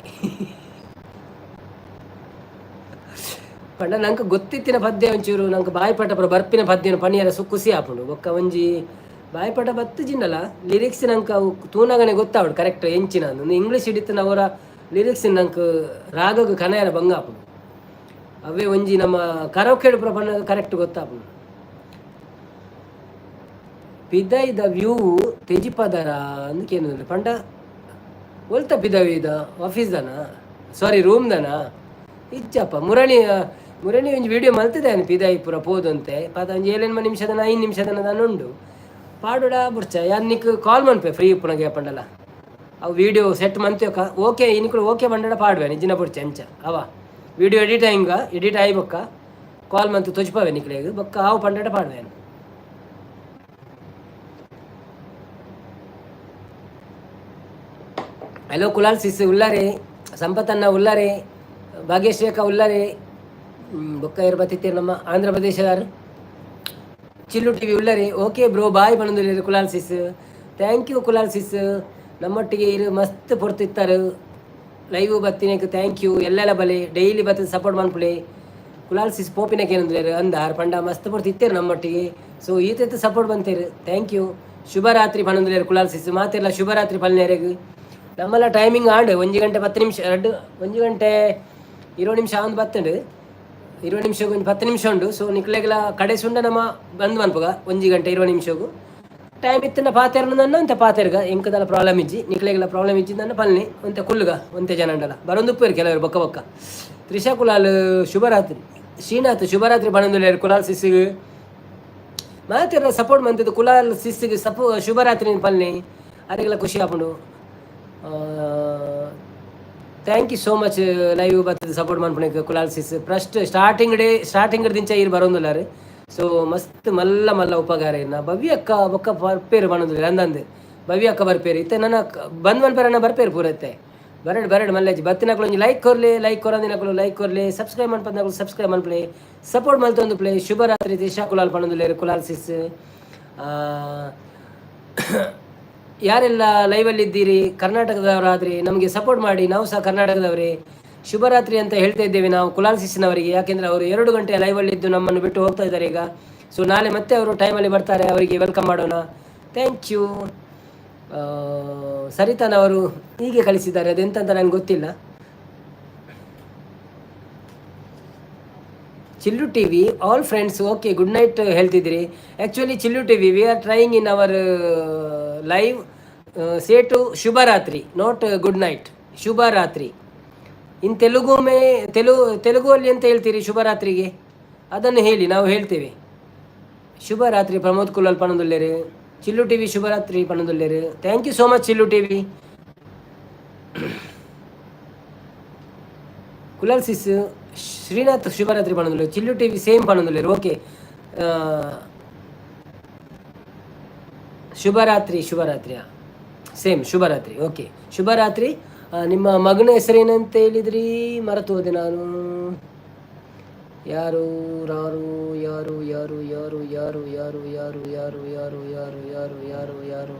S1: ಪಂಡ ನಂಗೆ ಗೊತ್ತಿತ್ತಿನ ಪದ್ಯ ಒಂಚೂರು ನಂಗೆ ಬಾಯಿಪಟ ಬರ್ಪಿನ ಪದ್ಯನ ಪಣಿಯರ ಖುಷಿ ಆಪುಂಡು ಒಕ್ಕ ಒಂಜಿ ಬಾಯಿಪಟ ಬತ್ತು ಜಿನ್ನಲ್ಲ ಲಿರಿಕ್ಸ್ ನಂಗೆ ಅವು ತೂನಾಗನೆ ಗೊತ್ತಾವಡು ಕರೆಕ್ಟ್ ಎಂಚಿನ ಒಂದು ಇಂಗ್ಲೀಷ್ ಹಿಡಿತಿನ ಅವರ ಲಿರಿಕ್ಸ್ ನಂಗೆ ರಾಗಗೆ ಕನಯನ ಭಂಗ ಆಪುಂಡು ಅವೇ ಒಂಜಿ ನಮ್ಮ ಕರೋಕೆಡು ಪಣ್ಣ ಕರೆಕ್ಟ್ ಗೊತ್ತಾಪುಂಡು ಪಿದೈದ ವ್ಯೂ ತೆಜಿಪದರ ಅಂದಕ್ಕೇನು ಪಂಡ ಒಲ್ತ ಪಿದವಿದ ಆಫೀಸ್ದನ ಸಾರಿ ರೂಮ್ದನ ಇಜ್ಜಪ್ಪ ಮುರಣಿ ಒಂಜಿ ವಿಡಿಯೋ ಮಲ್ತಿದ್ದಾನೆ ಪಿದಾಯಿ ಪೂರ ಪೋದಂತೆ ಪಾತ ಒಂಜಿ 7 ನಿಮಿಷದನ 5 ನಿಮಿಷದನ ಉಂಡು ಪಾಡುಡ ಬುರ್ಚ ಯಾನಿಕ್ ಕಾಲ್ ಮನ್ಪೆ ಫ್ರೀ ಪುನಗೆ ಪಂಡಲ ಅವು ವಿಡಿಯೋ ಸೆಟ್ ಮಂತೇಕ ಓಕೆ ಇನ್ಕುಲು ಓಕೆ ಬಂಡಡ ಪಾಡುವೆ ನಿಜಿನ ಬುರ್ಚ ಅಂಚ ಅವ ವಿಡಿಯೋ ಎಡಿಟ್ ಆಯಿ ಬೊಕ್ಕ ಕಾಲ್ ಮಂತು ತೊಜ್ಪವೆ ನಿಕ್ಲೆಗ್ ಬೊಕ್ಕ ಆವು ಪಂಡಡ ಪಾಡುವೆ. ಹಲೋ ಕುಲಾಲ್ ಸಿಸ್ ಉಳ್ಳಾರೆ ಸಂಪತ್ತನ್ನ ಉಳ್ಳಾರೆ ಭಾಗ್ಯಶ್ ರೇಖಾ ಉಳ್ಳಾರೆ ಬೊಕ್ಕ ಇರು ಬತ್ತಿತ್ತೀರು ನಮ್ಮ ಆಂಧ್ರ ಪ್ರದೇಶದಾರು ಚಿಲ್ಲು ಟಿ ವಿ ಉಳ್ಳಾರೆ ಓಕೆ ಬ್ರೋ ಬಾಯ್ ಬಂದಿಲ್ಲ Kulal sis thank you Kulal sis ನಮ್ಮೊಟ್ಟಿಗೆ ಇರು ಮಸ್ತ್ ಪೊರ್ತಿತ್ತಾರೆ ಲೈವ್ ಬತ್ತಿನಕ್ಕೆ ಥ್ಯಾಂಕ್ ಯು ಎಲ್ಲೆಲ್ಲ ಬಲೆ ಡೈಲಿ ಬರ್ತದೆ ಸಪೋರ್ಟ್ ಮಾಡ್ಕೊಳ್ಳಿ ಕುಲಾಲ್ ಸಿಸ್ ಪೋಪಿನಕ್ಕೆ ಏನಂದ್ರೆ ಅಂದಾರ್ ಪಂಡ ಮಸ್ತ್ ಪೊರ್ತಿತ್ತೇರು ನಮ್ಮೊಟ್ಟಿಗೆ ಸೊ ಈತ ಸಪೋರ್ಟ್ ಬಂತೇರು ಥ್ಯಾಂಕ್ ಯು ಶುಭರಾತ್ರಿ ಪಣಂದಿಲ್ಲ ಕುಲಾಲ್ ಸಿಸ್ ಮಾತೆಲ್ಲ ಶುಭರಾತ್ರಿ ಪಲ್ನೇರೆಗೆ ನಮ್ಮೆಲ್ಲ ಟೈಮಿಂಗ್ ಆಂಡು 1 ಗಂಟೆ 10 ನಿಮಿಷ 1 ಗಂಟೆ 20 ನಿಮಿಷ ಒಂದು ಬತ್ತಂಡು 20 ನಿಮಿಷಗೂ 10 ನಿಮಿಷ ಉಂಡು. ಸೊ ನಿಕ್ಲೆಗ್ಲ ಕಡೆ ಸುಂಡ ನಮ್ಮ ಬಂದ್ ಮನ್ಪುಗ 1 ಗಂಟೆ 20 ನಿಮಿಷಗೂ ಟೈಮ್ ಇತ್ತಿನ ಪಾತೆರ್ನು ನನ್ನ ಅಂತೆ ಪಾತೆರ್ಗ ಎಂಕದಲ್ಲ ಪ್ರಾಬ್ಲಮ್ ಇಜ್ಜಿ ನಿಕ್ಲೆಗ್ಲ ಪ್ರಾಬ್ಲಮ್ ಇಜ್ಜಿಂದನ್ನ ಪಲ್ನಿ ಒಂತೆ ಕುಲ್ಲುಗ ಒಂತೆ ಜನಂಡಲ ಬರೊಂದುಪ್ಪೇರು ಕೆಲವರು ಬೊಕ್ಕ ಬೊಕ್ಕ. ತ್ರಿಷಾ ಕುಲಾಲ್ ಶುಭರಾತ್ರಿ. ಶ್ರೀನಾಥ್ ಶುಭರಾತ್ರಿ ಬಣಂದುಲ್ಲೇರು ಕುಲಾಲ್ ಸಿಸ್ಸಿಗೆ ಮಾತೆರ ಸಪೋರ್ಟ್ ಮಂತಿದ್ದು ಕುಲಾಲ್ ಸಿಸ್ಸಿಗೆ ಶುಭರಾತ್ರಿ ಪಲ್ನಿ ಅರಿಗೆಲ್ಲ ಖುಷಿ ಆಪುಂಡು. Thank you so much live ಬರ್ತದೆ ಸಪೋರ್ಟ್ ಮಾಡ್ಪುಣಿಗೆ ಕುಲಾಲ್ ಸಿಸ್ ಫಸ್ಟ್ ಸ್ಟಾರ್ಟಿಂಗ್ ದಿಂಚ ಇರು ಬರೋಂದುಲ್ಲಾರು. ಸೊ ಮಸ್ತ್ ಮಲ್ಲ ಮಲ್ಲ ಉಪಕಾರ ಇನ್ನ ಭವ್ಯ ಅಕ್ಕ ಬೊಕ್ಕ ಬರ್ಪೇರು ಬಣ್ಣದಿಲ್ಲ ಅಂದಂದು ಭವ್ಯ ಅಕ್ಕ ಬರ್ಪೇರು ಇತ್ತೆ ನನ್ನ ಬಂದ್ ಮಲ್ಪೇರನ್ನ ಬರ್ಪೇರು ಪೂರತ್ತೆ ಬರಡು ಮಲ್ಲೆಜ್ಜಿ ಬತ್ತಿನಕ್ಳು ಒಂಜಿ ಲೈಕ್ ಕೊರಂದಿನಕ್ಳು ಲೈಕ್ ಕೊರ್ಲಿ ಸಬ್ಸ್ಕ್ರೈಬ್ ಮಾಡ್ಪಂದಕ್ಳು ಸಬ್ಸ್ಕ್ರೈಬ್ ಮಾಡ್ಪ್ಲೆ ಸಪೋರ್ಟ್ ಮಲ್ತೊಂದು ಪ್ಲೇ ಶುಭರಾತ್ರಿ ತ್ರಿಷಾ ಕುಲಾಲ್ ಪಣ್ಣದುಲ್ಲೇರು ಕುಲಾಲ್ ಸಿಸ್. ಯಾರೆಲ್ಲ ಲೈವಲ್ಲಿ ಇದ್ದೀರಿ ಕರ್ನಾಟಕದವರಾದರೆ ನಮಗೆ ಸಪೋರ್ಟ್ ಮಾಡಿ, ನಾವು ಸಹ ಕರ್ನಾಟಕದವರೇ. ಶುಭರಾತ್ರಿ ಅಂತ ಹೇಳ್ತಾ ಇದ್ದೇವೆ ನಾವು ಕುಲಾಲ್ ಸಿಸ್ಸಿನವರಿಗೆ, ಯಾಕೆಂದರೆ ಅವರು 2 ಗಂಟೆ ಲೈವಲ್ಲಿದ್ದು ನಮ್ಮನ್ನು ಬಿಟ್ಟು ಹೋಗ್ತಾ ಇದ್ದಾರೆ ಈಗ. ಸೊ ನಾಳೆ ಮತ್ತೆ ಅವರು ಟೈಮಲ್ಲಿ ಬರ್ತಾರೆ, ಅವರಿಗೆ ವೆಲ್ಕಮ್ ಮಾಡೋಣ. Thank you. ಸರಿತಾನವರು ಹೀಗೆ ಕಳಿಸಿದ್ದಾರೆ, ಅದೆಂತಂತ ನನಗೆ ಗೊತ್ತಿಲ್ಲ. Chillu T V all friends okay good night ಹೇಳ್ತಿದ್ದೀರಿ. Actually Chillu T V we are trying in our live say to ಶುಭರಾತ್ರಿ ನಾಟ್ ಗುಡ್ ನೈಟ್, ಶುಭರಾತ್ರಿ ಇನ್ ತೆಲುಗುವಲ್ಲಿ ಅಂತ ಹೇಳ್ತೀರಿ ಶುಭರಾತ್ರಿಗೆ, ಅದನ್ನು ಹೇಳಿ ನಾವು ಹೇಳ್ತೇವೆ. ಶುಭರಾತ್ರಿ ಪ್ರಮೋದ್ ಕುಲಾಲ್ ಪಣದುಲ್ಲೇರು ಚಿಲ್ಲು ಟಿ ವಿ ಶುಭರಾತ್ರಿ ಪಣದುಲ್ಲೇರು. Thank you so much Chillu T V. Kulal sis Srinath ಶುಭರಾತ್ರಿ ಪಣದುಲ್ಲೇರು ಚಿಲ್ಲು ಟಿ ವಿ ಸೇಮ್ ಪಣದುಲ್ಲೇರು ಓಕೆ. ಶುಭರಾತ್ರಿ ಸೇಮ್ ಶುಭರಾತ್ರಿ ಓಕೆ ಶುಭರಾತ್ರಿ. ನಿಮ್ಮ ಮಗನ ಹೆಸರೇನಂತ ಹೇಳಿದ್ರಿ, ಮರೆತು ಹೋದೆ ನಾನು. ಯಾರು ಯಾರು ಯಾರು ಯಾರು ಯಾರು ಯಾರು ಯಾರು ಯಾರು ಯಾರು ಯಾರು ಯಾರು ಯಾರು ಯಾರು ಯಾರು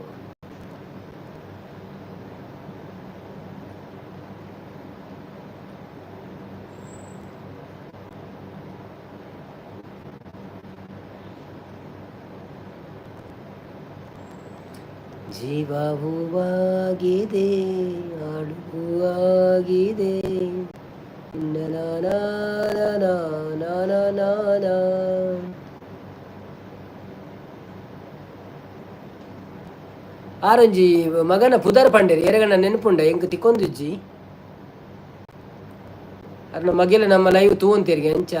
S1: ಜೀವ ಹೂವಾಗಿದೆ ಆಡುವಾಗಿದೆ ಆರೊಂಜಿ ಮಗನ ಪುದರ್ ಪಂಡೇರಿ ಎರಗಣ್ಣ ನೆನಪುಂಡ ಎಂಕ್ ತಿಕ್ಕೊಂದಿಜ್ಜಿ ಅರ್ನ ಮಗೆಲ ನಮ್ಮ ಲೈವ್ ತೂವಂತೇರಿಗೆ ಅಂಚ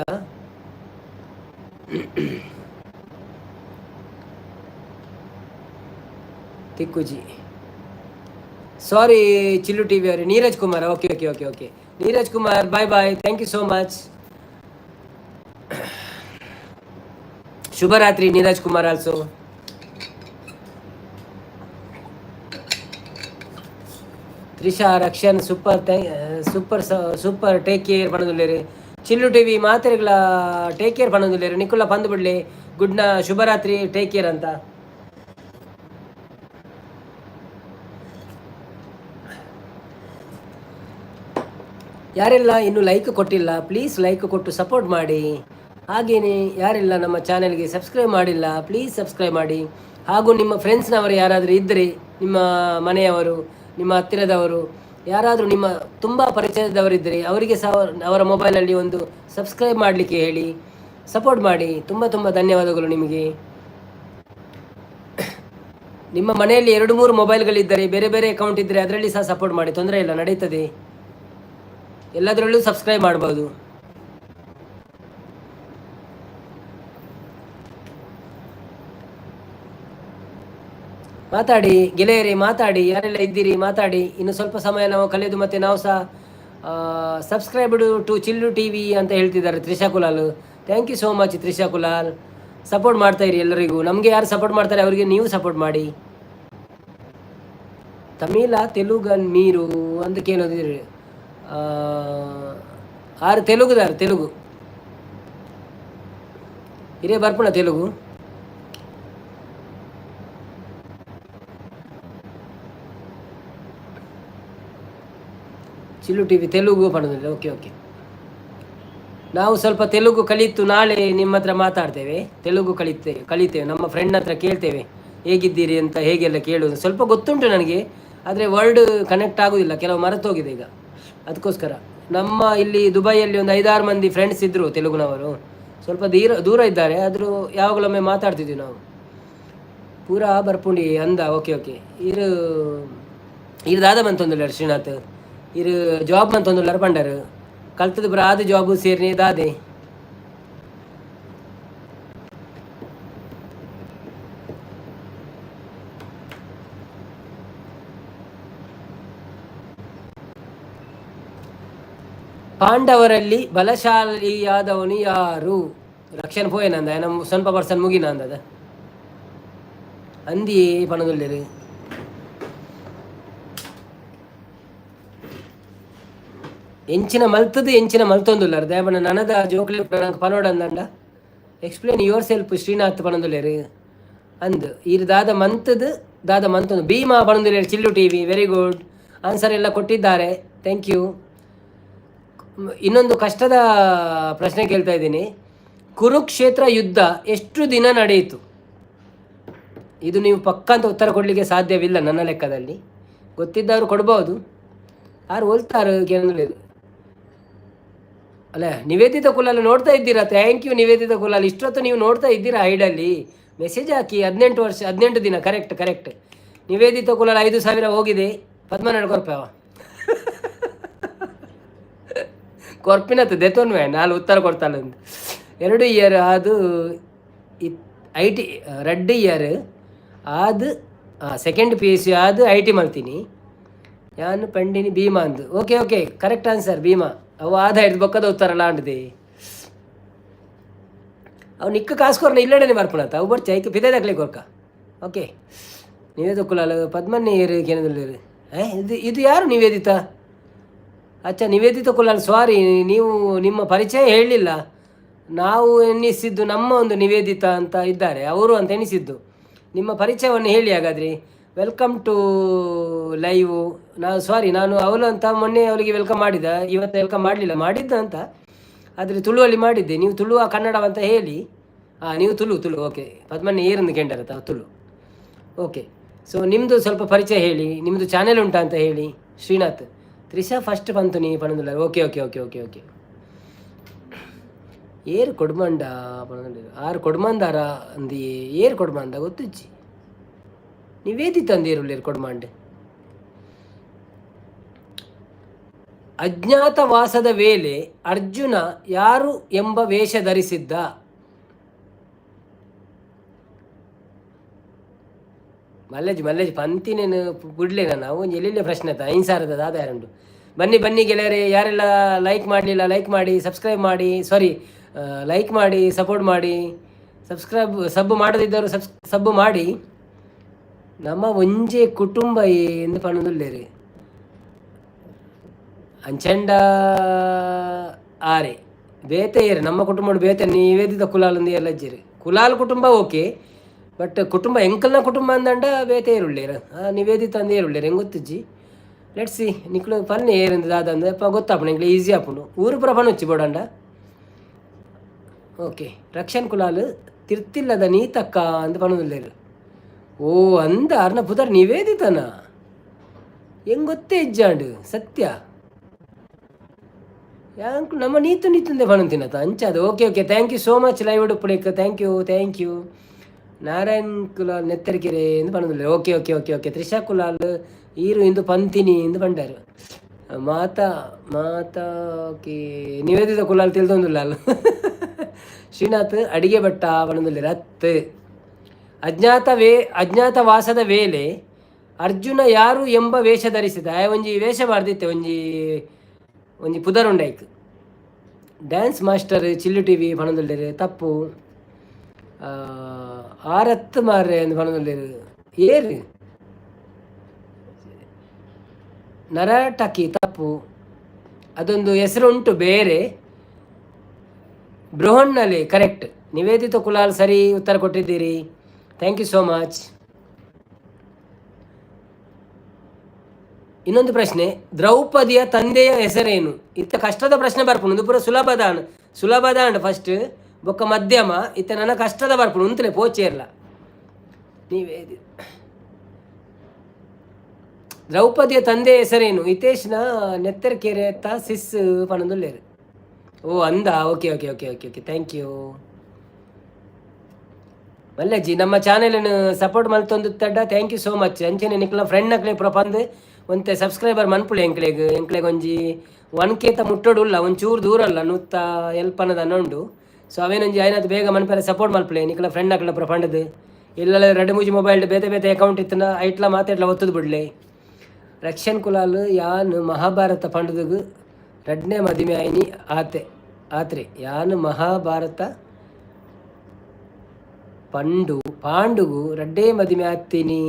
S1: ತಿಕ್ಕುಜಿ. ಸಾರಿ ಚಿಲ್ಲು ಟಿ ವಿ ಅವರೇ. Neeraj Kumar okay okay okay okay Neeraj Kumar bye bye, thank you so much. ಶುಭರಾತ್ರಿ Neeraj Kumar also. Trisha Rakshan super take care ಪಣದುಲ್ಲೇರು ಚಿಲ್ಲು ಟಿ ವಿ ಮಾತ್ರೆಗಳ ಟೇಕ್ ಕೇರ್ ಪಣದುಲ್ಲೇರು ನಿಕ್ಕುಲ್ಲ ಪಂದು ಬಿಡ್ಲಿ ಗುಡ್ ಶುಭರಾತ್ರಿ ಟೇಕ್ ಕೇರ್ ಅಂತ. ಯಾರೆಲ್ಲ ಇನ್ನು ಲೈಕ್ ಕೊಟ್ಟಿಲ್ಲ ಪ್ಲೀಸ್ ಲೈಕ್ ಕೊಟ್ಟು ಸಪೋರ್ಟ್ ಮಾಡಿ. ಹಾಗೆಯೇ ಯಾರೆಲ್ಲ ನಮ್ಮ ಚಾನೆಲ್ಗೆ ಸಬ್ಸ್ಕ್ರೈಬ್ ಮಾಡಿಲ್ಲ ಪ್ಲೀಸ್ ಸಬ್ಸ್ಕ್ರೈಬ್ ಮಾಡಿ. ಹಾಗೂ ನಿಮ್ಮ ಫ್ರೆಂಡ್ಸ್ನವರು ಯಾರಾದರೂ ಇದ್ದರೆ, ನಿಮ್ಮ ಮನೆಯವರು, ನಿಮ್ಮ ಹತ್ತಿರದವರು ಯಾರಾದರೂ ನಿಮ್ಮ ತುಂಬ ಪರಿಚಯದವರಿದ್ದರೆ ಅವರಿಗೆ ಸಹ ಅವರ ಮೊಬೈಲಲ್ಲಿ ಒಂದು ಸಬ್ಸ್ಕ್ರೈಬ್ ಮಾಡಲಿಕ್ಕೆ ಹೇಳಿ, ಸಪೋರ್ಟ್ ಮಾಡಿ. ತುಂಬ ತುಂಬ ಧನ್ಯವಾದಗಳು ನಿಮಗೆ. ನಿಮ್ಮ ಮನೆಯಲ್ಲಿ 2-3 ಮೊಬೈಲ್ಗಳಿದ್ದರೆ, ಬೇರೆ ಬೇರೆ ಅಕೌಂಟ್ ಇದ್ದರೆ ಅದರಲ್ಲಿ ಸಹ ಸಪೋರ್ಟ್ ಮಾಡಿ, ತೊಂದರೆ ಇಲ್ಲ, ನಡೀತದೆ. ಎಲ್ಲದರಲ್ಲೂ ಸಬ್ಸ್ಕ್ರೈಬ್ ಮಾಡ್ಬೋದು. ಮಾತಾಡಿ ಗೆಳೆಯರೇ, ಮಾತಾಡಿ, ಯಾರೆಲ್ಲ ಇದ್ದೀರಿ ಮಾತಾಡಿ. ಇನ್ನು ಸ್ವಲ್ಪ ಸಮಯ ನಾವು ಕಳೆದು ಮತ್ತೆ ನಾವು ಸಹ subscribed to Chillu T V ಅಂತ ಹೇಳ್ತಿದ್ದಾರೆ Trisha Kulal. Thank you so much Trisha Kulal. Support ಮಾಡ್ತಾ ಇರಿ ಎಲ್ಲರಿಗೂ. ನಮಗೆ ಯಾರು ಸಪೋರ್ಟ್ ಮಾಡ್ತಾರೆ ಅವರಿಗೆ ನೀವು ಸಪೋರ್ಟ್ ಮಾಡಿ. ತಮಿಳ ತೆಲುಗನ್ ಮೀರು ಅಂತ ಕೇಳೋದಿರಿ. ಆರು ತೆಲುಗು ಹಿರಿಯ ಬರ್ಪಣ ತೆಲುಗು. ಚಿಲ್ಲು ಟಿ ವಿ ತೆಲುಗು ಪಣದಿಲ್ಲ. ಓಕೆ ಓಕೆ ನಾವು ಸ್ವಲ್ಪ ತೆಲುಗು ಕಲಿತು ನಾಳೆ ನಿಮ್ಮ ಹತ್ರ ಮಾತಾಡ್ತೇವೆ. ತೆಲುಗು ಕಲಿತೇವೆ ನಮ್ಮ ಫ್ರೆಂಡ್ ಹತ್ರ ಕೇಳ್ತೇವೆ ಹೇಗಿದ್ದೀರಿ ಅಂತ, ಹೇಗೆಲ್ಲ ಕೇಳೋದು. ಸ್ವಲ್ಪ ಗೊತ್ತುಂಟು ನನಗೆ, ಆದರೆ ವರ್ಡ್ ಕನೆಕ್ಟ್ ಆಗೋದಿಲ್ಲ, ಕೆಲವು ಮರೆತೋಗಿದೆ ಈಗ, ಅದಕ್ಕೋಸ್ಕರ ನಮ್ಮ ಇಲ್ಲಿ ದುಬೈಯಲ್ಲಿ ಒಂದು 5-6 ಮಂದಿ ಫ್ರೆಂಡ್ಸ್ ಇದ್ದರು ತೆಲುಗುನವರು, ಸ್ವಲ್ಪ ದೂರ ಇದ್ದಾರೆ, ಆದರೂ ಯಾವಾಗಲೊಮ್ಮೆ ಮಾತಾಡ್ತಿದ್ವಿ ನಾವು. ಪೂರಾ ಬರ್ಪುಂಡಿ ಅಂದ. ಓಕೆ ಓಕೆ ಇರು ಇರು ದಾದ ಮಂತೊಂದುಲ್ಲಾರ ಶ್ರೀನಾಥ್, ಇರು ಜಾಬ್ ಮಂತೊಂದುಲ್ಲಾರ ಪಂಡರು ಕಲ್ತದ ಬರ ಆದ ಜಾಬು ಸೇರ್ನಿ ದಾದೆ. ಪಾಂಡವರಲ್ಲಿ ಬಲಶಾಲಿಯಾದವನು ಯಾರು? ರಕ್ಷಣೆ ಪೋಯನಂದ ನಮ್ಮ ಸ್ವಲ್ಪ ಪರ್ಸನ್ ಮುಗಿನ ಅಂದದ ಅಂದಿ ಪಣದುಲ್ಲೇರು. ಎಂಚಿನ ಮಲ್ತೊಂದುಲ್ಲಾರ ದೇವನ ನನದ ಜೋಕ್ಲೆ ನನಗೆ ಪನೋಡ ಅಂದಂಡ ಎಕ್ಸ್ಪ್ಲೇನ್ ಯುವರ್ ಸೆಲ್ಫ್ ಶ್ರೀನಾಥ್ ಪಣದುಲ್ಲೇರು ಅಂದು ಇರು ದಾದ ಮಂತೊಂದು Bima ಪಣದುಲ್ಲೇರು ಚಿಲ್ಲು TV. Very good answer ಎಲ್ಲ ಕೊಟ್ಟಿದ್ದಾರೆ, ಥ್ಯಾಂಕ್ ಯು. ಇನ್ನೊಂದು ಕಷ್ಟದ ಪ್ರಶ್ನೆ ಕೇಳ್ತಾ ಇದ್ದೀನಿ. ಕುರುಕ್ಷೇತ್ರ ಯುದ್ಧ ಎಷ್ಟು ದಿನ ನಡೆಯಿತು? ಇದು ನೀವು ಪಕ್ಕ ಅಂತ ಉತ್ತರ ಕೊಡಲಿಕ್ಕೆ ಸಾಧ್ಯವಿಲ್ಲ ನನ್ನ ಲೆಕ್ಕದಲ್ಲಿ. ಗೊತ್ತಿದ್ದವರು ಕೊಡ್ಬೋದು, ಯಾರು ಹೋಲ್ತಾರೆ ಕೇಳಿದ್ರು. ಅಲ್ಲ ನಿವೇದಿತ ಕುಲಾಲ್ ನೋಡ್ತಾ ಇದ್ದೀರಾ? Thank you Nivedita Kulal. ಇಷ್ಟೊತ್ತು ನೀವು ನೋಡ್ತಾ ಇದ್ದೀರಾ ಹೈಡಲ್ಲಿ ಮೆಸೇಜ್ ಹಾಕಿ. 18 ದಿನ ಕರೆಕ್ಟ್. ನಿವೇದಿತ ಕುಲಾಲ್ 5,000 ಹೋಗಿದೆ. ಪದ್ಮನಾಡು ಕೊರ್ಪವ ಕೊರ್ಪಿನತ್ತು ದೆತೊನ್ವೆ 4 ಉತ್ತರ ಕೊಡ್ತಾಳೆ. 2 ಇಯರ್ ಅದು IT ರೆಡ್ ಇಯರ್ ಅದು ಸೆಕೆಂಡ್ PUC ಅದು IT ಮಾಡ್ತೀನಿ ಯಾನು ಪಂಡಿನಿ ಭೀಮಾ ಅಂದು. Okay correct answer Bhima. ಅವು ಆದ ಹಿಡ್ದು ಬೊಕ್ಕದ ಉತ್ತರಲ್ಲ ಅಂಡಿದೆ ಅವು ನಿಕ್ಕ ಕಾಸ್ಕೋರ್ನ ಇಲ್ಲಡನೆ ಬರ್ಪಣತ್ತ ಅವು ಬರ್ಚ ಐಕೆ ಪಿದೆ ದಾಖಲೆ ಕೊರ್ಕ. ಓಕೆ ನಿವೇದಿತ ಕುಲಾಲ್ ಪದ್ಮನ್ನೇ ಏರು ಕೇನದಲ್ಲಿರು. ಇದು ಯಾರು ನಿವೇದಿತ? ಅಚ್ಚಾ ನಿವೇದಿತ ಕುಲಾಲ್, ಸಾರಿ ನೀವು ನಿಮ್ಮ ಪರಿಚಯ ಹೇಳಲಿಲ್ಲ. ನಾವು ಎಣಿಸಿದ್ದು ನಮ್ಮ ಒಂದು ನಿವೇದಿತ ಅಂತ ಇದ್ದಾರೆ ಅವರು ಅಂತ ಎಣಿಸಿದ್ದು. ನಿಮ್ಮ ಪರಿಚಯವನ್ನು ಹೇಳಿ ಹಾಗಾದರೆ. Welcome to live. ನಾನು ಅವಳು ಅಂತ ಮೊನ್ನೆ ಅವಳಿಗೆ ವೆಲ್ಕಮ್ ಮಾಡಿದ, ಇವತ್ತು ವೆಲ್ಕಮ್ ಮಾಡಲಿಲ್ಲ. ಮಾಡಿದ್ದ ಅಂತ ಆದರೆ ತುಳುವಲ್ಲಿ ಮಾಡಿದ್ದೆ. ನೀವು ತುಳು ಕನ್ನಡವಂತ ಹೇಳಿ. ನೀವು ತುಳು. ಓಕೆ ಪದ್ಮನ್ನೇ ಏರಂದು ಕೇಂಡರತ್ತ ತುಳು. ಓಕೆ ಸೊ ನಿಮ್ಮದು ಸ್ವಲ್ಪ ಪರಿಚಯ ಹೇಳಿ, ನಿಮ್ಮದು ಚಾನೆಲ್ ಉಂಟಾ ಅಂತ ಹೇಳಿ. ಶ್ರೀನಾಥ್ ತ್ರಿಷಾ ಫಸ್ಟ್ ಬಂತು ನೀ ಪಣದುಲ್ಲ. ಓಕೆ ಏರು ಕೊಡ್ಮಂಡ ಪಣದುಲ್ಲ 6 ಕೊಡ್ಮಂದಾರ ಅಂದಿ ಏರು ಕೊಡ್ಮಂದ ಗೊತ್ತಿಚ್ಚಿ ನಿವೇದಿತ ಅಂದಿರುಳ್ಳೇರು ಕೊಡ್ಮಾಂಡ್. ಅಜ್ಞಾತವಾಸದ ವೇಳೆ ಅರ್ಜುನ ಯಾರು ಎಂಬ ವೇಷ ಧರಿಸಿದ್ದ? ಮಲ್ಲೇಜ್ ಪಂತಿನೇನು ಬಿಡ್ಲೇ ನಾನು ಎಲ್ಲೆಲ್ಲೇ ಪ್ರಶ್ನೆ ಆಯ್ತಾ 5 ಸಾವಿರದ ಆದಾಯರಂಡು. ಬನ್ನಿ ಗೆಳೆಯರೆ, ಯಾರೆಲ್ಲ ಲೈಕ್ ಮಾಡಲಿಲ್ಲ ಲೈಕ್ ಮಾಡಿ, ಸಬ್ಸ್ಕ್ರೈಬ್ ಮಾಡಿ, ಲೈಕ್ ಮಾಡಿ, ಸಪೋರ್ಟ್ ಮಾಡಿ. ಸಬ್ ಮಾಡದಿದ್ದರು ಸಬ್ ಮಾಡಿ. ನಮ್ಮ ಒಂಜೆ ಕುಟುಂಬ ಎಂದು ಪಣದುಲ್ಲೇರಿ ಅಂಚಂಡ ಆರೆ ಬೇತೆ ಏರು ನಮ್ಮ ಕುಟುಂಬ ಬೇತೆ ನಿವೇದಿತ ಕುಲಾಲ್ ಎಲ್ಲ ಇಜ್ಜಿರಿ. ಕುಲಾಲ್ ಕುಟುಂಬ ಓಕೆ, ಬಟ್ ಕುಟುಂಬ ಎಂಕಲ್ನ ಕುಟುಂಬ ಅಂದಂಡ ಬೇತೆ ಏರುಳ್ಳೇರು ನಿವೇದಿತ ಅಂದ ಏರುಳ್ಳೇರು ಹೆಂಗೆ ಗೊತ್ತಿಜ್ಜಿ. ಲೆಟ್ಸ್ ಸಿ ನಿಕ್ಳು ಪನ್ನೆ ಏರಿಂದ ದಾದಂದ ಗೊತ್ತಾಪಣ ಎಂಕ್ಲೆ ಈಸಿ ಆಪುಂಡು. ಊರು ಪುರ ಪಣುಚ್ಚಿ ಬೋಡಂಡ. ಓಕೆ ರಕ್ಷಣ್ ಕುಲಾಲ್ ತಿರ್ತಿಲ್ಲದ ನೀತಕ್ಕ ಅಂತ ಪಣದುಲ್ಲೇರು. ಓ ಅಂದ ಅರ್ನ ಪುದರ್ ನಿವೇದಿತನ ಹೆಂಗೆ ಗೊತ್ತೇ ಇಜ್ಜಾಂಡು ಸತ್ಯ ಯಾಂಕ್ ನಮ್ಮ ನೀತುಂದೆ ಪಣಂತಿನತ ಅಂಚಾದ. Okay thank you so much live ಉಡುಪುಳಿಕ್. Thank you. ನಾರಾಯಣ್ ಕುಲಾಲ್ ನೆತ್ತರಿಕೆರೆ ಎಂದು ಪಣದುಲ್ಲೇರು. ಓಕೆ ತ್ರಿಷಾ ಕುಲಾಲ್ ಈರು ಇಂದು ಪಂತಿನಿ ಎಂದು ಪಂಡಾರು. ಮಾತಾ ಓಕೆ ನಿವೇದಿತ ಕುಲಾಲ್ ತಿಳಿದೊಂದಿಲ್ಲ ಅಲ್ಲ. ಶ್ರೀನಾಥ್ ಅಡಿಗೆ ಭಟ್ಟ ಪಣದುಲ್ಲೇರು 10. ಅಜ್ಞಾತವಾಸದ ವೇಳೆ ಅರ್ಜುನ ಯಾರು ಎಂಬ ವೇಷ ಧರಿಸಿದ? ಒಂಜಿ ವೇಷ ಮಾಡ್ದಿತ್ತೆ ಒಂಜಿ ಪುದರುಂಡೈಕ್. ಡ್ಯಾನ್ಸ್ ಮಾಸ್ಟರ್ ಚಿಲ್ಲು ಟಿವಿ ಪಣದುಲ್ಲೇರು ತಪ್ಪು. ಆರತ್ತು ಮಾರ್ರೆ ಎಂದು ಪಣದುಲ್ಲೇರು ಏರು ನರಟಕಿ ತಪ್ಪು. ಅದೊಂದು ಹೆಸರುಂಟು ಬೇರೆ. ಬೃಹನ್ನಲೆ ಕರೆಕ್ಟ್. ನಿವೇದಿತ ಕುಲಾಲ್ ಸರಿ ಉತ್ತರ ಕೊಟ್ಟಿದ್ದೀರಿ. Thank you so much. ಇನ್ನೊಂದು ಪ್ರಶ್ನೆ, ದ್ರೌಪದಿಯ ತಂದೆಯ ಹೆಸರೇನು? ಇತ್ತ ಕಷ್ಟದ ಪ್ರಶ್ನೆ ಬರ್ಪುಣು. ಇದು ಪೂರ ಸುಲಭದ ಅಂಡ್ ಫಸ್ಟ್ ಬೊಕ್ಕ ಮಧ್ಯಮ. ಇತ್ತ ನನ್ನ ಕಷ್ಟದ ಬರ್ಪುಣು ಉಂತಲೇ ಪೋಚೇರ್ಲ. ದ್ರೌಪದಿಯ ತಂದೆ ಹೆಸರೇನು? ಹಿತೇಶ್ನ ನೆತ್ತರಕೆರೆ ಸಿಸ್ ಪಣದುಲ್ಲೇರು. ಓ ಅಂದ, okay okay okay okay okay, thank you ಮಲ್ಲಜ್ಜಿ. ನಮ್ಮ ಚಾನೆಲನ್ನು ಸಪೋರ್ಟ್ ಮಲ್ತೊಂದು ತಡ್ಡ, ಥ್ಯಾಂಕ್ ಯು ಸೋ ಮಚ್. ಅಂಚೆನೆ ನಿಕ್ಲ ಫ್ರೆಂಡ್ ನಕ್ಲೆ ಪ್ರಪಂದ್ ಒಂತೆ ಸಬ್ಸ್ಕ್ರೈಬರ್ ಮನ್ಪುಳೆ ಎಂಕ್ಲೆಗ್ ಒಂಜಿ 1K ಮುಟ್ಟೋಡುಲ್ಲ, ಒಂಚೂರು ದೂರ ಅಲ್ಲ ನೂತ್ತ ಎಲ್ಪನದ ಅನ್ನೊಂಡು. ಸೊ ಅವೇನೊಂಜಿ ಆಯ್ನದು ಬೇಗ ಮನ್ಪೆರೆ ಸಪೋರ್ಟ್ ಮಲ್ಪುಳೆ ನಿಕ್ಲ ಫ್ರೆಂಡ್ ನಕ್ಲ ಪ್ರಪಂಡದು. ಇಲ್ಲ 2-3 ಮೊಬೈಲ್ ಬೇತೆ ಬೇತೆ ಅಕೌಂಟ್ ಇತ್ತನ ಐಟ್ಲ ಮಾತಾಡ್ಲ ಒತ್ತದು ಬಿಡ್ಲೆ. ರಕ್ಷನ್ ಕುಲಾಲ್ ಯಾನ್ ಮಹಾಭಾರತ ಪಂಡದುಗು ರಡ್ನೇ ಮದಿಮೆ ಆಯ್ನಿ ಆತ್ರೆ ಯಾನ್ ಮಹಾಭಾರತ ಪಾಂಡುಗು ರಡ್ಡೇ ಮದಿಮೆ ಆತೀನಿ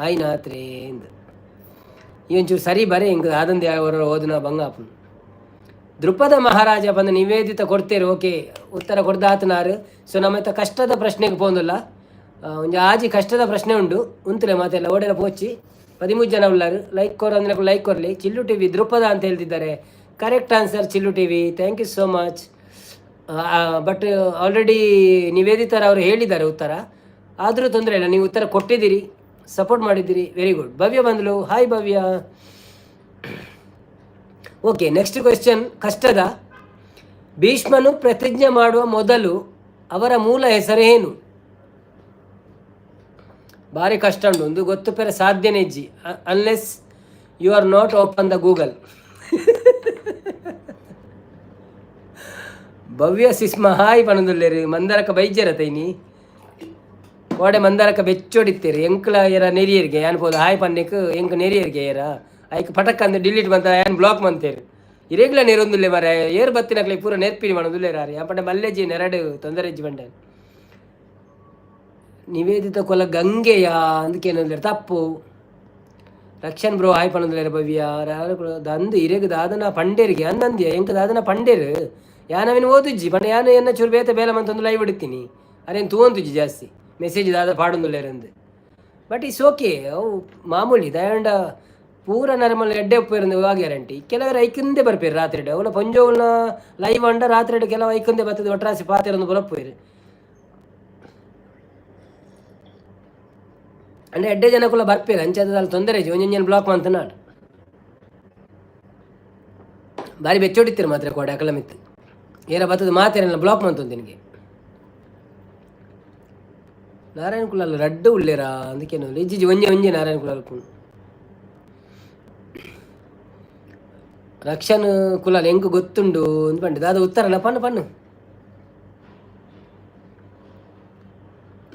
S1: ಆಯ್ನ ಆತ್ರೆ ಎಂದ. ಈ ಒಂಚೂರು ಸರಿ ಬರೇ ಹಿಂಗೆ ಆದಂದೆ ಅವರ ಓದನ ಬಂಗಾಪನ್. ದೃಪದ ಮಹಾರಾಜ ಬಂದು ನಿವೇದಿತ ಕೊಡ್ತೇರು, ಓಕೆ ಉತ್ತರ ಕೊಡ್ದಾತನಾರು. ಸೊ ನಮ್ಮ ಕಷ್ಟದ ಪ್ರಶ್ನೆಗೆ ಪೋಂದಿಲ್ಲ, ಒಂಜಿ ಆಜಿ ಕಷ್ಟದ ಪ್ರಶ್ನೆ ಉಂಡು ಉಂತಲೆ ಮಾತೆಲ್ಲ ಓಡೆಲ್ಲ ಪೋಚಿ 13 ಜನ ಉಳ್ಳಾರು. ಲೈಕ್ ಕೊರ ಅಂದ್ರೆ ಲೈಕ್ ಕೊರಲಿ. ಚಿಲ್ಲು ಟಿ ವಿ ದೃಪದ ಅಂತ ಹೇಳ್ತಿದ್ದಾರೆ. Correct answer Chillu T V, thank you so much. But already ನಿವೇದಿತರ ಅವರು ಹೇಳಿದ್ದಾರೆ ಉತ್ತರ, ಆದರೂ ತೊಂದರೆ ಇಲ್ಲ, ನೀವು ಉತ್ತರ ಕೊಟ್ಟಿದ್ದೀರಿ, ಸಪೋರ್ಟ್ ಮಾಡಿದ್ದೀರಿ, ವೆರಿ ಗುಡ್. ಭವ್ಯ ಬಂದಲು, ಹಾಯ್ ಭವ್ಯ. ಓಕೆ, ನೆಕ್ಸ್ಟ್ ಕ್ವೆಶ್ಚನ್ ಕಷ್ಟದ. ಭೀಷ್ಮನು ಪ್ರತಿಜ್ಞೆ ಮಾಡುವ ಮೊದಲು ಅವರ ಮೂಲ ಹೆಸರೇನು? ಭಾರಿ ಕಷ್ಟ ಉಂಟು, ಒಂದು ಗೊತ್ತು ಪೇರೆ ಸಾಧ್ಯನೇ ಇಜ್ಜಿ, unless you are not open the Google. Bhavya ಸಿಸ್ಮ ಹಾಯ್ ಪಣದುಲ್ಲೇರಿ. ಮಂದಾರಕ ಬೈಜ್ಯರ ತೈನಿ ಓಡೆ ಮಂದಾರಕ ಬೆಚ್ಚೋಡಿತ್ತೀರಿ ಎಂಕ್ಲ ಏರ ನೆರಿಯರಿಗೆ ಅನ್ಬೋದು ಹಾಯ್ ಪನ್ನೆಕ್ ಎಂಕ್ ನೆರಿಯರಿಗೆ ಏರ ಐಕ್ ಪಟಕ್ ಅಂದ್ರೆ ಡಿಲೀಟ್ ಬಂತ ಏನ್ ಬ್ಲಾಕ್ ಮಂತೇರಿ ಇರೇಗ್ಲ ನೆರೊಂದುಲ್ಲೆ ಮರ ಏರ್ ಬತ್ತಿನಕ್ಲೆ ಪೂರ ನೆರ್ಪಿನಿ ಮಣದುಲ್ಲೇರಾರಿ ಅಪ್ಪಡೆ ಮಲ್ಲೆಜ್ಜಿ ನೆರಡು ತೊಂದರೆ ಇಜ್ಜಿ ಬಂಡೆ. ನಿವೇದಿತ ಕೊಲ ಗಂಗೆಯ ಅಂದಕ್ಕೇನಂದ್ರೆ ತಪ್ಪು. ರಕ್ಷನ್ ಬ್ರೋ ಹಾಯ್ ಪಣದುಲ್ಲೇರ ಭವ್ಯ ದಂದು ಇರೇಗ ದಾದನ ಪಂಡೇರಿಗೆ ಅಂದಂದ್ಯ ಎಂಕ ದಾದನ ಪಂಡೇರು ಯಾನವೇನು ಓದಿಜ್ಜಿ ಪಂಡ ಯಾನು ಎನ್ನ ಚೂರು ಬೇತ ಬೇಲ ಮಂತೊಂದು ಲೈವ್ ಇಡ್ತೀನಿ ಅದೇನು ತೂವಂತುಜ್ಜಿ ಜಾಸ್ತಿ ಮೆಸೇಜ್ ದಾದ ಪಾಡೊಂದುಲ್ಲೇರಂದು. ಬಟ್ ಇಸ್ ಓಕೆ, ಅವು ಮಾಮೂಲಿ ದಯಂಡ ಪೂರ ನಾರ್ಮಲ್ ಎಡ್ಡೆ ಉಪ್ಪೇರಂದು ಗ್ಯಾರಂಟಿ. ಕೆಲವರು ಐಕಂದೇ ಬರ್ಪೇರು ರಾತ್ರಿ ಅವಳ ಪಂಜೋಲ್ನ ಲೈವ್ ಅಂಡ ರಾತ್ರಿ ಕೆಲವು ಐಕಂದೇ ಬರ್ತದೆ ಒಟ್ರಾಸಿ ಪಾತಿರಂದು ಬರಪ್ಪೇರು ಅಂದ್ರೆ ಎಡ್ಡೆ ಜನಕ್ಕೂ ಬರ್ಪೇರು ಅಂಚದಲ್ಲಿ ತೊಂದರೆ ಒಂಜೊಂಜನ ಬ್ಲಾಕ್ ಮಂತ ನಾಡು ಬಾರಿ ಬೆಚ್ಚೋಡಿತ್ತೀರು ಮಾತ್ರ ಕೋಡೆ ಅಕಲ ಮಿತ್ತು ಏರ ಬರ್ತದೆ ಮಾತೇನೆಲ್ಲ ಬ್ಲಾಕ್ ಮಂತ ನಿನಗೆ. ನಾರಾಯಣ ಕುಲಾಲ್ ರಡ್ಡು ಉಳ್ಳೇರಾ ಅದಕ್ಕೇನು ಇಜ್ಜಿ ಒಂಜೆ ನಾರಾಯಣ ಕುಲಾಲ್ ರಕ್ಷನ್ ಕುಲಾಲ್ ಹೆಂಗೆ ಗೊತ್ತುಂಡು ಅಂತ ಪಂಡಿದ ಅದು ಉತ್ತರಲ್ಲ ಪಣ್ಣು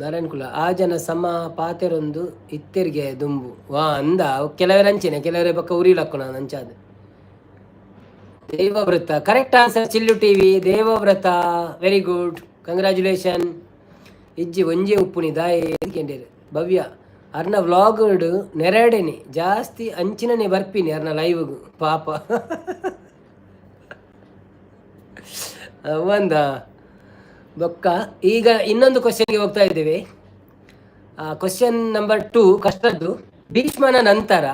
S1: ನಾರಾಯಣ ಕುಲ ಆ ಜನ ಸಮ ಪಾತೆರೊಂದು ಇತ್ತೆರಿಗೆ ದುಂಬು ವಾ ಅಂದ ಕೆಲವರ ಅಂಚೆನೆ ಕೆಲವರೇ ಪಕ್ಕ ಉರಿಲಕ್ಕಣ ಅಂಚಾದ. Devavrata correct answer Chillu TV Devavrata, very good, congratulation. ಇಜ್ಜಿ ಒಂಜೆ ಉಪ್ಪುನಿ ದಾಯೇರು ಭವ್ಯ ಅರ್ನ ವ್ಲಾಗ್ಡು ನೆರಡೇನೆ ಜಾಸ್ತಿ ಅಂಚಿನನೆ ಬರ್ಪಿನಿ ಅರ್ನ ಲೈವ್ಗು ಪಾಪ ಒಂದ ಬೊಕ್ಕ. ಈಗ ಇನ್ನೊಂದು ಕ್ವಶನ್ಗೆ ಹೋಗ್ತಾ ಇದ್ದೇವೆ. Question number 2 ಕಷ್ಟದ್ದು. ಭೀಷ್ಮನ ನಂತರ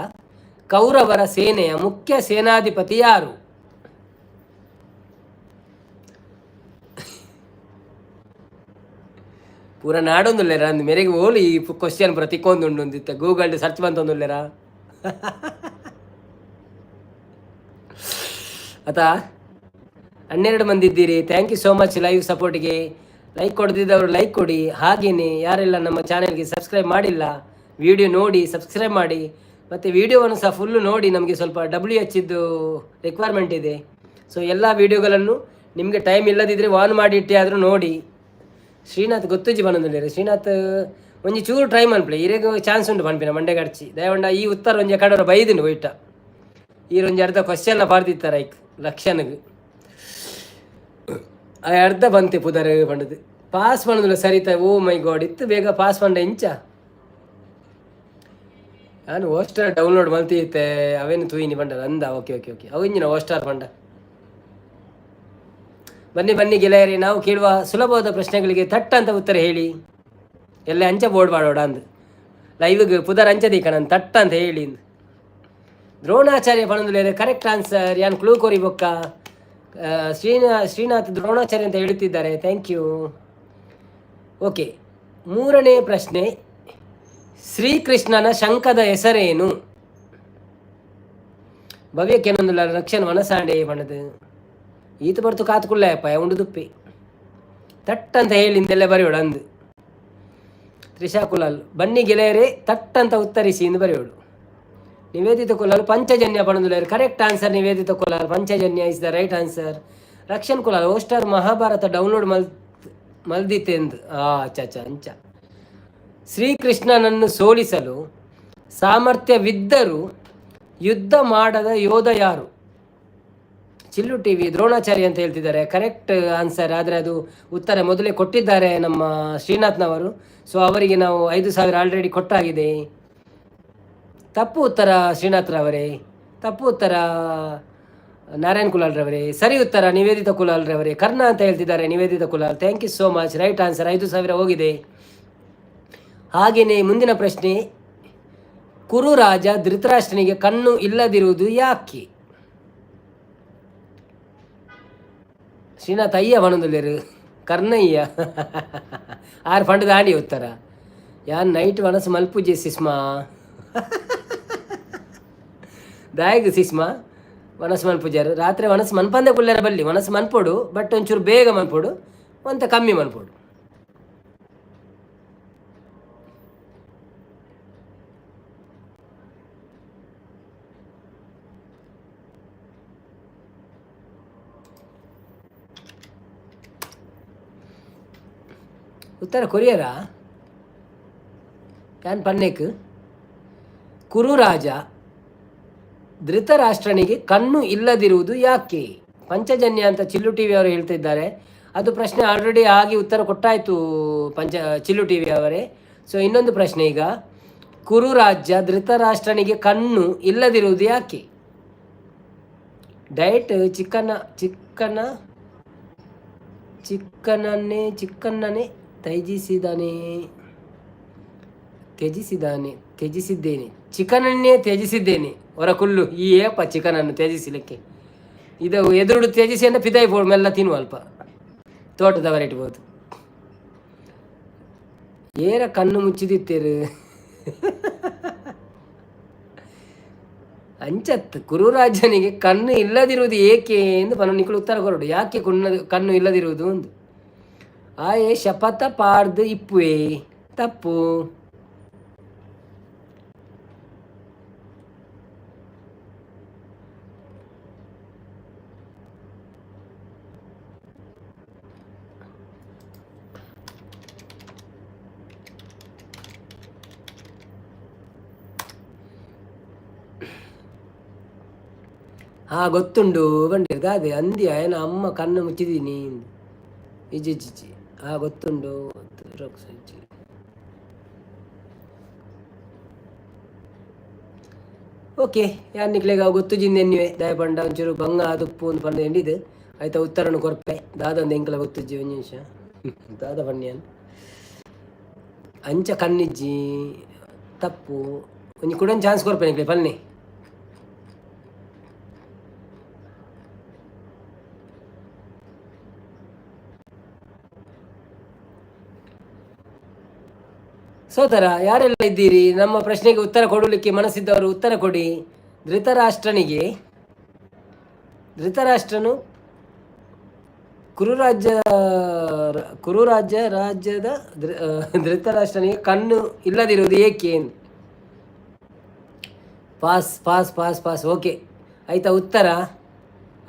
S1: ಕೌರವರ ಸೇನೆಯ ಮುಖ್ಯ ಸೇನಾಧಿಪತಿ ಯಾರು? ಪೂರ ನಾಡೊಂದುಲ್ಲೇರ ಅಂದ್ ಮೇರೆಗೆ ಓಲಿ ಈ ಕ್ವಶನ್ ಪೂರ ತಿಕ್ಕೊಂದುಂಡು ಗೂಗಲ್ ಸರ್ಚ್ ಬಂತೊಂದುಲ್ಲೇರ ಆತಾ 12 ಮಂದಿ ಇದ್ದೀರಿ, thank you so much live ಸಪೋರ್ಟಿಗೆ. ಲೈಕ್ ಕೊಡ್ತಿದ್ದವರು ಲೈಕ್ ಕೊಡಿ, ಹಾಗೆಯೇ ಯಾರೆಲ್ಲ ನಮ್ಮ ಚಾನೆಲ್ಗೆ ಸಬ್ಸ್ಕ್ರೈಬ್ ಮಾಡಿಲ್ಲ ವಿಡಿಯೋ ನೋಡಿ ಸಬ್ಸ್ಕ್ರೈಬ್ ಮಾಡಿ, ಮತ್ತು ವಿಡಿಯೋವನ್ನು ಸಹ ಫುಲ್ಲು ನೋಡಿ. ನಮಗೆ ಸ್ವಲ್ಪ WH ಇದ್ದು ರಿಕ್ವೈರ್ಮೆಂಟ್ ಇದೆ. ಸೊ ಎಲ್ಲ ವಿಡಿಯೋಗಳನ್ನು ನಿಮಗೆ ಟೈಮ್ ಇಲ್ಲದಿದ್ದರೆ ಆನ್ ಮಾಡಿ ಇಟ್ಟೆ ಆದರೂ ನೋಡಿ. ಶ್ರೀನಾಥ್ ಗೊತ್ತುಜ್ಜಿ ಬಂದಿಲ್ಲ ಶ್ರೀನಾಥ್ ಒಂಜಿ ಚೂರು ಟ್ರೈ ಮನ್ಪ್ಲೆ ಇರೇಗ ಚಾನ್ಸ್ ಉಂಟು ಪನ್ಪಿನ ಮಂಡೆ ಕಡ್ಚಿ ದಯವಂಡ ಈ ಉತ್ತರ ಒಂಜಿ ಕಡವ್ರ ಬೈದಿನ ಒಯ್ಟ ಈರೊಂಜಿ ಅರ್ಧ ಕ್ವಶನ್ನ ಪಾರ್ದಿತ್ತಾರ ಐಕ್ ಲಕ್ಷನ್ಗೆ ಅರ್ಧ ಬಂತೆ ಪುದರ್ ಪಂಡದು ಪಾಸ್ ಮಾಡೋದಿಲ್ಲ ಸರಿತಾ. ಓ ಮೈ ಗಾಡ್ ಇತ್ತು ಬೇಗ ಪಾಸ್ ಪಂಡ ಇಂಚ ನಾನು ಹೋಸ್ಟಾರ್ ಡೌನ್ಲೋಡ್ ಮಲ್ತಿತ್ತೆ ಅವೇನು ತೂಯಿನಿ ಪಂಡ ಅಂದ. ಓಕೆ ಓಕೆ ಓಕೆ ಅವು ಇಂಜಿನ ಹೋಸ್ಟಾರ್ ಪಂಡ. ಬನ್ನಿ ಗೆಳೆಯರಿ, ನಾವು ಕೇಳುವ ಸುಲಭವಾದ ಪ್ರಶ್ನೆಗಳಿಗೆ ಥಟ್ ಅಂತ ಉತ್ತರ ಹೇಳಿ. ಎಲ್ಲ ಅಂಚ ಬೋರ್ಡ್ ಮಾಡೋಡ ಅಂದು ಲೈವ್ಗೆ ಪುದರ್ ಅಂಚದಿ ಕಣ ಥಟ್ ಅಂತ ಹೇಳಿ. ದ್ರೋಣಾಚಾರ್ಯ ಪಣದುಲೇರೆ ಕರೆಕ್ಟ್ ಆನ್ಸರ್. ಯಾನ್ ಕ್ಲೂ ಕೋರಿ ಬೊಕ್ಕ ಶ್ರೀನಾಥ್ ದ್ರೋಣಾಚಾರ್ಯ ಅಂತ ಹೇಳುತ್ತಿದ್ದಾರೆ, ಥ್ಯಾಂಕ್ ಯು. ಓಕೆ, 3ನೇ ಪ್ರಶ್ನೆ. ಶ್ರೀಕೃಷ್ಣನ ಶಂಖದ ಹೆಸರೇನು? ಭವ್ಯಕ್ಕೇನೊಂದುಲ್ಲ ರಕ್ಷಣೆ ಮನಸಾಂಡೆ ಪಣದು ಈತ ಬರ್ತು ಕಾತ್ಕುಳ್ಳಯಪ್ಪ ಉಂಡು ದುಪ್ಪಿ ತಟ್ ಅಂತ ಹೇಳಿ ಇಂದೆಲ್ಲ ಬರೆಯೋಡು ಅಂದು ತ್ರಿಷಾ ಕುಲಾಲ್ ಬನ್ನಿ ಗೆಳೆಯರೇ ತಟ್ ಅಂತ ಉತ್ತರಿಸಿ ಇಂದು ಬರೆಯೋಡು. ನಿವೇದಿತ ಕುಲಾಲ್ ಪಂಚಜನ್ಯ ಪಣದುಲೇರು correct answer. Niveditha Kulal Panchajanya is the right answer. Rakshan Kulal Hotstar Mahabharata download ಮಲ್ದಿತ್ತೆಂದು ಅಚ್ಚ ಅಂಚ. ಶ್ರೀಕೃಷ್ಣನನ್ನು ಸೋಲಿಸಲು ಸಾಮರ್ಥ್ಯವಿದ್ದರೂ ಯುದ್ಧ ಮಾಡದ ಯೋಧ ಯಾರು? ಚಿಲ್ಲು ಟಿವಿ ದ್ರೋಣಾಚಾರ್ಯ ಅಂತ ಹೇಳ್ತಿದ್ದಾರೆ ಕರೆಕ್ಟ್ ಆನ್ಸರ್. ಆದರೆ ಅದು ಉತ್ತರ ಮೊದಲೇ ಕೊಟ್ಟಿದ್ದಾರೆ ನಮ್ಮ ಶ್ರೀನಾಥ್ನವರು. ಸೊ ಅವರಿಗೆ ನಾವು 5,000 ಆಲ್ರೆಡಿ ಕೊಟ್ಟಾಗಿದೆ. ತಪ್ಪು ಉತ್ತರ ಶ್ರೀನಾಥ್ರವರೇ, ತಪ್ಪು ಉತ್ತರ ನಾರಾಯಣ್ ಕುಲಾಲ್ರವರೇ. ಸರಿ ಉತ್ತರ ನಿವೇದಿತ ಕುಲಾಲ್ರವರೇ. ಕರ್ಣ ಅಂತ ಹೇಳ್ತಿದ್ದಾರೆ Nivedita Kulal. Thank you so much. Right answer. 5,000 ಹೋಗಿದೆ. ಹಾಗೆಯೇ ಮುಂದಿನ ಪ್ರಶ್ನೆ, ಕುರು ರಾಜ ಧೃತರಾಷ್ಟ್ರನಿಗೆ ಕಣ್ಣು ಇಲ್ಲದಿರುವುದು ಯಾಕೆ? ಶ್ರೀನಾಥ್ ಅಯ್ಯ ಬಣದುಲ್ಲೇರು ಕರ್ಣಯ್ಯ ಆರು ಫಂಡ್ ದಾಂಡಿ ಉತ್ತರ. ಯಾನ್ ನೈಟ್ ಮನಸ್ಸು ಮಲ್ಪುಜೆ ಸಿಸ್ಮಾ ದಾಯಗ ಸಿಸ್ಮಾ ಮನಸ್ಸು ಮನ್ಪುಜಾರು ರಾತ್ರಿ ಮನಸ್ಸು ಮನ್ಪಂದೆ ಕುಳ್ಳರ ಬಲ್ಲಿ ಮನಸ್ಸು ಮನ್ಪೋಡು. ಬಟ್ ಒಂಚೂರು ಬೇಗ ಮನ್ಪೋಡು, ಒಂತ ಕಮ್ಮಿ ಮನ್ಪೋಡು. ಉತ್ತರ ಕೊರಿಯರಾ ಯಾನ್ ಪನ್ನೇಕ್. ಕುರು ರಾಜ ಧೃತರಾಷ್ಟ್ರನಿಗೆ ಕಣ್ಣು ಇಲ್ಲದಿರುವುದು ಯಾಕೆ? ಪಂಚಜನ್ಯ ಅಂತ ಚಿಲ್ಲು ಟಿ ವಿ ಅವರು ಹೇಳ್ತಿದ್ದಾರೆ. ಅದು ಪ್ರಶ್ನೆ ಆಲ್ರೆಡಿ ಆಗಿ ಉತ್ತರ ಕೊಟ್ಟಾಯಿತು ಚಿಲ್ಲು ಟಿ ವಿ ಅವರೇ. ಸೊ ಇನ್ನೊಂದು ಪ್ರಶ್ನೆ ಈಗ, ಕುರು ರಾಜ್ಯ ಧೃತರಾಷ್ಟ್ರನಿಗೆ ಕಣ್ಣು ಇಲ್ಲದಿರುವುದು ಯಾಕೆ? ಡಯಟ್ ಚಿಕ್ಕನ್ನನೇ ತ್ಯಜಿಸಿದ್ದೇನೆ ಚಿಕನನ್ನೇ ತ್ಯಜಿಸಿದ್ದೇನೆ ಹೊರಕುಲ್ಲು ಈ ಏಪ ಚಿಕನನ್ನು ತ್ಯಜಿಸಲಿಕ್ಕೆ. ಇದು ಎದುರುಡು ತ್ಯಜಿಸಿ ಅಂದರೆ ಪಿದಾಯಿ ಬೋಡ್ ಮೆಲ್ಲ ತಿನ್ನುವ ಅಲ್ಪ ತೋಟದ ವೆರೈಟಿಬೋದು. ಏರ ಕಣ್ಣು ಮುಚ್ಚಿದಿತ್ತೇರು ಅಂಚತ್ ಕುರುರಾಜನಿಗೆ ಕಣ್ಣು ಇಲ್ಲದಿರುವುದು ಏಕೆ ಎಂದು ಪನ್ನೊಂದು ಉತ್ತರ ಕೊರಡು. ಯಾಕೆ ಕಣ್ಣು ಇಲ್ಲದಿರುವುದು ಒಂದು ಆಯೇ ಶಪಥ ಪಾಡ್ದು ಇಪ್ಪುವೆ ತಪ್ಪು. ಗೊತ್ತುಂಡು ಬಂದಿರ್ ಗಾದೆ ಅಂದಿ ಆಯನ ಅಮ್ಮ ಕಣ್ಣು ಮುಚ್ಚಿದೀನಿ ಇಜಿಜಿಜಿ. ಗೊತ್ತುಂಡು. ಓಕೆ ಯಾರು ನಿಕ್ಲೆಗ ಗೊತ್ತು ಜಿಂದೆನ್ನಿವೆ ದಯಪಂಡ ಒಂಚೂರು ಬಂಗ ತುಪ್ಪು ಒಂದು ಪಂಡ ಎಂಡಿದು ಆಯ್ತಾ ಉತ್ತರನು ಕೊರ್ಪೆ ದಾದಂದು ಎಂಕಲ ಗೊತ್ತುಜ್ಜಿ ಒಂದು ನಿಮಿಷ ದಾದ ಪಣ್ಯನ್ ಅಂಚ ಕಣ್ಣಿಜ್ಜಿ ತಪ್ಪು ಒಂಜಿ ಕೂಡ ಚಾನ್ಸ್ ಕೊರ್ಪೆ ನಿಕ್ಲೆ ಪನ್ನೆ. ಸೋದರ ಯಾರೆಲ್ಲ ಇದ್ದೀರಿ? ನಮ್ಮ ಪ್ರಶ್ನೆಗೆ ಉತ್ತರ ಕೊಡಲಿಕ್ಕೆ ಮನಸ್ಸಿದ್ದವರು ಉತ್ತರ ಕೊಡಿ. ಧೃತರಾಷ್ಟ್ರನು ರಾಜ್ಯದ ಧೃತರಾಷ್ಟ್ರನಿಗೆ ಕಣ್ಣು ಇಲ್ಲದಿರುವುದು ಏಕೆ? Pass pass pass pass. Okay ಆಯ್ತಾ ಉತ್ತರ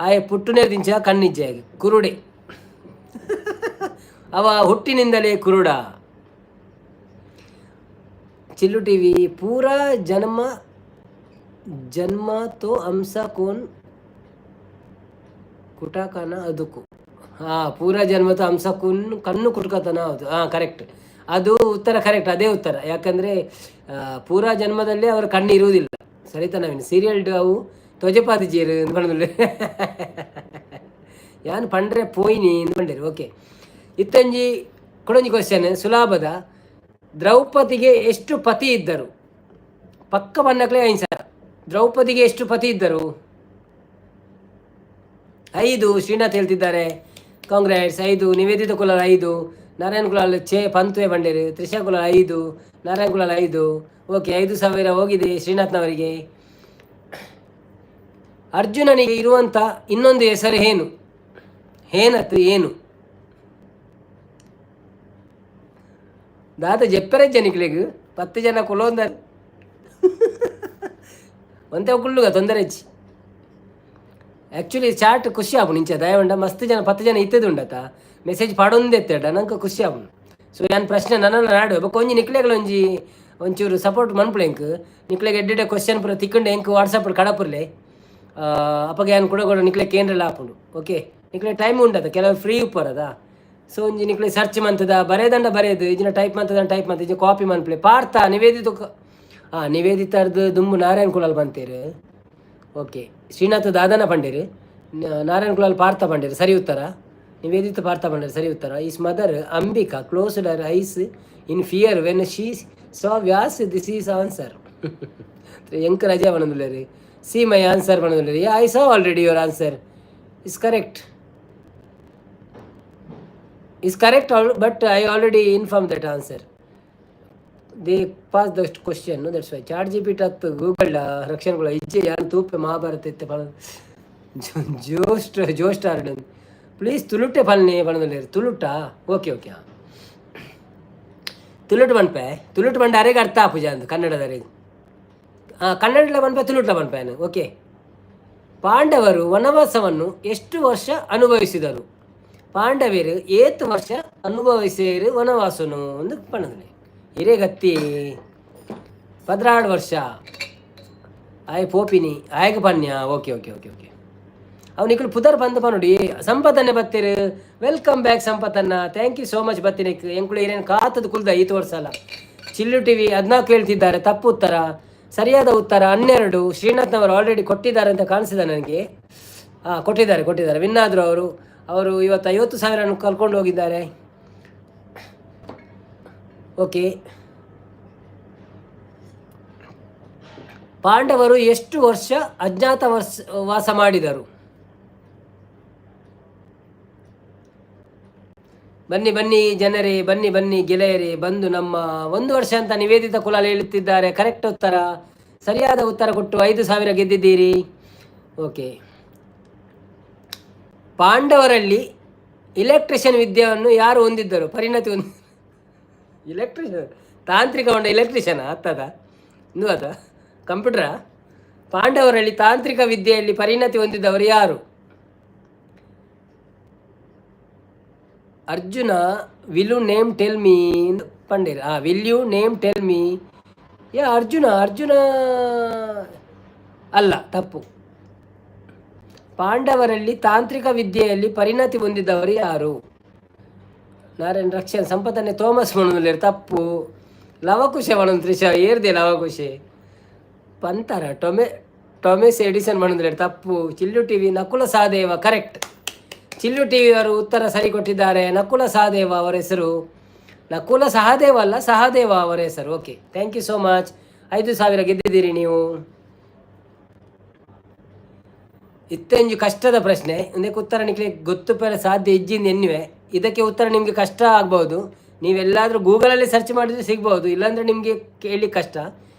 S1: ಆಯ ಪುಟ್ಟುನೇರು ದಿಂಚ ಕಣ್ಣಿಜ್ಜೆ ಹಾಗೆ ಕುರುಡೆ ಅವ ಹುಟ್ಟಿನಿಂದಲೇ ಕುರುಡ. ಚಿಲ್ಲು ಟಿ ವಿ ಪೂರಾ ಜನ್ಮ ತೋ ಹಂಸ ಕೋನ್ ಕುಟಕನ ಅದಕ್ಕೂ ಪೂರಾ ಜನ್ಮ ತೋ ಹಂಸ ಕಣ್ಣು ಕುಟ್ಕತನ. ಹೌದು ಕರೆಕ್ಟ್, ಅದು ಉತ್ತರ ಕರೆಕ್ಟ್, ಅದೇ ಉತ್ತರ. ಯಾಕಂದರೆ ಪೂರಾ ಜನ್ಮದಲ್ಲಿ ಅವರ ಕಣ್ಣು ಇರುವುದಿಲ್ಲ. ಸರಿತಾ ನವೀನ್ ಸೀರಿಯಲ್ ಅವು ತೊಜಪಾತಿ ಜೀರು ಅಂತ ಬಂದಿಲ್ಲ ಯಾನ್ ಪಂಡ್ರೆ ಪೋಯ್ನಿ ಅಂತ ಬಂದಿರು. ಓಕೆ ಇತ್ತಂಜಿ ಕೊಡೊಂಜಿ ಕ್ವಶನ್ ಸುಲಭದ. ದ್ರೌಪದಿಗೆ ಎಷ್ಟು ಪತಿ ಇದ್ದರು? ಪಕ್ಕ ಬನ್ನಕ್ಲೆ ಐನ್ಸರ್. ದ್ರೌಪದಿಗೆ ಎಷ್ಟು ಪತಿ ಇದ್ದರು? 5 ಶ್ರೀನಾಥ್ ಹೇಳ್ತಿದ್ದಾರೆ. ಕಾಂಗ್ರೆಸ್ 5, ನಿವೇದಿತ ಕುಲಾಲ್ 5, ನಾರಾಯಣ್ ಕುಲಾಲ್ ಪಂತುವೆ ಬಂಡೇರು, ತ್ರಿಷಾ ಕುಲಾಲ್ 5, ನಾರಾಯಣ್ ಕುಲಾಲ್ 5. ಓಕೆ 5,000 ಹೋಗಿದೆ ಶ್ರೀನಾಥ್ನವರಿಗೆ. ಅರ್ಜುನನಿಗೆ ಇರುವಂಥ ಇನ್ನೊಂದು ಹೆಸರು ಏನು? ಏನತ್ತು ಏನು? ದಾದ ಜೆಪ್ಪರೆ ಜನಿಕ್ಲೆಗ್ 10 ಜನ ಕುಲೋಂದ ಒಂತೆ ಕುಳ್ಳುಗ ತೊಂದರೆ ಹೆಚ್ಚಿ ಆ್ಯಕ್ಚುಲಿ ಚಾಟ್ ಖುಷಿ ಆಪುನು ಇಂಚ ದಯವಂಡ ಮಸ್ತ್ ಜನ 10 ಜನ ಇತ್ತದು ಉಂಡತ ಮೆಸೇಜ್ ಪಾಡೊಂದು ಎತ್ತೇಟ ನಂಗೆ ಖುಷಿ ಆಪುನು. ಸೊ ನಾನು ಪ್ರಶ್ನೆ ನನ್ನನ್ನು ನಾಡು ಬೊಕ್ಕ ಒಂಜಿ ನಿಕ್ಲೆಗಳು ಒಂಚೂರು ಸಪೋರ್ಟ್ ಮನ್ಪುಲೆಂಕ್ ನಿಕ್ಲೆಗೆ ಎಡ್ಡೆ ಕ್ವಶನ್ ಪೂರ ತಿಕ್ಕೊಂಡು ಎಂಕ್ ವಾಟ್ಸಪ್ ಕಡಪುರ್ಲೆ ಅಪ್ಪಗೆ ಏನು ಕೂಡ ನಿಕ್ಲೆ ಕೇಂದ್ರಲ್ಲ ಹಾಪುಂಡು. ಓಕೆ ನಿಕ್ಲೆ ಟೈಮ್ ಉಂಟದ ಕೆಲವು ಫ್ರೀ ಉಪ್ಪರದ. ಸೊ ಒಂಜಿ ನಿಕ್ಲೆ ಸರ್ಚ್ ಮಂತದ ಬರೆದಂಡ ಬರೆಯೋದು ಇಜಿನ ಟೈಪ್ ಮಂತದ ಟೈಪ್ ಮಂತ ಇಜ ಕಾಪಿ ಮನ್ಪ್ಲೆ ಪಾರ್ಥ ನಿವೇದಿತ ನಿವೇದಿತಾರ್ದು ದುಂಬು ನಾರಾಯಣ್ ಕುಲಾಲ್ ಬಂತೀರು. ಓಕೆ ಶ್ರೀನಾಥ್ ದಾದನ ಪಂಡೇರು ನಾರಾಯಣ್ ಕುಲಾಲ್ ಪಾರ್ಥ ಪಂಡೇರು ಸರಿ ಉತ್ತರ. ನಿವೇದಿತ ಪಾರ್ಥ ಪಂಡೇರು ಸರಿ ಉತ್ತರ. Is mother Ambika closed her eyes in fear when she saw Vyas this is answer. ಎಂಕ್ ರಜಾ ಬಂದಿಲ್ಲ ಸಿ ಮೈ ಆನ್ಸರ್ ಬಂದಿಲ್ಲ. I saw already your answer is correct. is correct but I already informed that answer. They passed the question, no, that's why ChatGPT at Google ರಕ್ಷಣೆಗಳು ಇಜ್ಜೆ ಯಾರು ತೂಪೆ ಮಹಾಭಾರತ ಇತ್ತೆ ಬಳ ಜೋಸ್ಟ್ ಆರ್ಡನ್ ಪ್ಲೀಸ್ ತುಳುಟೆ ಫಲ್ನೆ ಬಣದಲ್ಲಿ ತುಳುಟ ಓಕೆ ಓಕೆ ತುಳುಟು ಬನ್ಪೆ ತುಳುಟು ಬಂಡ ಅರೆಗೆ ಅರ್ಥ ಆಪುಜ ಅಂದು ಕನ್ನಡದವರೆಗೆ ಕನ್ನಡಲ್ಲ ಬನ್ಪೆ ತುಳುಟ ಬನ್ಪೆನು. ಓಕೆ ಪಾಂಡವರು ವನವಾಸವನ್ನು ಎಷ್ಟು ವರ್ಷ ಅನುಭವಿಸಿದರು? ಪಾಂಡವರು ಏತು ವರ್ಷ ಅನುಭವಿಸಿರು ವನವಾಸನು ಒಂದು ಪಣದಲ್ಲಿ ಹಿರೇಗತ್ತಿ 16 ವರ್ಷ ಆಯ್ ಪೋಪಿನಿ ಆಯ್ಗೆ ಪನ್ಯ. ಓಕೆ ಓಕೆ ಓಕೆ ಓಕೆ ಅವನಿಕ್ಕಳು ಪುದರ್ ಬಂದು ನೋಡಿ ಸಂಪತ್ತನ್ನೇ ಬತ್ತೀರು. ವೆಲ್ಕಮ್ ಬ್ಯಾಕ್ ಸಂಪತ್ತನ್ನ, ಥ್ಯಾಂಕ್ ಯು ಸೋ ಮಚ್. ಬತ್ತೀನಿ ಎಂಕುಳು ಏನೇನು ಕಾತದ ಕುಲ್ದ 5 ವರ್ಷ ಅಲ್ಲ. ಚಿಲ್ಲು ಟಿವಿ 14 ಹೇಳ್ತಿದ್ದಾರೆ ತಪ್ಪು ಉತ್ತರ. ಸರಿಯಾದ ಉತ್ತರ 12. ಶ್ರೀನಾಥ್ನವರು ಆಲ್ರೆಡಿ ಕೊಟ್ಟಿದ್ದಾರೆ ಅಂತ ಕಾಣಿಸಿದ ನನಗೆ. ಕೊಟ್ಟಿದ್ದಾರೆ ವಿನ್ನಾದ್ರು ಅವರು ಇವತ್ತು 50,000 ಕರ್ಕೊಂಡು ಹೋಗಿದ್ದಾರೆ. ಓಕೆ ಪಾಂಡವರು ಎಷ್ಟು ವರ್ಷ ವಾಸ ಮಾಡಿದರು? ಬನ್ನಿ ಜನರೇ, ಬನ್ನಿ ಗೆಳೆಯರೇ, ಬಂದು ನಮ್ಮ 1 ವರ್ಷ ಅಂತ ನಿವೇದಿತ ಕುಲಾಲ್ ಹೇಳುತ್ತಿದ್ದಾರೆ. ಕರೆಕ್ಟ್ ಉತ್ತರ, ಸರಿಯಾದ ಉತ್ತರ ಕೊಟ್ಟು 5,000 ಗೆದ್ದಿದ್ದೀರಿ. ಓಕೆ ಪಾಂಡವರಲ್ಲಿ ಇಲೆಕ್ಟ್ರಿಷಿಯನ್ ವಿದ್ಯೆಯನ್ನು ಯಾರು ಹೊಂದಿದ್ದರು? ಪರಿಣತಿ ಇಲೆಕ್ಟ್ರಿಷಿಯನ್ ತಾಂತ್ರಿಕ ಹೊಂಡ ಇಲೆಕ್ಟ್ರಿಷಿಯನ್ ಅತ್ತದ ಇಂದು ಅದ ಕಂಪ್ಯೂಟರ. ಪಾಂಡವರಲ್ಲಿ ತಾಂತ್ರಿಕ ವಿದ್ಯೆಯಲ್ಲಿ ಪರಿಣತಿ ಹೊಂದಿದ್ದವರು ಯಾರು? Arjuna will you name tell me ಪಂಡೇರ್. Will you name tell me Arjuna ಅಲ್ಲ, ತಪ್ಪು. ಪಾಂಡವರಲ್ಲಿ ತಾಂತ್ರಿಕ ವಿದ್ಯೆಯಲ್ಲಿ ಪರಿಣತಿ ಹೊಂದಿದ್ದವರು ಯಾರು? ನಾರಾಯಣ್ ರಕ್ಷಣ್ ಸಂಪತ್ತನ್ನೇ ಥೋಮಸ್ ಮಣುಲಿರ್ ತಪ್ಪು. ಲವಕುಶೆ ಮಣನ್ ತ್ರಿಷ ಏರ್ದೆ ಲವಕುಶೆ ಪಂತರ ಟೊಮೆಸ್ ಎಡಿಸನ್ ಮಣಂದ್ರೆ ತಪ್ಪು. ಚಿಲ್ಲು TV Nakula Sahadeva correct. ಚಿಲ್ಲು TV ಅವರು ಉತ್ತರ ಸರಿ ಕೊಟ್ಟಿದ್ದಾರೆ. ನಕುಲ ಸಹದೇವ ಅವರ ಹೆಸರು. ನಕುಲ ಸಹದೇವ ಅಲ್ಲ, ಸಹದೇವ ಅವರ ಹೆಸರು. Okay thank you so much. 5,000 ಗೆದ್ದಿದ್ದೀರಿ ನೀವು. ಇತ್ತಂಜು ಕಷ್ಟದ ಪ್ರಶ್ನೆ ಇದಕ್ಕೆ ಉತ್ತರ ನಿಮಗೆ ಗೊತ್ತುಪರ ಸಾಧ್ಯ ಇಜ್ಜಿಂದ ಎನ್ನುವೆ. ಇದಕ್ಕೆ ಉತ್ತರ ನಿಮಗೆ ಕಷ್ಟ ಆಗ್ಬೋದು. ನೀವೆಲ್ಲಾದರೂ ಗೂಗಲಲ್ಲಿ ಸರ್ಚ್ ಮಾಡಿದ್ರೆ ಸಿಗ್ಬೋದು, ಇಲ್ಲಾಂದರೆ ನಿಮಗೆ ಕೇಳಿ ಕಷ್ಟ.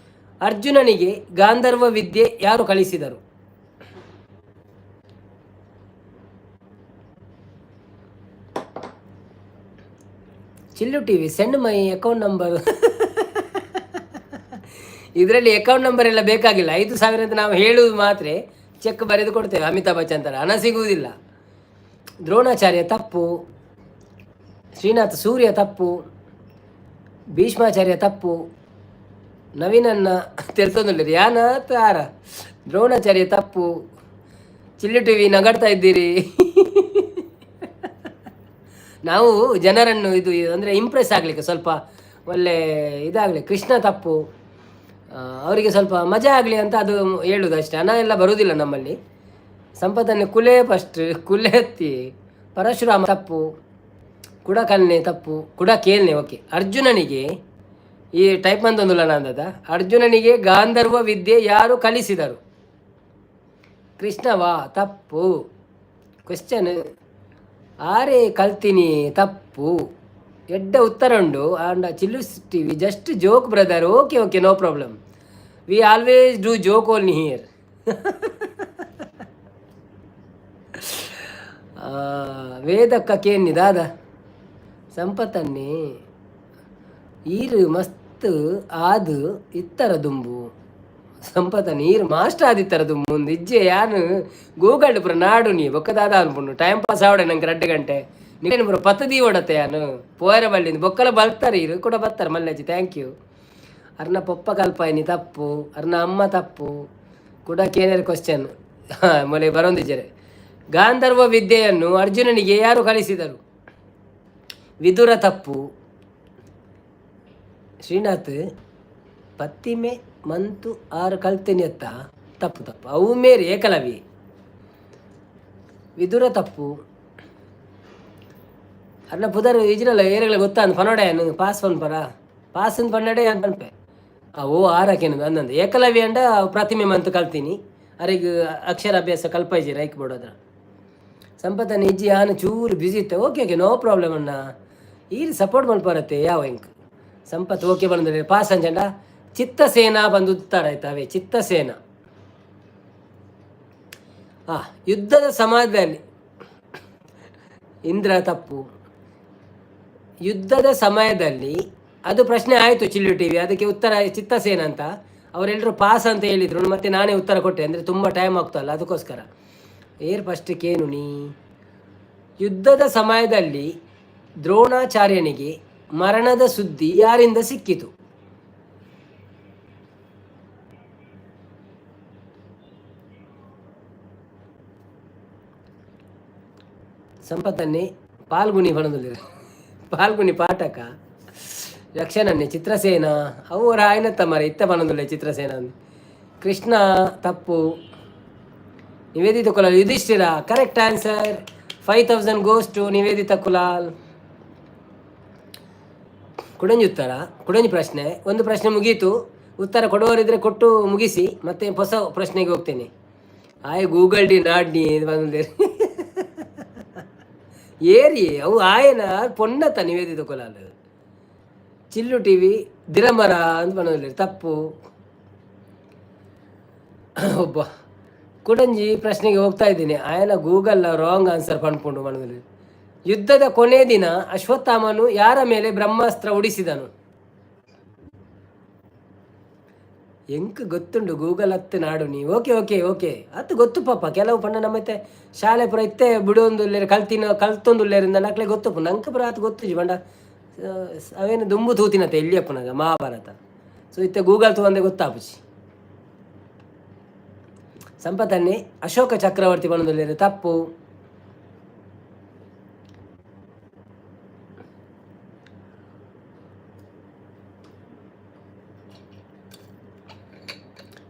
S1: ಅರ್ಜುನನಿಗೆ ಗಾಂಧರ್ವ ವಿದ್ಯೆ ಯಾರು ಕಲಿಸಿದರು? Chillu TV send my account number. ಇದರಲ್ಲಿ ಅಕೌಂಟ್ ನಂಬರ್ ಎಲ್ಲ ಬೇಕಾಗಿಲ್ಲ. 5,000 ಅಂತ ನಾವು ಹೇಳುವುದು ಮಾತ್ರ, ಚೆಕ್ ಬರೆದು ಕೊಡ್ತೇವೆ. ಅಮಿತಾಬ್ ಬಚ್ಚನ್ ಥರ ಹಣ ಸಿಗುವುದಿಲ್ಲ. ದ್ರೋಣಾಚಾರ್ಯ ತಪ್ಪು. ಶ್ರೀನಾಥ್ ಸೂರ್ಯ ತಪ್ಪು. ಭೀಷ್ಮಾಚಾರ್ಯ ತಪ್ಪು. ನವೀನನ್ನ ತೆರೆತೊಂದಿಲ್ಲ ಯಾನಾಥ ಯಾರ. ದ್ರೋಣಾಚಾರ್ಯ ತಪ್ಪು. ಚಿಲ್ಲು ಟಿವಿ ನಗಾಡ್ತಾ ಇದ್ದೀರಿ. ನಾವು ಜನರನ್ನು ಇದು ಅಂದರೆ ಇಂಪ್ರೆಸ್ ಆಗಲಿಕ್ಕೆ ಸ್ವಲ್ಪ ಒಳ್ಳೆ ಇದಾಗಲಿ. ಕೃಷ್ಣ ತಪ್ಪು. ಅವರಿಗೆ ಸ್ವಲ್ಪ ಮಜಾ ಆಗಲಿ ಅಂತ ಅದು ಹೇಳುವುದು ಅಷ್ಟೇ. ಹಣ ಎಲ್ಲ ಬರುವುದಿಲ್ಲ ನಮ್ಮಲ್ಲಿ. ಸಂಪತ್ತನ್ನು ಕುಲೆ ಎತ್ತಿ. ಪರಶುರಾಮ ತಪ್ಪು. ಕುಡಕಲ್ನೆ ತಪ್ಪು. ಕುಡಕೇಲ್ನೆ ಓಕೆ. ಅರ್ಜುನನಿಗೆ ಈ ಟೈಪ್ ಮಂದೊಂದುಲ್ಲ ನಂದದ. ಅರ್ಜುನನಿಗೆ ಗಾಂಧರ್ವ ವಿದ್ಯೆ ಯಾರು ಕಲಿಸಿದರು? ಕೃಷ್ಣವಾ ತಪ್ಪು. ಕ್ವೆಶ್ಚನ್ ಆರೇ ಕಲ್ತೀನಿ ತಪ್ಪು. ಎಡ್ಡ ಉತ್ತರ ಉಂಡು. ಆಂಡ Chillu TV just joke brother. Okay no problem. We always do joke only here. ವೇದಕ್ಕೇನಿ ದಾದ ಸಂಪತ್ತನ್ನೇ ಈರು ಮಸ್ತ್ ಆದು ಇತ್ತರ ದುಂಬು ಸಂಪತ್ತ ನೀರು ಮಾಸ್ಟರ್ ಆದಿತ್ತರ ದುಂಬು ಒಂದು ಇಜ್ಜೆ ಯಾನು ಗೂಗಲ್ ಪುರ ನಾಡು ನೀ ಬೊಕ್ಕದಾದ ಅನ್ಪುಂಡು ಟೈಮ್ ಪಾಸ್ ಆವಡೆ ನಂಗೆ 2 ಗಂಟೆ ನೀನು ಪುರ ಪತ್ತದಿ ಓಡತ್ತೆ ಯಾನು ಪೋಯರ ಬಳ್ಳಿಂದ ಬೊಕ್ಕಲ ಬರ್ತಾರೆ ಇರು ಕೂಡ ಬರ್ತಾರೆ ಮಲ್ಲೆಜ್ಜಿ ಥ್ಯಾಂಕ್ ಯು ಅರ್ನ ಪೊಪ್ಪ ಕಲ್ಪಾಯಿನಿ ತಪ್ಪು ಅರ್ನ ಅಮ್ಮ ತಪ್ಪು ಕೂಡ ಕೇನೇರು ಕ್ವಶನ್ ಮೊಲೆ ಬರೋಂದಿಜ್ಜರೆ ಗಾಂಧರ್ವ ವಿದ್ಯೆಯನ್ನು ಅರ್ಜುನನಿಗೆ ಯಾರು ಕಲಿಸಿದರು? ವಿದುರ ತಪ್ಪು. ಶ್ರೀನಾಥ್ ಪತ್ತಿಮೆ ಮಂತು 6 ಕಲ್ತೇನೆ ಅತ್ತ ತಪ್ಪು ತಪ್ಪು ಅವು ಮೇರೆ ಏಕಲವಿ ವಿದುರ ತಪ್ಪು. ಅರ್ನ ಪುದರ್ ಇಜ್ರಲ್ಲ ಏರಗಳ ಗೊತ್ತಾಂದು ಪನೋಡೆಯನ್ನು ಪಾಸ್ ಪನ್ ಪರ ಪಾಸನ್ ಪನ್ನಡೆ ಅಂತ ಪನ್ಪೆ ಓ 6 ಅನ್ನಂದು ಏಕಲವ್ಯ ಅಂಡ ಪ್ರತಿಮೆ ಮಂತು ಕಲ್ತೀನಿ ಅರಿಗ ಅಕ್ಷರಾಭ್ಯಾಸ ಕಲ್ಪೈಜಿ ರೈಕ್ ಬೋಡೋದ್ರ ಸಂಪತ್ತನ ಇಜ್ಜಿ ಆನು ಚೂರು ಬ್ಯುಸಿ ಇತ್ತೆ ಓಕೆ ನೋ ಪ್ರಾಬ್ಲಮ್ ಅಣ್ಣ ಈರು ಸಪೋರ್ಟ್ ಮಲ್ಪರತ್ತೆ ಯಾವ ಇಂಕ್ ಸಂಪತ್ತು ಓಕೆ ಬಂದ್ರೆ ಪಾಸ್ ಅಂಜಂಡ ಚಿತ್ತಸೇನಾ ಬಂದು ಉತ್ತರ ಆಯ್ತಾವೆ ಚಿತ್ತಸೇನಾ. ಯುದ್ಧದ ಸಮಾಜದಲ್ಲಿ ಇಂದ್ರ ತಪ್ಪು. ಯುದ್ಧದ ಸಮಯದಲ್ಲಿ ಅದು ಪ್ರಶ್ನೆ ಆಯಿತು ಚಿಲ್ಲು ಟಿ ವಿ ಅದಕ್ಕೆ ಉತ್ತರ ಚಿತ್ತಸೇನ ಅಂತ ಅವರೆಲ್ಲರೂ ಪಾಸ್ ಅಂತ ಹೇಳಿದರು ಮತ್ತು ನಾನೇ ಉತ್ತರ ಕೊಟ್ಟೆ ಅಂದರೆ ತುಂಬ ಟೈಮ್ ಆಗ್ತಲ್ಲ ಅದಕ್ಕೋಸ್ಕರ ಫಸ್ಟಿಗೇನು ನೀ ಯುದ್ಧದ ಸಮಯದಲ್ಲಿ ದ್ರೋಣಾಚಾರ್ಯನಿಗೆ ಮರಣದ ಸುದ್ದಿ ಯಾರಿಂದ ಸಿಕ್ಕಿತು? ಸಂಪತ್ತನ್ನೇ ಪಾಲ್ಗುಣಿ ಬಣದಲ್ಲಿ ಪಾಲ್ಗುಣಿ ಪಾಠಕ ರಕ್ಷಣನ್ನೇ ಚಿತ್ರಸೇನ ಅವರ ಆಯ್ನತ್ತ ಮರ ಇತ್ತ ಬಣದಲ್ಲೇ ಚಿತ್ರಸೇನ ಕೃಷ್ಣ ತಪ್ಪು. Niveditha Kulal Yudhishthira correct answer 5000 goes to Niveditha Kulal. ಕುಡಂಜಿ ಉತ್ತರ ಕುಡಂಜಿ ಪ್ರಶ್ನೆ ಒಂದು ಪ್ರಶ್ನೆ ಮುಗೀತು ಉತ್ತರ ಕೊಡುವವರಿದ್ರೆ ಕೊಟ್ಟು ಮುಗಿಸಿ ಮತ್ತೆ ಹೊಸ ಪ್ರಶ್ನೆಗೆ ಹೋಗ್ತೇನೆ. ಗೂಗಲ್ ಡಿ ನಾಡ್ನಿ ಬಂದ ಏರಿ ಅವು ಆಯನ ಪೊನ್ನತ್ತ ನಿವೇದಿತ ಕುಲಾಲ್ ಚಿಲ್ಲು ಟಿ ವಿ ದಿರಂಬರ ಅಂತ ಬಂದಿಲ್ಲ ತಪ್ಪು. ಒಬ್ಬ ಕುಡಂಜಿ ಪ್ರಶ್ನೆಗೆ ಹೋಗ್ತಾ ಇದ್ದೀನಿ ಆಯನ ಗೂಗಲ್ ರಾಂಗ್ ಆನ್ಸರ್ ಪಂಡ್ಕೊಂಡು ಮನದಲ್ಲಿ. ಯುದ್ಧದ ಕೊನೆ ದಿನ ಅಶ್ವತ್ಥಾಮನು ಯಾರ ಮೇಲೆ ಬ್ರಹ್ಮಾಸ್ತ್ರ ಉಡಿಸಿದನು? ಎಂಕ್ ಗೊತ್ತುಂಡು ಗೂಗಲ್ ಹತ್ತು ನಾಡು ನೀ ಓಕೆ ಓಕೆ ಓಕೆ ಹತ್ತು ಗೊತ್ತು ಪಾಪ ಕೆಲವು ಪಣ್ಣ ನಮ್ಮತ್ತೆ ಶಾಲೆ ಪುರ ಇತ್ತೆ ಬಿಡೊಂದುಲ್ಲೇರು ಕಲ್ತೊಂದುಲ್ಲೇರಿಂದ ನಕ್ಲೆ ಗೊತ್ತು ನಂಗೆ ಪುರ ಹತ್ತು ಗೊತ್ತು ಬಂಡ ಅವೇನು ದುಂಬು ತೂತಿನತ್ತೆ ಎಲ್ಲಿಯಪ್ಪನಾಗ ಮಹಾಭಾರತ ಸೊ ಇತ್ತೆ ಗೂಗಲ್ ತಗೊಂಡೆ ಗೊತ್ತಾಪುಚಿ. ಸಂಪತ್ತನ್ನೇ ಅಶೋಕ ಚಕ್ರವರ್ತಿ ಬಣದಲ್ಲಿ ತಪ್ಪು.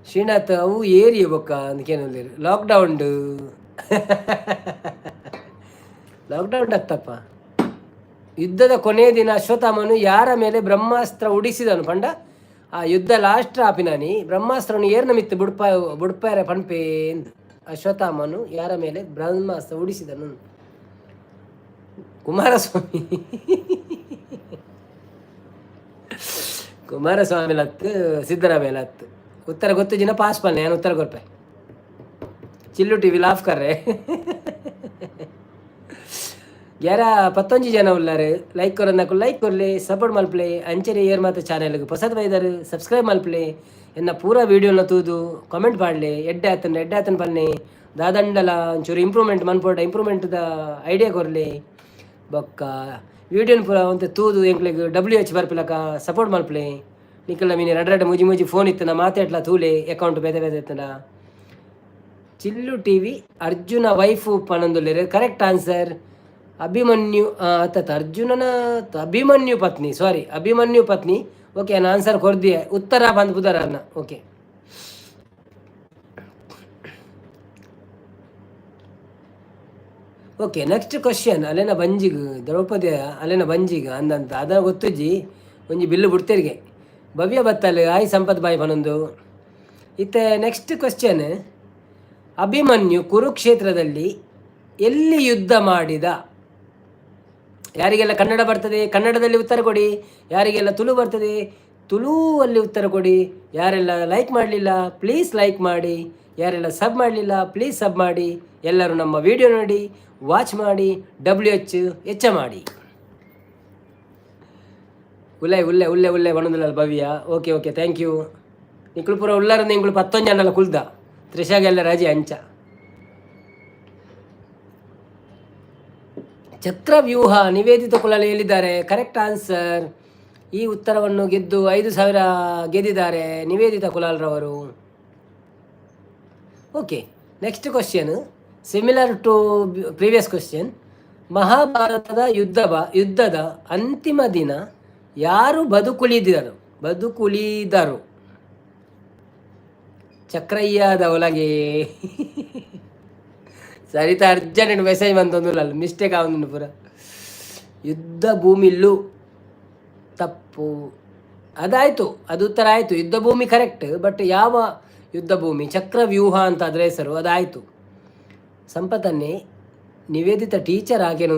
S1: ಶ್ರೀನಾಥ್ ಅವು ಏರಿಯ ಬೊಕ್ಕ ಅಂದಕೇನಲ್ಲಿ ಲಾಕ್ಡೌನ್ ಆಗ್ತಪ್ಪ. ಯುದ್ಧದ ಕೊನೆಯ ದಿನ ಅಶ್ವತ್ಥಾಮನು ಯಾರ ಮೇಲೆ ಬ್ರಹ್ಮಾಸ್ತ್ರ ಉಡಿಸಿದನು ಪಂಡ? ಆ ಯುದ್ಧ ಲಾಸ್ಟ್ ಆಪಿನಾನಿ ಬ್ರಹ್ಮಾಸ್ತ್ರನು ಏರ್ನ ಮಿತ್ತು ಬುಡ್ಪಾರ ಪಣ್ಪೆ ಎಂದು ಅಶ್ವತ್ಥಾಮನು ಯಾರ ಮೇಲೆ ಬ್ರಹ್ಮಾಸ್ತ್ರ ಉಡಿಸಿದನು? ಕುಮಾರಸ್ವಾಮಿ ಕುಮಾರಸ್ವಾಮಿ ಲತ್ತು ಸಿದ್ದರಾಮಯ್ಯ ಲತ್ತು ಉತ್ತರ ಗೊತ್ತು ಜಿನ ಪಾಸ್ ಪನ್ನೆ ನಾನು ಉತ್ತರ ಕೊಡ್ಪೆ ಚಿಲ್ಲು ಟಿ ವಿ ಲಾಫ್ ಕರ್ರೆ ಯಾರ 15 ಜನ ಉಳ್ಳಾರು ಲೈಕ್ ಕೊರನ್ನಕು ಲೈಕ್ ಕೊರ್ಲಿ ಸಪೋರ್ಟ್ ಮಲ್ಪ್ಲೆ ಅಂಚೆರಿ ಏರ್ ಮಾತು ಚಾನೆಲ್ಗೆ ಹೊಸದು ಬೈದಾರು ಸಬ್ಸ್ಕ್ರೈಬ್ ಮಲ್ಪ್ಲೆ ಎನ್ನ ಪೂರ ವೀಡಿಯೋನ ತೂದು ಕಾಮೆಂಟ್ ಪಾಡ್ಲೆ ಎಡ್ಡೆ ಆತನ ಪನ್ನೆ ದಾದಂಡಲ ಒಂಚೂರು ಇಂಪ್ರೂವ್ಮೆಂಟ್ ಇಂಪ್ರೂವ್ಮೆಂಟ್ದ ಐಡಿಯಾ ಕೊರ್ಲಿ ಬೊಕ್ಕ ವೀಡಿಯೋನ ಪೂರ ಒಂದು ತೂದು ಎಂಕ್ಲಿಗೆ WH ಬರ್ಪಿಲಕ ಸಪೋರ್ಟ್ ಮಲ್ಪ್ಲೆ ನಿಕ್ಕಲ್ಲ ಮೀನು ರಡ್ರಡ್ಡ ಮುಜಿ ಫೋನ್ ಇತ್ತನ ಮಾತಾಡ್ಲ ತೂಲೆ ಅಕೌಂಟ್ ಬೇದೆ ಇತ್ತನ Chillu T V Arjuna wife ಪನೊಂದುಲ್ಲೇರು ಕರೆಕ್ಟ್ ಆನ್ಸರ್ ಅಭಿಮನ್ಯು ಅಭಿಮನ್ಯು ಪತ್ನಿ ಓಕೆ ನಾನು ಆನ್ಸರ್ ಕೊರ್ದಿಯೆ ಉತ್ತರ ಬಂದು ಬುಧರ ಅನ್ನ ಓಕೆ. ಓಕೆ ನೆಕ್ಸ್ಟ್ ಕ್ವಶನ್ ಅಲ್ಲೇನ ಬಂಜಿಗ್ ದ್ರೌಪದಿ ಅಲ್ಲೇನ ಬಂಜಿಗ್ ಅಂದಂತ ಅದನ್ನ ಗೊತ್ತುಜ್ಜಿ ಒಂಜಿ ಬಿಲ್ಲು ಬಿಡ್ತೇರಿಗೆ ಭವ್ಯ ಬತ್ತಲ್ ಆಯ್ ಸಂಪತ್ ಬಾಯಿ ಪನೊಂದು ಇತ್ತೆ. ನೆಕ್ಸ್ಟ್ ಕ್ವಶನ್ ಅಭಿಮನ್ಯು ಕುರುಕ್ಷೇತ್ರದಲ್ಲಿ ಎಲ್ಲಿ ಯುದ್ಧ ಮಾಡಿದ? ಯಾರಿಗೆಲ್ಲ ಕನ್ನಡ ಬರ್ತದೆ ಕನ್ನಡದಲ್ಲಿ ಉತ್ತರ ಕೊಡಿ, ಯಾರಿಗೆಲ್ಲ ತುಳು ಬರ್ತದೆ ತುಳುವಲ್ಲಿ ಉತ್ತರ ಕೊಡಿ. ಯಾರೆಲ್ಲ ಲೈಕ್ ಮಾಡಲಿಲ್ಲ ಪ್ಲೀಸ್ ಲೈಕ್ ಮಾಡಿ, ಯಾರೆಲ್ಲ ಸಬ್ ಮಾಡಲಿಲ್ಲ ಪ್ಲೀಸ್ ಸಬ್ ಮಾಡಿ. ಎಲ್ಲರೂ ನಮ್ಮ ವಿಡಿಯೋ ನೋಡಿ, ವಾಚ್ ಮಾಡಿ, WH ಮಾಡಿ. ಉಲ್ಲೆ ಉಲ್ಲೆ ಉಲ್ಲೆ ಉಲ್ಲೆ ಬಣ್ಣದಲ್ಲ Bhavya. Okay okay thank you. ನಿಕ್ಕಳು ಪೂರ ಉಳ್ಳಾರ ನಿಂಗಳು 11 ಜನಲ್ಲ ಕುಲ್ದ ತ್ರಿಷಾಗೆಲ್ಲ ರಜೆ ಅಂಚ. ಚಕ್ರವ್ಯೂಹ ನಿವೇದಿತ ಕುಲಾಲ್ ಹೇಳಿದ್ದಾರೆ. Correct answer. ಈ ಉತ್ತರವನ್ನು ಗೆದ್ದು 5,000 ಗೆದ್ದಿದ್ದಾರೆ ನಿವೇದಿತ ಕುಲಾಲ್ರವರು. Okay, next question similar to previous question. ಮಹಾಭಾರತದ ಯುದ್ಧದ ಅಂತಿಮ ದಿನ ಯಾರು ಬದುಕುಳಿದರು? ಚಕ್ರಯ್ಯದ ಒಳಗೆ ಸರಿತಾ ಅರ್ಜೆಂಟ್ ಮೆಸೇಜ್ ಬಂತಂದಿಲ್ಲ, ಮಿಸ್ಟೇಕ್ ಆಗೊಂದು ಪೂರ. ಯುದ್ಧ ಭೂಮಿಲ್ಲು ತಪ್ಪು. ಅದಾಯಿತು, ಅದು ಉತ್ತರ ಆಯಿತು. ಯುದ್ಧ ಭೂಮಿ ಕರೆಕ್ಟ್, ಬಟ್ ಯಾವ ಯುದ್ಧ ಭೂಮಿ? ಚಕ್ರವ್ಯೂಹ ಅಂತ ಅದರ ಹೆಸರು, ಅದಾಯಿತು. ಸಂಪತ್ತನ್ನೇ ನಿವೇದಿತ ಟೀಚರ್ ಹಾಕೇನು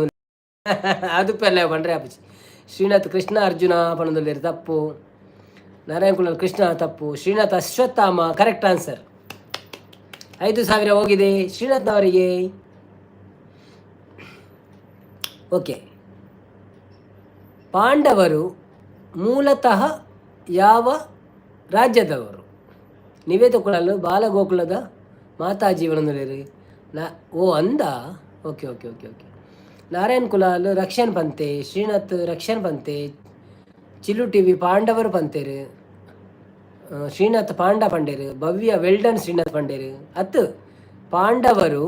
S1: ಅದು ಪೆಲ್ಲ ಬಂಡ್ರೆ ಅಪ್ಪಚಿ. ಶ್ರೀನಾಥ್ ಕೃಷ್ಣ ಅರ್ಜುನ ಪಣದಲ್ಲಿ ತಪ್ಪು. ನಾರಾಯಣ ಕುಲಾಲ್ ಕೃಷ್ಣ ತಪ್ಪು. Srinath Ashwatthama correct answer. 5,000 ಹೋಗಿದೆ ಶ್ರೀನಾಥ್ನವರಿಗೆ. ಓಕೆ, ಪಾಂಡವರು ಮೂಲತಃ ಯಾವ ರಾಜ್ಯದವರು? ನಿವೇದಿತ ಕುಲಾಲ್ ಬಾಲಗೋಕುಲದ ಮಾತಾಜಿ ಬಣದಲ್ಲಿ ಅಂದ. Okay okay okay okay. Narayan Kulal Rakshan ಪಂತೆ, ಶ್ರೀನಾಥ್ ರಕ್ಷಣ್ ಪಂತೆ, ಚಿಲ್ಲು ಟಿವಿ ಪಾಂಡವರು ಪಂತೇರು, ಶ್ರೀನಾಥ್ ಪಾಂಡ ಪಂಡೇರು, ಭವ್ಯ ವೆಲ್ಡನ್ ಶ್ರೀನಾಥ್ ಪಂಡೇರು. ಪಾಂಡವರು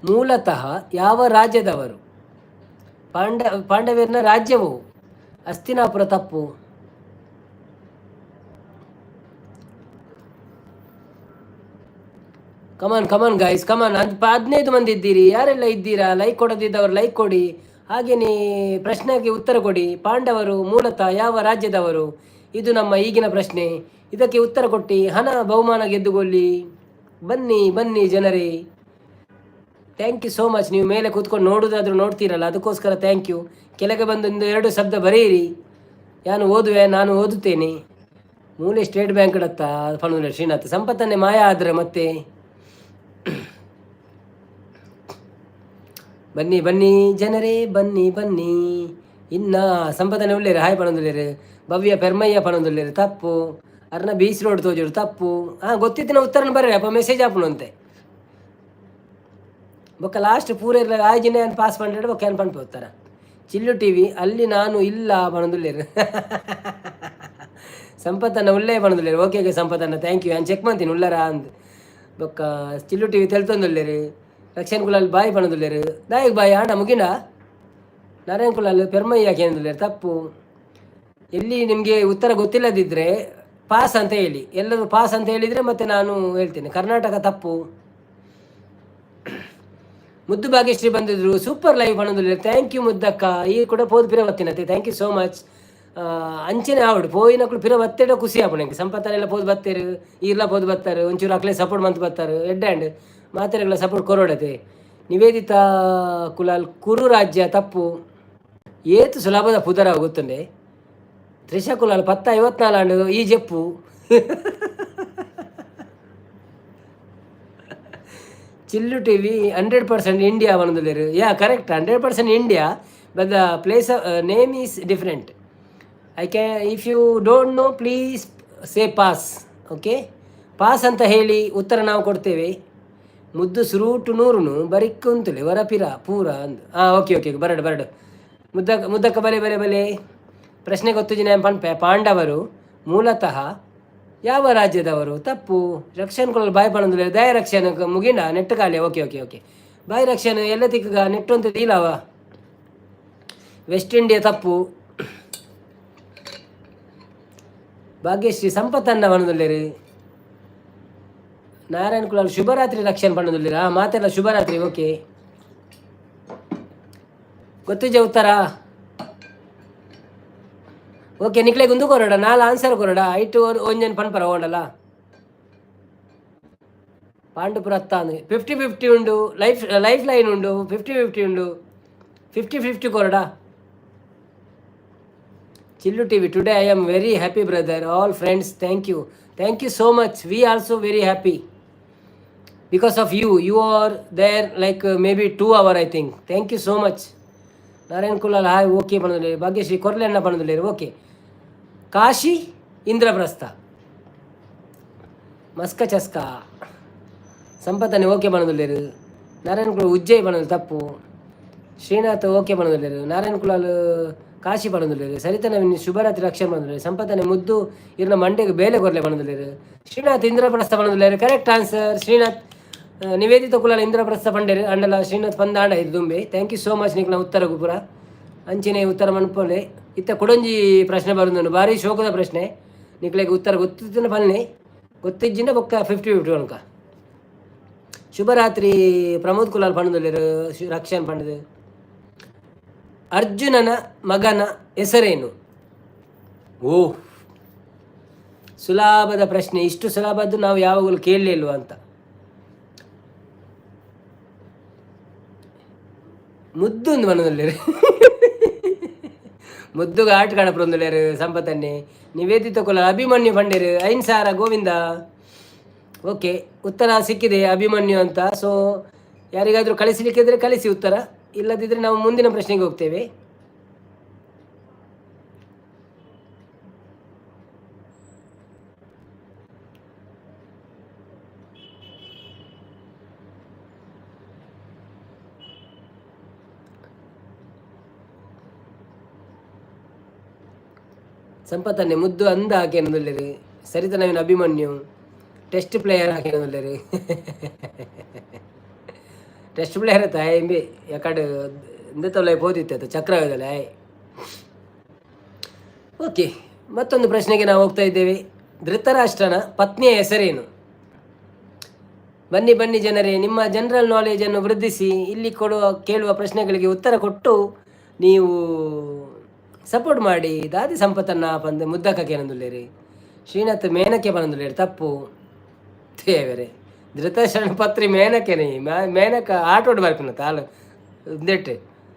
S1: ಮೂಲತಃ ಯಾವ ರಾಜ್ಯದವರು? ಪಾಂಡವರಿನ ರಾಜ್ಯವು ಹಸ್ತಿನಾಪುರ ತಪ್ಪು. ಕಮಾನ್ ಗೈಸ್ ಕಮಾನ್. 15 ಮಂದಿ ಇದ್ದೀರಿ, ಯಾರೆಲ್ಲ ಇದ್ದೀರಾ? ಲೈಕ್ ಕೊಡದಿದ್ದವರು ಲೈಕ್ ಕೊಡಿ. ಹಾಗೆಯೇ ಪ್ರಶ್ನೆಗೆ ಉತ್ತರ ಕೊಡಿ. ಪಾಂಡವರು ಮೂಲತಃ ಯಾವ ರಾಜ್ಯದವರು? ಇದು ನಮ್ಮ ಈಗಿನ ಪ್ರಶ್ನೆ. ಇದಕ್ಕೆ ಉತ್ತರ ಕೊಟ್ಟು ಹಣ ಬಹುಮಾನ ಗೆದ್ದುಕೊಳ್ಳಿ. ಬನ್ನಿ ಜನರೇ. Thank you so much. ನೀವು ಮೇಲೆ ಕೂತ್ಕೊಂಡು ನೋಡೋದಾದ್ರೂ ನೋಡ್ತೀರಲ್ಲ, ಅದಕ್ಕೋಸ್ಕರ ಥ್ಯಾಂಕ್ ಯು. ಕೆಳಗೆ ಬಂದು 2 ಶಬ್ದ ಬರೆಯಿರಿ. ನಾನು ಓದುತ್ತೇನೆ. ಮೂಲೆ ಸ್ಟೇಟ್ ಬ್ಯಾಂಕ್ ಇಡತ್ತ ಪಣುಲೆ ಶ್ರೀನಾಥ್. ಸಂಪತ್ತನ್ನೇ ಮಾಯ ಆದರೆ ಮತ್ತೆ ಬನ್ನಿ ಜನರೇ, ಬನ್ನಿ. ಇನ್ನ ಸಂಪತ್ತನೆ ಒಳ್ಳೆಯರು ಹಾಯ್ ಪಣದುಲ್ಲೇರು. ಭವ್ಯ ಪೆರ್ಮಯ್ಯ ಪಣದುಲ್ಲೇರು ತಪ್ಪು. ಅರ್ನ ಬೀಚ್ ರೋಡ್ ತೋಜೋರು ತಪ್ಪು. ಗೊತ್ತಿತ್ತಿನ ಉತ್ತರನ ಬರ್ರಿ ಅಪ್ಪ ಮೆಸೇಜ್ ಹಾಪುನು ಅಂತೆ. ಬೊಕ್ಕ ಲಾಸ್ಟ್ ಪೂರ ಇರಲಿಲ್ಲ ಆಯ್ಜಿನ ಪಾಸ್ ಪಂಡ್ರೆ ಬೊಕ್ಕ ಏನು ಪಂಪೆ ಉತ್ತರ. ಚಿಲ್ಲು ಟಿವಿ ಅಲ್ಲಿ ನಾನು ಇಲ್ಲ ಪಣದುಲ್ಲೇರು. ಸಂಪತ್ತನ್ನ ಉಳ್ಳೇ ಪಣದುಲ್ಲೇರು. ಓಕೆ ಸಂಪತ್ತನ್ನ ಥ್ಯಾಂಕ್ ಯು. ನಾನು ಚೆಕ್ ಮಾಡ್ತೀನಿ ಉಳ್ಳಾರ ಅಂದ್. ಬೊಕ್ಕ ಚಿಲ್ಲು ಟಿವಿ ತೆಲ್ತೊಂದುಲ್ಲೇರು. ರಕ್ಷಣ್ ಕುಲಾಲ್ ಬಾಯಿ ಪಣದುಲ್ಲೇರು. ದಾಯಿಗೆ ಬಾಯಿ ಆಂಡ ಮುಗಿಂಡ. ನಾರಾಯಣ್ ಕುಲಾಲ್ ಪೆರ್ಮಯ್ಯ ಕೇಂದ್ರಲ್ಲೇರು ತಪ್ಪು. ಎಲ್ಲಿ ನಿಮಗೆ ಉತ್ತರ ಗೊತ್ತಿಲ್ಲದಿದ್ದರೆ ಪಾಸ್ ಅಂತ ಹೇಳಿ. ಎಲ್ಲರೂ ಪಾಸ್ ಅಂತ ಹೇಳಿದರೆ ಮತ್ತೆ ನಾನು ಹೇಳ್ತೇನೆ. ಕರ್ನಾಟಕ ತಪ್ಪು. ಮುದ್ದು ಭಾಗ್ಯಶ್ರೀ ಬಂದಿದ್ರು. ಸೂಪರ್ ಲೈವ್ ಪಣದುಲ್ಲೇರು. ಥ್ಯಾಂಕ್ ಯು ಮುದ್ದಕ್ಕ. ಈ ಕೂಡ ಪೋದು ಪಿರ ಬತ್ತಿನತೆ. Thank you so much. ಅಂಚನೆ ಆವಡು ಪೋಯಿನಕ್ಕಳು ಪಿರ ಬತ್ತೇಡ ಖುಷಿ ಆಪಣಂಗೆ. ಸಂಪತ್ತನೆಲ್ಲ ಪೋದು ಬತ್ತೇರು, ಈರ್ಲ ಪೋದು ಬತ್ತಾರೆ. ಒಂಚೂರು ಅಕ್ಲೆ ಸಪೋರ್ಟ್ ಮಂತ್ ಬರ್ತಾರೆ. ಎಡ್ಡಾಂಡ್ ಮಾತೆರೆಗಳ ಸಪೋರ್ಟ್ ಕೊರೋಡತೆ. ನಿವೇದಿತ ಕುಲಾಲ್ ಕುರು ರಾಜ್ಯ ತಪ್ಪು. ಏತು ಸುಲಭದ ಪುದರ ಗೊತ್ತುಂಡೆ. ತ್ರಿಷಾ ಕುಲಾಲ್ 54 ಈ ಜಪ್ಪು. ಚಿಲ್ಲು ಟಿವಿ 100% ಇಂಡಿಯಾ ಬಂದಿರು. Correct 100% India, but the place name is different. If you don't know please say pass. Okay, pass ಅಂತ ಹೇಳಿ ಉತ್ತರ ನಾವು ಕೊಡ್ತೇವೆ. ಮುದ್ದು ಸುರೂಟು ನೂರುನು ಬರಿಕ್ಕುಂತಲೆ ವರಪಿರ ಪೂರ ಅಂದು. ಓಕೆ ಬರಡು ಮುದ್ದಕ್ಕ ಬಲೆ. ಪ್ರಶ್ನೆ ಗೊತ್ತಿನ ಪನ್ಪೆ. ಪಾಂಡವರು ಮೂಲತಃ ಯಾವ ರಾಜ್ಯದವರು? ತಪ್ಪು. ರಕ್ಷಣ್ ಕೊಡಲು ಬಾಯಿ ಪಣಂದು ದಯ ರಕ್ಷಣ್ ಮುಗಿಂಡ ನೆಟ್ಟು ಕಾಲಿ. ಓಕೆ ಬಾಯಿ ರಕ್ಷಣ್ ಎಲ್ಲ ತಿಕ್ಕ ನೆಟ್ಟು ಅಂತ ಇಲ್ಲವ. ವೆಸ್ಟ್ ಇಂಡಿಯಾ ತಪ್ಪು. ಭಾಗ್ಯಶ್ರೀ ಸಂಪತ್ತನ್ನ ಪಣದುಲ್ಲೇರು. ನಾರಾಯಣ್ ಕುಲಾಲ್ ಶುಭರಾತ್ರಿ ರಕ್ಷಣ್ ಪಣದುಲ್ಲೇರ. ಮಾತೆಲ್ಲ ಶುಭರಾತ್ರಿ. ಓಕೆ ಗೊತ್ತಿಜ ಉತ್ತರ. ಓಕೆ ನಿಕ್ಲೆ ಗುಂದು ಕೊರೋಡ 4 ಆನ್ಸರ್ ಕೊರೋಡ ಐಟು ಒಂಜನ್ ಪನ್ಪರ ಹೋಂಡಲ್ಲ. ಪಾಂಡುಪುರ 10 50-50 ಉಂಡು. ಲೈಫ್ ಲೈನ್ ಉಂಡು. 50-50 ಉಂಡು. 50-50 ಕೊರೋಡ. Chillu TV, today I am very happy, brother. All friends, thank you. Thank you so much. We also very happy because of you. You are there like maybe 2 hours, I think. Thank you so much. Narayan Kulal, hi, okay, Panadale. Bhagyashri, Korlenna Panadale, okay. Kashi, Indraprastha. Maska Chaska. ಸಂಪತ್ತನೆ ಓಕೆ ಮಾಡೋದಿಲ್ಲ ನಾರಾಯಣ ಕುಲಾಲ್ ಉಜ್ಜಯ್ ಮಾಡೋದು ತಪ್ಪು ಶ್ರೀನಾಥ್ ಓಕೆ ಮಾಡೋದಿಲ್ಲ ನಾರಾಯಣ ಕುಲಾಲ್ ಕಾಶಿ ಮಾಡೋದಿಲ್ಲ ಸರಿತಾ ನವೀನ್ ಶುಭರಾತ್ರಿ ಅಕ್ಷರ ಮಾಡೋದಿಲ್ಲ ಸಂಪತ್ತನೆ ಮುದ್ದು ಇರ್ನ ಮಂಡೆಗೆ ಬೇಲೆ ಕೊರಲೆ ಮಾಡೋದಿಲ್ಲ ಶ್ರೀನಾಥ್ ಇಂದ್ರಪ್ರಸ್ಥ ಮಾಡೋದಿಲ್ಲ ಕರೆಕ್ಟ್ ಆನ್ಸರ್ ಶ್ರೀನಾಥ್ ನಿವೇದಿತ ಕುಲಾಲ್ ಇಂದ್ರಪ್ರಸ್ಥ ಪಂಡೇರು ಅಂಡಲ ಶ್ರೀನಾಥ್ ಪಂದಾಂಡ ಇದು ದುಂಬೆ ಥ್ಯಾಂಕ್ ಯು ಸೋ ಮಚ್ ನಿಕ್ಲ ಉತ್ತರ ಗುಪುರ ಅಂಚಿನ ಉತ್ತರ ಮನ್ಪೋಲೆ ಇತ್ತ ಕುಡಂಜಿ ಪ್ರಶ್ನೆ ಬರೋದು ಭಾರಿ ಶೋಕದ ಪ್ರಶ್ನೆ ನಿಕ್ಲೆಗೆ ಉತ್ತರ ಗೊತ್ತಿನ ಪಲ್ಲೆ ಗೊತ್ತಿಜ್ಜಿನ ಬೊಕ್ಕ 50-50 ಅನ್ಕ ಶುಭರಾತ್ರಿ ಪ್ರಮೋದ್ ಕುಲಾಲ್ ಪಂಡದಲ್ಲಿರು ರಕ್ಷನ್ ಪಂಡದು ಅರ್ಜುನನ ಮಗನ ಹೆಸರೇನು ಓ ಸುಲಭದ ಪ್ರಶ್ನೆ ಇಷ್ಟು ಸುಲಭದ್ದು ನಾವು ಯಾವಾಗಲೂ ಕೇಳಲೇ ಇಲ್ವಾ ಅಂತ ಮುದ್ದು ಒಂದು ಬಣ್ಣದಲ್ಲಿರು ಮುದ್ದುಗ ಆಟ ಕಾಣಪ್ರೊಂದಲೇರು ಸಂಪತ್ತನ್ನೇ ನಿವೇದಿತ ಕುಲಾಲ್ ಅಭಿಮನ್ಯು ಪಂಡೇರು ಐನ್ಸಾರ ಗೋವಿಂದ ಓಕೆ ಉತ್ತರ ಸಿಕ್ಕಿದೆ ಅಭಿಮನ್ಯು ಅಂತ ಸೊ ಯಾರಿಗಾದರೂ ಕಳಿಸಲಿಕ್ಕಿದ್ರೆ ಕಳಿಸಿ ಉತ್ತರ ಇಲ್ಲದಿದ್ದರೆ ನಾವು ಮುಂದಿನ ಪ್ರಶ್ನೆಗೆ ಹೋಗ್ತೇವೆ ಸಂಪತ್ತನ್ನೇ ಮುದ್ದು ಅಂದ ಹಾಕೇನೊಂದಿಲ್ಲರಿ ಸರಿತ ನವೀನ್ ಅಭಿಮನ್ಯು ಟೆಸ್ಟ್ ಪ್ಲೇಯರ್ ಹಾಕೇನೊಂದಿಲ್ಲರಿ ಟೆಸ್ಟ್ ಪ್ಲೇಯರ್ ಆಯ್ತಾ ಎಂಬಿ ಯಾಕಡೆ ಎಂದತ್ತಲ್ಲ ಹೋದಿತ್ತು ಚಕ್ರವಾಗಲ್ಲ ಓಕೆ ಮತ್ತೊಂದು ಪ್ರಶ್ನೆಗೆ ನಾವು ಹೋಗ್ತಾ ಇದ್ದೇವೆ ಧೃತರಾಷ್ಟ್ರನ ಪತ್ನಿಯ ಹೆಸರೇನು ಬನ್ನಿ ಬನ್ನಿ ಜನರೇ ನಿಮ್ಮ ಜನರಲ್ ನಾಲೆಜನ್ನು ವೃದ್ಧಿಸಿ ಇಲ್ಲಿ ಕೇಳುವ ಪ್ರಶ್ನೆಗಳಿಗೆ ಉತ್ತರ ಕೊಟ್ಟು ನೀವು ಸಪೋರ್ಟ್ ಮಾಡಿ ದಾದಿ ಸಂಪತ್ತನ್ನ ಪಂದು ಮುದ್ದಕಕ್ಕೆ ಏನಂದುಲ್ಲೇರಿ ಶ್ರೀನಾಥ್ ಮೇನಕ್ಕೆ ಬಂದುಲ್ಲೇರಿ ತಪ್ಪು ದೇವರೇ ಧೃತರಾಷ್ಟ್ರನ ಪತ್ರಿ ಮೇನಕೆನೇ ಮೇನಕ ಆಟೋಡು ಬರ್ಪಿನ ತಾಳು ದೆಟ್ಟೆ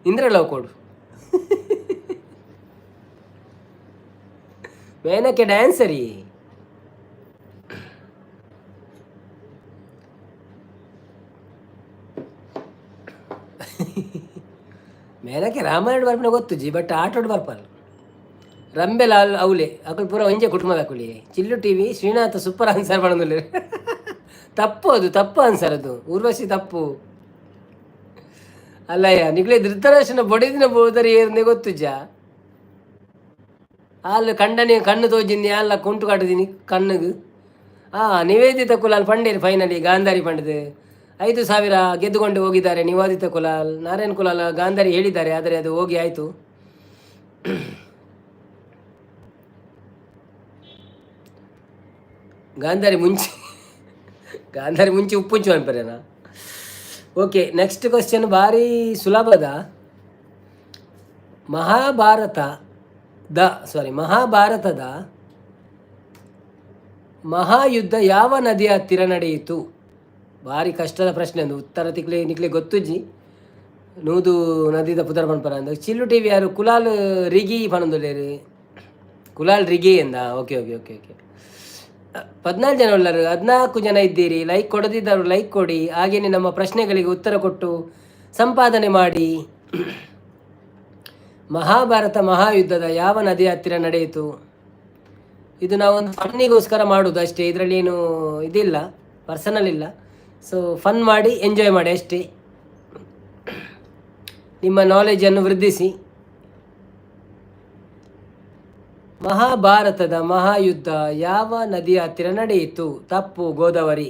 S1: ಇಂದ್ರಲವ್ ಕೊಡು ಮೇನಕ್ಕೆ ಡ್ಯಾನ್ಸರಿ ಮೇನಕ್ಕೆ ರಾಮಾಯಣ ಬರ್ಪನ ಗೊತ್ತುಜಿ ಬಟ್ ಆಟೋಡು ಬರ್ಪಲ್ಲ ರಂಬೆಲಾಲ್ ಅವಲೆ ಅಕಲ್ ಪೂರ ಒಂಜೆ ಕುಟುಂಬದ ಅಕುಲಿ ಚಿಲ್ಲು ಟಿವಿ ಶ್ರೀನಾಥ ಸೂಪರ್ ಆನ್ಸರ್ ಮಾಡೋದಿಲ್ಲ ತಪ್ಪು ಅದು ತಪ್ಪು ಆನ್ಸರ್ ಅದು ಊರ್ವಶಿ ತಪ್ಪು ಅಲ್ಲಯ್ಯ ನಿಗ್ಲೇ ಧೃತರಾಷ್ಟ್ರನ ಬೊಡಿದಿನ ಬೋದರಿ ಏರ್ನೆ ಗೊತ್ತುಜ ಅಲ್ಲಿ ಕಂಡನಿ ಕಣ್ಣು ತೋಜಿಂದಿ ಅಲ್ಲ ಕುಂಟು ಕಾಟದಿನಿ ಕಣ್ಣುಗು ನಿವೇದಿತ ಕುಲಾಲ್ ಪಂಡೇರಿ ಫೈನಲಿ ಗಾಂಧಾರಿ ಪಂಡದು 5,000 ಗೆದ್ದುಕೊಂಡು ಹೋಗಿದ್ದಾರೆ ನಿವೇದಿತ ಕುಲಾಲ್ ನಾರಾಯಣ್ ಕುಲಾಲ್ ಗಾಂಧಾರಿ ಹೇಳಿದ್ದಾರೆ ಆದರೆ ಅದು ಹೋಗಿ ಆಯಿತು ಗಾಂಧಾರಿ ಮುಂಚೆ ಉಪ್ಪುಂಚು ಅನ್ಪರೇನಾ ಓಕೆ ನೆಕ್ಸ್ಟ್ ಕ್ವಶನ್ ಭಾರಿ ಸುಲಭದ ಮಹಾಭಾರತದ ಮಹಾಯುದ್ಧ ಯಾವ ನದಿಯ ಹತ್ತಿರ ನಡೆಯಿತು ಭಾರಿ ಕಷ್ಟದ ಪ್ರಶ್ನೆ ಅಂದು ಉತ್ತರ ನಿಕ್ಲೆ ಗೊತ್ತುಜ್ಜಿ ನೂದು ನದಿದ ಪುದರ್ ಪಣಪರ ಅಂದ ಚಿಲ್ಲು ಟಿವಿ ಯಾರು ಕುಲಾಲ್ ರಿಗಿ ಪಣಂದುಲ್ಲೇರು ಕುಲಾಲ್ ರಿಗಿ ಎಂದ ಓಕೆ ಓಕೆ ಓಕೆ ಓಕೆ 14 ಜನ ಉಳ್ಳರು 14 ಜನ ಇದ್ದೀರಿ ಲೈಕ್ ಕೊಡದಿದ್ದರು ಲೈಕ್ ಕೊಡಿ ಹಾಗೆಯೇ ನಮ್ಮ ಪ್ರಶ್ನೆಗಳಿಗೆ ಉತ್ತರ ಕೊಟ್ಟು ಸಂಪಾದನೆ ಮಾಡಿ ಮಹಾಭಾರತ ಮಹಾಯುದ್ಧದ ಯಾವ ನದಿಯ ಹತ್ತಿರ ನಡೆಯಿತು ಇದು ನಾವೊಂದು ಫನ್ನಿಗೋಸ್ಕರ ಮಾಡೋದು ಅಷ್ಟೇ ಇದರಲ್ಲಿ ಏನು ಇದಿಲ್ಲ ಪರ್ಸನಲ್ ಇಲ್ಲ ಸೊ ಫನ್ ಮಾಡಿ ಎಂಜಾಯ್ ಮಾಡಿ ಅಷ್ಟೇ ನಿಮ್ಮ ನಾಲೆಜನ್ನು ವೃದ್ಧಿಸಿ ಮಹಾಭಾರತದ ಮಹಾಯುದ್ಧ ಯಾವ ನದಿಯ ಹತ್ತಿರ ನಡೆಯಿತು ತಪ್ಪು ಗೋದಾವರಿ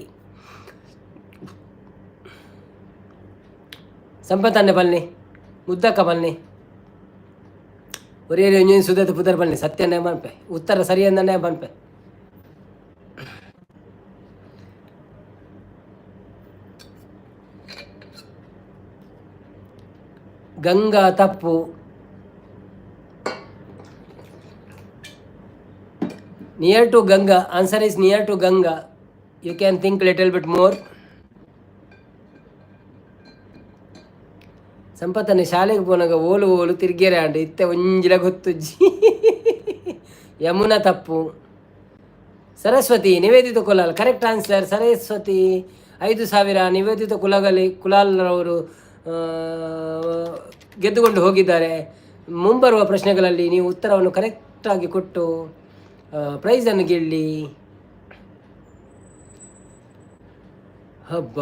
S1: ಸಂಪತ್ತನ್ನೇ ಬಲ್ನಿ ಮುದ್ದಕ್ಕ ಬಲ್ನಿ ಒರೇ ಸುಧತ ಪುದರ್ ಬಲ್ನಿ ಸತ್ಯನೇ ಬನ್ಪೆ ಉತ್ತರ ಸರಿ ಅಂದನೇ ಬನ್ಪೆ ಗಂಗಾ ತಪ್ಪು near to Ganga answer is near to Ganga you can think little bit more ಸಂಪತ್ತನೆ ಶಾಲೆಗೆ ಪೋನಾಗ ಓಲು ತಿರ್ಗೇರೆ ಆಂಡು ಇತ್ತೆ ಒಂಜಿಲ ಗೊತ್ತುಜ್ಜಿ ಯಮುನಾ ತಪ್ಪು. Saraswati Niveditha Kulal correct answer. ಸರಸ್ವತಿ 5,000 ನಿವೇದಿತ ಕುಲಾಲ್ರವರು ಗೆದ್ದುಕೊಂಡು ಹೋಗಿದ್ದಾರೆ. ಮುಂಬರುವ ಪ್ರಶ್ನೆಗಳಲ್ಲಿ ನೀವು ಉತ್ತರವನ್ನು ಕರೆಕ್ಟಾಗಿ ಕೊಟ್ಟು ಪ್ರೈಸನ್ನು ಗೆಲ್ಲಿ. ಹಬ್ಬ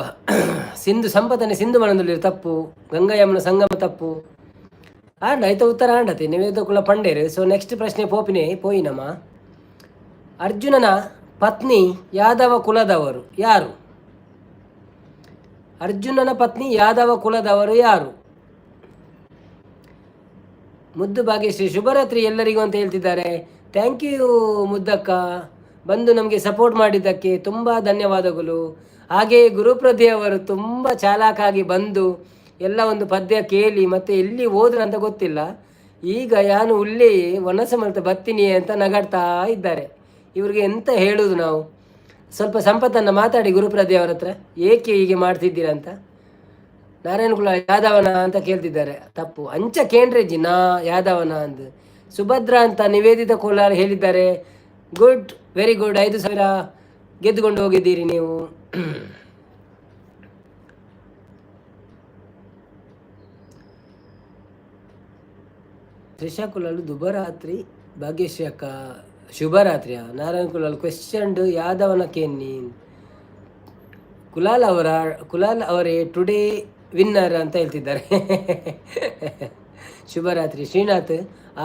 S1: ಸಿಂಧು ಸಂಪತ್ತನೆ ಸಿಂಧು ಮನದಲ್ಲಿ ತಪ್ಪು. ಗಂಗಾ ಯಮುನ ಸಂಗಮ ತಪ್ಪು. ಆಂಡ ಆಯ್ತಾ ಉತ್ತರ ಆಂಡತೆ ನಿವೇದಿತ ಕುಲ ಪಂಡೇರು. ಸೊ ನೆಕ್ಸ್ಟ್ ಪ್ರಶ್ನೆ ಪೋಪಿನೇ ಪೋಯಿನಮ್ಮ. ಅರ್ಜುನನ ಪತ್ನಿ ಯಾದವ ಕುಲದವರು ಯಾರು? ಅರ್ಜುನನ ಪತ್ನಿ ಯಾದವ ಕುಲದವರು ಯಾರು? ಮುದ್ದು ಭಾಗ್ಯಶ್ರೀ ಶುಭರಾತ್ರಿ ಎಲ್ಲರಿಗೂ ಅಂತ ಹೇಳ್ತಿದ್ದಾರೆ. ಥ್ಯಾಂಕ್ ಯು ಮುದ್ದಕ್ಕ, ಬಂದು ನಮಗೆ ಸಪೋರ್ಟ್ ಮಾಡಿದ್ದಕ್ಕೆ ತುಂಬ ಧನ್ಯವಾದಗಳು. ಹಾಗೆಯೇ ಗುರುಪ್ರತಿ ಅವರು ತುಂಬ ಚಾಲಾಕಾಗಿ ಬಂದು ಎಲ್ಲ ಒಂದು ಪದ್ಯ ಕೇಳಿ ಮತ್ತೆ ಎಲ್ಲಿ ಹೋದ್ರು ಅಂತ ಗೊತ್ತಿಲ್ಲ, ಈಗ ಯಾನು ಉಲ್ಲೇ ಒನಸ ಮಲ್ತ ಬರ್ತೀನಿ ಅಂತ ನಗಾಡ್ತಾ ಇದ್ದಾರೆ. ಇವ್ರಿಗೆ ಎಂತ ಹೇಳುವುದು ನಾವು? ಸ್ವಲ್ಪ ಸಂಪತ್ತನ್ನು ಮಾತಾಡಿ ಗುರುಪ್ರತಿ ಅವರ ಹತ್ರ, ಏಕೆ ಹೀಗೆ ಮಾಡ್ತಿದ್ದೀರಾ ಅಂತ. ನಾರಾಯಣ ಕುಲ ಯಾದವನ ಅಂತ ಕೇಳ್ತಿದ್ದಾರೆ. ತಪ್ಪು. ಅಂಚ ಕೇಂದ್ರಜ್ಜಿ ನಾ ಯಾದವನ ಅಂದು. ಸುಭದ್ರ ಅಂತ ನಿವೇದಿತ ಕೋಲಾರ ಹೇಳಿದ್ದಾರೆ. Good, very good. 5,000 ಗೆದ್ದುಕೊಂಡು ಹೋಗಿದ್ದೀರಿ ನೀವು. ತ್ರಿಷಾ ಕುಲಾಲು ದುಬರಾತ್ರಿ. ಭಾಗ್ಯಶ್ರೀ ಅಕ್ಕ ಶುಭರಾತ್ರಿಯ. ನಾರಾಯಣ ಕುಲಾಲ್ ಕ್ವೆಶ್ಚನ್ ಯಾದವನ ಕೇನ್ನಿ. ಕುಲಾಲ್ ಅವರೇ ಟುಡೇ ವಿನ್ನರ್ ಅಂತ ಹೇಳ್ತಿದ್ದಾರೆ. ಶುಭರಾತ್ರಿ. ಶ್ರೀನಾಥ್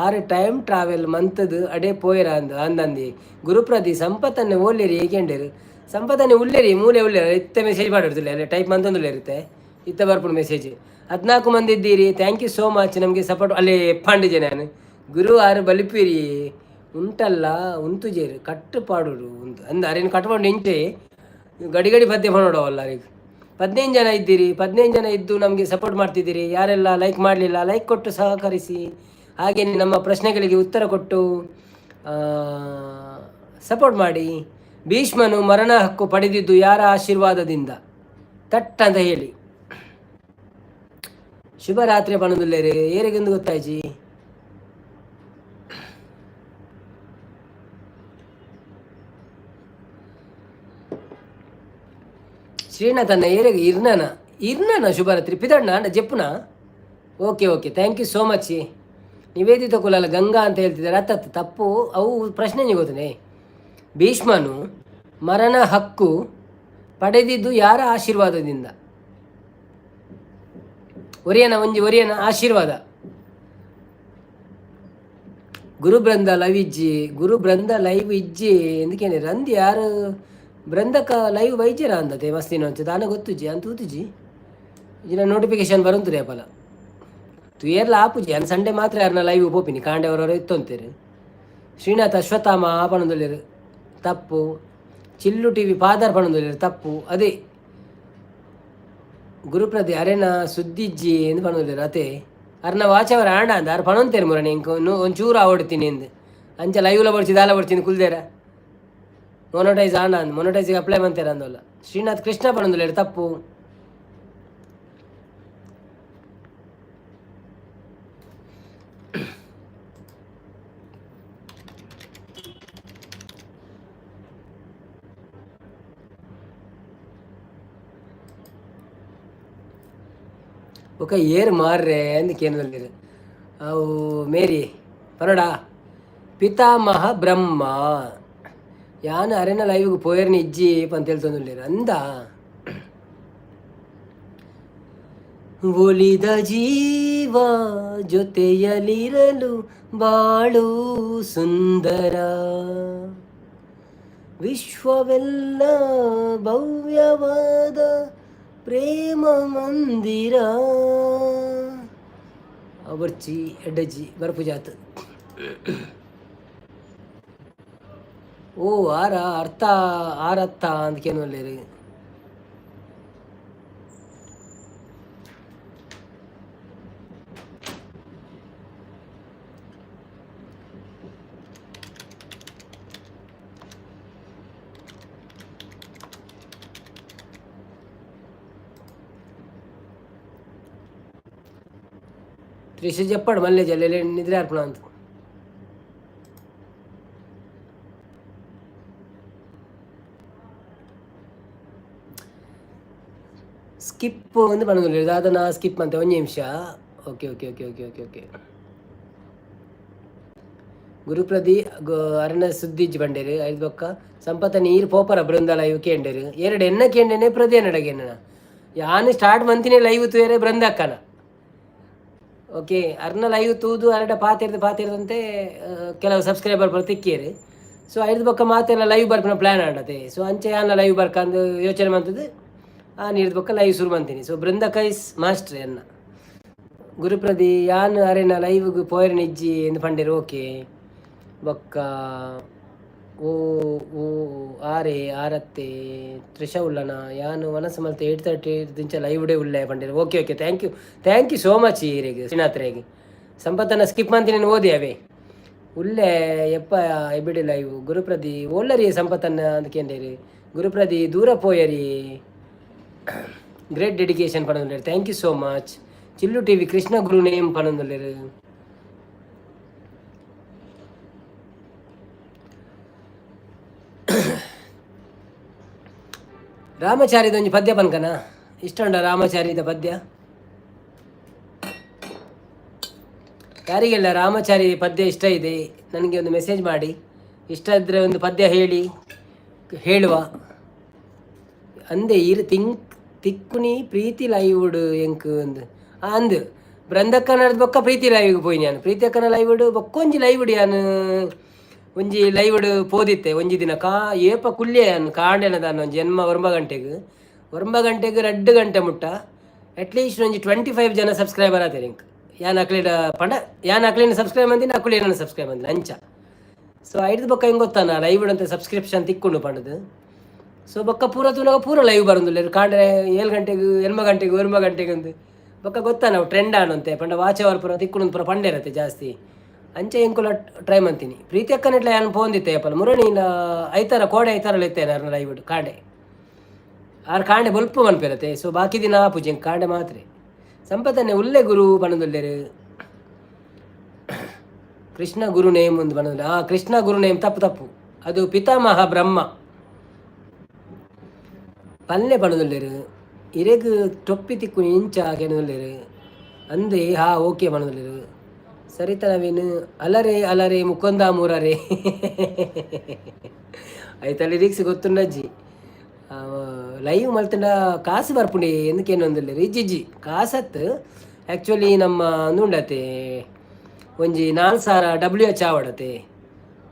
S1: 6 ಟೈಮ್ ಟ್ರಾವೆಲ್ ಮಂತದ್ದು ಅಡೇ ಪೋಯರ ಅಂದಂದಿ. ಗುರುಪ್ರದಿ ಸಂಪತ್ತನ್ನೇ ಓಲ್ಲೇರಿ ಏಕೆಂಡರು ಸಂಪತ್ತನ್ನೇ ಉಳ್ಳೇರಿ ಮೂಲೆ ಉಳ್ಳೇರ ಇತ್ತ ಮೆಸೇಜ್ ಮಾಡಿರ್ತಿಲ್ಲ ಅಲ್ಲೇ ಟೈಪ್ ಮಂತಂದುಲ್ಲ ಇರುತ್ತೆ ಇತ್ತ ಬರ್ಪುಡು ಮೆಸೇಜ್. 14 ಮಂದಿ ಇದ್ದೀರಿ. ಥ್ಯಾಂಕ್ ಯು ಸೋ ಮಚ್ ನಮಗೆ ಸಪೋರ್ಟ್. ಅಲ್ಲೇ ಪಾಂಡಿಜೆ ನಾನು ಗುರು 6 ಬಲಿಪಿರಿ ಉಂಟಲ್ಲ ಉಂತುಜೇರು ಕಟ್ಟು ಪಾಡೋರು ಉಂಟು ಅಂದ ಅರೇನು ಕಟ್ಕೊಂಡು ಇಂಚೆ ಗಡಿ ಪದ್ಯ ಮಾಡೋವಲ್ಲ. ಈಗ 15 ಜನ ಇದ್ದೀರಿ. 15 ಜನ ಇದ್ದು ನಮಗೆ ಸಪೋರ್ಟ್ ಮಾಡ್ತಿದ್ದೀರಿ. ಯಾರೆಲ್ಲ ಲೈಕ್ ಮಾಡಲಿಲ್ಲ ಲೈಕ್ ಕೊಟ್ಟು ಸಹಕರಿಸಿ. ಹಾಗೆಯೇ ನಮ್ಮ ಪ್ರಶ್ನೆಗಳಿಗೆ ಉತ್ತರ ಕೊಟ್ಟು ಸಪೋರ್ಟ್ ಮಾಡಿ. ಭೀಷ್ಮನು ಮರಣ ಹಕ್ಕು ಪಡೆದಿದ್ದು ಯಾರ ಆಶೀರ್ವಾದದಿಂದ? ತಟ್ ಅಂತ ಹೇಳಿ. ಶುಭರಾತ್ರಿ ಪಣದುಲ್ಲೇರಿ ಏರಿಗೆಂದು ಗೊತ್ತಾಯ್ಜಿ. ಶ್ರೀನಾಥನ್ನ ಏರಿಗೆ ಇರ್ನನ ಶುಭರಾತ್ರಿ ಪಿದಣ್ಣ ಅಣ್ಣ ಜಪ್ಪುನ. Okay thank you so much. Niveditha Kulal Ganga ಅಂತ ಹೇಳ್ತಿದ್ದಾರೆ. ಅತ್ತತ್ತು ತಪ್ಪು. ಅವು ಪ್ರಶ್ನೆ ಗೊತ್ತನೆ. ಭೀಷ್ಮನು ಮರಣ ಹಕ್ಕು ಪಡೆದಿದ್ದು ಯಾರ ಆಶೀರ್ವಾದದಿಂದ? ಒರಿಯನ ಆಶೀರ್ವಾದ. ಗುರು ಬೃಂದ ಲೈವ್ ಇಜ್ಜಿ ಎಂದಕ್ಕೇನೆ ರಂದಿ ಯಾರು ಬೃಂದಕ ಲೈವ್ ವೈದ್ಯರ ಅಂದತೆ ಮಸ್ತಿನ ಅಂತ ದಾನ ಗೊತ್ತುಜಿ ಅಂತ ಊತುಜಿ ಇಜಿನ ನೋಟಿಫಿಕೇಶನ್ ಬರುಂತು ರೇಪಲ ತು ಏರ್ಲ ಆಪುಜಿ ಅನ್ ಸಂಡೆ ಮಾತ್ರ ಯಾರನ್ನ ಲೈವ್ ಪೋಪಿನಿ ಕಾಂಡೆವರವರು ಇತ್ತೊಂತೇರು. ಶ್ರೀನಾಥ್ ಅಶ್ವತ್ಥಾಮ ಪಣದೊಲ್ಲೇರು ತಪ್ಪು. ಚಿಲ್ಲು ಟಿವಿ ಪಾದಾರ್ ಪಣದೊಲ್ಲೇರು ತಪ್ಪು. ಅದೇ ಗುರುಪ್ರತಿ ಅರೆನ ಸುದ್ದಿಜ್ಜಿ ಎಂದು ಪಣದೊಲ್ಲೇರು ಅತೆ ಅರ್ನ ವಾಚವರ ಆಂಡ ಅಂದ ಅರ್ ಪಣಂತೇರು ಮುರಣಿ ಇಂಕ ಒಂಚೂರು ಆವಡ್ತೀನಿ ಎಂದು ಅಂಚ ಲೈವ್ಲ ಬಡ್ಸಿ ದಾಲ ಬಡ್ತೀನಿ ಕುಲ್ದೇರ ಮೊನೋಟೈಸ್ ಆಂಡ ಅಂದ್ ಮೊನೋಟೈಸಿಗೆ ಅಪ್ಲೈ ಮಾಡ್ತೇರ ಅಂದಲ್ಲ. ಶ್ರೀನಾಥ್ ಕೃಷ್ಣ ಪಣದೊಲ್ಲೇರು ತಪ್ಪು. ఒక ఏరు మార్రే అందుకేందు అవు మేరీ పనడా పితామహ బ్రహ్మ ಯಾನು ಅರೆನ ಲೈವ್ಗೆ ಪೋಯರ್ನ ಇಜ್ಜಿ ಅಂತ ಹೇಳ್ತಂದಿಲ್ಲ ಅಂದ. ಒಲಿದ ಜೀವ ಜೊತೆಯಲಿರಲು ಬಾಳು ಸುಂದರ ವಿಶ್ವವೆಲ್ಲ ಭವ್ಯವಾದ ಪ್ರೇಮ ಮಂದಿರ ಬರ್ಚಿ ಎಡ್ಡಜ್ಜಿ ಬರ್ಪುಜಾತ್. ಓ ಅರ್ಥ ಅಂದ್ಕೇನು ಅಲ್ಲೇರಿ. త్రిష చెప్పాడు మళ్ళీ జల్లె నిద్ర అర్పణ అంత ಸ್ಕಿಪ್ ಒಂದು ಪಣದುಲ್ಲೆರ್ ದಾದನ ಸ್ಕಿಪ್ ಅಂತ ಒಂದು ನಿಮಿಷ. Okay okay okay okay okay okay ಗುರುಪ್ರದಿ ಅರಣ್ಯ ಸುದ್ದಿಜ್ ಬಂಡೇರು ಐದು ಬೊಕ್ಕ ಸಂಪತ್ತ ನೀರು ಪೋಪರ ಬೃಂದ ಲೈವ್ ಕೇಂಡರು ಎರಡು ಎನ್ನ ಕೇಂಡೇನೆ ಪ್ರತಿ ನಡಗೆನ ಯಾನು ಸ್ಟಾರ್ಟ್ ಮಂತಿನೇ ಲೈವ್ ತೂಯರೆ ಬೃಂದಕ್ಕನ. ಓಕೆ ಅರ್ನ ಲೈವ್ ತೂದು ಅರಡ ಪಾತಿರ್ದಂತೆ ಕೆಲವು ಸಬ್ಸ್ಕ್ರೈಬರ್ ಬರ್ ತಿಕ್ಕಿಯರು. ಸೊ ಐದು ಬೊಕ್ಕ ಮಾತೆಲ್ಲ ಲೈವ್ ಬರ್ಪನ ಪ್ಲ್ಯಾನ್ ಆಡತೆ. ಸೊ ಅಂಚೆ ಯಾನ ಲೈವ್ ಬರ್ಕಂದು ಯೋಚನೆ ಮಾಡ್ತದೆ ಆ ನೀರ್ದ ಬೊಕ್ಕ ಲೈವ್ ಶುರು ಮಾಡ್ತೀನಿ. ಸೊ ಬೃಂದ ಕೈಸ್ ಮಾಸ್ಟ್ರಿ ಅನ್ನ ಗುರುಪ್ರದಿ ಯಾನು ಅರೆನ ಲೈವ್ಗೆ ಪೋಯರ್ ನಿಜ್ಜಿ ಎಂದು ಪಂಡೇರು. ಓಕೆ ಬೊಕ್ಕ ಓ ಓ ಆರೆ ಆರತ್ತೆ ತ್ರಿಷ ಉಲ್ಲನ ಯಾನು ಮನಸ್ಸು ಮಲ್ತೆ 8:30 ದಿಂಚ ಲೈವ್ ಡೇ ಉಳ್ಳೆ ಪಂಡೇರು. Okay okay thank you so much ಈರೆಗೆ ಶ್ರೀನಾಥ್ರೆಗೆ ಸಂಪತ್ತನ್ನು ಸ್ಕಿಪ್ ಮಾಡ್ತೀನಿ ಓದಿ ಅವೇ ಉಳ್ಳೆ ಎಪ್ಪ ಎಬಿಡಿ ಲೈವ್ ಗುರುಪ್ರದಿ ಒಳ್ಳರಿ ಸಂಪತ್ತನ್ನ ಅದಕ್ಕೇಂದೇರಿ ಗುರುಪ್ರದಿ ದೂರ ಪೋಯರಿ ಗ್ರೇಟ್ ಡೆಡಿಕೇಶನ್ ಪಣಂದುಲ್ಲೇರು. Thank you so much. Chillu TV Krishna guru name ಪಣಂದುಲ್ಲೇರು. ರಾಮಚಾರಿದ ಒಂಜಿ ಪದ್ಯ ಪನ್ಕನ ಇಷ್ಟ ಉಂಡ ರಾಮಚಾರಿದ ಪದ್ಯ ಯಾರಿಗೆಲ್ಲ ರಾಮಚಾರಿ ಪದ್ಯ ಇಷ್ಟ ಇದೆ ನನಗೆ ಒಂದು ಮೆಸೇಜ್ ಮಾಡಿ. ಇಷ್ಟ ಇದ್ದರೆ ಒಂದು ಪದ್ಯ ಹೇಳುವ ಅಂದೆ ತಿಕ್ಕುನಿ ಪ್ರೀತಿ ಲೈವ್ಡು ಎಂಕ್ ಒಂದು ಅಂದು ಬೃಂದಕ್ಕನದ ಬೊಕ್ಕ ಪ್ರೀತಿ ಲೈವ್ಗೆ ಪೋಯಿ ನಾನು ಪ್ರೀತಿ ಅಕ್ಕನ ಲೈವ್ಡು ಬೊಕ್ಕೊಂಜಿ ಲೈವ್ಡು ಯಾನು ಒಂಜಿ ಲೈವ್ಡು ಪೋದಿತ್ತೆ ಒಂಜಿ ದಿನ ಏಪ ಕುಲ್ಲೆ ಅನ್ ಕಾಂಡೆನದಾನು ಒಂಜಿ ಜನ್ಮ 9 ಗಂಟೆಗೆ 2 ಗಂಟೆ ಮುಟ್ಟ ಅಟ್ಲೀಸ್ಟ್ ಒಂಜಿ 25 ಜನ ಸಬ್ಸ್ಕ್ರೈಬರ್ ಆತೇರಿ ಇಂಕ್ ಯಾನ್ ಅಕ್ಲಿಡ ಪಂಡ ಯಾನ್ ಅಕ್ಲಿನ ಸಬ್ಸ್ಕ್ರೈಬ್ ಅಂದಿನ ಅಕ್ಲಿ ನನ್ನ ಸಬ್ಸ್ಕ್ರೈಬ್ ಅಂದಿನ ಅಂಚ. ಸೊ ಐದು ಬೊಕ್ಕ ಹೆಂಗೆ ಗೊತ್ತಾನ ಲೈವ್ಡು ಅಂತ ಸಬ್ಸ್ಕ್ರಿಪ್ಷನ್ ತಿಕ್ಕೊಂಡು ಪಂಡದು. ಸೊ ಬೊಕ್ಕ ಪೂರ ಲೈವ್ ಬರೋದಿಲ್ಲ ಕಾಂಡ್ರೆ 7 ಗಂಟೆಗೆ 8 ಗಂಟೆಗೆ 1 ಗಂಟೆಗೆ ಒಂದು ಬೊಕ್ಕ ಗೊತ್ತಾ ನಾವು ಟ್ರೆಂಡ್ ಆನಂತೆ ಪಂಡ ವಾಚ್ ಅವರ್ ಪುರ ತಿಕ್ಕೊಂಡು ಪುರ ಪಂಡೆ ಇರತ್ತೆ ಜಾಸ್ತಿ ಅಂಚೆ ಎಂಕುಲ ಟ್ರೈ ಮಾಡ್ತೀನಿ. ಪ್ರೀತಿ ಅಕ್ಕನಿಟ್ಲ ಏನು ಪೋಂದಿತ್ತೆ ಅಪ್ಪಲ್ಲ ಮುರಣಿನ ಐತಾರ ಕೋಡೆ ಐತಾರಲ್ಲ ಇತ್ತೇನೆ ಅವ್ರನ್ನ ಲೈವ್ಡು ಕಾಂಡೆ ಕಾಂಡೆ ಬೊಲ್ಪ ಮನ್ಪಿರತ್ತೆ. ಸೊ ಬಾಕಿ ದಿನ ಪೂಜೆ ಕಾಂಡೆ ಮಾತ್ರ ಸಂಪತ್ತನ್ನೇ ಉಲ್ಲೆ ಗುರು ಬಣದುಲ್ಲೇರು ಕೃಷ್ಣ ಗುರು ನೇಮ್ ಒಂದು ಬಣದುಲ್ಲ ಕೃಷ್ಣ ಗುರು ನೇಮ್ ತಪ್ಪು ಅದು ಪಿತಾಮಹ ಬ್ರಹ್ಮ ಪಲ್ಲೆ ಪಣದುಲ್ಲೇರು ಇರೆಗ್ ಟೊಪ್ಪಿ ತಿಕ್ಕು ಇಂಚ ಕೆಣದುಲ್ಲೇರು ಅಂದೆ ಓಕೆ ಬಣದುಲ್ಲೇರು ಸರಿತ ನವೀನು ಅಲರೆ ಮುಕೊಂದ ಮೂರರೆ ಆಯ್ತ ಲಿರಿಕ್ಸ್ ಗೊತ್ತುಂಡಜ್ಜಿ ಲೈವ್ ಮಲ್ತಂಡ ಕಾಸು ಬರ್ಪುಂಡಿ ಎಂದಕ್ಕೇನೊಂದಿಲ್ಲ ಇಜ್ಜಿಜ್ಜಿ ಕಾಸತ್ತು ಆ್ಯಕ್ಚುಲಿ ನಮ್ಮ ಉಂಡತೆ ಒಂಜಿ 4,000 WH ಆವಡತೆ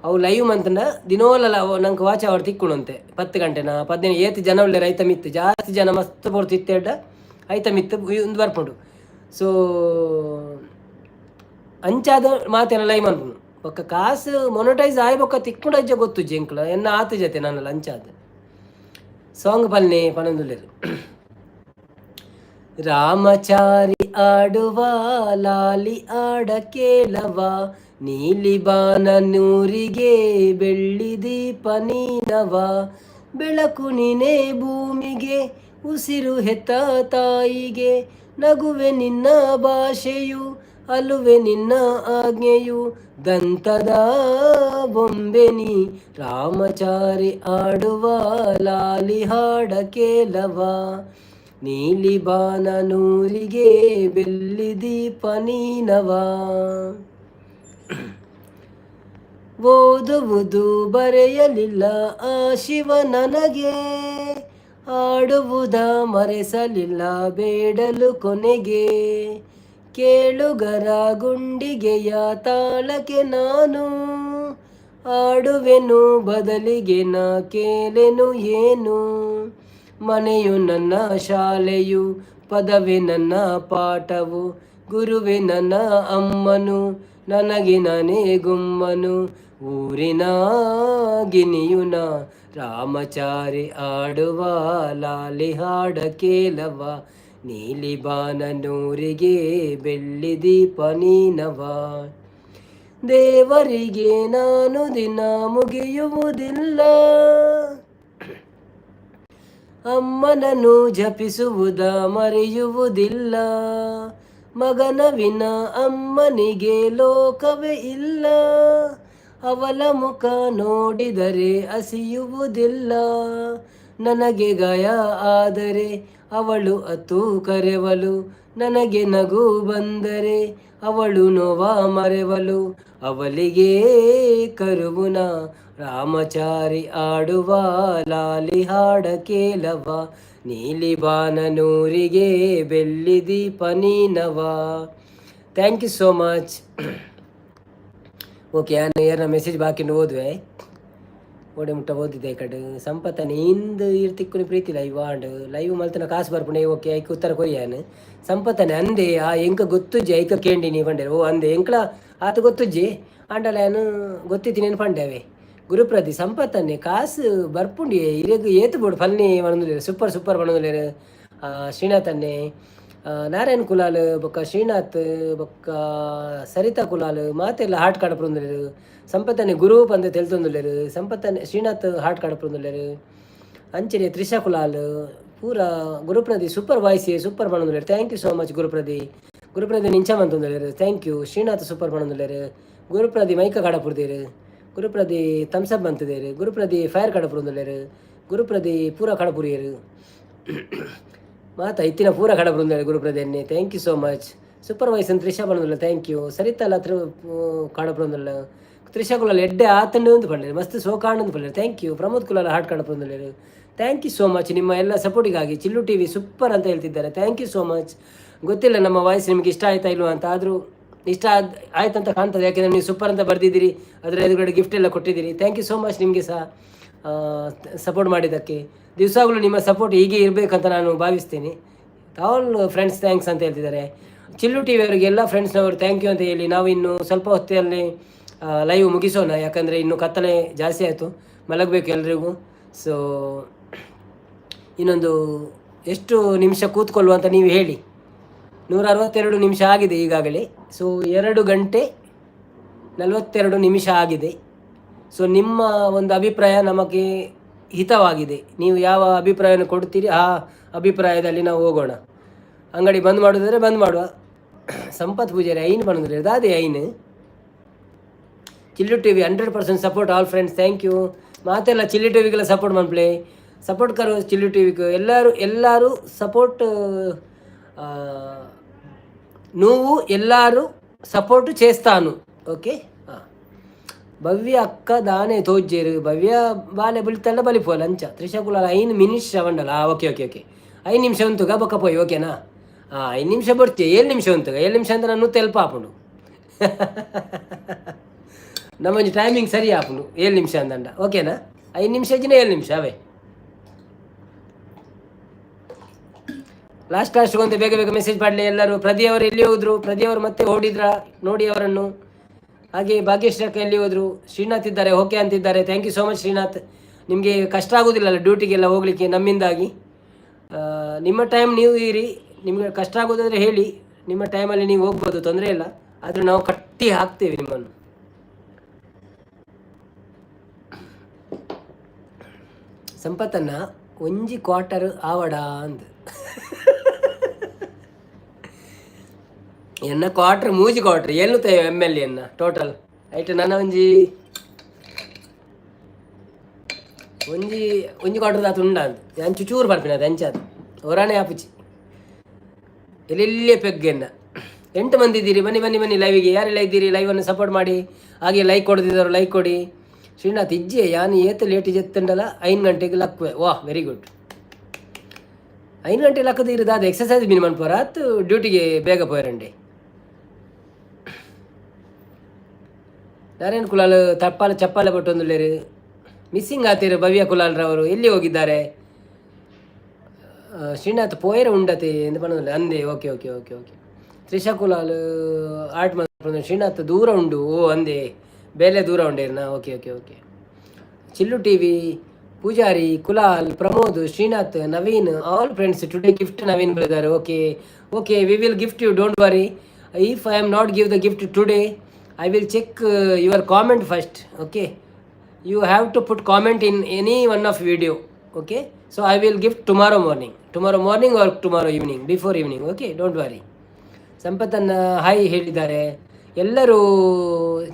S1: ಅವು ಲೈವ್ ಮಂತಂಡ ದಿನೋಲ ನಂಗೆ ವಾಚ್ ಅವರ್ ತಿಕ್ಕುಣಂತೆ 10 ಗಂಟೆನ 15 ಜನ ಒಳ್ಳೆ ರೈತ ಮಿತ್ತು ಜಾಸ್ತಿ ಜನ ಮಸ್ತ್ ಪೋರ್ತು ಇತ್ತೆಡ್ಡ ಐತ ಮಿತ್ತು ಒಂದು ಬರ್ಪುಂಡು. ಸೊ ಅಂಚಾದ ಮಾತೆಲ್ಲ ಲೈವ್ ಅನ್ಪುನು ಬೊಕ್ಕ ಕಾಸು ಮೊನಟೈಸ್ ಆಯ್ ಬೊಕ್ಕ ತಿಕ್ಕೊಂಡು ಅಜ್ಜ ಗೊತ್ತು ಜಂಕ್ಲ ಎನ್ನ ಆತ ಜತೆ ನನ್ನಲ್ಲ ಅಂಚಾದ ಸಾಂಗ್ ಪಲ್ನೆ ಪನಂದುಲ್ಲೇರು. ರಾಮಚಾರಿ ಆಡುವ ಲಾಲಿ ಆಡ ಕೇಳವ ನೀಲಿ ಬಾನ ನೂರಿಗೆ ಬೆಳ್ಳಿ ದೀಪ ನೀನವ ಬೆಳಕು ನೀನೇ ಭೂಮಿಗೆ ಉಸಿರು ಹೆತ್ತ ತಾಯಿಗೆ ನಗುವೆ ನಿನ್ನ ಭಾಷೆಯು ಅಲುವೆ ನಿನ್ನ ಆಜ್ಞೆಯು ದಂತದ ಬೊಂಬೆನಿ ರಾಮಚಾರಿ ಆಡುವ ಲಾಲಿ ಹಾಡ ಕೇಳವ ನೀಲಿ ಬಾನ ನೂರಿಗೆ ಬೆಳ್ಳಿ ದೀಪ ನೀನವ ಓದುವುದು ಬರೆಯಲಿಲ್ಲ ಆ ಶಿವ ನನಗೆ ಆಡುವುದ ಮರೆಸಲಿಲ್ಲ ಬೇಡಲು ಕೊನೆಗೆ ಕೇಳುಗರ ಗುಂಡಿಗೆಯ ತಾಳಕ್ಕೆ ನಾನು ಆಡುವೆನು ಬದಲಿಗೆ ನಾ ಕೇಳೆನು ಏನು ಮನೆಯು ನನ್ನ ಶಾಲೆಯು ಪದವೇ ನನ್ನ ಪಾಠವು ಗುರುವೆ ನನ್ನ ಅಮ್ಮನು ನನಗೆ ನಾನೇ ಗುಮ್ಮನು ಊರಿನ ಗಿನಿಯುನ ರಾಮಚಾರಿ ಆಡುವ ಲಾಲಿ ಹಾಡ ಕೇಳವ ನೀಲಿ ಬಾನ ನೂರಿಗೆ ಬೆಳ್ಳಿ ದೀಪ ನೀನವ ದೇವರಿಗೆ ನಾನು ದಿನ ಮುಗಿಯುವುದಿಲ್ಲ ಅಮ್ಮನನ್ನು ಜಪಿಸುವುದ ಮರೆಯುವುದಿಲ್ಲ ಮಗನ ವಿನ ಅಮ್ಮನಿಗೆ ಲೋಕವೇ ಇಲ್ಲ ಅವಳ ಮುಖ ನೋಡಿದರೆ ಹಸಿಯುವುದಿಲ್ಲ ನನಗೆ ಗಾಯ ಆದರೆ ಅವಳು ಅತ್ತು ಕರೆವಲು, ನನಗೆ ನಗು ಬಂದರೆ ಅವಳು ನೋವ ಮರೆವಲು, ಅವಳಿಗೆ ಕರುವುನ ರಾಮಚಾರಿ ಆಡುವ ಲಾಲಿ ಹಾಡ ಕೇಳವ, ನೀಲಿ ಬಾನನೂರಿಗೆ ಬೆಳ್ಳಿ ದೀಪ ನೀನವ. Thank you so much. Okay, ನಾನು ಯಾರ ಮೆಸೇಜ್ ಬಾಕಿ ಓದುವೆ. ಓಡೆ ಮುಟ್ಟ ಓದಿದೆ ಈ ಕಡೆ ಸಂಪತ್ತ ಇಂದು ಇರ್ತಿಕ್ಕುನಿ ಪ್ರೀತಿ ಲೈವ್ ಆಂಡ್ ಲೈವ್ ಮಲ್ತನ ಕಾಸು ಬರ್ಪುಣೆ. ಓಕೆ, ಐಕ ಉತ್ತರ ಕೊರಿಯಾನು ಸಂಪತ್ತನೆ ಅಂದೆ ಆ ಎಂಕ ಗೊತ್ತುಜ್ಜಿ ಐಕ ಕೇಂಡಿ ನೀ ಪಂಡೆ. ಓ ಅಂದೆ ಎಂಕ್ಲ ಆತ ಗೊತ್ತುಜ್ಜಿ ಆಂಡಲಾನು ಗೊತ್ತಿತ್ತು ನೀನು ಪಂಡೇವೆ. ಗುರುಪ್ರದಿ ಸಂಪತ್ತನ್ನೇ ಕಾಸು ಬರ್ಪುಂಡಿ ಇರಗ ಏತು ಬೋಡು ಫಲ್ನಿ ಮಣದುಲೇರು ಸೂಪರ್ ಸೂಪರ್ ಮಣದುಲೇರು. ಶ್ರೀನಾಥನ್ನೇ, ನಾರಾಯಣ್ ಕುಲಾಲ್ ಬೊಕ್ಕ ಶ್ರೀನಾಥ್ ಬೊಕ್ಕ ಸರಿತಾ ಕುಲಾಲ್ ಮಾತೆಲ್ಲ ಹಾಟ್ ಕಾಡಪುಂದುಲೇರು. ಸಂಪತ್ತನ್ನೇ ಗುರು ಪಂದ ತೆಲ್ತೊಂದುಲ್ಲೇರು. ಸಂಪತ್ತನ್ನೇ ಶ್ರೀನಾಥ್ ಹಾಟ್ ಕಾಡಪುಂದುಲ್ಲೇರು. ಅಂಚನೆ ತ್ರಿಷಾ ಕುಲಾಲ್ ಪೂರ ಗುರುಪ್ರದಿ ಸೂಪರ್ ವಾಯ್ಸ್ ಸೂಪರ್ ಮಣದುಲೇರು. ಥ್ಯಾಂಕ್ ಯು ಸೋ ಮಚ್ ಗುರುಪ್ರದಿ. ಗುರುಪ್ರದಿ ನಿಂಚ ಮಂತೊಂದುಲ್ಲೇರು. Thank you. ಶ್ರೀನಾಥ್ ಸೂಪರ್ ಮಣದುಲ್ಲೇರು. ಗುರುಪ್ರದಿ ಮೈಕ ಕಾಡಪುರ್ದೇರು. ಗುರುಪ್ರದಿ ಥಮ್ಸಪ್ ಬಂತಿದ್ದೇರು. ಗುರುಪ್ರದಿ ಫೈರ್ ಕಡಪುರುಂದಲೇರು. ಗುರುಪ್ರದಿ ಪೂರ ಕಡಪುರಿಯರು ಮಾತಾ ಇತ್ತಿನ ಪೂರ ಕಡಪುರುಂದಲೇರು ಗುರುಪ್ರದಿಯನ್ನೇ. Thank you so much. Super voice ಅಂತ ತ್ರಿಷಾ ಬಂದಿಲ್ಲ. Thank you. ಸರಿತಲ್ಲ ಹತ್ರ ಕಾಡಪುರುಂದಲ್ಲ ತ್ರಿಷಾ ಕುಲಾಲ್ ಎಡ್ಡೆ ಆತಂಡು ಅಂತ ಪಂಡೇರು. ಮಸ್ತ್ ಸೋಕಾಂಡ್ ಅಂತ ಪಂಡೇರು. Thank you. Pramod Kulal heart ಕಾಡಪುರುಂದಲೇರು. ಥ್ಯಾಂಕ್ ಯು ಸೋ ಮಚ್ ನಿಮ್ಮ ಎಲ್ಲ ಸಪೋರ್ಟಿಗಾಗಿ. ಚಿಲ್ಲು ಟಿ ವಿ ಸೂಪರ್ ಅಂತ ಹೇಳ್ತಿದ್ದಾರೆ. Thank you so much. ಗೊತ್ತಿಲ್ಲ ನಮ್ಮ ವಾಯ್ಸ್ ನಿಮಗೆ ಇಷ್ಟ ಆಯ್ತಾ ಇಲ್ವಾ ಅಂತ, ಆದರೂ ಇಷ್ಟ ಆಯ್ತಂತ ಕಾಣ್ತದೆ. ಯಾಕೆಂದರೆ ನೀವು ಸೂಪರ್ ಅಂತ ಬರ್ದಿದ್ದೀರಿ, ಅದರ ಎದುರುಗಡೆ ಗಿಫ್ಟ್ ಎಲ್ಲ ಕೊಟ್ಟಿದ್ದೀರಿ. ಥ್ಯಾಂಕ್ ಯು ಸೋ ಮಚ್ ನಿಮಗೆ ಸಹ ಸಪೋರ್ಟ್ ಮಾಡಿದ್ದಕ್ಕೆ. ದಿವಸಗಳು ನಿಮ್ಮ ಸಪೋರ್ಟ್ ಹೀಗೆ ಇರಬೇಕಂತ ನಾನು ಭಾವಿಸ್ತೀನಿ. ಆಲ್ ಫ್ರೆಂಡ್ಸ್ ಥ್ಯಾಂಕ್ಸ್ ಅಂತ ಹೇಳ್ತಿದ್ದಾರೆ. ಚಿಲ್ಲು ಟಿ ವಿ ಅವರಿಗೆ ಎಲ್ಲ ಫ್ರೆಂಡ್ಸ್ನವರು ಥ್ಯಾಂಕ್ ಯು ಅಂತ ಹೇಳಿ ನಾವು ಇನ್ನು ಸ್ವಲ್ಪ ಹೊತ್ತಲ್ಲಿ ಲೈವ್ ಮುಗಿಸೋಣ. ಯಾಕಂದರೆ ಇನ್ನು ಕತ್ತಲೆ ಜಾಸ್ತಿ ಆಯಿತು, ಮಲಗಬೇಕು ಎಲ್ರಿಗೂ. ಸೊ ಇನ್ನೊಂದು ಎಷ್ಟು ನಿಮಿಷ ಕೂತ್ಕೊಳ್ಳುವ ಅಂತ ನೀವು ಹೇಳಿ. 162 ನಿಮಿಷ ಆಗಿದೆ ಈಗಾಗಲೇ. ಸೊ 2 ಗಂಟೆ 42 ನಿಮಿಷ ಆಗಿದೆ. ಸೊ ನಿಮ್ಮ ಒಂದು ಅಭಿಪ್ರಾಯ ನಮಗೆ ಹಿತವಾಗಿದೆ. ನೀವು ಯಾವ ಅಭಿಪ್ರಾಯವನ್ನು ಕೊಡ್ತೀರಿ ಆ ಅಭಿಪ್ರಾಯದಲ್ಲಿ ನಾವು ಹೋಗೋಣ. ಅಂಗಡಿ ಬಂದ್ ಮಾಡೋದಾದರೆ ಬಂದ್ ಮಾಡುವ. ಸಂಪತ್ ಪೂಜಾರಿ ಐನು ಬಂದ್ರೆ ಅದೇ ಐನು. Chillu T V 100% support all friends. Thank you. ಮಾತೆಲ್ಲ ಚಿಲ್ಲು ಟಿ ವಿಗೆಲ್ಲ ಸಪೋರ್ಟ್ ಮಾಡ್ಪ್ಲೇ. ಸಪೋರ್ಟ್ ಕರೋ ಚಿಲ್ಲು ಟಿ ವಿಗೆ ಎಲ್ಲರೂ ಸಪೋರ್ಟ್. నువ్వు ఎల్లారు సపోర్టు చేస్తాను. ఓకే. భవ్య అక్క దానే తోజ్జేరు. భవ్య బాలే బులితల్ల బలిపోవాలి ಅಂಚ ತ್ರಿಶಕುಲಾಲ 5 ಮಿನಿಟ್ ಶವಂಡಲ್ಲ. ಓಕೆ ಓಕೆ ಓಕೆ 5 ನಿಮಿಷ ಉಂತುಗ ಬೊಕ್ಕ ಪೋಯ್. ಓಕೆನಾ? 5 ನಿಮಿಷ ಬರ್ತೀವಿ. 7 ನಿಮಿಷ ಉಂತುಗ 7 ನಿಮಿಷ ಅಂತ ನಾನು ತೆಲ್ಪ ಆಪುಂಡು. ನಮ್ಮಂಜಿ ಟೈಮಿಂಗ್ ಸರಿ ಆಪುಂಡು 7 ನಿಮಿಷ ಅಂದಂಡ. ಓಕೆನಾ? 5 ನಿಮಿಷ ಇಜ್ಜಿನ 7 ನಿಮಿಷ ಅವೇ ಲಾಸ್ಟ್ಗೊಂದು ಬೇಗ ಬೇಗ ಮೆಸೇಜ್ ಮಾಡಲಿ ಎಲ್ಲರೂ. ಪ್ರದಿ ಅವರು ಎಲ್ಲಿ ಹೋದ್ರು? ಪ್ರದಿ ಅವರು ಮತ್ತೆ ಓಡಿದ್ರ ನೋಡಿ ಅವರನ್ನು. ಹಾಗೆ ಭಾಗ್ಯಶ್ರೀ ಅಕ್ಕ ಎಲ್ಲಿ ಹೋದ್ರು? ಶ್ರೀನಾಥ್ ಇದ್ದಾರೆ, ಓಕೆ ಅಂತಿದ್ದಾರೆ. Thank you so much Srinath. ನಿಮಗೆ ಕಷ್ಟ ಆಗೋದಿಲ್ಲಲ್ಲ ಡ್ಯೂಟಿಗೆಲ್ಲ ಹೋಗಲಿಕ್ಕೆ ನಮ್ಮಿಂದಾಗಿ. ನಿಮ್ಮ ಟೈಮ್ ನೀವು ಇರಿ. ನಿಮಗೆ ಕಷ್ಟ ಆಗೋದಾದರೆ ಹೇಳಿ, ನಿಮ್ಮ ಟೈಮಲ್ಲಿ ನೀವು ಹೋಗ್ಬೋದು, ತೊಂದರೆ ಇಲ್ಲ. ಆದರೆ ನಾವು ಕಟ್ಟಿ ಹಾಕ್ತೇವೆ ನಿಮ್ಮನ್ನು. ಸಂಪತ್ತನ್ನ ಒಂಜಿ ಕ್ವಾರ್ಟರ್ ಆವಡ ಅಂದ ಎನ್ನ ಕ್ವಾರ್ಟರ್ ಮೂಜಿ ಕ್ವಾರ್ಟರ್ ಎನ್ನುತ್ತೇವೆ MLA ಎನ್ನ ಟೋಟಲ್ ಆಯ್ತು. ನನ್ನ ಒಂಜಿ ಕ್ವಾರ್ಟರ್ ಆತು ಉಂಡ ಅಂತ ನಾನು ಚೂರು ಬರ್ತೀನಿ. ಅದು ಅಂಚಾದ ಹೊರಾಣೆ ಆಪುಚಿ ಎಲ್ಲೆಲ್ಲೇ ಪೆಗ್ಗೆನ್ನ 8 ಮಂದಿ ಇದ್ದೀರಿ. ಬನ್ನಿ ಬನ್ನಿ ಬನ್ನಿ ಲೈವಿಗೆ. ಯಾರೆಲ್ಲ ಇದ್ದೀರಿ ಲೈವನ್ನು ಸಪೋರ್ಟ್ ಮಾಡಿ. ಹಾಗೆ ಲೈಕ್ ಕೊಡ್ತಿದ್ದವರು ಲೈಕ್ ಕೊಡಿ. ಶ್ರೀನಾಥ್ ಇಜ್ಜೆ ಯಾನು ಏತ ಲೇಟ್ ಜೆತ್ತಂಡಲ್ಲ 5 ಗಂಟೆಗೆ ಲಕ್ವೆ. ವಾಹ್ ವೆರಿ ಗುಡ್. 5 ಗಂಟೆ ಲಕ್ಕದ ಇರೋದು ಅದು ಎಕ್ಸಸೈಸ್ ಬಿನ್ ಮನ್ಪೋರ ಅತ್ತು ಡ್ಯೂಟಿಗೆ ಬೇಗ ಪೋಯರಂಡೆ. ನಾರಾಯಣ್ ಕುಲಾಲ್ ತಪ್ಪಾಲ ಚಪ್ಪಾಲ ಕೊಟ್ಟೊಂದುಳ್ಳೇರು. ಮಿಸ್ಸಿಂಗ್ ಆತಿರು ಭವ್ಯ ಕುಲಾಲ್ರವರು ಎಲ್ಲಿ ಹೋಗಿದ್ದಾರೆ? ಶ್ರೀನಾಥ್ ಪೋಯರ ಉಂಡತೆ ಎಂದು ಬಂದ ಅಂದೆ. Okay okay okay okay. Trisha Kulal art ಮಾಡ್ಕೊಂಡು ಶ್ರೀನಾಥ್ ದೂರ ಉಂಡು. ಓ ಅಂದೆ ಬೇಲೆ ದೂರ ಉಂಡೇರ್ನಾ? Okay okay okay. Chillu T V Poojary Kulal Pramod Srinath Naveen all friends today gift Naveen brother. Okay okay we will gift you, don't worry. If I am not give the gift today I will check your comment first. Okay, you have to put comment in any one of video. Okay, so I will give tomorrow morning or tomorrow evening, before evening. Okay, don't worry. ಸಂಪತ್ತನ್ನ ಹಾಯ್ ಹೇಳಿದ್ದಾರೆ. ಎಲ್ಲರೂ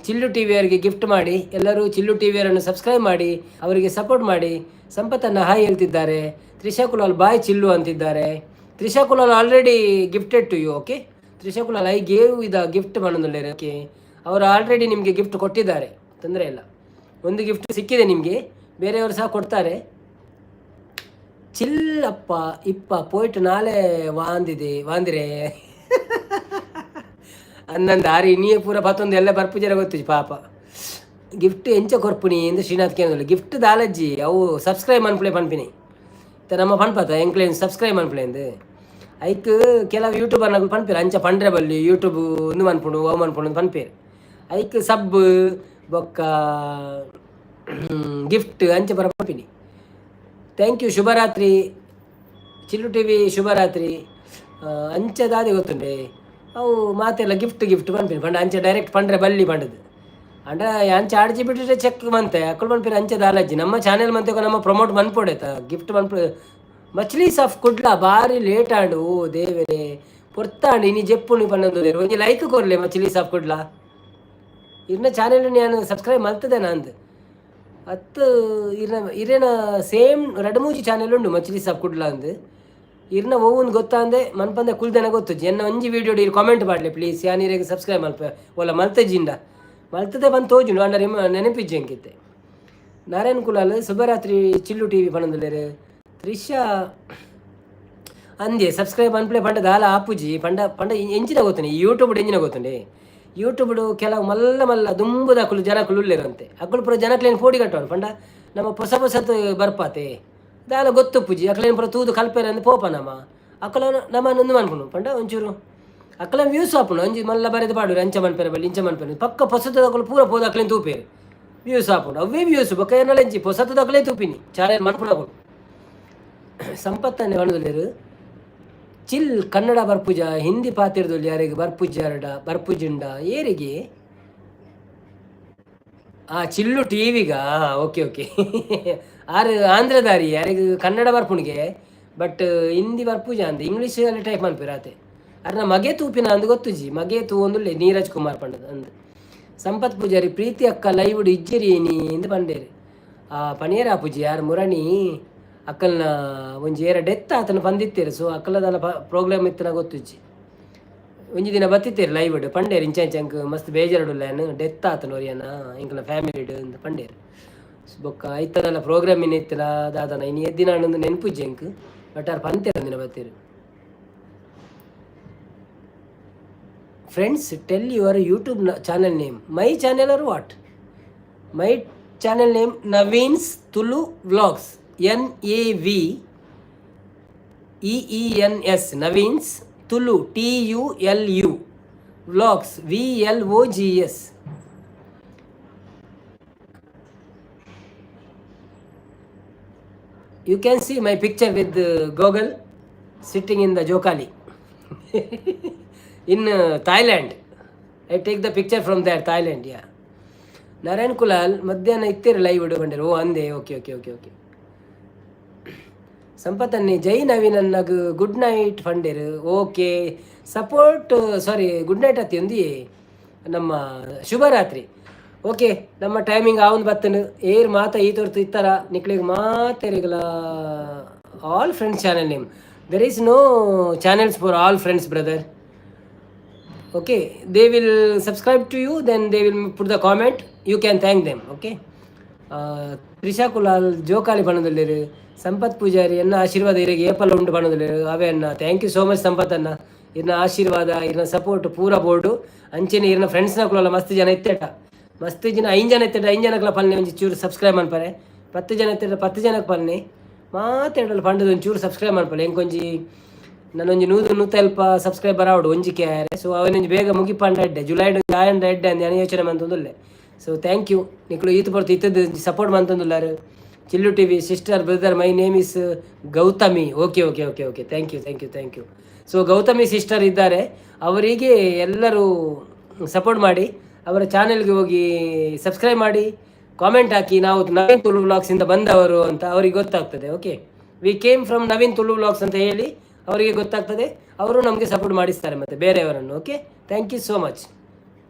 S1: ಚಿಲ್ಲು ಟಿ ವಿಯವರಿಗೆ ಗಿಫ್ಟ್ ಮಾಡಿ, ಎಲ್ಲರೂ ಚಿಲ್ಲು ಟಿ ವಿಯವರನ್ನು ಸಬ್ಸ್ಕ್ರೈಬ್ ಮಾಡಿ, ಅವರಿಗೆ ಸಪೋರ್ಟ್ ಮಾಡಿ. ಸಂಪತ್ತನ್ನು ಹಾಯ್ ಹೇಳ್ತಿದ್ದಾರೆ. ತ್ರಿಷಾ ಕುಲಾಲ್ ಬಾಯ್ ಚಿಲ್ಲು ಅಂತಿದ್ದಾರೆ. Trisha Kulal already gifted to you. Okay Trisha Kulal, I gave ಇದ ಗಿಫ್ಟ್ ಮಾಡೋದಿಲ್ಲ. ಓಕೆ ಅವರು ಆಲ್ರೆಡಿ ನಿಮಗೆ ಗಿಫ್ಟ್ ಕೊಟ್ಟಿದ್ದಾರೆ, ತೊಂದರೆ ಇಲ್ಲ. ಒಂದು ಗಿಫ್ಟ್ ಸಿಕ್ಕಿದೆ ನಿಮಗೆ, ಬೇರೆಯವರು ಸಹ ಕೊಡ್ತಾರೆ. ಚಿಲ್ಲಪ್ಪ ಇಪ್ಪ ಪೋಯ್ಟ್ ನಾಳೆ ವಾಂದಿರೆ ಅನ್ನಂದು ಆರಿ ಇನ್ನೇ ಪೂರ ಪತ್ತೊಂದು ಎಲ್ಲ ಬರ್ಪುಜರ ಗೊತ್ತಿಜಿ ಪಾಪ. ಗಿಫ್ಟ್ ಎಂಚ ಕೊರ್ಪುನಿ ಎಂದು ಶ್ರೀನಾಥ್ ಕೇಂದ್ರ ಗಿಫ್ಟ್ ದಾಲಜ್ಜಿ ಅವು ಸಬ್ಸ್ಕ್ರೈಬ್ ಅನ್ಪ್ಲೇ ಪನ್ಪಿನಿ ನಮ್ಮ ಪನ್ಪತ ಎಂಕ್ಲೇನ್ ಸಬ್ಸ್ಕ್ರೈಬ್ ಅನ್ಪ್ಲೇಂದು ಐಕ್ ಕೆಲವು ಯೂಟ್ಯೂಬರ್ನಾಗ ಪನ್ಪೇರು ಅಂಚ ಪಂಡ್ರೆ ಬಲ್ಲಿ ಯೂಟ್ಯೂಬ್ ಒಂದು ಅನ್ಪುಂಡು ಅವು ಅನ್ಪುಂಡು ಪನ್ಪೇರು ಐಕ್ ಸಬ್ ಬೊಕ್ಕ ಗಿಫ್ಟ್ ಅಂಚೆ ಬರ ಪನ್ಪಿನಿ. Thank you. ಶುಭರಾತ್ರಿ ಚಿಲ್ಲು ಟಿ ವಿ, ಶುಭರಾತ್ರಿ. ಅಂಚದಾದೆ ಗೊತ್ತುಂಡೆ ಅವು ಮಾತೆಲ್ಲ ಗಿಫ್ಟ್ ಪನ್ಪೇರು ಪಂಡ ಅಂಚೆ ಡೈರೆಕ್ಟ್ ಪಂಡ್ರೆ ಬಲ್ಲಿ ಪಂಡದು ಅಂಡ ಅಂಚೆ ಆಡ್ಜಿ ಬಿಟ್ಟಿದ್ರೆ ಚೆಕ್ ಮಂತೆ ಅಕ್ಕಳು ಪನ್ಪೇರು ಅಂಚೆ ದಾಲಜ್ಜಿ ನಮ್ಮ ಚಾನೆಲ್ ಮಂತೆ ನಮ್ಮ ಪ್ರಮೋಟ್ ಮನ್ಪೊಡೆತ ಗಿಫ್ಟ್ ಮನ್ಪೊ ಮಚ್ಲೀಸ್ ಆಫ್ ಕುಡ್ಲ ಬಾರಿ ಲೇಟ್ ಆಂಡು. ಓ ದೇವರೇ ಪೊರ್ತಾಂಡು ಇನಿ ಜೆಪ್ಪುನಿ ಪನ್ನೊಂದು ಒಂಜಿ ಲೈಕ್ ಕೊರ್ಲೆ ಮಚ್ಲೀಸ್ ಆಫ್ ಕುಡ್ಲ ಇರ್ನ ಚಾನೆಲ್ ನಾನು ಸಬ್ಸ್ಕ್ರೈಬ್ ಮಲ್ತದೆ ನಂದು ಅತ್ತು ಇರೇನ ಸೇಮ್ ರಡಮೂಜಿ ಚಾನೆಲ್ ಉಂಡು ಮಚ್ಲೀಸ್ ಆಫ್ ಕುಡ್ಲ ಅಂದು ಇರ್ನ ಓವೊಂದು ಗೊತ್ತಾಂದೆ ಮನ್ಪಂದೆ ಕುಲ್ದೆನ ಗೊತ್ತುಜಿ ಎನ್ನ ಒಂಜಿ ವೀಡಿಯೋ ಇರು ಕಾಮೆಂಟ್ ಮಾಡಲಿ ಪ್ಲೀಸ್. ಯಾನಿರೇಗೆ ಸಬ್ಸ್ಕ್ರೈಬ್ ಮಲ್ಪ ಒಲ್ಲ ಮಲ್ತಜಿಂಡ ಮಲ್ತದೆ ಬಂದು ತೋಜುಂಡು ಅಂಡ ನೆನಪಿಜ್ಜಿ ಅಂಕಿತ್ತೆ. ನಾರಾಯಣ್ ಕುಲಾಲ್ ಶುಭರಾತ್ರಿ ಚಿಲ್ಲು ಟಿ ವಿ ಪಣಂದುಲ್ಲೇರು. ತ್ರಿಷಾ ಅಂದೆ ಸಬ್ಸ್ಕ್ರೈಬ್ ಅನ್ಪ್ಲೇ ಪಂಡ ದಾಲ ಆಪುಜಿ ಪಂಡ ಎಂಚಿನ ಗೊತ್ತುಂಡೆ ಯೂಟ್ಯೂಬ್ ಎಂಚಿನ ಗೊತ್ತುಂಡೆ ಯೂಟ್ಯೂಬ್ ಕೆಲವು ಮಲ್ಲ ದುಂಬುದ ಅಕ್ಕಳು ಜನಕ್ಕಳು ಉಳ್ಳೇರಂತೆ ಅಕ್ಕಳು ಪುರ ಜನಕ್ಲೇನು ಪೋಡಿ ಕಟ್ಟೋನು ಪಂಡ ನಮ್ಮ ಹೊಸತು ಬರ್ಪಾತೆ ದಾಲ ಗೊತ್ತು ಪೂಜಿ ಅಕ್ಕಲೇನು ಪುರ ತೂದು ಕಲ್ಪೇರೆ ಅಂದು ಪೋಪ ಅಕ್ಕಳ ನಮ್ಮನ್ನೊಂದು ಅನ್ಕೊಂಡು ಪಂಡ ಒಂಚೂರು ಅಕ್ಕಲ ವ್ಯೂಸ್ ಆಪುನು ಒಂಜಿ ಮಲ್ಲ ಬರೆದು ಪಾಡು ಅಂಚ ಮನ್ಪೇರೆ ಬಲ್ಲಿ ಇಂಚ ಮನ್ಪೇರೆ ಪಕ್ಕ ಹೊಸತದ ಅಕ್ಕಳು ಪೂರ ಪೋದು ಅಕ್ಕಲೇನು ತೂಪೇರು ವ್ಯೂಸ್ ಆಪುನು ಅವೇ ವ್ಯೂಸ್ ಬೊಕ್ಕ ಏನಲ್ಲ ಎಂಚಿ ಹೊಸತದ ಅಕ್ಕಲೇ ತೂಪಿನಿ ಚಾನೆಲ್ ಮನ್ಪುಣಗಳು. ಸಂಪತ್ತನ್ನೇ ಕಾಣುದಿಲ್ಲೇರು ಚಿಲ್ ಕನ್ನಡ ಬರ್ಪುಜ ಹಿಂದಿ ಪಾತಿರ್ದಲ್ಲಿ ಯಾರಿಗೆ ಬರ್ಪುಜುಂಡ ಏರಿಗೆ ಚಿಲ್ಲು ಟಿ ವಿಗ ಓಕೆ ಆರು ಆಂಧ್ರದಾರಿ ಯಾರಿಗೆ ಕನ್ನಡ ಬರ್ಪುಣಿಗೆ ಬಟ್ ಹಿಂದಿ ಬರ್ಪುಜ ಅಂದ ಇಂಗ್ಲೀಷ್ ಅಲ್ಲಿ ಟೈಪ್ ಮನ್ಪಿರಾತೆ ಅರ್ನ ಮಗೆ ತೂಪಿನ ಅಂದು ಗೊತ್ತುಜಿ ಮಗೆ ತೂ ಒಂದುಲ್ಲೆ ನೀರಜ್ ಕುಮಾರ್ ಪಂಡದ ಅಂದು. ಸಂಪತ್ ಪೂಜಾರಿ ಪ್ರೀತಿ ಅಕ್ಕ ಲೈವ್ ಇಜ್ಜರಿ ನೀ ಎಂದು ಪಂಡೇರಿ ಪಣಿಯರ ಪೂಜಿ ಯಾರು ಮುರಣಿ ಅಕ್ಕಲ್ನ ಒಂಜಿ ಏರ ಡೆತ್ ಆತನ ಬಂದಿತ್ತೇರು. ಸೊ ಅಕ್ಕಲದಲ್ಲ ಪ್ರೋಗ್ರಾಮ್ ಇತ್ತನ ಗೊತ್ತುಜ್ಜಿ ಒಂಜಿ ದಿನ ಬತ್ತಿತ್ತೇರು ಲೈವ್ ಪಂಡೇರು ಇಂಚಂಕ್ ಮಸ್ತ್ ಬೇಜಾರುಡುಲ್ಲೇನು ಡೆತ್ ಆತನ ಒರಿಯನ ಇಂಕಲ ಫ್ಯಾಮಿಲಿ ಅಂತ ಪಂಡೇರು ಬೊಕ್ಕ ಐತದಲ್ಲ ಪ್ರೋಗ್ರಾಮ್ ಇನ್ನು ಇತ್ತಿನ ದಾದನ ಇನ್ನು ಎದ್ದಿನ ಒಂದು ನೆನಪುಜ್ಜಿ ಅಂಕ್ ಬಟ್ ಅವ್ರು ಪಂತೇರು ಒಂದಿನ ಬತ್ತೇರು. Friends tell your YouTube channel name. My channel are what? My channel name Naveen's Tulu vlogs NAVEENS Naveen's Tulu TULU vlogs VLOGS. You can see my picture with Google sitting in the Jokali in Thailand. I take the picture from there, Thailand. Yeah. Narayan Kulal ಮಧ್ಯಾಹ್ನ ಇತ್ತೇರು ಲೈವ್ ಬಂಡೇರು. ಓ ಅಂದೆ ಓಕೆ. ಸಂಪತ್ತನ್ನೇ ಜೈ ನವೀನನ್ನಾಗ ಗುಡ್ ನೈಟ್ ಫಂಡೇರು. Okay support sorry good night ಅತ್ತಿ ಒಂದಿ ನಮ್ಮ ಶುಭರಾತ್ರಿ. ಓಕೆ ನಮ್ಮ ಟೈಮಿಂಗ್ ಆವೊಂದು ಬತ್ತನು ಏರ್ ಮಾತ ಈ ತೋರ್ತು ಇತ್ತರ ನಿಕ್ಲಿಗೆ ಮಾತೇರಿಗಲ all friends channel name. There is no channels for all friends brother. Okay they will subscribe to you then they will put the comment you can thank them. Okay Trisha Kulal ಜೋಕಾಲಿ ಬಣ್ಣದಲ್ಲಿರು. ಸಂಪತ್ ಪೂಜಾರಿ ಎನ್ನ ಆಶೀರ್ವಾದ ಇರಿಗೆ ಏಪಲ್ ಉಂಡು ಬಣ್ಣದಲ್ಲಿರು ಅವೇ ಅನ್ನ. ಥ್ಯಾಂಕ್ ಯು ಸೋ ಮಚ್ ಸಂಪತ್ತನ್ನ. ಇರ್ನ ಆಶೀರ್ವಾದ ಇರ್ನ ಸಪೋರ್ಟ್ ಪೂರ ಬೋರ್ಡು ಅಂಚೆನೆ ಇರ್ನ ಫ್ರೆಂಡ್ಸ್ನ ಕುಲಲ್ಲ ಮಸ್ತ್ ಜನ ಇತ್ತೇಟ ಮಸ್ತ್ ಜನ 5 ಜನ ಇತ್ತೇಟ 5 ಜನಕ್ಲ ಪಲ್ನೆ ಒಂಚೂರು ಚೂರು ಸಬ್ಸ್ಕ್ರೈಬ್ ಮನ್ಪರೆ. 10 ಜನ ಇತ್ತೇಟ 10 ಜನಕ್ಕೆ ಪಲ್ನೆ ಮಾತೇಟಲ್ಲ ಪಂಡದ ಒಂಚೂರು ಸಬ್ಸ್ಕ್ರೈಬ್ ಮನ್ಪಲೆ ಎಂಕೊಂಜಿ ನಾನೊಂಜಿ 100 ಸಬ್ಸ್ಕ್ರೈಬರ್ ಆವಡು ಒಂಜಿ ಕ್ಯಾರೆ. ಸೊ ಅವನೊಂಜಿ ಬೇಗ ಮುಗಿಪಂಡ ಎಡ್ಡೆ ಜುಲೈ ಆಯಂಡ ಎಡ್ಡೆ ಅಂದು ನಾನು ಯೋಚನೆ ಮಂತಂದುಲ್ಲೆ. ಸೊ ಥ್ಯಾಂಕ್ ಯು ನಿಕ್ಲು ಈತ ಬರ್ತು ಇತ್ತದ್ದು ಸಪೋರ್ಟ್ ಮಂತಂದುಲ್ಲಾರು. Chillu T V sister brother my name is Gautami. Okay thank you. So Gautami sister ಇದ್ದಾರೆ, ಅವರಿಗೆ ಎಲ್ಲರೂ ಸಪೋರ್ಟ್ ಮಾಡಿ ಅವರ ಚಾನೆಲ್ಗೆ ಹೋಗಿ ಸಬ್ಸ್ಕ್ರೈಬ್ ಮಾಡಿ ಕಾಮೆಂಟ್ ಹಾಕಿ ನಾವು ನವೀನ್ ತುಳು ವ್ಲಾಗ್ಸಿಂದ ಬಂದವರು ಅಂತ ಅವರಿಗೆ ಗೊತ್ತಾಗ್ತದೆ. Okay we came from Naveen Tulu vlogs ಅಂತ ಹೇಳಿ ಅವರಿಗೆ ಗೊತ್ತಾಗ್ತದೆ, ಅವರು ನಮಗೆ ಸಪೋರ್ಟ್ ಮಾಡಿಸ್ತಾರೆ ಮತ್ತು ಬೇರೆಯವರನ್ನು. Okay thank you so much.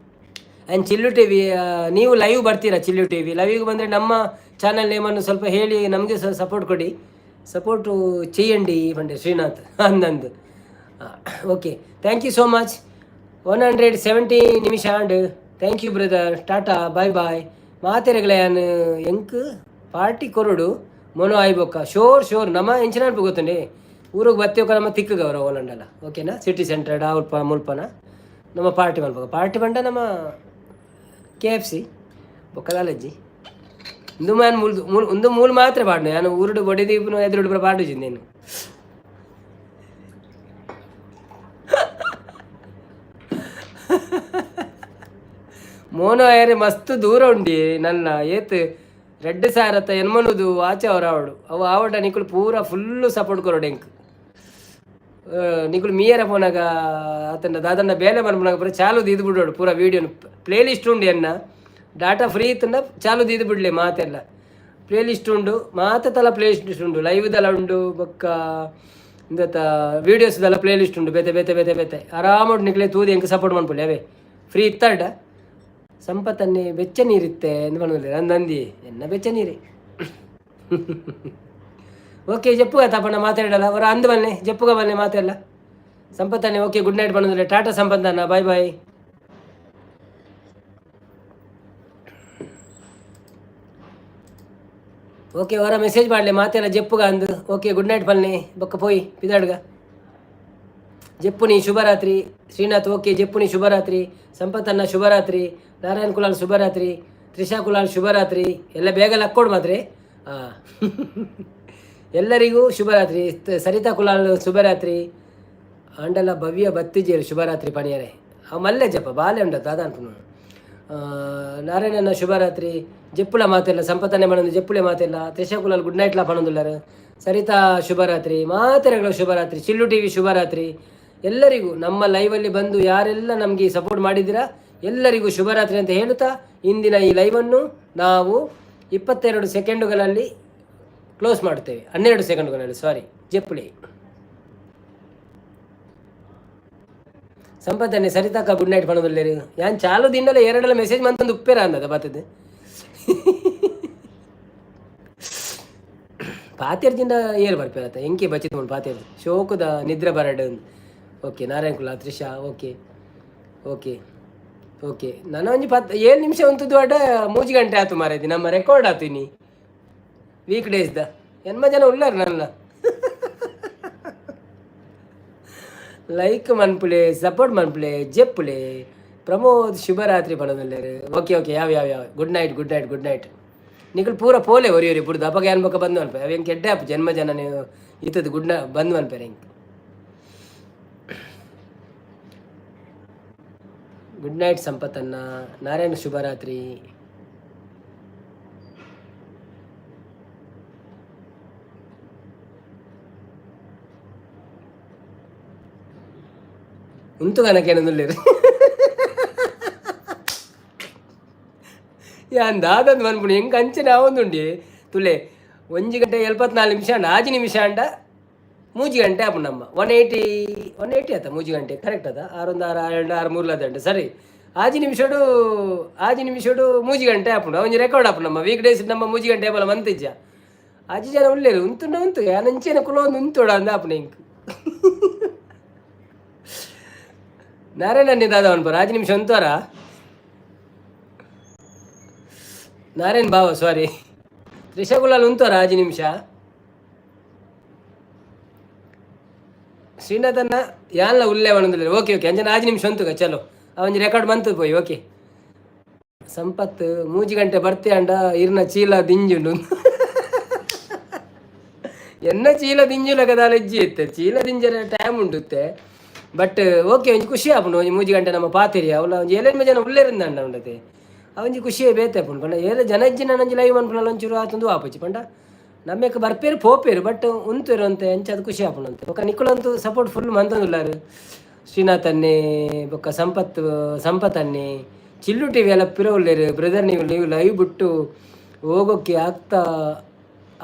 S1: And Chillu T V, ನೀವು ಲೈವ್ ಬರ್ತೀರಾ ಚಿಲ್ಲು ಟಿ ವಿ? ಲೈವಿಗೆ ಬಂದರೆ ನಮ್ಮ ಚಾನಲ್ ನೇಮನ್ನು ಸ್ವಲ್ಪ ಹೇಳಿ ನಮಗೆ ಸಪೋರ್ಟ್ ಕೊಡಿ. ಸಪೋರ್ಟು చేయండి పండి శ్రీనాథ్ అందందు. Okay, thank you so much. 170 ನಿಮಿಷ ಅಂಡ್ ಥ್ಯಾಂಕ್ ಯು ಬ್ರದರ್. ಟಾಟಾ, ಬಾಯ್ ಬಾಯ್. ಮಾತೆರೆಗಳೇನು ಎಂಕ್ ಪಾರ್ಟಿ ಕೊರಡು ಮೊನೋ ಆಯ್ಬೊಕ್ಕ ಶೋರ್ ನಮ್ಮ ಎಂಚಿನ ಗೊತ್ತಂడి ಊರಿಗೆ ಬತ್ತೇವ ನಮ್ಮ ತಿಕ್ಕಗ ಅವರ ಓಲಂಡಲ್ಲ. ಓಕೆನಾ? ಸಿಟಿ ಸೆಂಟರ್ ಉಲ್ಪ ಮುಲ್ಪನ ನಮ್ಮ ಪಾರ್ಟಿ ಮಲ್ಪಗ ಪಾರ್ಟಿ ಬಂಡ ನಮ್ಮ KFC ಬೊಕ್ಕದಾಲಜ್ಜಿ ಇಂದು ಮ್ಯಾನ್ ಒಂದು ಮೂಲು ಮಾತ್ರ ಪಾಡ್ನು ನಾನು ಊರುಡು ಬೊಡೆದೀಪನು ಎದುರುಡು ಪಾಡುಜಿ నేను. ಮೋನೋ ಏರಿ ಮಸ್ತ್ ದೂರ ಉಂಡಿ ನನ್ನ ಏತ್ 2,000 ಎನ್ಮನುದು ಆಚೆ ಅವರಾವಡು ಅವು ಆವಡ ನಿಕುಲು ಪೂರ ಫುಲ್ಲು ಸಪೋರ್ಟ್ ಕೊರೋಡು ಎಂಕ್ ನಿಕುಲು ಮೀಯರ ಪೋನಾಗ ಆತನ ದಾದನ್ನ ಬೇಲೆ ಮನ್ಪನಾಗ ಪೂರ ಚಾಲು ದೀದು ಬಿಡೋಡು ಪೂರ ವೀಡಿಯೋನು ಪ್ಲೇ ಲಿಸ್ಟ್ ಉಂಡು ಎನ್ನ ಡಾಟಾ ಫ್ರೀ ಇತ್ತಂದ ಚಾಲು ದೀದು ಬಿಡ್ಲೆ ಮಾತೆಲ್ಲ ಪ್ಲೇ ಲಿಸ್ಟ್ ಉಂಡು ಮಾತಲ್ಲ ಪ್ಲೇ ಲಿಸ್ಟ್ ಉಂಡು ಲೈವ್ದೆಲ್ಲ ಉಂಡು ಬೊಕ್ಕ ಇಂದತ್ತ ವೀಡಿಯೋಸ್ದೆಲ್ಲ ಪ್ಲೇ ಲಿಸ್ಟ್ ಉಂಡು ಬೇತೆ ಬೇತೆ ಬೇತೆ ಬೇತೆ ಆರಾಮೋಡು ನಿಕ್ಲೆ ತೂದಿ ಎಂಕ್ ಸಪೋರ್ಟ್ ಮನ್ಪುಳ್ಳಿ ಅವೇ ಫ್ರೀ ಇತ್ತಾಡ ಸಂಪತ್ತನ್ನೇ ಬೆಚ್ಚ ನೀರಿತ್ತೆ ಎಂದು ಮಾಡೋದಿಲ್ಲ ನಂದಿ ಎನ್ನ ಬೆಚ್ಚ ನೀರಿ. ಓಕೆ, ಜಪ್ಪುಗ ತಪ್ಪಣ್ಣ ಮಾತಾಡಲ್ಲ ಅವರ ಅಂದು ಬನ್ನಿ ಜಪ್ಪುಗ ಬನ್ನಿ ಮಾತೆಲ್ಲ ಸಂಪತ್ತನ್ನೇ. ಓಕೆ, ಗುಡ್ ನೈಟ್ ಮಾಡೋದಿಲ್ಲ. ಟಾಟಾ ಸಂಪತ್ತನ್ನ, ಬಾಯ್ ಬಾಯ್. ಓಕೆ, ಅವರ ಮೆಸೇಜ್ ಮಾಡಲಿ ಮಾತೆಲ್ಲ ಜಪ್ಪುಗ ಅಂದು. ಓಕೆ, ಗುಡ್ ನೈಟ್ ಬನ್ನಿ ಬೊಕ್ಕ ಪೋಯಿ ಪಿದಾಡ್ಗ ಜಪ್ಪುನಿ ಶುಭರಾತ್ರಿ. ಶ್ರೀನಾಥ್ ಓಕೆ, ಜಪ್ಪುನಿ ಶುಭರಾತ್ರಿ. ಸಂಪತ್ತನ್ನ ಶುಭರಾತ್ರಿ. ನಾರಾಯಣ್ ಕುಲಾಲ್ ಶುಭರಾತ್ರಿ. ತ್ರಿಷಾ ಕುಲಾಲ್ ಶುಭರಾತ್ರಿ. ಎಲ್ಲ ಬೇಗ ಲಕ್ಕೋಡು ಮಾತ್ರೆ. ಹಾಂ, ಎಲ್ಲರಿಗೂ ಶುಭರಾತ್ರಿ. ಸರಿತಾ ಕುಲಾಲ್ ಶುಭರಾತ್ರಿ. ಅಂಡಲ ಭವ್ಯ ಬತ್ತಿಜೇರು ಶುಭರಾತ್ರಿ ಪಣಿಯರೆ ಮಲ್ಲೆ ಜಪ್ಪ ಬಾಲೆ ಉಂಡದ್ದು ಅದ ಅನ್ಕೊಂಡು. ನಾರಾಯಣನ ಶುಭರಾತ್ರಿ. ಜಪ್ಪುಳ ಮಾತೆಲ್ಲ ಸಂಪತ್ತನ್ನೇ ಮಾಡೋದು ಜಪ್ಪುಳೆ ಮಾತೆಲ್ಲ. ತ್ರಿಷಾ ಕುಲಾಲ್ ಗುಡ್ ನೈಟ್ಲ ಪಣೊಂದುಲ್ಲರು. ಸರಿತಾ ಶುಭರಾತ್ರಿ. ಮಾತೆರೆಗಳು ಶುಭರಾತ್ರಿ. ಚಿಲ್ಲು ಟಿ ವಿ ಶುಭರಾತ್ರಿ. ಎಲ್ಲರಿಗೂ ನಮ್ಮ ಲೈವಲ್ಲಿ ಬಂದು ಯಾರೆಲ್ಲ ನಮಗೆ ಸಪೋರ್ಟ್ ಮಾಡಿದ್ದೀರಾ ಎಲ್ಲರಿಗೂ ಶುಭರಾತ್ರಿ ಅಂತ ಹೇಳುತ್ತಾ ಇಂದಿನ ಈ ಲೈವನ್ನು ನಾವು 22 ಸೆಕೆಂಡುಗಳಲ್ಲಿ ಕ್ಲೋಸ್ ಮಾಡ್ತೇವೆ. 12 ಸೆಕೆಂಡುಗಳಲ್ಲಿ, ಸಾರಿ. ಜಪ್ಪುಳಿ ಸಂಪತ್ತನ್ನೇ ಸರಿತಾಕ ಗುಡ್ ನೈಟ್ ಪಣೋದಿಲ್ಲರು. ಯಾನ್ ಚಾಲು ದಿನಲ್ಲ 2 ಮೆಸೇಜ್ ಮಂತಂದು ಉಪ್ಪೇರ ಅಂದದ ಬರ್ತದೆ. ಪಾತ್ಯರ್ದಿಂದ ಏರು ಬರ್ಪೇರತ್ತ ಎಂಕೆ ಬಚ್ಚಿದ್ ನೋಡಿ ಪಾತ್ಯರ್ದು ಶೋಕದ ನಿದ್ರೆ ಬರಡು. ಓಕೆ, ನಾರಾಯಣ್ ಕುಲ ತ್ರಿಷಾ ಓಕೆ ಓಕೆ ಓಕೆ. ನಾನು ಒಂಜಿ 7 ನಿಮಿಷ ಉಂಟದ್ದು ಅಡ 3 ಗಂಟೆ ಆಯ್ತು ಮಾರೈತಿ ನಮ್ಮ ರೆಕಾರ್ಡ್ ಆಯ್ತು ಇನಿ ವೀಕ್ ಡೇಸ್ದ. ಎನ್ಮ ಜನ ಉಳ್ಳಾರ ನನ್ನ ಲೈಕ್ ಮನ್ಪುಳೆ ಸಪೋರ್ಟ್ ಮನ್ಪುಳೆ ಜಪ್ಪುಳೆ. ಪ್ರಮೋದ್ ಶುಭರಾತ್ರಿ ಪಣದಲ್ಲರು. ಓಕೆ ಓಕೆ, ಯಾವ good night good night good night. Nikhil ಪೂರ ಪೋಲೆ ಒರಿಯೋರಿ ಬಿಡುದು ಅಪ್ಪಗೆ ಏನ್ ಬಕ್ಕ ಬಂದು ಅನ್ಪೆ ಅವ ಹೆಂಗೆ ಕೆಡ್ಡೆ ಅಪ್ಪ ಜನ್ಮ ಜನ ನೀವು ಇತ್ತದು ಬಂದು ಅನ್ಪೇರೆ ಹೆಂಗೆ. ಗುಡ್ ನೈಟ್ ಸಂಪತ್ತನ್ನ. ನಾರಾಯಣ ಶುಭರಾತ್ರಿ. ಉಂಟು ಕನಕೇನಲ್ಲಿರು ಯಾನ್ ದಾದಂದು ಬಂದ್ಬಿಡಿ ಹೆಂಗೆ ಅಂಚೆ ನಾವೊಂದುಂಡಿ ತುಲೆ 1 ಗಂಟೆ 74 ನಿಮಿಷ ಅಂಡ 5 ನಿಮಿಷ ಅಂಡ 3 ಗಂಟೆ ಆಪು ನಮ್ಮ 180 ಆತ 3 ಗಂಟೆ ಕರೆಕ್ಟ್ ಅದ 6 1 6 2 6 3 ಅದಂಡ ಸರಿ 5 ನಿಮಿಷಡು 3 ಗಂಟೆ ಆಪುಂಡು ಒಂಜಿ ರೆಕಾರ್ಡ್ ಆಪು ನಮ್ಮ ವೀಕ್ ಡೇಸ್ ನಮ್ಮ 3 ಗಂಟೆ ಬಲ ಮಂತಿಜ್ಜ 5 ಜನ ಉಳ್ಳೇರು ಉಂತು ಯಾನಂಚೆನ ಕುಲೊಂದು ಉಂತೋಡ ಅಂದ ಆಪುನ ಇಂಕ್ ನಾರಾಯಣ ದಾದ ಅವನು 5 ನಿಮಿಷ ಉಂತೋರ ನಾರಾಯಣ್ ಬಾವ ಸಾರಿ ತ್ರಿಷಾಗುಲಾಲ್ ಉಂತೋರ 5 ನಿಮಿಷ ಶ್ರೀನಾಥನ್ನ ಯಾನ್ಲ ಉಲ್ಲೆ ಅವನೊಂದಿಲ್ಲ ಓಕೆ ಅಂಜನ 5 ನಿಮಿಷ ಉಂತುಗ ಚಲೋ ಅವನ್ ರೆಕಾರ್ಡ್ ಬಂತು ಪೋಯ್ ಓಕೆ ಸಂಪತ್ 3 ಗಂಟೆ ಬರ್ತೆ ಅಂಡ ಇರ್ನ ಚೀಲ ದಿಂಜುಂಡು ಎನ್ನ ಚೀಲ ದಿಂಜುಲ ಕದಾಲಜ್ಜಿ ಇತ್ತೆ ಚೀಲ ದಿಂಜರ ಟೈಮ್ ಉಂಡುತ್ತೆ ಬಟ್ ಓಕೆ ಒಂಜಿ ಖುಷಿ ಆಪುಂಡು ಒಂಜಿ 3 ಗಂಟೆ ನಮ್ಮ ಪಾತಿರಿ ಅವಳ ಒಂಜಿ 7 ಜನ ಉಳ್ಳೇರಿಂದಂಡ ಉಂಡತೆ ಅವಂಜಿ ಖುಷಿಯೇ ಬೇತೆ ಆಪುಂಡು ಪಂಡ ಏಳು ಜನ ಇಜ್ಜಿನ ನಂಜಿ ಲೈವ್ ಅನ್ಪುನಲ್ಲ ಒಂಚೂರು ಆತಂದು ಆಪಚ್ಚಿ ಪಂಡ ನಮ್ಮೆಕ್ ಬರ್ಪೇರು ಪೋಪೇರು ಬಟ್ ಉಂತೇರು ಅಂತೆ ಎಂಚ ಅದು ಖುಷಿ ಆಪುಂಡು ಅಂತೆ ಬೊಕ್ಕ ನಿಕ್ಕುಳಂತೂ ಸಪೋರ್ಟ್ ಫುಲ್ ಮಂತಂದುಲ್ಲಾರು ಶ್ರೀನಾಥನ್ನೇ ಬೊಕ್ಕ ಸಂಪತ್ತನ್ನೇ ಚಿಲ್ಲು ಟಿ ವಿ ಎಲ್ಲ ಪಿರ ಉಳ್ಳೇರು ಬ್ರದರ್ ನೀವು ಲೈವ್ ಬಿಟ್ಟು ಹೋಗೋಕ್ಕೆ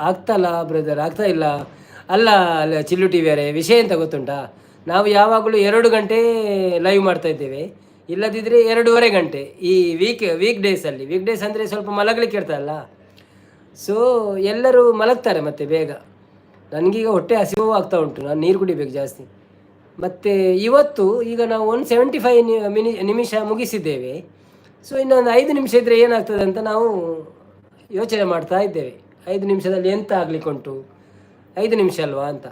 S1: ಆಗ್ತಲ್ಲ ಬ್ರದರ್ ಆಗ್ತಾ ಇಲ್ಲ ಅಲ್ಲ ಚಿಲ್ಲು ಟಿ ವಿ ಅವರೇ ವಿಷಯ ಅಂತ ಗೊತ್ತುಂಟಾ ನಾವು ಯಾವಾಗಲೂ 2 ಗಂಟೆ ಲೈವ್ ಮಾಡ್ತಾ ಇದ್ದೇವೆ ಇಲ್ಲದಿದ್ದರೆ 2.5 ಗಂಟೆ ಈ ವೀಕ್ ಡೇಸ್ ಅಂದರೆ ಸ್ವಲ್ಪ ಮಲಗಲಿಕ್ಕೆ ಇರ್ತದಲ್ಲ. ಸೊ ಎಲ್ಲರೂ ಮಲಗ್ತಾರೆ ಮತ್ತೆ ಬೇಗ. ನನಗೀಗ ಹೊಟ್ಟೆ ಹಸಿವು ಆಗ್ತಾ ಉಂಟು, ನಾನು ನೀರು ಕುಡಿಬೇಕು ಜಾಸ್ತಿ. ಮತ್ತು ಇವತ್ತು ಈಗ ನಾವು 175 ನಿಮಿಷ ಮುಗಿಸಿದ್ದೇವೆ. ಸೊ ಇನ್ನೊಂದು 5 ನಿಮಿಷ ಇದ್ದರೆ ಏನಾಗ್ತದೆ ಅಂತ ನಾವು ಯೋಚನೆ ಮಾಡ್ತಾ ಇದ್ದೇವೆ. 5 ನಿಮಿಷದಲ್ಲಿ ಎಂತ ಉಂಟು, 5 ನಿಮಿಷ ಅಲ್ವಾ ಅಂತ.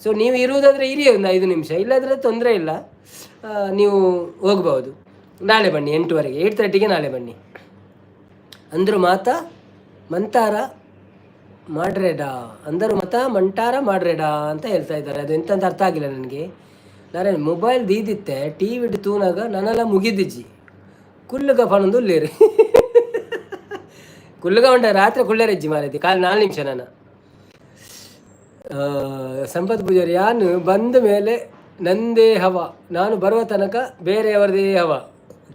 S1: ಸೊ ನೀವು ಇರುವುದಾದರೆ ಇರಿ ಒಂದು 5 ನಿಮಿಷ, ಇಲ್ಲಾದರೆ ತೊಂದರೆ ಇಲ್ಲ, ನೀವು ಹೋಗ್ಬೋದು. ನಾಳೆ ಬನ್ನಿ 8:30, 8:30ಗೆ ನಾಳೆ ಬನ್ನಿ. ಅಂದರು ಮಂತಾರ ಮಂಟಾರ ಮಾಡ್ರೇಡಾ ಅಂತ ಹೇಳ್ತಾ ಇದ್ದಾರೆ. ಅದು ಎಂತಂತ ಅರ್ಥ ಆಗಿಲ್ಲ ನನಗೆ. ನಾನೇ ಮೊಬೈಲ್ ದೀದಿತ್ತೆ ಟಿ ವಿ ತೂನಾಗ ನನ್ನೆಲ್ಲ ಮುಗಿದಿಜ್ಜಿ ಕುಲ್ಲುಗ ಪಣಂದು ಉಲ್ಲೇರು ಕುಲ್ಲುಗ ಉಂಟ ರಾತ್ರಿ ಕುಳ್ಳೇರಜ್ಜಿ ಮಾರೈತಿ ಕಾಲು 4 ನಿಮಿಷ. ನಾನು ಸಂಪತ್ ಪೂಜಾರಿ, ನಾನು ಬಂದ ಮೇಲೆ ನಂದೇ ಹವ, ನಾನು ಬರುವ ತನಕ ಬೇರೆಯವರದೇ ಹವ.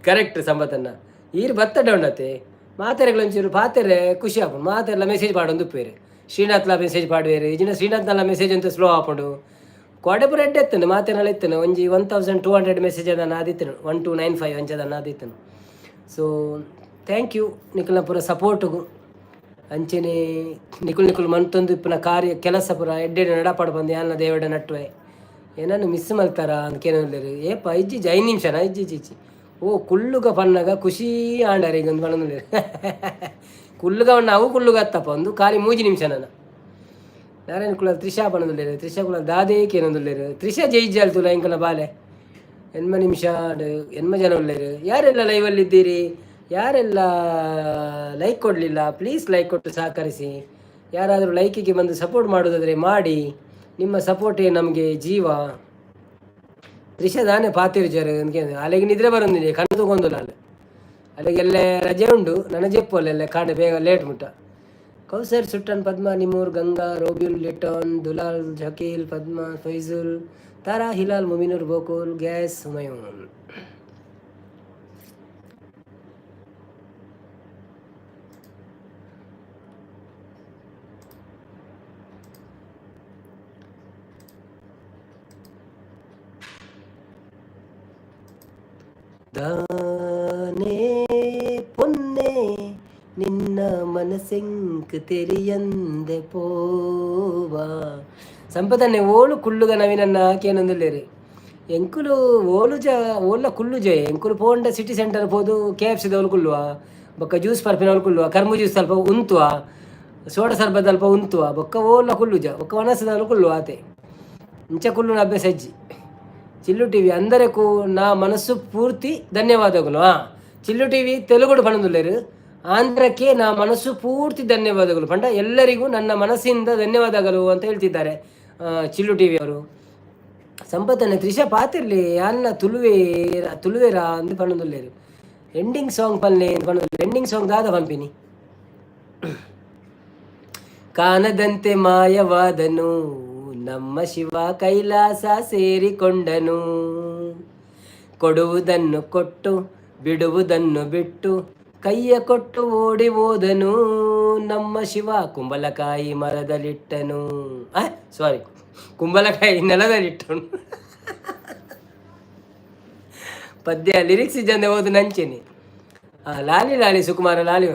S1: ಕರೆಕ್ಟ್ ಸಂಪತ್ತನ್ನ ಈರು ಬತ್ತಡ ಉಂಡತೆ ಮಾತೆರೆಗಳೊಂಚೂರು ಪಾತೆರೆ ಖುಷಿ ಹಾಕೊಂಡು ಮಾತೆಲ್ಲ ಮೆಸೇಜ್ ಪಾಡೊಂದು ಉಪ್ಪೇರು. ಶ್ರೀನಾಥ್ಲ ಮೆಸೇಜ್ ಪಾಡುವೇರು ಇಜಿನ ಶ್ರೀನಾಥ್ನಲ್ಲ ಮೆಸೇಜ್ ಅಂತ ಸ್ಲೋ ಹಾಕೊಂಡು ಕೊಡೆಪುರ ಎಡ್ಡೆ ಎತ್ತನು ಮಾತೆನೆಲ್ಲ ಇತ್ತನು ಒಂಜಿ 1200 ಮೆಸೇಜ್ ಅದನ್ನು ಆದಿತ್ತನು 1295 ಅಂಚದನ್ನು ಆದಿತ್ತನು. ಸೊ ಥ್ಯಾಂಕ್ ಯು ನಿಖಲ್ನ ಪೂರ ಸಪೋರ್ಟ್ಗು ಅಂಚೆನೆ ನಿಖುಲ್ ಮಂತೊಂದು ಇಪ್ಪನ ಕಾರ್ಯ ಕೆಲಸ ಪೂರ ಎಡ್ಡೆ ನಡಪಾಡು ಬಂದು ಯಾನ ದೇವಡ ನಟ್ವೆ ಏನನ್ನು ಮಿಸ್ ಮಲ್ತಾರ ಅನ್ಕೇನಿಲ್ಲರು ಏಪ ಇಜ್ಜಿ 5 ನಿಮಿಷನಾ ಇಜ್ಜಿ ಓ ಕುಳ್ಳುಗ ಪನ್ನಗ ಖುಷಿ ಆಂಡಾರ ಈಗ ಒಂದು ಪಣ್ಣು ಕುಳ್ಳುಗ ಅವು ಕುಳ್ಳುಗ ಹತ್ತಪ್ಪ ಒಂದು ಖಾಲಿ 3 ನಿಮಿಷ. ನಾನು ನಾರಾಯಣ ಕುಳಲ್ ತ್ರಿಷಾ ಪಣ್ಣದುಲ್ಲೇರು, ತ್ರಿಷಾ ಕುಳಲ್ ದಾದೇಕೇನೊಂದುಲ್ಲೇರು, ತ್ರಿಷಾ ಜೈಜಾಲ್ತುಲ ಇಂಕಲ ಬಾಲೆ 8 ನಿಮಿಷ 8 ಜನ ಉಳ್ಳೇರು. ಯಾರೆಲ್ಲ ಲೈವಲ್ಲಿದ್ದೀರಿ, ಯಾರೆಲ್ಲ ಲೈಕ್ ಕೊಡಲಿಲ್ಲ ಪ್ಲೀಸ್ ಲೈಕ್ ಕೊಟ್ಟು ಸಹಕರಿಸಿ. ಯಾರಾದರೂ ಲೈಕಿಗೆ ಬಂದು ಸಪೋರ್ಟ್ ಮಾಡೋದಾದರೆ ಮಾಡಿ, ನಿಮ್ಮ ಸಪೋರ್ಟೇ ನಮಗೆ ಜೀವ. ತ್ರಿಷಾ ದಾನೆ ಪಾತಿರ್ಜಾರು ನನಗೆ ಅಲ್ಲಿಗೆ ನಿದ್ರೆ ಬರೋದಿದೆ ಕಣ್ಣು ತಗೊಂಡು ನಾನು ಅಲ್ಲಿಗೆಲ್ಲ ರಜೆ ಉಂಡು ನನ್ನ ಜೆಪ್ಪು ಅಲ್ಲೆಲ್ಲ ಕಾಣೆ ಬೇಗ ಲೇಟ್ ಮುಟ್ಟ. ಕೌಸರ್ ಸುಟ್ಟನ್ ಪದ್ಮ ನಿಮೂರ್ ಗಂಗಾ ರೋಬ್ಯುಲ್ ಲಿಟನ್ ದುಲಾಲ್ ಜಕೀಲ್ ಪದ್ಮ ಫೈಜುಲ್ ತಾರಾ ಹಿಲಾಲ್ ಮುಮಿನೂರ್ ಗೋಕುಲ್ ಗ್ಯಾಸ್ ಹುಮಯೂನ್. ದಾನೆ ಪೊನ್ನೆ ನಿನ್ನ ಮನಸ್ಸೆಂಕ್ ತೆರಿಯಂದೆ ಪೋವಾ. ಸಂಪದನ್ನೇ ಓಳು ಕುಳ್ಳುಗ ನವೀನನ್ನ ಹಾಕೇನೊಂದಿಲ್ಲೇರಿ ಎಂಕುಲು ಓಲ ಕುಳ್ಳು ಜಯ ಎಂಕುಲು ಪೋಂಡ ಸಿಟಿ ಸೆಂಟರ್ ಹೋದು KFCದವ್ರು ಕುಳ್ಳುವ ಬೊಕ್ಕ ಜ್ಯೂಸ್ ಪರ್ಪಿನವ್ರು ಕುಳ್ಳುವ ಕರ್ಮು ಜ್ಯೂಸ್ ಸ್ವಲ್ಪ ಉಂತುವ ಸೋಡಾ ಸರ್ಬತ್ ಅಲ್ಪ ಉಂತುವ ಬೊಕ್ಕ ಓಲ ಕುಳ್ಳುಜ ಬೊಕ್ಕ ವನಸದವ್ರು ಕುಳ್ಳುವ ಆತೆ ಇಂಚ ಕುಳ್ಳುನ ಅಭ್ಯಾಸ ಹೆಜ್ಜಿ. ಚಿಲ್ಲು ಟಿವಿ అందరకు నా మనసు పూర్తి ధన్యవాదాలు. ಚಿಲ್ಲು ಟಿವಿ ತೆಲುಗುಡು ಪಣದುಲ್ಲೇರು, ಆಂಧ್ರಕ್ಕೆ ನಾ ಮನಸ್ಸು ಪೂರ್ತಿ ಧನ್ಯವಾದಗಳು ಪಂಡ, ಎಲ್ಲರಿಗೂ ನನ್ನ ಮನಸ್ಸಿಂದ ಧನ್ಯವಾದಗಳು ಅಂತ ಹೇಳ್ತಿದ್ದಾರೆ ಚಿಲ್ಲು ಟಿವಿ ಅವರು. ಸಂಪತ್ತನ್ನ ತ್ರಿಷಾ ಪಾತಿರ್ಲಿ ಯಾನ್ನ ತುಳುವೇರಾ ಅಂದು ಪಣದುಲ್ಲೇರು. ಎಂಡಿಂಗ್ ಸಾಂಗ್ ಪನ್ಲೆ ಪಣದುಲ್ಲೇರು, ಎಂಡಿಂಗ್ ಸಾಂಗ್ ದಾದ ಪಂಪಿನಿ. ಕಾನದಂತೆ ಮಾಯವಾದನು ನಮ್ಮ ಶಿವ ಕೈಲಾಸ ಸೇರಿಕೊಂಡನು, ಕೊಡುವುದನ್ನು ಕೊಟ್ಟು ಬಿಡುವುದನ್ನು ಬಿಟ್ಟು ಕೈಯ ಕೊಟ್ಟು ಓಡಿ ಹೋದನು, ನಮ್ಮ ಶಿವ ಕುಂಬಳಕಾಯಿ ಮರದಲ್ಲಿಟ್ಟನು ಕುಂಬಳಕಾಯಿ ನೆಲದಲ್ಲಿಟ್ಟನು. ಪದ್ಯ ಲಿರಿಕ್ಸ್ ಜನ ಓದು ನಂಚೇನೆ. ಲಾಲಿ ಲಾಲಿ ಸುಕುಮಾರ ಲಾಲಿ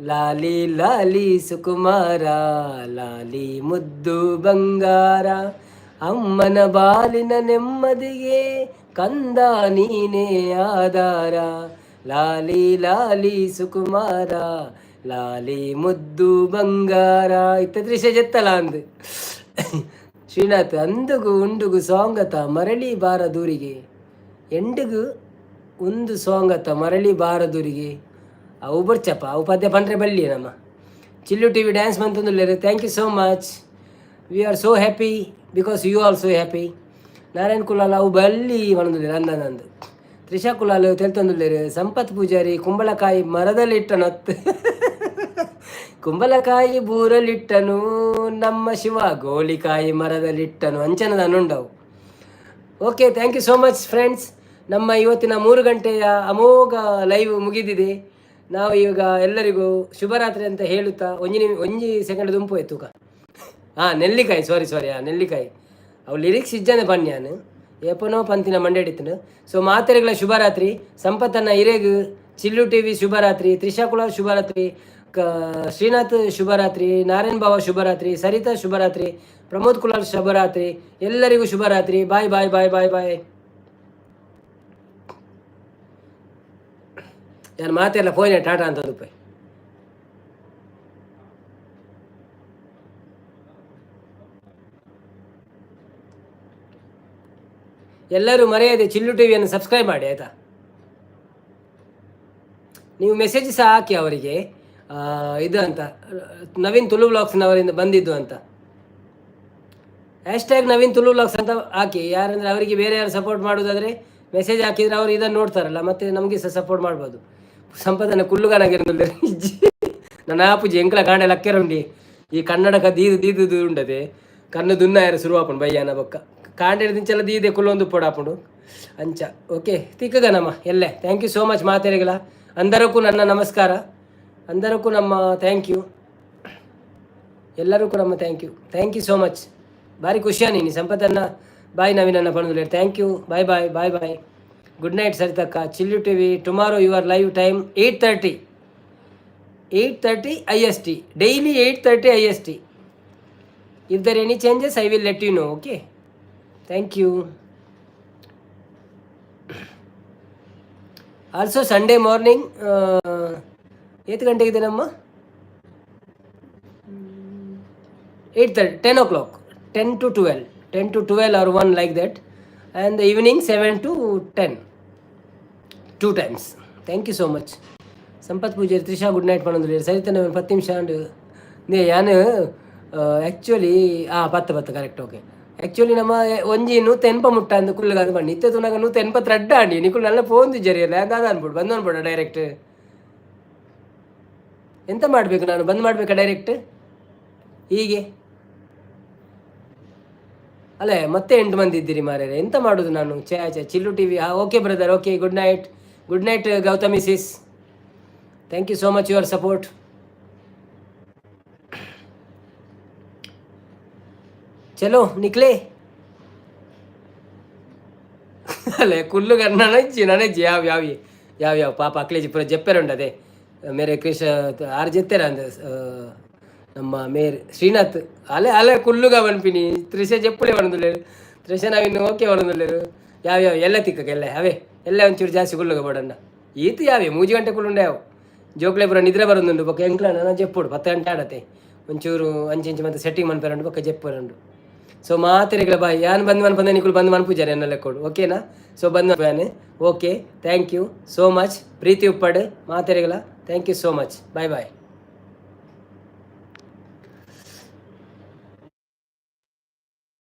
S1: ಲಾಲಿ ಲಾಲಿ ಸುಕುಮಾರ ಲಾಲಿ ಮುದ್ದು ಬಂಗಾರ, ಅಮ್ಮನ ಬಾಲಿನ ನೆಮ್ಮದಿಗೆ ಕಂದ ನೀನೇ ಆಧಾರ, ಲಾಲಿ ಲಾಲಿ ಸುಕುಮಾರ ಲಾಲಿ ಮುದ್ದು ಬಂಗಾರ. ಇತ್ತ ತ್ರಿಷ ಜೆತ್ತಲ ಅಂದು ಶ್ರೀನಾಥ್ ಅಂದುಗು ಉಂಡುಗು ಸಾಂಗತ ಮರಳಿ ಬಾರದೂರಿಗೆ, ಎಂಡುಗು ಒಂದು ಸಾಂಗತ ಮರಳಿ ಬಾರದೂರಿಗೆ ಅವು ಬರ್ಚಪ್ಪ ಅವು ಪದ್ಯ ಪಂಡ್ರೆ ಬಲ್ಲಿ ನಮ್ಮ ಚಿಲ್ಲು ಟಿವಿ ಡ್ಯಾನ್ಸ್ ಬಂತಂದುಲ್ಲೇರು. Thank you so much, we are so happy because you all so happy. Narayan Kulal ಅವು ಬಲ್ಲಿ ಬಂದುಲ್ಲೇರು ಅಂದಂದು. ತ್ರಿಷಾ ಕುಲಾಲ್ ತೆಲ್ತಂದುಲ್ಲೇರು. ಸಂಪತ್ ಪೂಜಾರಿ ಕುಂಬಳಕಾಯಿ ಮರದಲ್ಲಿಟ್ಟನತ್ತು ಕುಂಬಳಕಾಯಿ ಬೂರಲಿಟ್ಟನು, ನಮ್ಮ ಶಿವ ಗೋಳಿಕಾಯಿ ಮರದಲ್ಲಿಟ್ಟನು ಅಂಚನದ ಅನ್ನುಂಡವು. Okay, thank you so much friends. ನಮ್ಮ ಇವತ್ತಿನ 3 ಗಂಟೆಯ ಅಮೋಘ ಲೈವ್ ಮುಗಿದಿದೆ. ನಾವು ಈಗ ಎಲ್ಲರಿಗೂ ಶುಭರಾತ್ರಿ ಅಂತ ಹೇಳುತ್ತಾ ಒಂಜಿ ಸೆಕೆಂಡ್ ದುಂಪು ಆಯ್ತು ನೆಲ್ಲಿಕಾಯಿ ಸಾರಿ ನೆಲ್ಲಿಕಾಯಿ ಅವು ಲಿರಿಕ್ಸ್ ಇಜ್ಜನೆ ಬನ್ಯಾನು ಏಪನೋ ಪಂತಿನ ಮಂಡ್ಯಡಿತ್ತು. ಸೊ ಮಾತೆರೆಗಳ ಶುಭರಾತ್ರಿ. ಸಂಪತ್ತನ್ನ ಹಿರೇಗು, ಚಿಲ್ಲು ಟಿ ವಿ ಶುಭರಾತ್ರಿ, ತ್ರಿಷಾ ಕುಲಾಲ್ ಶುಭರಾತ್ರಿ, ಶ್ರೀನಾಥ್ ಶುಭರಾತ್ರಿ, ನಾರಾಯಣ್ ಬಾವ ಶುಭರಾತ್ರಿ, ಸರಿತಾ ಶುಭರಾತ್ರಿ, ಪ್ರಮೋದ್ ಕುಲಾಲ್ ಶುಭರಾತ್ರಿ. ಎಲ್ಲರಿಗೂ ಶುಭರಾತ್ರಿ. ಬಾಯ್ ಬಾಯ್ ಬಾಯ್ ಬಾಯ್ ಬಾಯ್. ನಾನು ಮಾತೆಲ್ಲ ಫೋನ್ ಟಾಟಾ ಅಂತ ರೂಪಾಯಿ. ಎಲ್ಲರೂ ಮರೆಯದೆ ಚಿಲ್ಲು ಟಿವಿಯನ್ನು ಸಬ್ಸ್ಕ್ರೈಬ್ ಮಾಡಿ ಆಯಿತಾ. ನೀವು ಮೆಸೇಜ್ ಸಹ ಹಾಕಿ ಅವರಿಗೆ, ಇದು ಅಂತ ನವೀನ್ ತುಳು ವ್ಲಾಗ್ಸ್ನವರಿಂದ ಬಂದಿದ್ದು ಅಂತ ಹ್ಯಾಶ್ಟ್ಯಾಗ್ ನವೀನ್ ತುಳು ವ್ಲಾಗ್ಸ್ ಅಂತ ಹಾಕಿ. ಯಾರಂದರೆ ಅವರಿಗೆ ಬೇರೆ ಯಾರು ಸಪೋರ್ಟ್ ಮಾಡೋದಾದರೆ ಮೆಸೇಜ್ ಹಾಕಿದರೆ ಅವರು ಇದನ್ನು ನೋಡ್ತಾರಲ್ಲ, ಮತ್ತು ನಮಗೆ ಸಹ ಸಪೋರ್ಟ್ ಮಾಡ್ಬೋದು. ಸಂಪದನ ಕುಲ್ಲುಗಾನಾಗಿರೋದಿಲ್ಲ ನನ್ನ ಆಪುಜಿ ಎಂಕ್ಲ ಕಾಂಡೆ ಲಕ್ಕೆರುಂಡಿ ಈ ಕನ್ನಡಕ ದೀದು ಉಂಡದೆ ಕಣ್ಣು ದುನ್ನಾಯರು ಶುರುವಾಪುಂಡು ಬಯ್ಯಾನ ಬೊಕ್ಕ ಕಾಂಡೆ ದಿಂಚೆಲ್ಲ ದೀದೆ ಕುಲ್ಲೊಂದು ಪೊಡಾಪುಂಡು ಅಂಚ. ಓಕೆ ತಿಕ್ಕಗನಮ್ಮ ಎಲ್ಲೆ. ಥ್ಯಾಂಕ್ ಯು ಸೋ ಮಚ್ ಮಾತೆರೆಗಳ అందరಕ್ಕೂ ನನ್ನ ನಮಸ್ಕಾರ. అందరಕ್ಕೂ ನಮ್ಮ ಥ್ಯಾಂಕ್ ಯು, ಎಲ್ಲರಿಗೂ ನಮ್ಮ ಥ್ಯಾಂಕ್ ಯು ಸೋ ಮಚ್. ಭಾರಿ ಖುಷಿಯಾ ನೀನು ಸಂಪತ್ತನ್ನ. ಬಾಯ್ ನವೀನನ್ನ ಪಣದು. Thank you. Bye bye bye bye. Good night ಸರಿತಕ್ಕ. Chillu T V tomorrow your live time 8:30 IST. Daily 8:30 IST. If there any changes, I will let you know. Okay. Thank you. Also Sunday morning 8 ಗಂಟೆಗೆ ಇದೆ ನಮ್ಮ 8:30 10 o'clock 10 to 12 or 1 like that, and the evening 7 to 10 2 times. Thank you so much. Sampath Poojary Trisha good night ಪಣಂದು ಸರಿತ 10 ನಿಮಿಷ ಅಂಡು ನಾನು ಆ್ಯಕ್ಚುಲಿ ಪತ್ತು ಕರೆಕ್ಟ್. ಓಕೆ ಆ್ಯಕ್ಚುಲಿ ನಮ್ಮ ಒಂಜಿ ನೂತ ಎನ್ಪ ಮುಟ್ಟ ಅಂದು ಕುಲ್ಲಗಾದ ಬಣ್ಣಿ ಇತ್ತು ನಾಗ 180 ರಡ್ಡ ಆಂಡಿ ನಿಕ್ಕುಲು ನನ್ನ ಫೋನ್ ಜರಿಯಲ್ಲ ಅದಾದ ಅನ್ಬಿಡು ಬಂದು ಅನ್ಬಿಡ ಡೈರೆಕ್ಟ್. ಎಂತ ಮಾಡಬೇಕು ನಾನು, ಬಂದ್ ಮಾಡಬೇಕಾ ಡೈರೆಕ್ಟ್ ಹೀಗೆ ಅಲ್ಲೇ? ಮತ್ತೆ 8 ಮಂದಿ ಇದ್ದೀರಿ ಮಾರ್ಯಾರೆ, ಎಂತ ಮಾಡೋದು ನಾನು? Chillu T V. Okay brother, okay. Good night Gautami sis. Thank you so much your support. ಚಲೋ ನಿಕ್ಲೆ ಅಲ್ಲೇ ಕುಲ್ಲು ನನಜ್ಜಿ ಯಾವ ಪಾಪ ಅಕ್ಲೇಜಿ ಪೂರ ಜೆಪ್ಪೆರ ಉಂಟದೆ ಮೇರೆ ಕೃಷ ಆರು ಜೆತ್ತೆರ ಅಂದ ನಮ್ಮ ಮೇರೆ ಶ್ರೀನಾಥ್ ಅಲೆ ಕುಲ್ಲುಗ ಬನ್ಪಿನಿ ತ್ರಿಷ ಜೆಪ್ಪುಲೆ ಬಣದುಲ್ಲೇರು ತ್ರಿಷ ನಾವಿನ್ನು ಓಕೆ ಬಣದುಲ್ಲೇರು ಯಾವ ಎಲ್ಲ ತಿಕ್ಕಕ್ಕೆಲ್ಲ ಅವೇ ಎಲ್ಲ ಒಂಚೂರು ಜಾಸ್ತಿ ಕುಲ್ಲುಗ ಬಡಣ್ಣ ಈತು ಯಾವೇ 3 ಗಂಟೆ ಕುಲ್ಲುಂಡೆ ಯಾವ ಜೋಕ್ಲೆ ಪುರ ನಿದ್ರೆ ಬರೋದುಂಡು ಬೊಕ್ಕ ಎಂಕ್ಲ ನಾನು ಜೆಪ್ಪುಡು 10 ಗಂಟೆ ಆಡತ್ತೆ ಒಂಚೂರು ಅಂಚೆ ಮತ್ತೆ ಸೆಟ್ಟಿಂಗ್ ಮನ್ಪೆರಂಡು ಬೊಕ್ಕ ಜೆಪ್ಪರಂಡು. ಸೊ ಮಾತೆರೆಗಳ ಬಾಯ್ ಯಾನ್ ಬಂದು ಮನ್ಪಂದ ನಿಕ್ಕುಲು ಬಂದು ಮನ್ಪುಜಾರೆ ಎನ್ನ ಲೆಕ್ಕೋಡು. ಓಕೆನಾ? ಸೊ ಬಂದು ಮನ್ಪೇನೆ. Okay thank you so much. ಪ್ರೀತಿ ಉಪ್ಪಡು ಮಾತೆರೆಗಳ. Thank you so much. Bye bye.